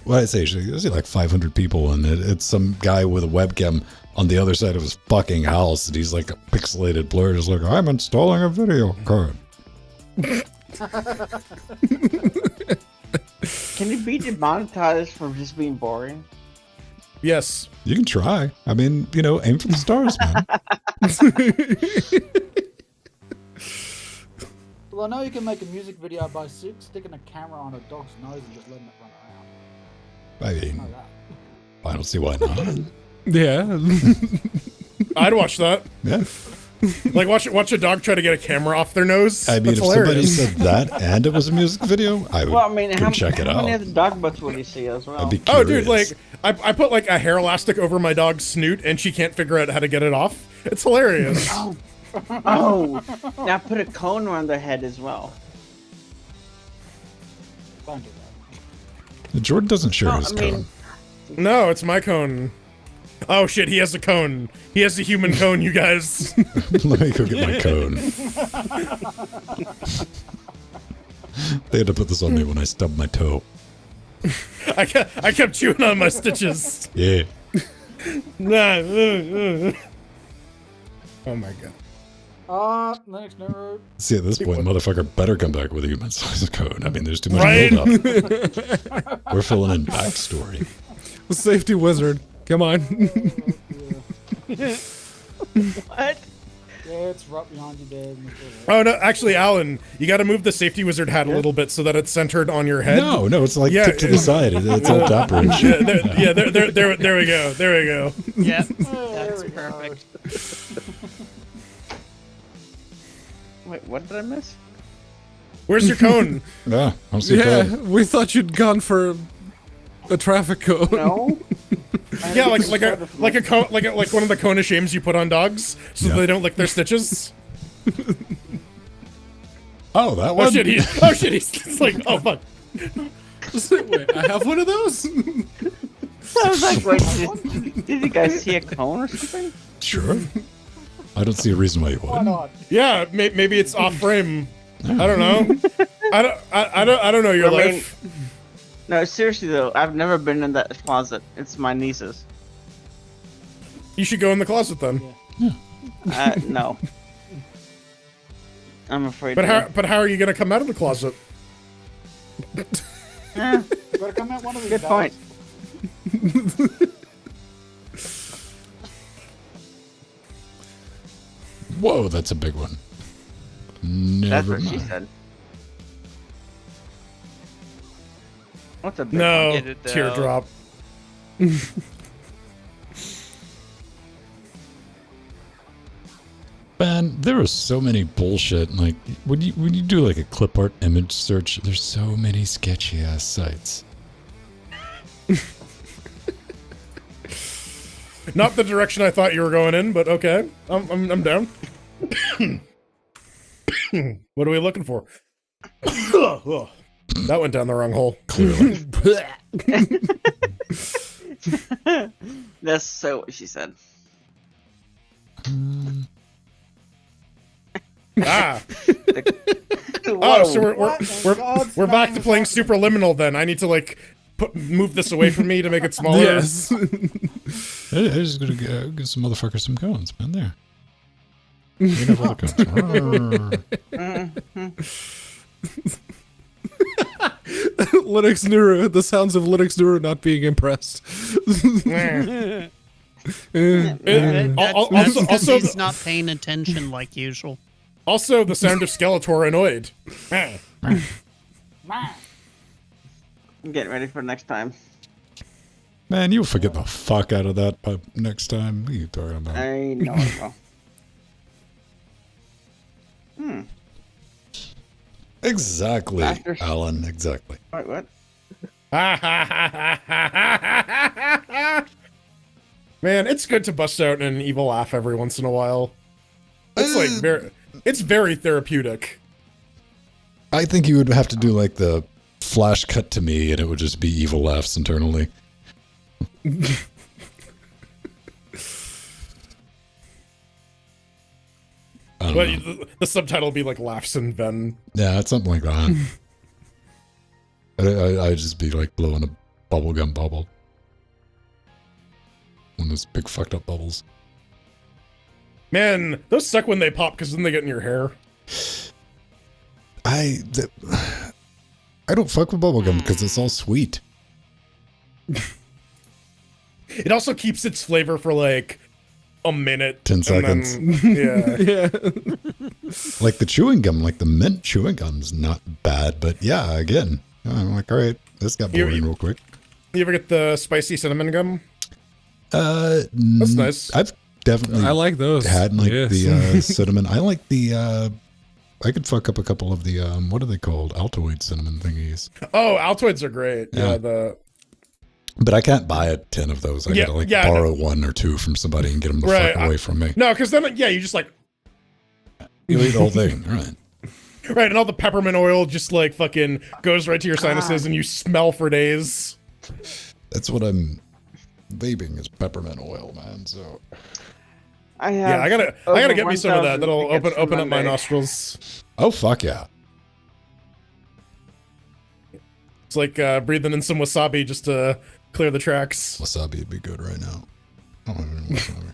what I say, you'll see like 500 people, and it's some guy with a webcam on the other side of his fucking house, and he's like a pixelated blur, just like, I'm installing a video card. Can you be demonetized for just being boring? Yes. You can try. I mean, you know, aim for the stars, man. Well, I know you can make a music video by sticking a camera on a dog's nose and just letting it run around. I mean, Know that. I don't see why not. Yeah. I'd watch that. Yeah. Like watch a dog try to get a camera off their nose. I mean, That's if somebody hilarious. said that and it was a music video, I would Well, I mean, go how check it many out. other dog butts would you see as well? I'd be Oh, curious. dude, like I put like a hair elastic over my dog's snoot, and she can't figure out how to get it off. It's hilarious. Oh, now put a cone around their head as well. Don't do that. Jordan doesn't share No, his I mean- cone. No, it's my cone. Oh shit, he has a cone. He has a human cone, you guys. Let me go get my cone. They had to put this on me when I stubbed my toe. I kept chewing on my stitches. Yeah. Nah. Oh my god. Next no. See, at this point, motherfucker better come back with a human-sized cone. I mean, there's too much Right? build-up. We're filling in backstory. The safety wizard. Come on. What? Yeah, it's right behind you there. Oh no, actually, Alan, you got to move the safety wizard hat a little bit so that it's centered on your head. No, it's like Yeah, tip to the side. It's all dapper and shit. There we go. There we go. Yep, There that's we go. perfect. Wait, what did I miss? Where's your cone? Yeah, I'm so Yeah, proud. we thought you'd gone for a traffic cone. No. Yeah, like a cone, like one of the cone of shames you put on dogs so Yeah. they don't lick their stitches. Oh, that Oh one? shit! He's like, oh fuck. Wait, I have one of those? I was like, wait, did you guys see a cone or something? Sure. I don't see a reason why you Why would. not? Yeah, maybe it's off frame. I don't know. I don't know your I mean- life. No, seriously though, I've never been in that closet. It's my niece's. You should go in the closet then. No. I'm afraid. But to. how are you gonna come out of the closet? You gotta come out one of these Good days. point. Whoa, that's a big one. That's Never what she mind. said. What's a big No, Get it, though. teardrop. Man, there are so many bullshit. Like when you do like a clip art image search, there's so many sketchy ass sites. Not the direction I thought you were going in, but okay. I'm down. What are we looking for? Ugh. That went down the wrong hole. Clearly. That's so what she said. Ah. Whoa. Oh, so What in God's we're back name to is playing happening? Superliminal then. I need to like move this away from me to make it smaller. Yes. I just gotta give some motherfuckers some cones, man. There. You can have all the cones. Linux Nuru, the sounds of Linux Nuru not being impressed. Also, he's not paying attention like usual. Also, the sound of Skeletor annoyed. I'm getting ready for next time. Man, you'll forget the fuck out of that by next time. What are you talking about? I know. I know. Exactly, Masters. Alan. Exactly. Wait, what? Man, it's good to bust out an evil laugh every once in a while. It's like very therapeutic. I think you would have to do like the flash cut to me, and it would just be evil laughs internally. But the subtitle will be like laughs and Ven. Yeah, it's something like that. I'd just be like blowing a bubblegum bubble. One of those big fucked up bubbles. Man, those suck when they pop because then they get in your hair. I don't fuck with bubblegum because it's all sweet. It also keeps its flavor for like a minute. 10 seconds. Yeah. Like the chewing gum, like the mint chewing gum's not bad, but yeah, again, I'm like, all right, this got boring real quick. You ever get the spicy cinnamon gum? That's nice. I've definitely I like those. had like Yes. the cinnamon. I like the I could fuck up a couple of the what are they called? Altoid cinnamon thingies. Oh, Altoids are great. Yeah. But I can't buy a 10 of those. I gotta borrow one or two from somebody and get them the fuck away from me. No, because then you just like you eat the whole thing, right? Right, and all the peppermint oil just like fucking goes right to your sinuses, and you smell for days. That's what I'm vaping is peppermint oil, man. So I gotta get me some of that. That'll open up my nostrils. Oh fuck yeah! It's like breathing in some wasabi just to clear the tracks. Wasabi would be good right now. I don't even know wasabi.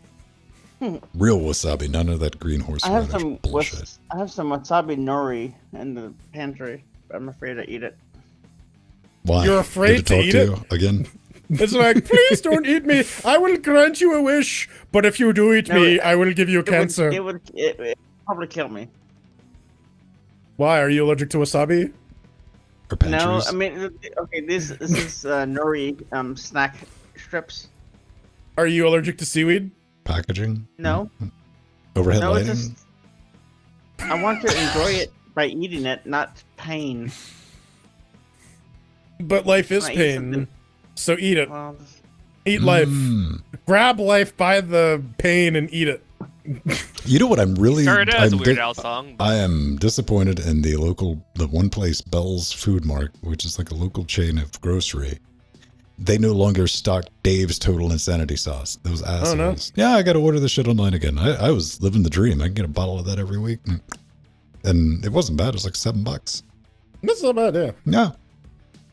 Real wasabi, none of that green horse I have bullshit. I have some wasabi nori in the pantry, but I'm afraid to eat it. Why? You're afraid to eat it? You again? It's like, please don't eat me. I will grant you a wish, but if you do eat me, I will give you cancer. It would probably kill me. Why? Are you allergic to wasabi? Or no, I mean, okay, this is nori snack strips. Are you allergic to seaweed? Packaging? No. Overhead no, lighting? it's just, I want to enjoy it by eating it, not pain. But life is pain, so eat it. Well, Eat life. Grab life by the pain and eat it. You know what I'm really Started out as a Weird Al song. I am disappointed in the one place, Bell's Food Mart, which is like a local chain of grocery. They no longer stock Dave's Total Insanity sauce. Those assholes. Oh, no. Yeah, I got to order this shit online again. I was living the dream. I can get a bottle of that every week, and it wasn't bad. It was like $7. That's not bad, yeah. Yeah.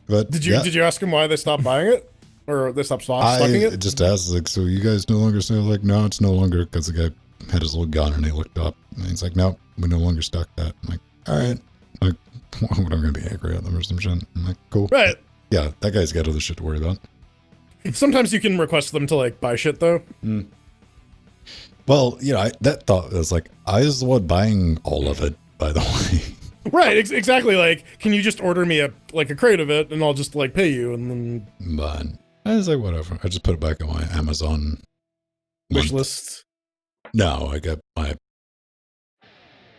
But did you ask him why they stopped buying it, or they stopped stocking it? I just asked, like, so you guys no longer sell? Like, no, it's no longer, because the guy had his little gun and he looked up and he's like, no, we no longer stock that. I'm like, all right. Like, I'm gonna be angry at them or some shit. I'm like, cool. Right. Yeah, that guy's got other shit to worry about. Sometimes you can request them to like buy shit though. Well, you know, that thought was like, I was the one buying all of it, by the way. Right, exactly. Like, can you just order me a crate of it, and I'll just like pay you, and then. But I was like, whatever. I just put it back on my Amazon wish list. No, I got my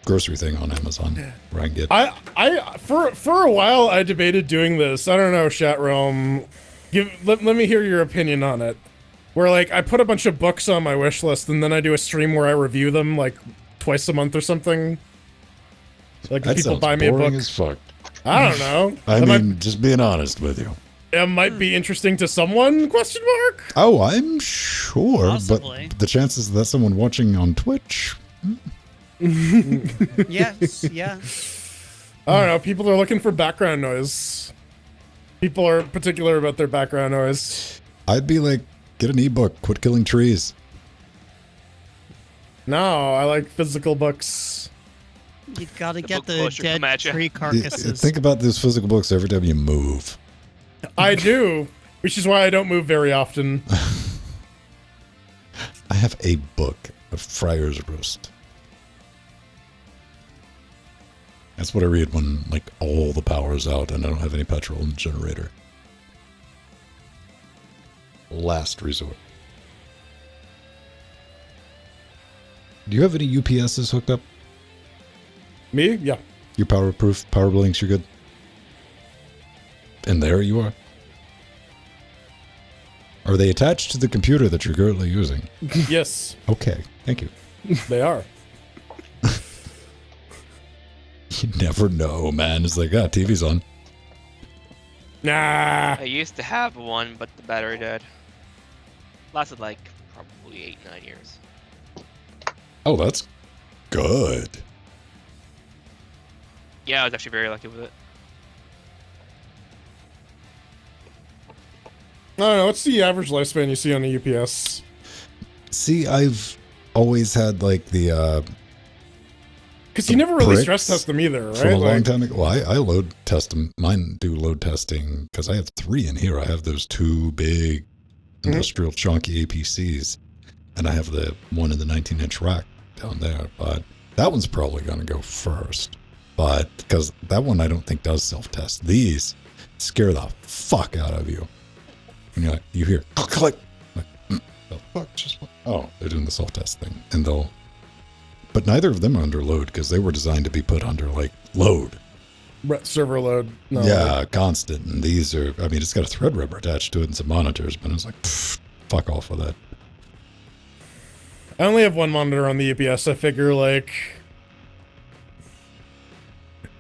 grocery thing on Amazon where I can get. For a while I debated doing this. I don't know, Chat Realm. Let me hear your opinion on it. Where like I put a bunch of books on my wish list, and then I do a stream where I review them like twice a month or something. Like if people buy me a book. As fuck. I don't know. I mean, just being honest with you. It might be interesting to someone? Question mark. Oh, I'm sure, Possibly. but the chances that someone watching on Twitch. Yes, yeah. I don't know. People are looking for background noise. People are particular about their background noise. I'd be like, get an ebook. Quit killing trees. No, I like physical books. You gotta get the dead tree Yeah, carcasses. think about those physical books every time you move. I do, which is why I don't move very often. have a book of Friar's Roast. That's what I read when, like, all the power's out and I don't have any petrol in the generator. Last resort. Do you have any UPSs hooked up? Me? Yeah. Your power-proof, power blinks, you're good? And there you are. Are they attached to the computer that you're currently using? Yes. Okay, thank you. They are. You never know, man. It's like, TV's on. Nah. I used to have one, but the battery died. Lasted like probably 8-9 years. Oh, that's good. Yeah, I was actually very lucky with it. I don't know. What's the average lifespan you see on a UPS? See, I've always had like the because you never really stress test them either, right? From a long time ago. Well, I load test them. Mine do load testing because I have 3 in here. I have those 2 big industrial chunky APCs, and I have the one in the 19-inch rack down there. But that one's probably going to go first. But because that one I don't think does self-test. These scare the fuck out of you. And you're like, you hear click, like, the fuck just what? Oh, they're doing the self-test thing, and they'll. But neither of them are under load because they were designed to be put under like load. Server load. No, yeah, constant. And these are, I mean, it's got a Threadripper attached to it and some monitors, but it's like, fuck off with that. I only have one monitor on the UPS. I figure like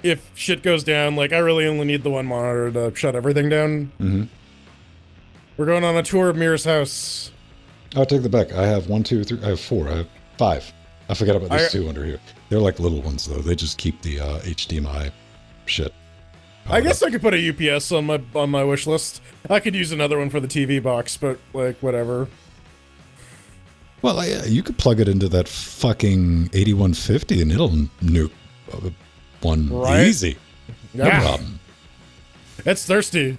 if shit goes down, like I really only need the one monitor to shut everything down. Mm-hmm. We're going on a tour of Mira's house. I'll take the back. I have 1, 2, 3. I have 4. I have 5. I forgot about these 2 under here. They're like little ones though. They just keep the HDMI shit. I guess I could put a UPS on my wish list. I could use another one for the TV box, but like whatever. Well, you could plug it into that fucking 8150 and it'll nuke one easy. No problem. It's thirsty.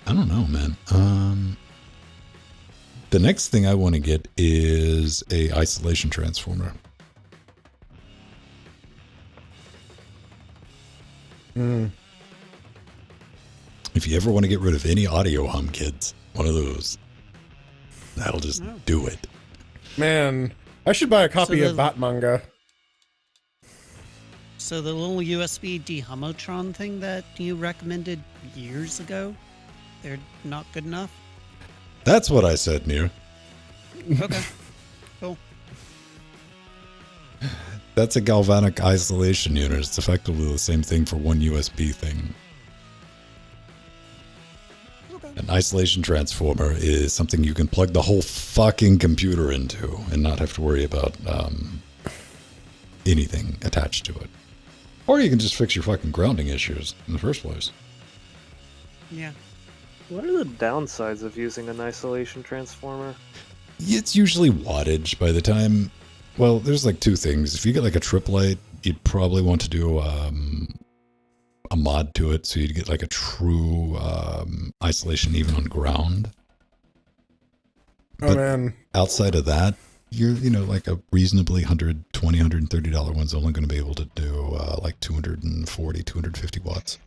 I don't know, man. The next thing I want to get is a isolation transformer. If you ever want to get rid of any audio hum, kids, one of those. That'll just do it. Man, I should buy a copy of Bat Manga. So the little USB dehumotron thing that you recommended years ago, they're not good enough? That's what I said, Near. Okay, cool. That's a galvanic isolation unit. It's effectively the same thing for one USB thing. An isolation transformer is something you can plug the whole fucking computer into and not have to worry about anything attached to it. Or you can just fix your fucking grounding issues in the first place. Yeah. What are the downsides of using an isolation transformer? It's usually wattage by the time... Well, there's like 2 things. If you get like a trip light, you'd probably want to do a mod to it so you'd get like a true isolation even on ground. Oh, man. Outside of that, you're, like a reasonably $120, $130 one's only going to be able to do like 240, 250 watts.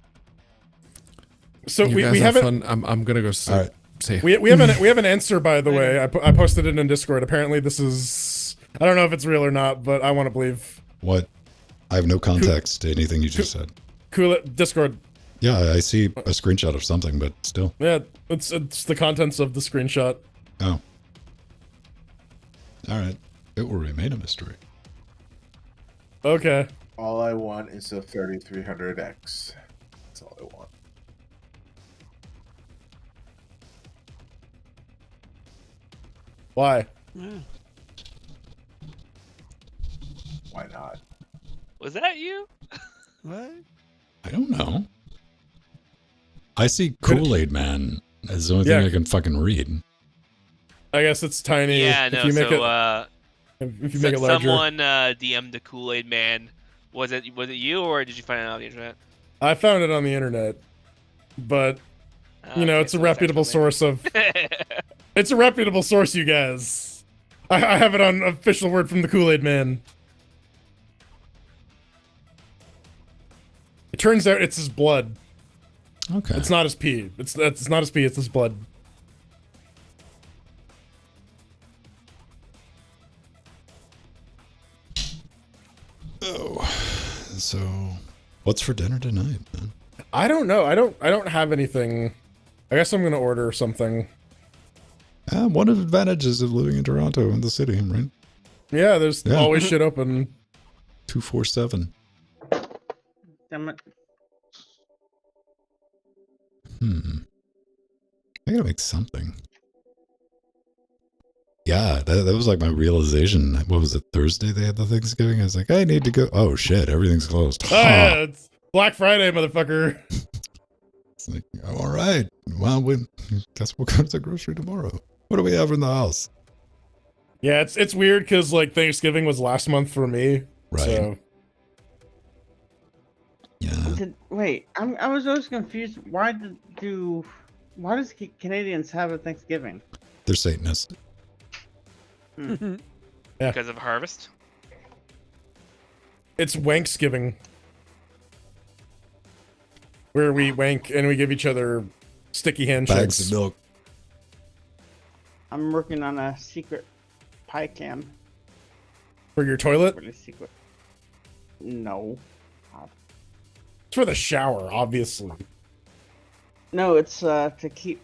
So we haven't. I'm gonna go see. All right. See. We have an answer, by the way. I posted it in Discord. Apparently, this is. I don't know if it's real or not, but I want to believe. What? I have no context to anything you just said. Cool it. Discord. Yeah, I see a screenshot of something, but still. Yeah, it's the contents of the screenshot. Oh. All right. It will remain a mystery. Okay. All I want is a 3300X. That's all I want. Why? Why not? Was that you? What? I don't know. I see Kool-Aid Man as the only thing I can fucking read. I guess it's tiny. Yeah, no. If you make So, if you make it larger. Someone DM'd the Kool-Aid Man. Was it you, or did you find it on the internet? I found it on the internet, but it's a reputable source of. It's a reputable source, you guys. I have it on official word from the Kool-Aid Man. It turns out it's his blood. Okay. It's not his pee. It's not his pee. It's his blood. Oh, so what's for dinner tonight, man? I don't know. I don't have anything. I guess I'm gonna order something. One of the advantages of living in Toronto in the city, right? Yeah, there's always shit open. 247. Damn it. I gotta make something. Yeah, that was like my realization. What was it, Thursday they had the Thanksgiving? I was like, I need to go. Oh shit, everything's closed. Oh yeah, it's Black Friday, motherfucker. It's like, all right. Well, guess we'll go to the grocery tomorrow. What do we have in the house? Yeah, it's weird because like Thanksgiving was last month for me. Right. So. Yeah. Wait, I was always confused. Why does Canadians have a Thanksgiving? They're Satanists. Yeah. Because of harvest. It's Wanksgiving. Where we wank and we give each other sticky handshakes. Bags of milk. I'm working on a secret pie cam. For your toilet? Really secret. No. It's for the shower, obviously. No, it's to keep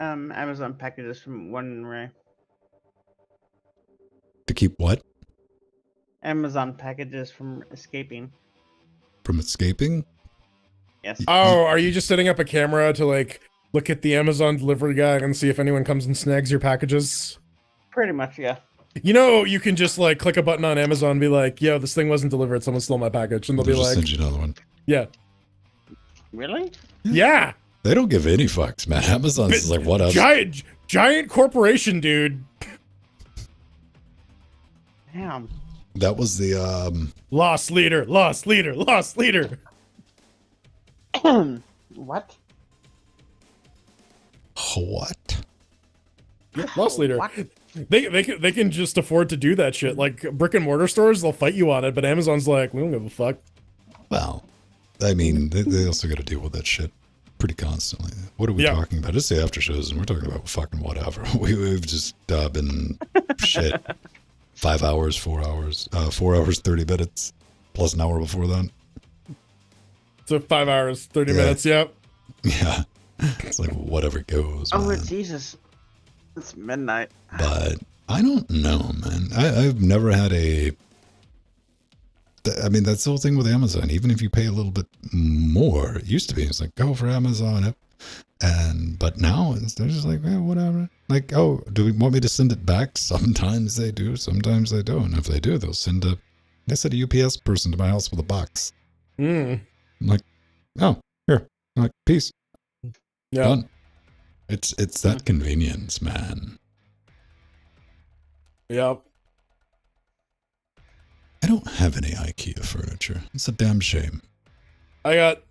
Amazon packages from wandering away. To keep what? Amazon packages from escaping. From escaping? Yes. Oh, are you just setting up a camera to like look at the Amazon delivery guy and see if anyone comes and snags your packages? Pretty much, yeah. You know, you can just like click a button on Amazon and be like, yo, this thing wasn't delivered, someone stole my package. And they'll They'll be just like, send you another one. yeah. Really? Yeah. They don't give any fucks, man. Amazon's is like, whatever. Giant corporation, dude. Damn. That was the Lost leader. What? What? Yeah, lost leader. They can just afford to do that shit. Like brick and mortar stores, they'll fight you on it, but Amazon's like, we don't give a fuck. Well, I mean, they also got to deal with that shit pretty constantly. What are we talking about? It's the after shows, and we're talking about fucking whatever. We've just been shit. 5 hours, 4 hours, 4 hours, 30 minutes, plus an hour before that. So 5 hours, 30 minutes, yep. Yeah. It's like whatever goes. Oh, man. Jesus. It's midnight. But I don't know, man. I've never had I mean, that's the whole thing with Amazon. Even if you pay a little bit more, it used to be, it's like, go for Amazon. But now they're just like, whatever. Like, oh, do we want me to send it back? Sometimes they do, sometimes they don't. If they do, they'll send a UPS person to my house with a box. I'm like, oh, here. I'm like, peace. Yeah. Done. It's that convenience, man. Yep. I don't have any IKEA furniture. It's a damn shame. I got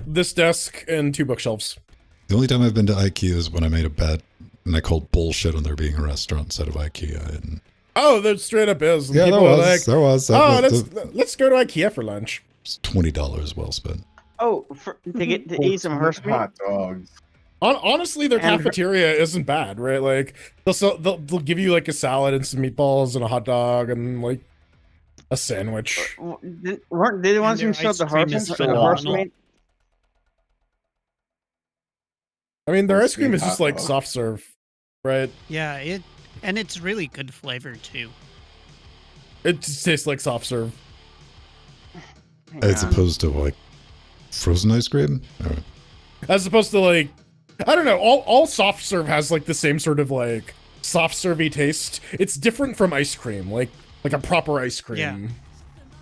this desk and 2 bookshelves. The only time I've been to IKEA is when I made a bet and I called bullshit on there being a restaurant instead of IKEA. And oh, there straight up is. Yeah, there was. Oh, let's go to IKEA for lunch. It's $20 well spent. Oh, to eat some Hearst meat? Hot dogs. Honestly, their cafeteria isn't bad, right? Like they'll give you like a salad and some meatballs and a hot dog and like a sandwich. Weren't they the ones who showed the Hearst meat? I mean, their ice cream is just like soft serve, right? Yeah, it's really good flavor too. It just tastes like soft serve. As opposed to like frozen ice cream? As opposed to like, I don't know, all soft serve has like the same sort of like soft servy taste. It's different from ice cream, like a proper ice cream. Yeah.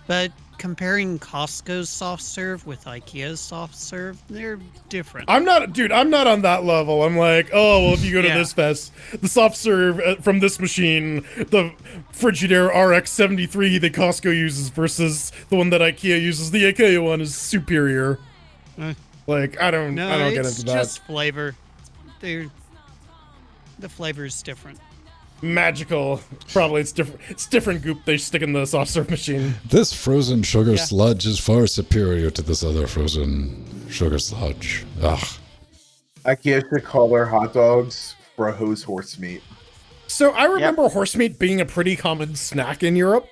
But comparing Costco's soft serve with IKEA's soft serve, they're different. I'm not on that level. I'm like, oh, well, if you go to this fest, the soft serve from this machine, the Frigidaire RX-73 that Costco uses versus the one that IKEA uses, the IKEA one is superior. Like, I don't get into that. It's just flavor. The flavor's different. Magical. Probably it's different. It's different goop they stick in the soft serve machine. This frozen sugar sludge is far superior to this other frozen sugar sludge. Ugh. IKEA should call their hot dogs Broho's horse meat. So I remember horse meat being a pretty common snack in Europe.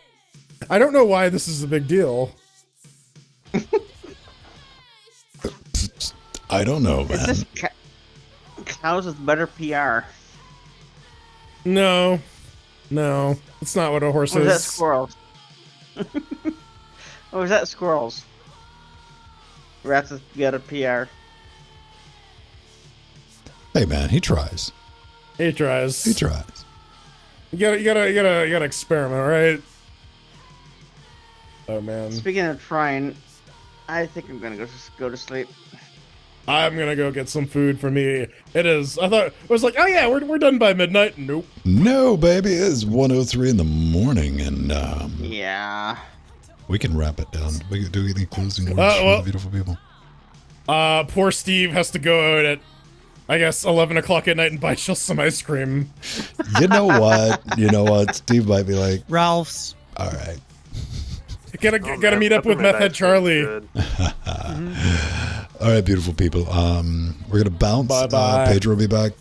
I don't know why this is a big deal. I don't know, man. It's just cows with better PR. No, it's not what a horse Or is. is that squirrels? Or is that squirrels? Rats with better PR. Hey, man, he tries. He tries. He tries. You gotta experiment, right? Oh man. Speaking of trying, I think I'm gonna go to sleep. I'm gonna go get some food for me. It is. I thought it was like, oh yeah, we're done by midnight. Nope. No, baby, it's 1:03 in the morning, and yeah, we can wrap it down. We can do any closing words for the beautiful people. Poor Steve has to go out at, I guess, 11 o'clock at night and buy Jill some ice cream. You know what? Steve might be like, Ralph's. All right. Gotta meet up with Meth Head Charlie. All right, beautiful people. We're gonna bounce. Bye-bye. Pedro will be back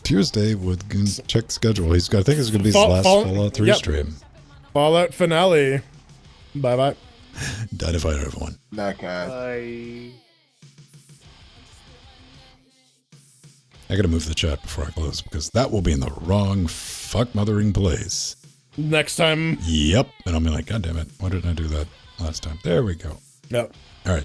Tuesday. Check the schedule. I think it's gonna be his last Fallout 3 stream. Fallout finale. Bye. Dynamite, everyone. Not bad. Bye. I gotta move the chat before I close because that will be in the wrong fuck mothering place. Next time. Yep. And I'll be like, God damn it. Why didn't I do that last time? There we go. Yep. All right.